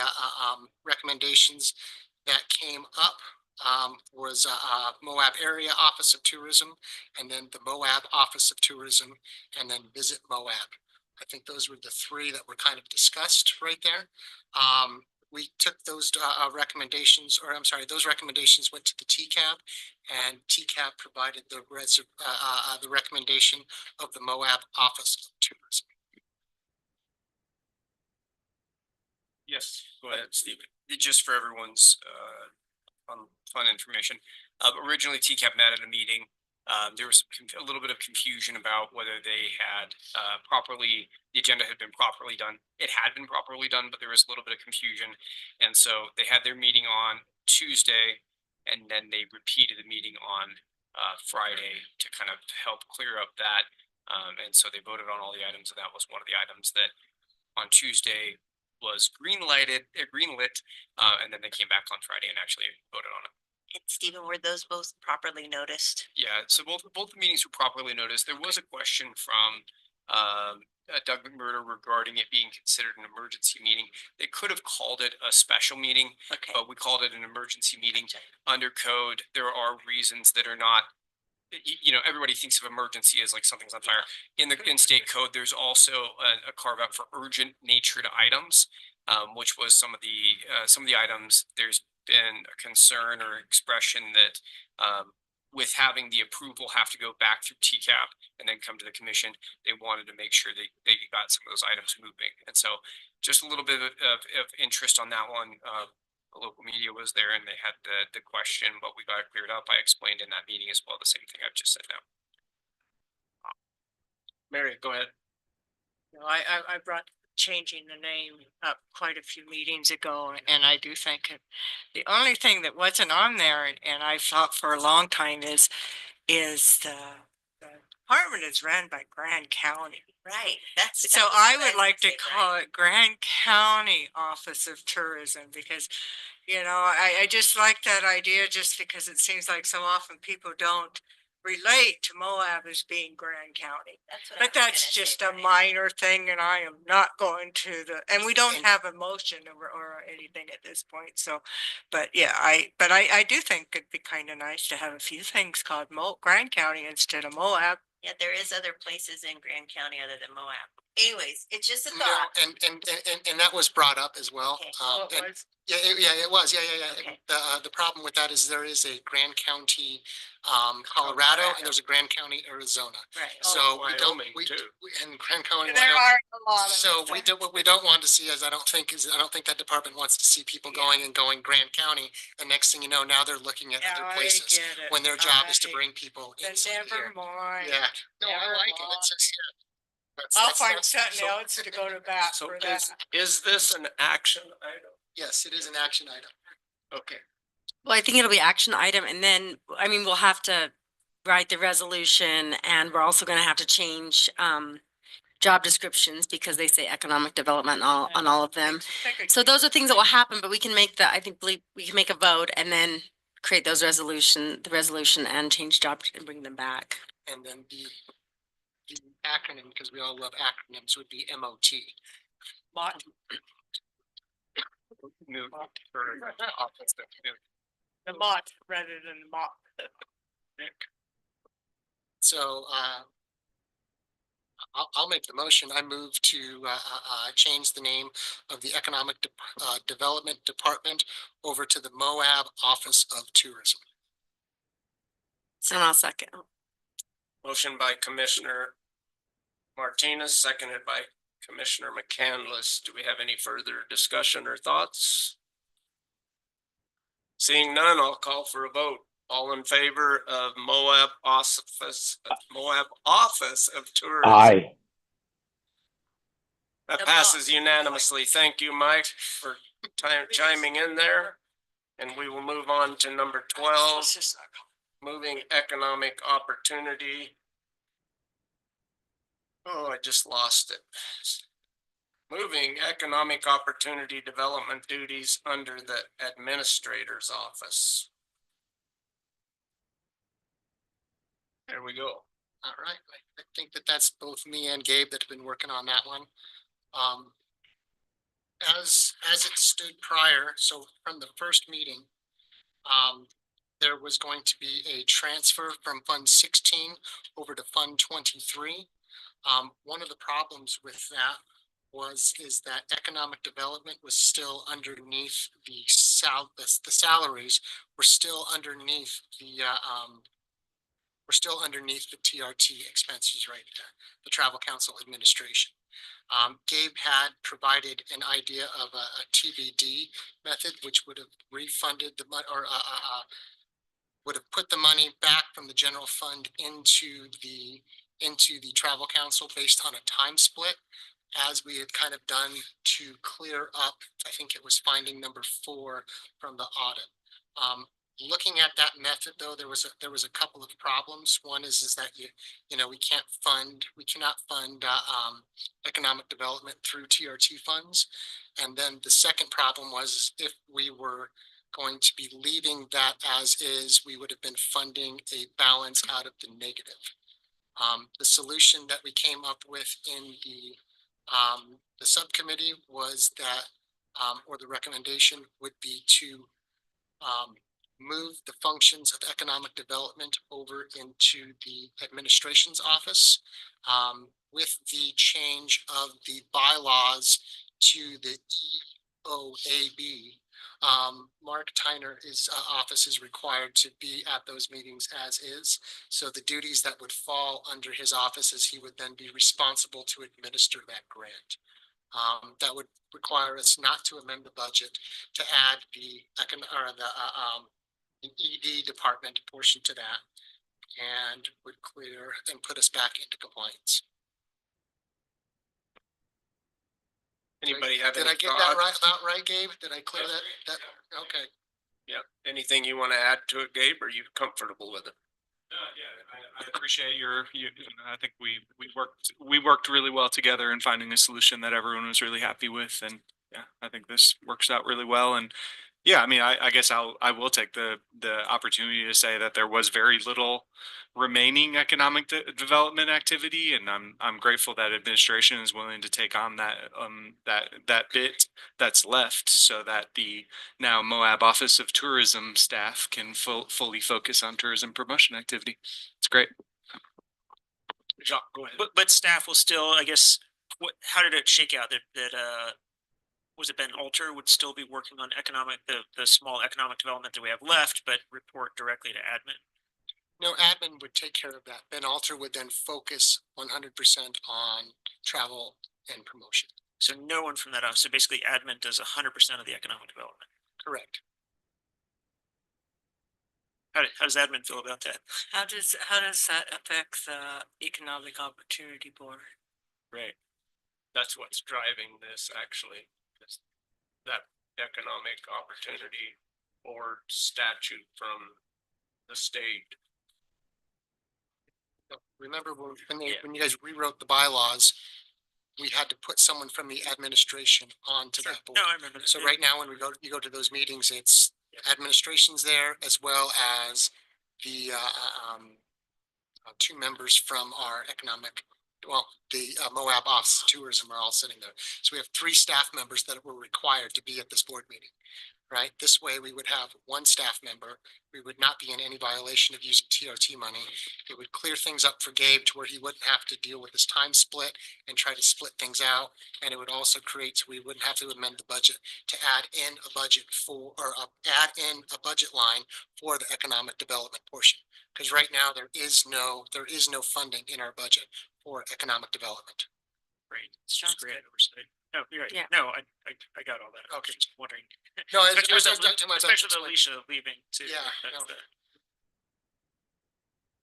recommendations that came up was Moab Area Office of Tourism, and then the Moab Office of Tourism, and then Visit Moab. I think those were the three that were kind of discussed right there. We took those recommendations, or I'm sorry, those recommendations went to the TCAB, and TCAB provided the recommendation of the Moab Office of Tourism. Yes, go ahead, Steve. Just for everyone's fun information. Originally TCAP met at a meeting. There was a little bit of confusion about whether they had the agenda had been properly done. It had been properly done, but there was a little bit of confusion. And so they had their meeting on Tuesday, and then they repeated the meeting on Friday to kind of help clear up that. And so they voted on all the items, and that was one of the items that on Tuesday was greenlit, and then they came back on Friday and actually voted on it. And Stephen, were those both properly noticed? Yeah, so both the meetings were properly noticed. There was a question from Doug McMurdo regarding it being considered an emergency meeting. They could have called it a special meeting, Okay. but we called it an emergency meeting. Under code, there are reasons that are not, everybody thinks of emergency as like something's on fire. In the in-state code, there's also a carve out for urgent natured items, which was some of the items. There's been a concern or expression that with having the approval have to go back through TCAP and then come to the commission, they wanted to make sure they got some of those items moving. And so just a little bit of interest on that one. The local media was there and they had the question, but we got it cleared up. I explained in that meeting as well, the same thing I've just said now. Mary, go ahead. No, I brought changing the name up quite a few meetings ago, and I do think the only thing that wasn't on there, and I thought for a long time is the department is ran by Grand County. Right, that's. So I would like to call it Grand County Office of Tourism because, I just like that idea just because it seems like so often people don't relate to Moab as being Grand County. But that's just a minor thing and I am not going to and we don't have a motion or anything at this point. So, but yeah, I do think it'd be kind of nice to have a few things called Grand County instead of Moab. Yeah, there is other places in Grand County other than Moab. Anyways, it's just a No, thought. and that was brought up as well. Okay. And- Yeah, it was. Yeah. Okay. The problem with that is there is a Grand County, Colorado, and there's a Grand County, Arizona. Right. So we don't, Wyoming, we, too. and Grand County. There Wyoming. are a lot of. So what we don't want to see is I don't think that department wants to see people going Grand County. And next thing you know, now they're looking at Yeah, other I places get it. when their job is to Alright. bring people Then inside never here. mind. Yeah. No, I Never like it. mind. It's just, yeah. I'll find something else to go to bat So for that. is this an action item? Yes, it is an action item. Okay. Well, I think it'll be action item and then, we'll have to write the resolution and we're also gonna have to change job descriptions because they say economic development on all of them. So those are things that will happen, but we can believe we can make a vote and then create the resolution and change jobs and bring them back. And then the acronym, because we all love acronyms, would be MOT. Mott. The Mott rather than the Mott. So I'll make the motion. I move to change the name of the Economic Development Department over to the Moab Office of Tourism. So I'll second. Motion by Commissioner Martinez, seconded by Commissioner McCandless. Do we have any further discussion or thoughts? Seeing none, I'll call for a vote. All in favor of Moab Office of Tourism? Aye. That passes unanimously. Thank you, Mike, for chiming in there. And we will move on to number 12, moving economic opportunity. Oh, I just lost it. Moving economic opportunity development duties under the administrator's office. There we go. All right. I think that's both me and Gabe that have been working on that one. As it stood prior, so from the first meeting, there was going to be a transfer from Fund 16 over to Fund 23. One of the problems with that is that economic development was still underneath the salaries were still underneath we're still underneath the TRT expenses right there, the Travel Council Administration. Gabe had provided an idea of a TBD method, which would have refunded the money or would have put the money back from the general fund into the Travel Council based on a time split, as we had kind of done to clear up, I think it was finding number 4 from the audit. Looking at that method, though, there was a couple of problems. One is that we cannot fund economic development through TRT funds, and then the second problem was if we were going to be leaving that as is, we would have been funding a balance out of the negative. The solution that we came up with in the subcommittee was that, or the recommendation would be to move the functions of economic development over into the administration's office, with the change of the bylaws to the EOAB. Mark Tyner's office is required to be at those meetings as is. So the duties that would fall under his office is he would then be responsible to administer that grant. That would require us not to amend the budget to add the ED department portion to that, and would clear and put us back into compliance. Anybody have any Did I get that thoughts? about right, Gabe? Did I clear that? Okay. Yeah. Anything you want to add to it, Gabe? Are you comfortable with it? I appreciate I think we worked really well together in finding a solution that everyone was really happy with, and yeah, I think this works out really well. And yeah, I mean, I guess I will take the opportunity to say that there was very little remaining economic development activity, and I'm grateful that administration is willing to take on that bit that's left, so that the now Moab Office of Tourism staff can fully focus on tourism promotion activity. It's great. Jacques, go ahead. But staff will still, I guess, how did it shake out that was it Ben Alter would still be working on the small economic development that we have left, but report directly to admin? No, admin would take care of that. Ben Alter would then focus 100% on travel and promotion. So no one from that office. So basically admin does 100% of the economic development. Correct. How does admin feel about that? How does that affect the Economic Opportunity Board? Right. That's what's driving this, actually. That economic opportunity board statute from the state. Remember when you guys rewrote the bylaws, we had to put someone from the administration onto that board. No, I remember that. So right now, when you go to those meetings, it's administration's there, as well as the 2 members from our the Moab Office of Tourism are all sitting there. So we have 3 staff members that were required to be at this board meeting, right? This way we would have 1 staff member. We would not be in any violation of using TRT money. It would clear things up for Gabe to where he wouldn't have to deal with this time split and try to split things out. And it would also create, so we wouldn't have to amend the budget to add in a budget add in a budget line for the economic development portion. Because right now there is no funding in our budget for economic development. Great. Sounds great. Oversight. No, you're right. Yeah. No, I got all that. Okay. Just wondering. No, Especially with Alicia leaving too. Yeah, That's no.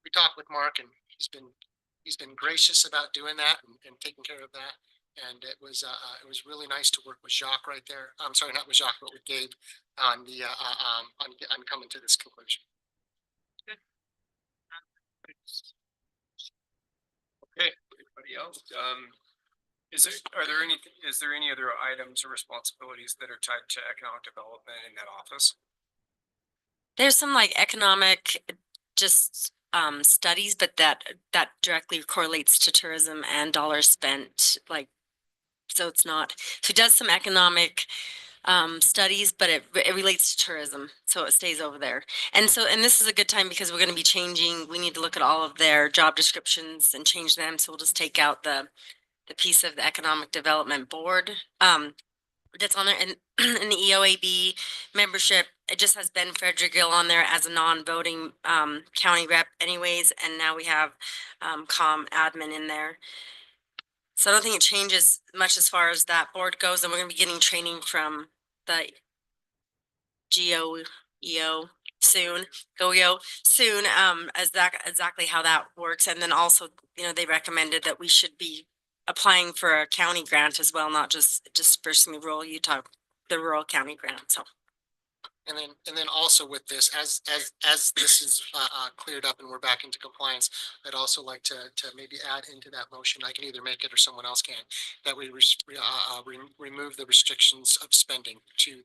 We talked with Mark, and he's been gracious about doing that and taking care of that. And it was really nice to work with Jacques right there. I'm sorry, not with Jacques, but with Gabe on on coming to this conclusion. Okay, anybody else? Is there any other items or responsibilities that are tied to economic development in that office? There's some like economic studies, but that directly correlates to tourism and dollars spent, like, so it's not, so it does some economic studies, but it relates to tourism, so it stays over there. And this is a good time because we're going to be changing. We need to look at all of their job descriptions and change them. So we'll just take out the piece of the economic development board. that's on there, and in the EOAB membership, it just has Ben Frederick on there as a non-voting county rep anyways, and now we have com admin in there. So I don't think it changes much as far as that board goes, and we're gonna be getting training from the GOEO soon, as that, exactly how that works. And then also, you know, they recommended that we should be applying for a county grant as well, not just dispersing the rural Utah, the rural county grant, so. And then also with this, as this is cleared up and we're back into compliance, I'd also like to maybe add into that motion, I can either make it or someone else can, that we remove the restrictions of spending to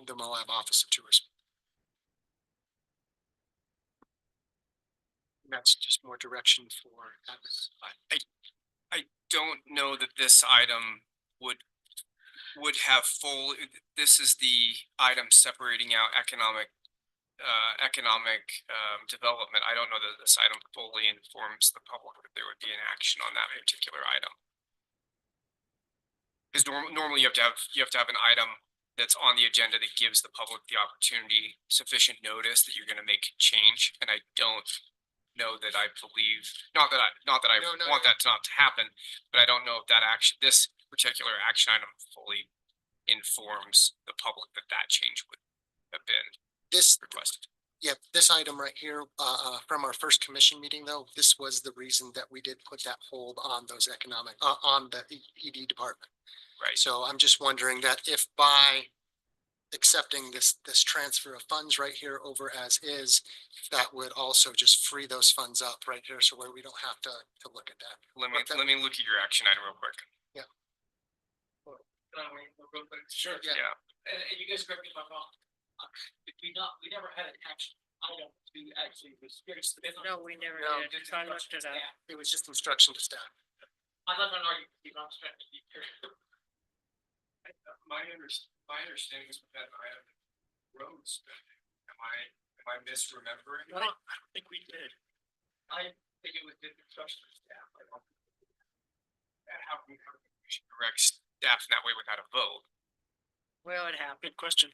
the Moab Office of Tourism. And that's just more direction for admin. I don't know that this item would have full, this is the item separating out economic development. I don't know that this item fully informs the public that there would be an action on that particular item. Because normally you have to have an item that's on the agenda that gives the public the opportunity, sufficient notice that you're going to make a change. And I don't know that I believe, not that I want that not to happen, but I don't know if that action, this particular action item fully informs the public that that change would have been requested. Yeah, this item right here, from our first commission meeting though, this was the reason that we did put that hold on those economic, on the ED department. Right. So I'm just wondering that if by accepting this transfer of funds right here over as is, that would also just free those funds up right here, so where we don't have to look at that. Let me look at your action item real quick. Yeah. Real quick. Sure. Yeah. And you guys correct me if I'm wrong. We never had an action item to actually restrict the business. No, we never No, did. So I looked it up. It was just instruction to staff. I'm not gonna argue, you know, I'm trying to keep here. My understanding is that I have road spending. Am I misremembering? I don't think we did. I think it was the instruction to staff. I don't. How can we should direct staff in that way without a vote? Well, it happened. Good question.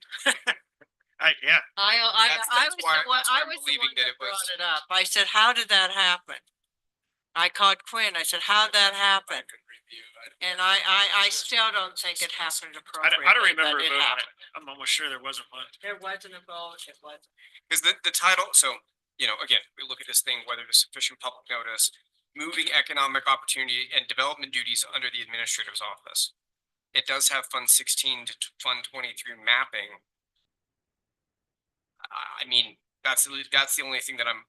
Yeah. That's why I'm was the believing one that it was. brought it up. I said, how did that happen? I called Quinn. I said, how'd that happen? And I still don't think it happened appropriately. I don't remember but a it vote on happened. it. I'm almost sure there wasn't one. There wasn't a vote. It wasn't. Because the title, so, you know, again, we look at this thing, whether there's sufficient public notice, moving economic opportunity and development duties under the administrator's office. It does have Fund 16 to Fund 23 mapping. I mean, that's the only thing that I'm.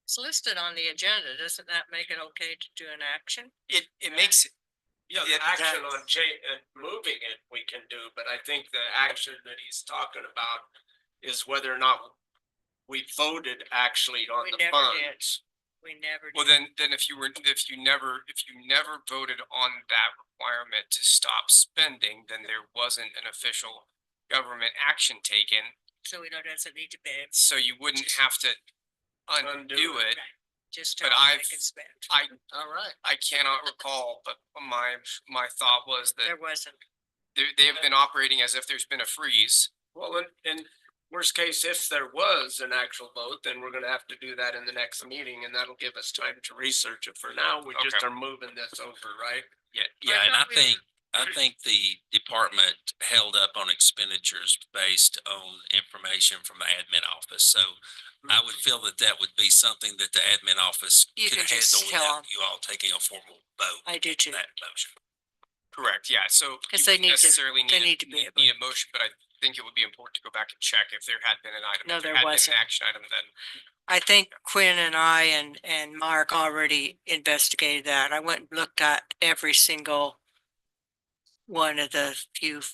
It's listed on the agenda. Doesn't that make it okay to do an action? It makes it. Yeah, the action on moving it, we can do, but I think the action that he's talking about is whether or not we voted actually on We the never did. funds. We never did. Well, then if you never voted on that requirement to stop spending, then there wasn't an official government action taken. So we don't, doesn't need to be. So you wouldn't have to undo it. Just But tell them I've- they can spend. All right. I cannot recall, but my thought was There that wasn't. they have been operating as if there's been a freeze. Well, in worst case, if there was an actual vote, then we're gonna have to do that in the next meeting, and that'll give us time to research it. For now, we just Okay. are moving this over, right? Yeah, and I thought we think the department held up on expenditures based on information from the admin office. So I would feel that would be something that the admin office You could can just handle tell without 'em. you all taking a formal vote. I do on too. that motion. Correct, yeah, so. 'Cause you they wouldn't need to- necessarily they need to be able- need a motion, but I think it would be important to go back and check if there had been an item. No, If there had been wasn't. an action item, then. I think Quinn and I and Mark already investigated that. I went and looked at every single one of the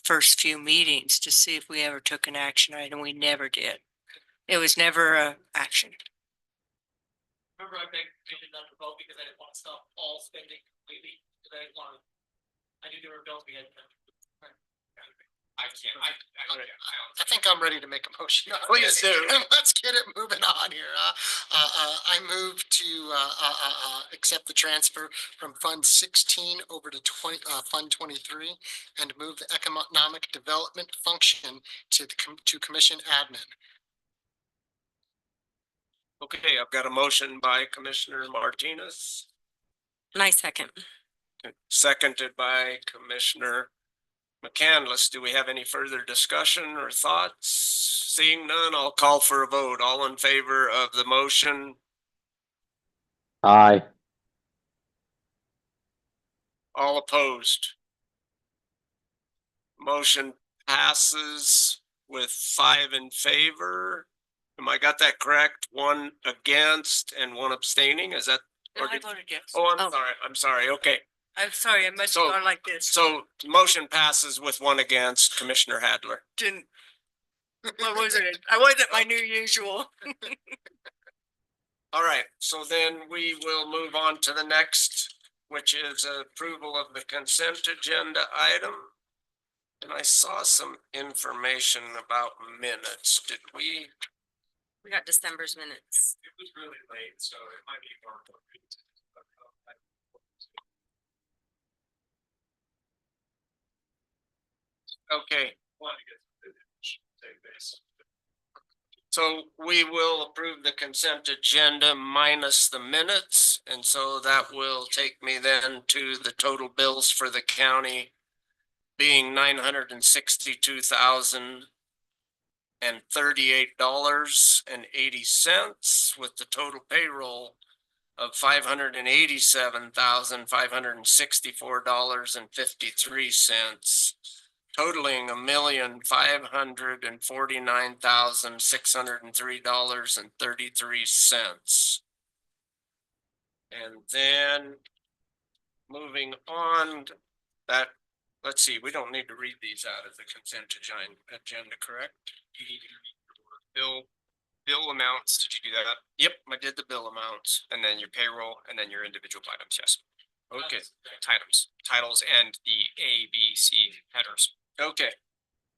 first few meetings to see if we ever took an action item. We never did. It was never a action. Remember, I did not to vote because I didn't want to stop all spending completely, because I didn't want to. I knew there were bills we had. I can't, I think I'm ready to make a motion. Please do. Let's get it moving on here. I move to accept the transfer from Fund 16 over to Fund 23 and move the economic development function to to Commission Admin. Okay, I've got a motion by Commissioner Martinez, And I second. seconded by Commissioner McCandless. Do we have any further discussion or thoughts? Seeing none, I'll call for a vote. All in favor of the motion? Aye. All opposed? Motion passes with 5 in favor. Am I got that correct? 1 against and 1 abstaining? Is that? No, I voted yes. Oh, Oh. I'm sorry. Okay. I'm sorry, I must So- have gone like this. So motion passes with 1 against. Commissioner Hadler. Didn't. What was it? I wasn't my new usual. All right, so then we will move on to the next, which is approval of the consent agenda item. And I saw some information about minutes. Did we? We got December's minutes. It was really late, so it might be more appropriate. Okay. So we will approve the consent agenda minus the minutes, and so that will take me then to the total bills for the county being $962,038.80, with the total payroll of $587,564.53. totaling $1,549,603.33. And then moving on, let's see, we don't need to read these out of the consent agenda, correct? You need to read your bill amounts. Did you do that? Yep, I did the bill amounts. And then your payroll and then your individual items, yes. Okay, Titles and the A, B, C headers. okay.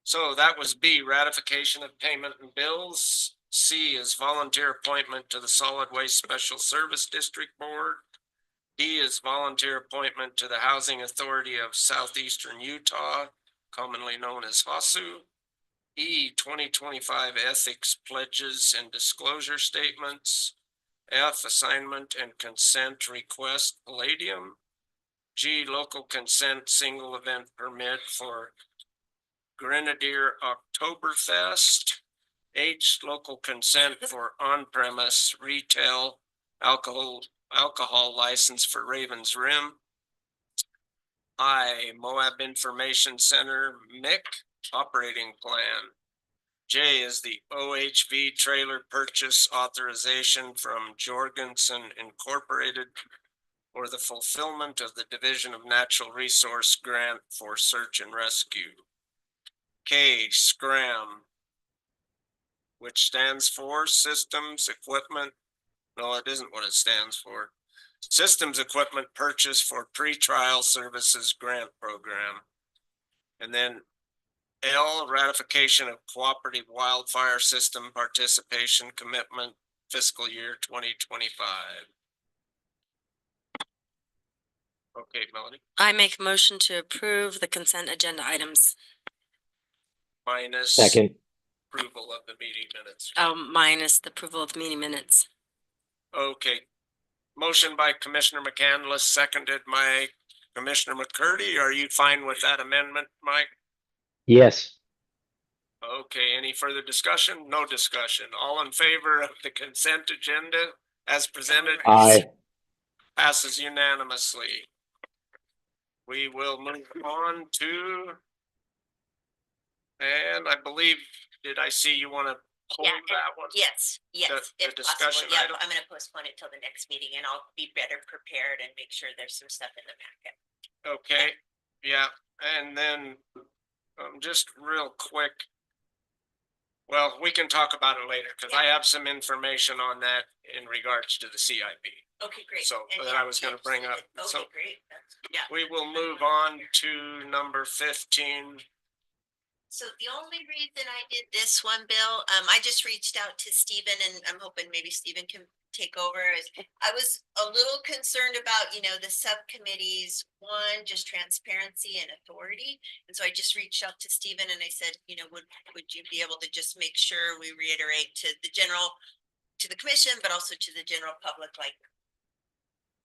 So that was B, ratification of payment and bills. C is volunteer appointment to the Solid Waste Special Service District Board. D is volunteer appointment to the Housing Authority of Southeastern Utah, commonly known as HASU. E, 2025 ethics pledges and disclosure statements. F, assignment and consent request Palladium. G, local consent single event permit for Grenadier Oktoberfest. H, local consent for on-premise retail alcohol license for Ravens Rim. I, Moab Information Center, MIC operating plan. J is the OHV trailer purchase authorization from Jorgensen Incorporated for the fulfillment of the Division of Natural Resource Grant for Search and Rescue. K, SCRAM, which stands for Systems Equipment. No, it isn't what it stands for. Systems Equipment Purchase for Pre-trial Services Grant Program. And then L, ratification of Cooperative Wildfire System Participation Commitment fiscal year 2025. Okay, Melody. I make a motion to approve the consent agenda items. Minus Second. approval of the meeting minutes. Minus the approval of the meeting minutes. Okay. Motion by Commissioner McCandless, seconded by Commissioner McCurdy. Are you fine with that amendment, Mike? Yes. Okay, any further discussion? No discussion. All in favor of the consent agenda as presented? Aye. Passes unanimously. We will move on to, and I believe, did I see you want to hold Yeah, that one? Yes, yes, The if possible. discussion Yeah, item. I'm gonna postpone it till the next meeting and I'll be better prepared and make sure there's some stuff in the packet. Okay, yeah, and then just real quick. Well, we can talk about it later because I have some information on that in regards to the CIP. Okay, great. So And that I was gonna bring up. Okay, So great. Yeah. we will move on to number 15. So the only reason I did this one, Bill, I just reached out to Stephen and I'm hoping maybe Stephen can take over. I was a little concerned about, you know, the subcommittees, one, just transparency and authority. And so I just reached out to Stephen and I said, you know, would you be able to just make sure we reiterate to the commission, but also to the general public, like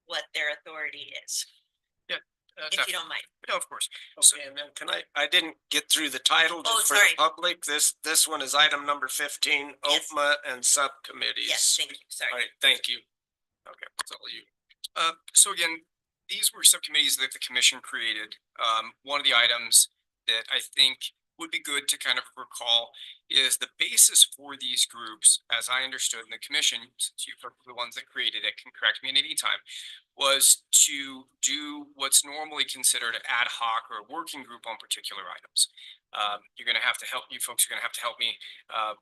what their authority is, if you don't mind. Yeah, of course. Okay, and then I didn't get through the title Oh, just for sorry. the public. This one is item number 15, Yes. OPMA and subcommittees. Yes, thank you, sorry. All right, thank you. Okay, that's all you. So again, these were subcommittees that the commission created. One of the items that I think would be good to kind of recall is the basis for these groups, as I understood in the commission, since you're the ones that created it, can correct me at any time, was to do what's normally considered an ad hoc or a working group on particular items. You're going to have to help, you folks are going to have to help me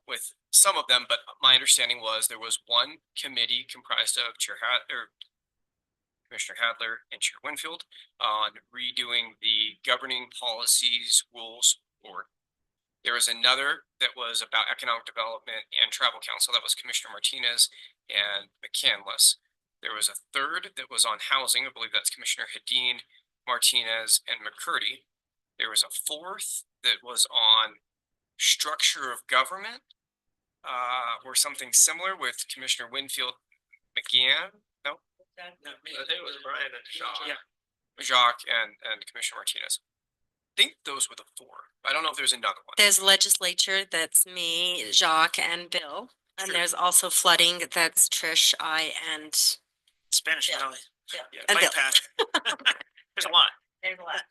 with some of them, but my understanding was there was one committee comprised of Commissioner Hadler and Chair Winfield on redoing the governing policies, rules board. There was another that was about economic development and travel council. That was Commissioner Martinez and McCandless. There was a third that was on housing. I believe that's Commissioner Hedin, Martinez, and McCurdy. There was a fourth that was on structure of government, or something similar with Commissioner Winfield, McGann. No, I think it was Brian and Shaw. Yeah. Jacques and Commissioner Martinez. I think those were the four. I don't know if there's another one. There's legislature, that's me, Jacques and Bill. And Sure. there's also flooding, that's Trish, I, and Spanish Yeah. Valley. Yeah. And Bike Bill. path. There's a lot. There's a lot.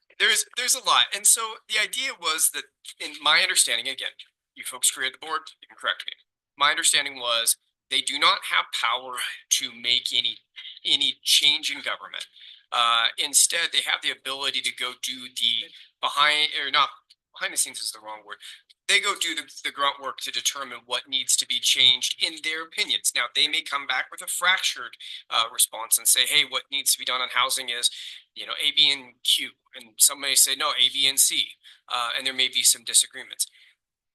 There's a lot. And so the idea was that, in my understanding, again, you folks created the board, you can correct me. My understanding was they do not have power to make any change in government. Instead, they have the ability to go do the behind the scenes is the wrong word. They go do the grunt work to determine what needs to be changed in their opinions. Now, they may come back with a fractured response and say, hey, what needs to be done on housing is, you know, A, B, and Q. And some may say, no, A, B, and C. And there may be some disagreements.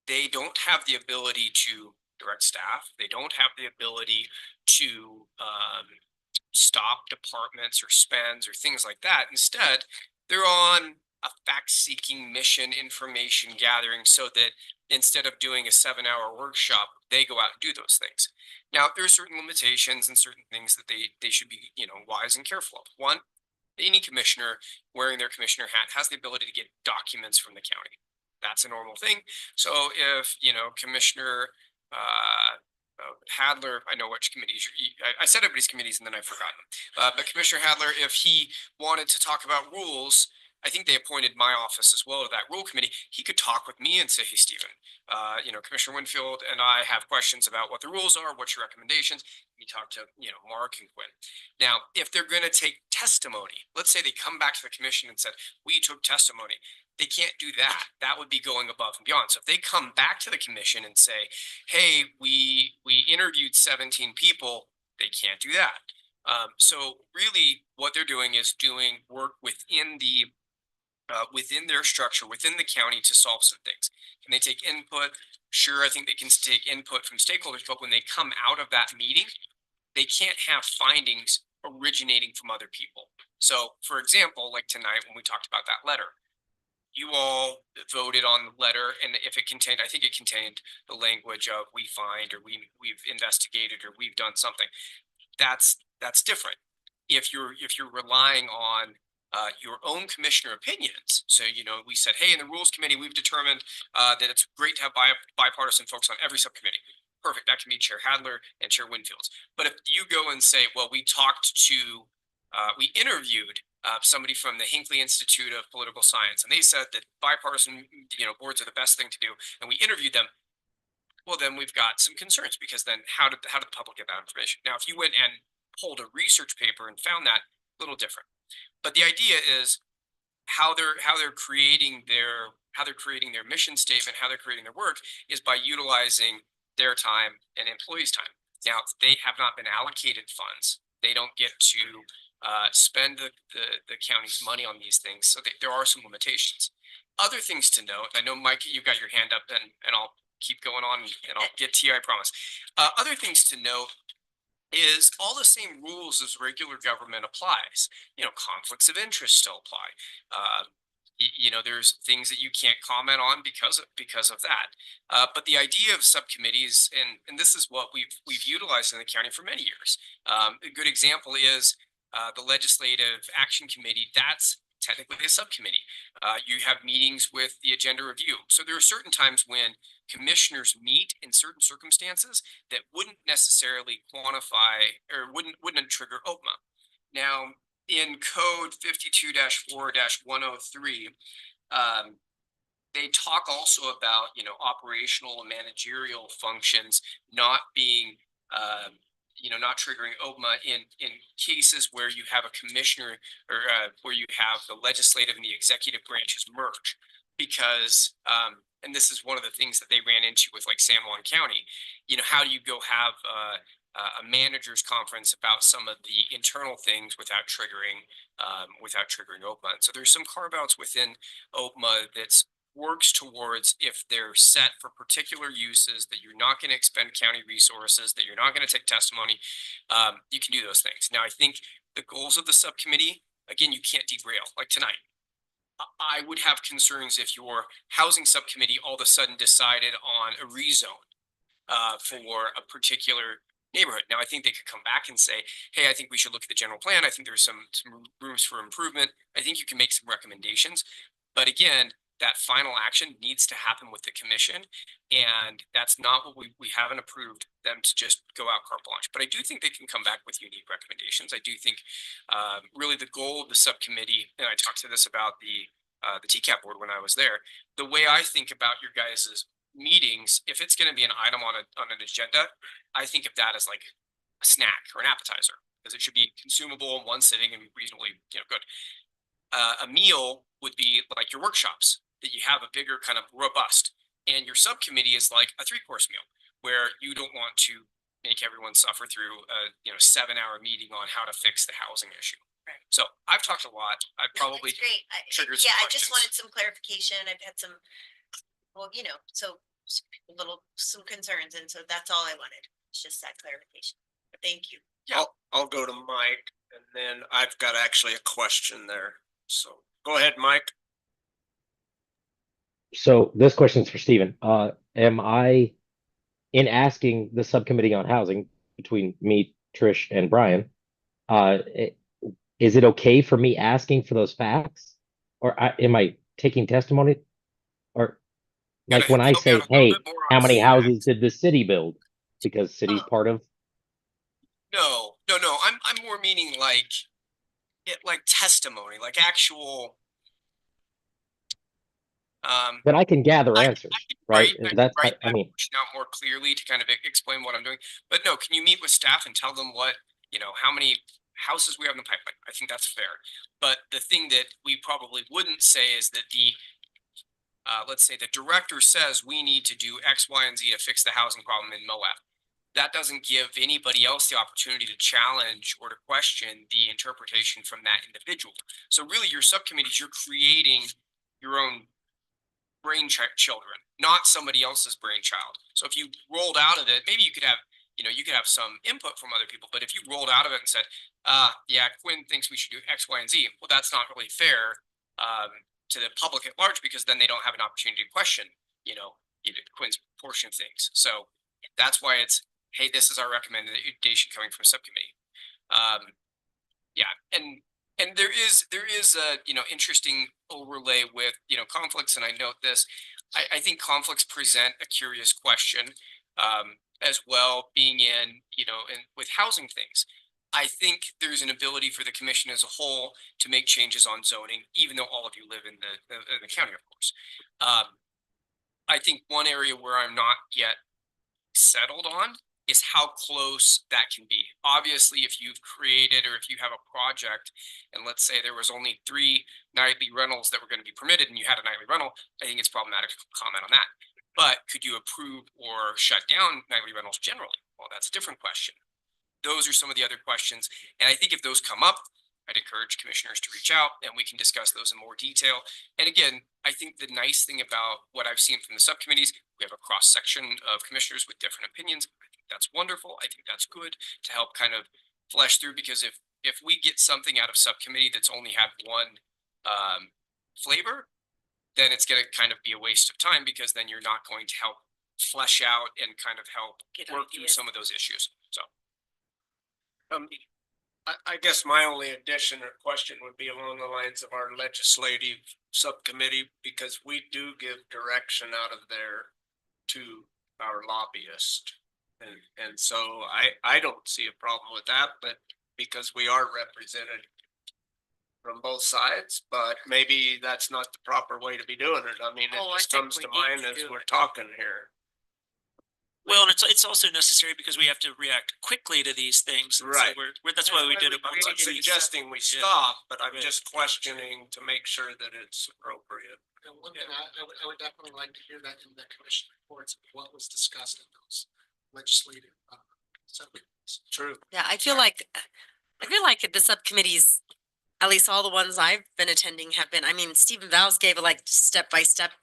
They don't have the ability to direct staff. They don't have the ability to stop departments or spends or things like that. Instead, they're on a fact-seeking mission, information gathering, so that instead of doing a 7-hour workshop, they go out and do those things. Now, there are certain limitations and certain things that they should be, you know, wise and careful of. One, any commissioner wearing their commissioner hat has the ability to get documents from the county. That's a normal thing. So if, you know, Commissioner Hadler, I know which committees, I said everybody's committees and then I forgot them. But Commissioner Hadler, if he wanted to talk about rules, I think they appointed my office as well to that rule committee. He could talk with me and say, hey, Stephen, you know, Commissioner Winfield and I have questions about what the rules are. What's your recommendations? He talked to, you know, Mark and Quinn. Now, if they're going to take testimony, let's say they come back to the commission and said, we took testimony. They can't do that. That would be going above and beyond. So if they come back to the commission and say, hey, we interviewed 17 people, they can't do that. So really what they're doing is doing work within their structure, within the county to solve some things. Can they take input? Sure, I think they can take input from stakeholders, but when they come out of that meeting, they can't have findings originating from other people. So for example, like tonight when we talked about that letter, you all voted on the letter, and if it contained, I think it contained the language of we find, or we've investigated, or we've done something. That's different. If you're relying on your own commissioner opinions. So, you know, we said, hey, in the rules committee, we've determined that it's great to have bipartisan folks on every subcommittee. Perfect. That can be Chair Hadler and Chair Winfield. But if you go and say, well, we interviewed somebody from the Hinckley Institute of Political Science, and they said that bipartisan, you know, boards are the best thing to do, and we interviewed them. Well, then we've got some concerns, because then how did the public get that information? Now, if you went and pulled a research paper and found that, a little different. But the idea is how they're creating their mission statement, how they're creating their work is by utilizing their time and employees' time. Now, they have not been allocated funds. They don't get to spend the county's money on these things. So there are some limitations. Other things to note, I know, Mike, you've got your hand up and I'll keep going on and I'll get to you, I promise. Other things to note is all the same rules as regular government applies. You know, conflicts of interest still apply. You know, there's things that you can't comment on because of that. But the idea of subcommittees, and this is what we've utilized in the county for many years. A good example is the Legislative Action Committee. That's technically a subcommittee. You have meetings with the agenda review. So there are certain times when commissioners meet in certain circumstances that wouldn't necessarily quantify or wouldn't trigger OPMA. Now, in code 52-4-103, they talk also about, you know, operational and managerial functions not being you know, not triggering OPMA in cases where you have a commissioner or where you have the legislative and the executive branches merge. Because, and this is one of the things that they ran into with like San Juan County, you know, how do you go have a managers conference about some of the internal things without triggering OPMA? And so there's some carve outs within OPMA that's works towards, if they're set for particular uses, that you're not going to expend county resources, that you're not going to take testimony, you can do those things. Now, I think the goals of the subcommittee, again, you can't derail. Like tonight, I would have concerns if your housing subcommittee all of a sudden decided on a rezone for a particular neighborhood. Now, I think they could come back and say, hey, I think we should look at the general plan. I think there's some rooms for improvement. I think you can make some recommendations. But again, that final action needs to happen with the commission. And that's not what we haven't approved them to just go out carte blanche. But I do think they can come back with unique recommendations. I do think really the goal of the subcommittee, and I talked to this about the TCAP board when I was there, the way I think about your guys' meetings, if it's going to be an item on an agenda, I think of that as like a snack or an appetizer, because it should be consumable in one sitting and reasonably, you know, good. A meal would be like your workshops, that you have a bigger kind of robust, and your subcommittee is like a 3-course meal where you don't want to make everyone suffer through a 7-hour meeting on how to fix the housing issue. Right. So I've talked a lot. I've probably Great. triggered Yeah, some I just questions. wanted some clarification. I've had some, well, you know, some concerns, and so that's all I wanted. It's just that clarification. But thank you. Yeah, I'll go to Mike, and then I've got actually a question there. So go ahead, Mike. So this question's for Stephen. Am I, in asking the subcommittee on housing between me, Trish, and Brian, is it okay for me asking for those facts? Or am I taking testimony? Or like when I say, hey, how many houses did the city build? Because city's part of. No. I'm more meaning like testimony, like actual. But I can gather answers, right? That's, I mean, out more clearly to kind of explain what I'm doing. But no, can you meet with staff and tell them what, you know, how many houses we have in the pipeline? I think that's fair. But the thing that we probably wouldn't say is that the, let's say the director says we need to do X, Y, and Z to fix the housing problem in Moab. That doesn't give anybody else the opportunity to challenge or to question the interpretation from that individual. So really your subcommittees, you're creating your own children, not somebody else's brainchild. So if you rolled out of it, maybe you could have, you know, you could have some input from other people, but if you rolled out of it and said, yeah, Quinn thinks we should do X, Y, and Z, well, that's not really fair to the public at large, because then they don't have an opportunity to question, you know, Quinn's portion of things. So that's why it's, hey, this is our recommendation coming from a subcommittee. Yeah, and there is a, you know, interesting overlay with, you know, conflicts, and I note this. I think conflicts present a curious question as well, being in, you know, with housing things. I think there's an ability for the commission as a whole to make changes on zoning, even though all of you live in the county, of course. I think one area where I'm not yet settled on is how close that can be. Obviously, if you've created or if you have a project, and let's say there was only 3 nightly rentals that were going to be permitted and you had a nightly rental, I think it's problematic to comment on that. But could you approve or shut down nightly rentals generally? Well, that's a different question. Those are some of the other questions. And I think if those come up, I'd encourage commissioners to reach out and we can discuss those in more detail. And again, I think the nice thing about what I've seen from the subcommittees, we have a cross section of commissioners with different opinions. I think that's wonderful. I think that's good to help kind of flesh through, because if we get something out of subcommittee that's only had one flavor, then it's going to kind of be a waste of time, because then you're not going to help flesh out and kind of help work through some of those issues. So I guess my only addition or question would be along the lines of our legislative subcommittee, because we do give direction out of there to our lobbyist. And so I don't see a problem with that, but because we are represented from both sides, but maybe that's not the proper way to be doing it. I mean, it just comes to mind as we're talking here. Well, and it's also necessary because we have to react quickly to these things. And so Right. that's why we did it. I'm not suggesting we stop, but I'm just questioning to make sure that it's appropriate. And one thing I would definitely like to hear that in the commission reports, what was discussed in those legislative subcommittees. True. Yeah, I feel like the subcommittees, at least all the ones I've been attending have been, I mean, Stephen Vows gave a like step by step.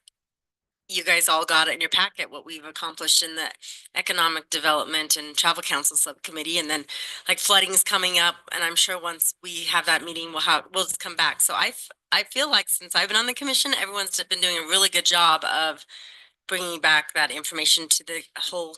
You guys all got it in your packet, what we've accomplished in the Economic Development and Travel Council Subcommittee, and then like flooding's coming up, and I'm sure once we have that meeting, we'll just come back. So I feel like since I've been on the commission, everyone's been doing a really good job of bringing back that information to the whole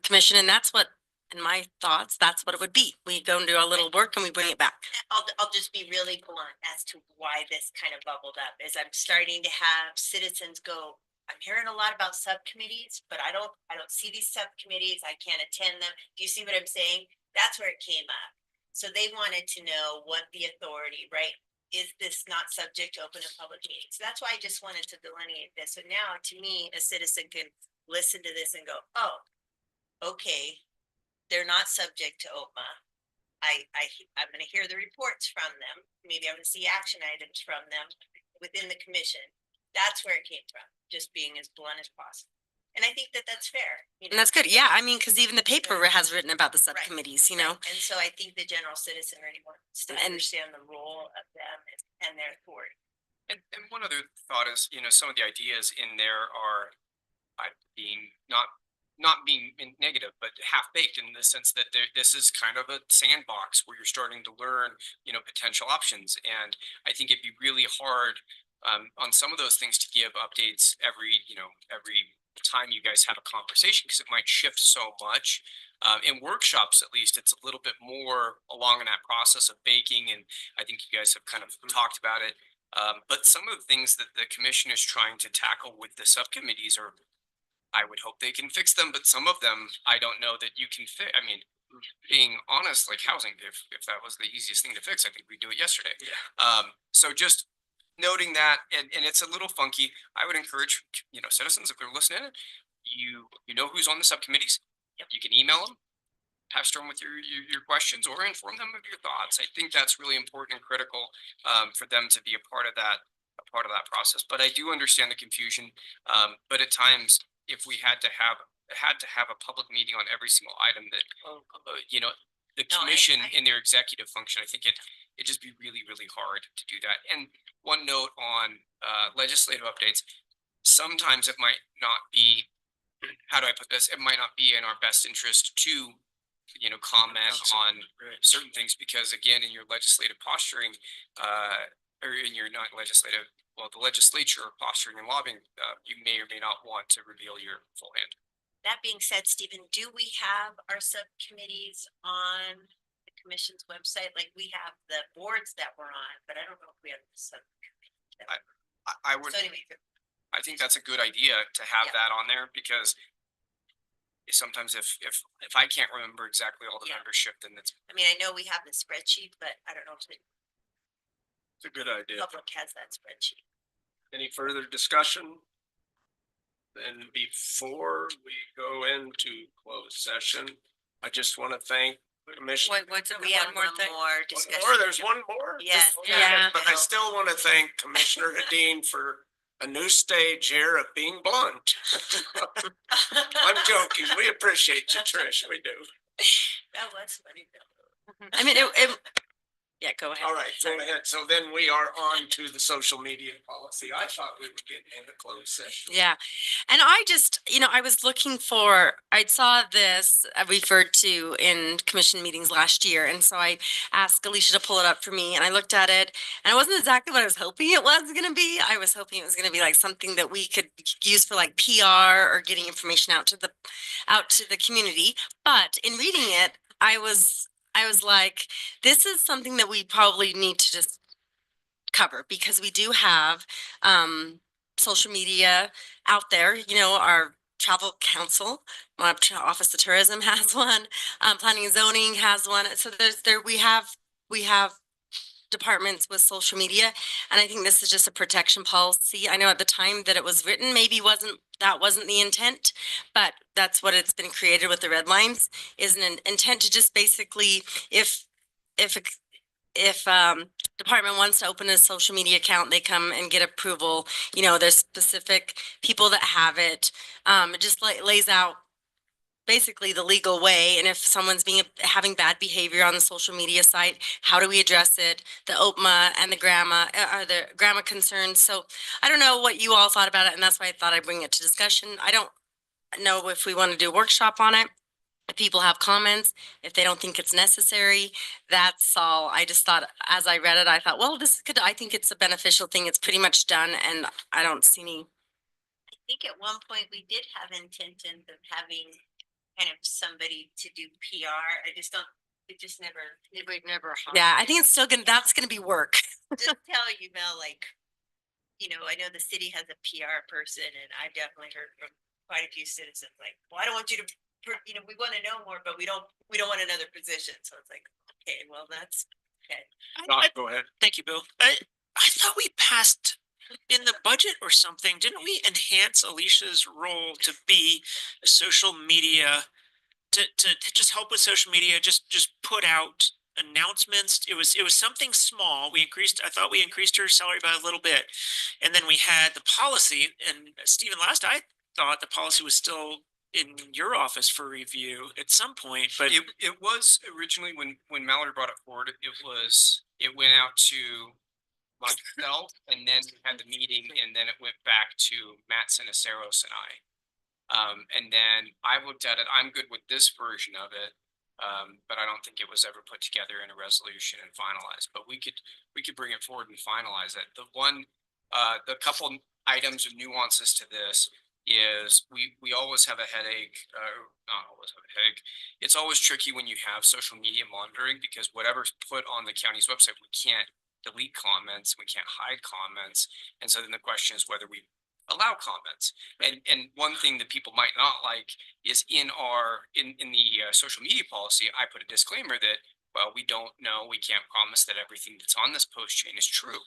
commission, and that's what, in my thoughts, that's what it would be. We go and do our little work and we bring it back. I'll just be really blunt as to why this kind of bubbled up, is I'm starting to have citizens go, I'm hearing a lot about subcommittees, but I don't see these subcommittees. I can't attend them. Do you see what I'm saying? That's where it came up. So they wanted to know what the authority, right? Is this not subject to open and public meetings? So that's why I just wanted to delineate this. So now to me, a citizen can listen to this and go, oh, okay. They're not subject to OPMA. I'm going to hear the reports from them. Maybe I'm going to see action items from them within the commission. That's where it came from, just being as blunt as possible. And I think that that's fair. You know? And that's good. Yeah, I mean, because even the paper has written about the subcommittees, you know. And so I think the general citizenry wants to understand the role of them and their authority. And one other thought is, some of the ideas in there are being not being negative, but half baked in the sense that this is kind of a sandbox where you're starting to learn, potential options. And I think it'd be really hard on some of those things to give updates every time you guys have a conversation, because it might shift so much. In workshops, at least, it's a little bit more along in that process of baking. And I think you guys have kind of talked about it. But some of the things that the commission is trying to tackle with the subcommittees are, I would hope they can fix them, but some of them, I don't know that you can fix. I mean, being honest, like housing, if that was the easiest thing to fix, I think we'd do it yesterday. Yeah. So just noting that, and it's a little funky, I would encourage, citizens, if they're listening, you know who's on the subcommittees. Yep. You can email them, pester them with your questions, or inform them of your thoughts. I think that's really important and critical for them to be a part of that process. But I do understand the confusion. But at times, if we had to have a public meeting on every single item that, the commission in their executive function, I think it'd just be really, really hard to do that. And one note on legislative updates, sometimes it might not be, how do I put this? It might not be in our best interest to, comment on certain things, because again, in your legislative posturing, or in your not legislative, the legislature posturing and lobbying, you may or may not want to reveal your full hand. That being said, Stephen, do we have our subcommittees on the commission's website? Like we have the boards that we're on, but I don't know if we have the subcommittee. I would. So anyway, I think that's a good idea to have that on there, because sometimes if I can't remember exactly all the membership, then it's. I mean, I know we have the spreadsheet, but I don't know if it's a good idea. Public has that spreadsheet. Any further discussion? Then before we go into closed session, I just want to thank the commission. We have one more discussion. There's one more? Yes. Okay. Yeah. But I still want to thank Commissioner Hadeen for a new stage here of being blunt. I'm joking. We appreciate you, Trish. We do. That was funny though. I mean, Yeah, go ahead. All right, go Sorry. ahead. So then we are on to the social media policy. I thought we were getting into closed session. Yeah. And I just, I was looking for, I saw this referred to in commission meetings last year. And so I asked Alicia to pull it up for me and I looked at it and it wasn't exactly what I was hoping it was going to be. I was hoping it was going to be like something that we could use for like PR or getting information out to the community. But in reading it, I was like, this is something that we probably need to just cover because we do have social media out there. Our travel council, my office of tourism has one, planning and zoning has one. So we have departments with social media, and I think this is just a protection policy. I know at the time that it was written, maybe that wasn't the intent, but that's what it's been created with the red lines, is an intent to just basically, if department wants to open a social media account, they come and get approval. There's specific people that have it. It just lays out basically the legal way. And if someone's having bad behavior on the social media site, how do we address it? The OPMA and the grandma concerns. So I don't know what you all thought about it, and that's why I thought I'd bring it to discussion. I don't know if we want to do a workshop on it. If people have comments, if they don't think it's necessary, that's all. I just thought, as I read it, I thought, well, I think it's a beneficial thing. It's pretty much done, and I don't see any. I think at one point we did have intention of having kind of somebody to do PR. We've never. Yeah, I think it's still that's gonna be work. Just tell you, Mel, like, I know the city has a PR person, and I've definitely heard from quite a few citizens, like, well, I don't want you to, we want to know more, but we don't want another position. So it's like, okay, well, that's okay. Go ahead. Thank you, Bill. I thought we passed in the budget or something, didn't we enhance Alicia's role to be a social media, to just help with social media, just put out announcements? It was something small. I thought we increased her salary by a little bit. And then we had the policy, and Stephen, last I thought the policy was still in your office for review at some point, but It was originally when Mallory brought it forward, it went out to myself and then we had the meeting and then it went back to Matt Sinaceros and I. And then I looked at it, I'm good with this version of it. But I don't think it was ever put together in a resolution and finalized, but we could bring it forward and finalize it. The couple items of nuances to this is we always have a headache, not always have a headache. It's always tricky when you have social media monitoring because whatever's put on the county's website, we can't delete comments, we can't hide comments. And so then the question is whether we allow comments. And one thing that people might not like is in the social media policy, I put a disclaimer that, well, we don't know, we can't promise that everything that's on this post chain is true.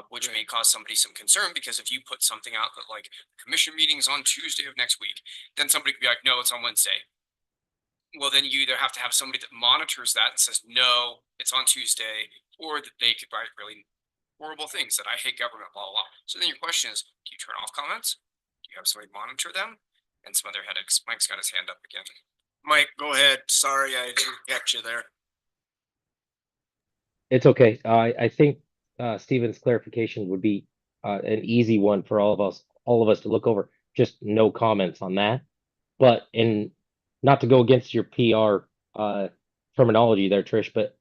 Which may cause somebody some concern because if you put something out that like commission meetings on Tuesday of next week, then somebody could be like, no, it's on Wednesday. Well, then you either have to have somebody that monitors that and says, no, it's on Tuesday, or that they could write really horrible things that I hate government, blah, blah, blah. So then your question is, do you turn off comments? Do you have somebody monitor them? And some other headaches. Mike's got his hand up again. Mike, go ahead. Sorry, I didn't catch you there. It's okay. I think Stephen's clarification would be an easy one for all of us to look over. Just no comments on that. But not to go against your PR terminology there, Trish, but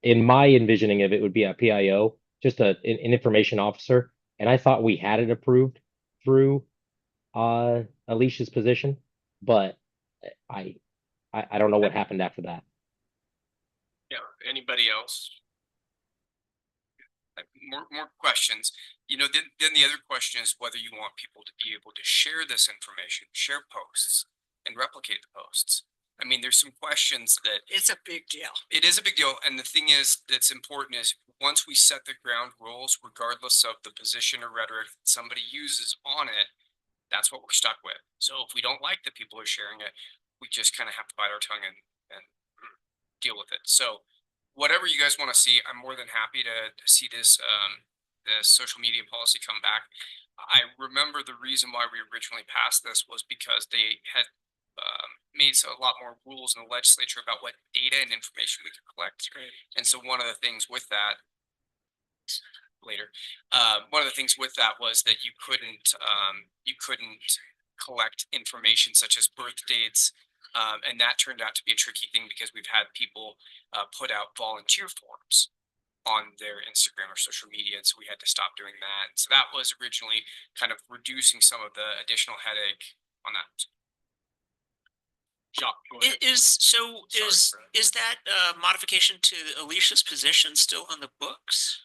in my envisioning of it would be a PIO, just an information officer, and I thought we had it approved through Alicia's position, but I don't know what happened after that. Yeah, anybody else? More questions. Then the other question is whether you want people to be able to share this information, share posts, and replicate the posts. I mean, there's some questions that It's a big deal. it is a big deal. And the thing that's important is once we set the ground rules, regardless of the position or rhetoric that somebody uses on it, that's what we're stuck with. So if we don't like that people are sharing it, we just kind of have to bite our tongue and deal with it. So whatever you guys want to see, I'm more than happy to see this social media policy come back. I remember the reason why we originally passed this was because they had made a lot more rules in the legislature about what data and information we could collect. And so one of the things with that one of the things with that was that you couldn't collect information such as birth dates. And that turned out to be a tricky thing because we've had people put out volunteer forms on their Instagram or social media. And so we had to stop doing that. And so that was originally kind of reducing some of the additional headache on that. Jacques, is that modification to Alicia's position still on the books?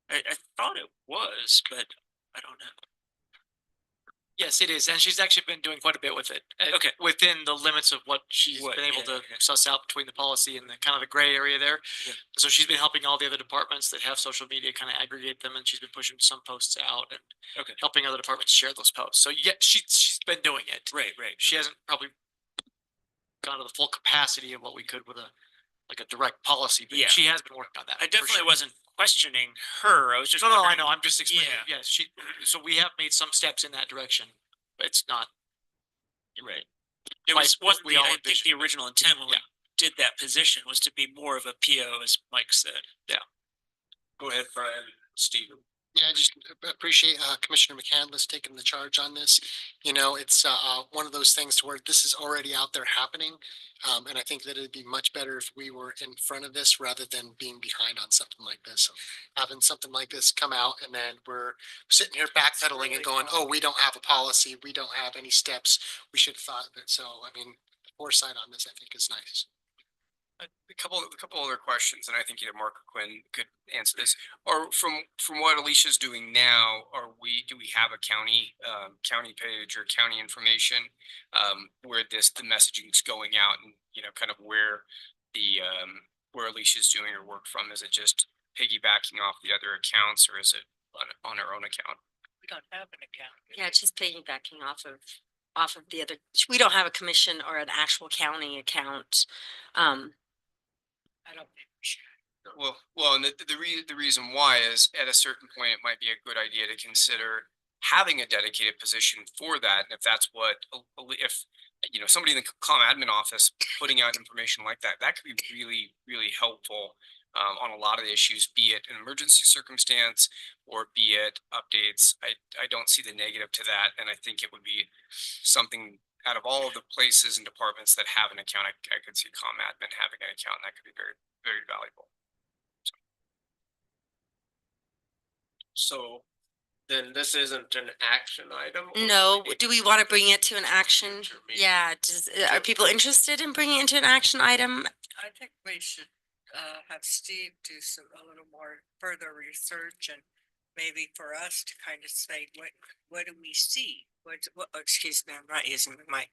I thought it was, but I don't know. Yes, it is, and she's actually been doing quite a bit with it. Okay. Within the limits of what she's been able to suss out between the policy and the kind of the gray area there. Yeah. So she's been helping all the other departments that have social media kind of aggregate them, and she's been pushing some posts out and helping other departments share those posts. So yeah, she's been doing it. Right. She hasn't probably gone to the full capacity of what we could with a direct policy, but Yeah. she has been working on that. I for definitely sure. wasn't questioning her. I was just No, I wondering- know. I'm just explaining. Yeah. Yeah, so we have made some steps in that direction, but it's not. Right. It was Quite what wasn't we the, all I think the envisioned. original intent when we Yeah. did that position was to be more of a PO, as Mike said. Go ahead, Brian, Stephen. Yeah, I just appreciate Commissioner McCandless taking the charge on this. You know, it's one of those things to where this is already out there happening. And I think that it'd be much better if we were in front of this rather than being behind on something like this. Having something like this come out and then we're sitting here backpedaling and going, oh, we don't have a policy. We don't have any steps. We should have thought of it. So, I mean, the foresight on this, I think, is nice. A couple other questions, and I think either Mark or Quinn could answer this. Or from what Alicia's doing now, do we have a county page or county information where the messaging's going out, and kind of where where Alicia's doing her work from? Is it just piggybacking off the other accounts, or is it on her own account? We don't have an account. Yeah, it's just piggybacking off of the other, we don't have a commission or an actual county account. I don't think we should. Well, and the reason why is at a certain point, it might be a good idea to consider having a dedicated position for that. And if that's what, if somebody in the comm admin office putting out information like that, that could be really, really helpful on a lot of the issues, be it an emergency circumstance or be it updates. I don't see the negative to that. And I think it would be something out of all of the places and departments that have an account, I could see comm admin having an account, and that could be very, very valuable. So then this isn't an action item? or No, we need do we want to bring it to an action? future meeting? Yeah, are people interested in bringing it into an action item? I think we should have Steve do a little more further research, and maybe for us to kind of say, what do we see? Excuse me, I'm not using the mic.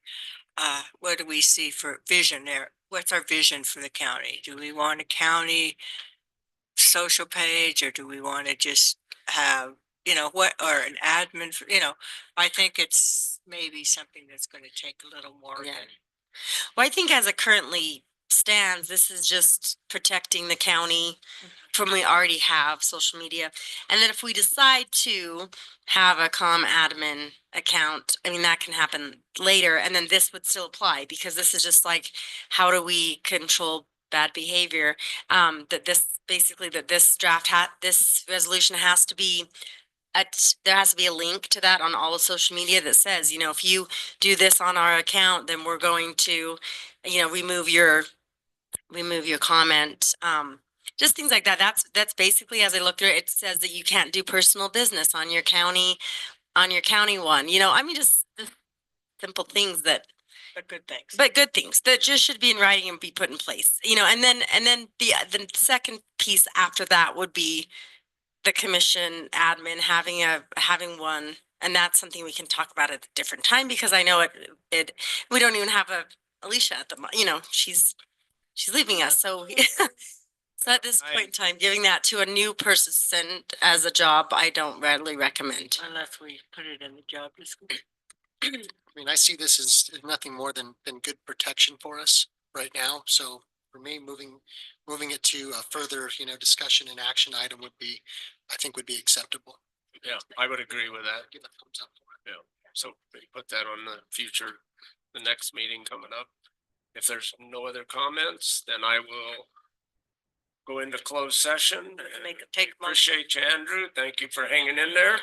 What do we see for vision there? What's our vision for the county? Do we want a county social page, or do we want to just have, or an admin, I think it's maybe something that's going to take a little more Yeah. than. Well, I think as it currently stands, this is just protecting the county from we already have social media. And then if we decide to have a comm admin account, I mean, that can happen later. And then this would still apply because this is just like, how do we control bad behavior? This draft this resolution has to be there has to be a link to that on all of social media that says, if you do this on our account, then we're going to, remove your comment. Just things like that. That's basically, as I look through it, it says that you can't do personal business on your county one. I mean, just simple things that. But good things. But good things that just should be in writing and be put in place. And then the second piece after that would be the commission admin having one, and that's something we can talk about at a different time because I know we don't even have Alicia at the she's leaving us, so so at this point in time, giving that to a new person as a job, I don't readily recommend. Unless we put it in the job description. I mean, I see this as nothing more than good protection for us right now. So for me, moving it to a further, discussion and action item I think would be acceptable. Yeah, I would agree with that. Give a thumbs up for it. Yeah, so they put that on the future the next meeting coming up. If there's no other comments, then I will go into closed session. Take a motion. Appreciate you, Andrew. Thank you for hanging in there.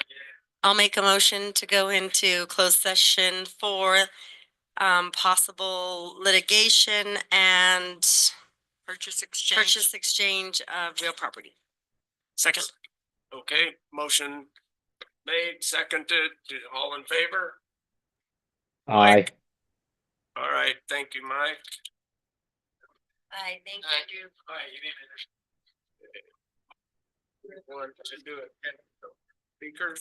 I'll make a motion to go into closed session for possible litigation and Purchase exchange. purchase exchange of real property. Second. Okay, motion made, seconded, all in favor? Aye. All right, thank you, Mike. I think Andrew. All right, you need to. Want to do it. Speakers.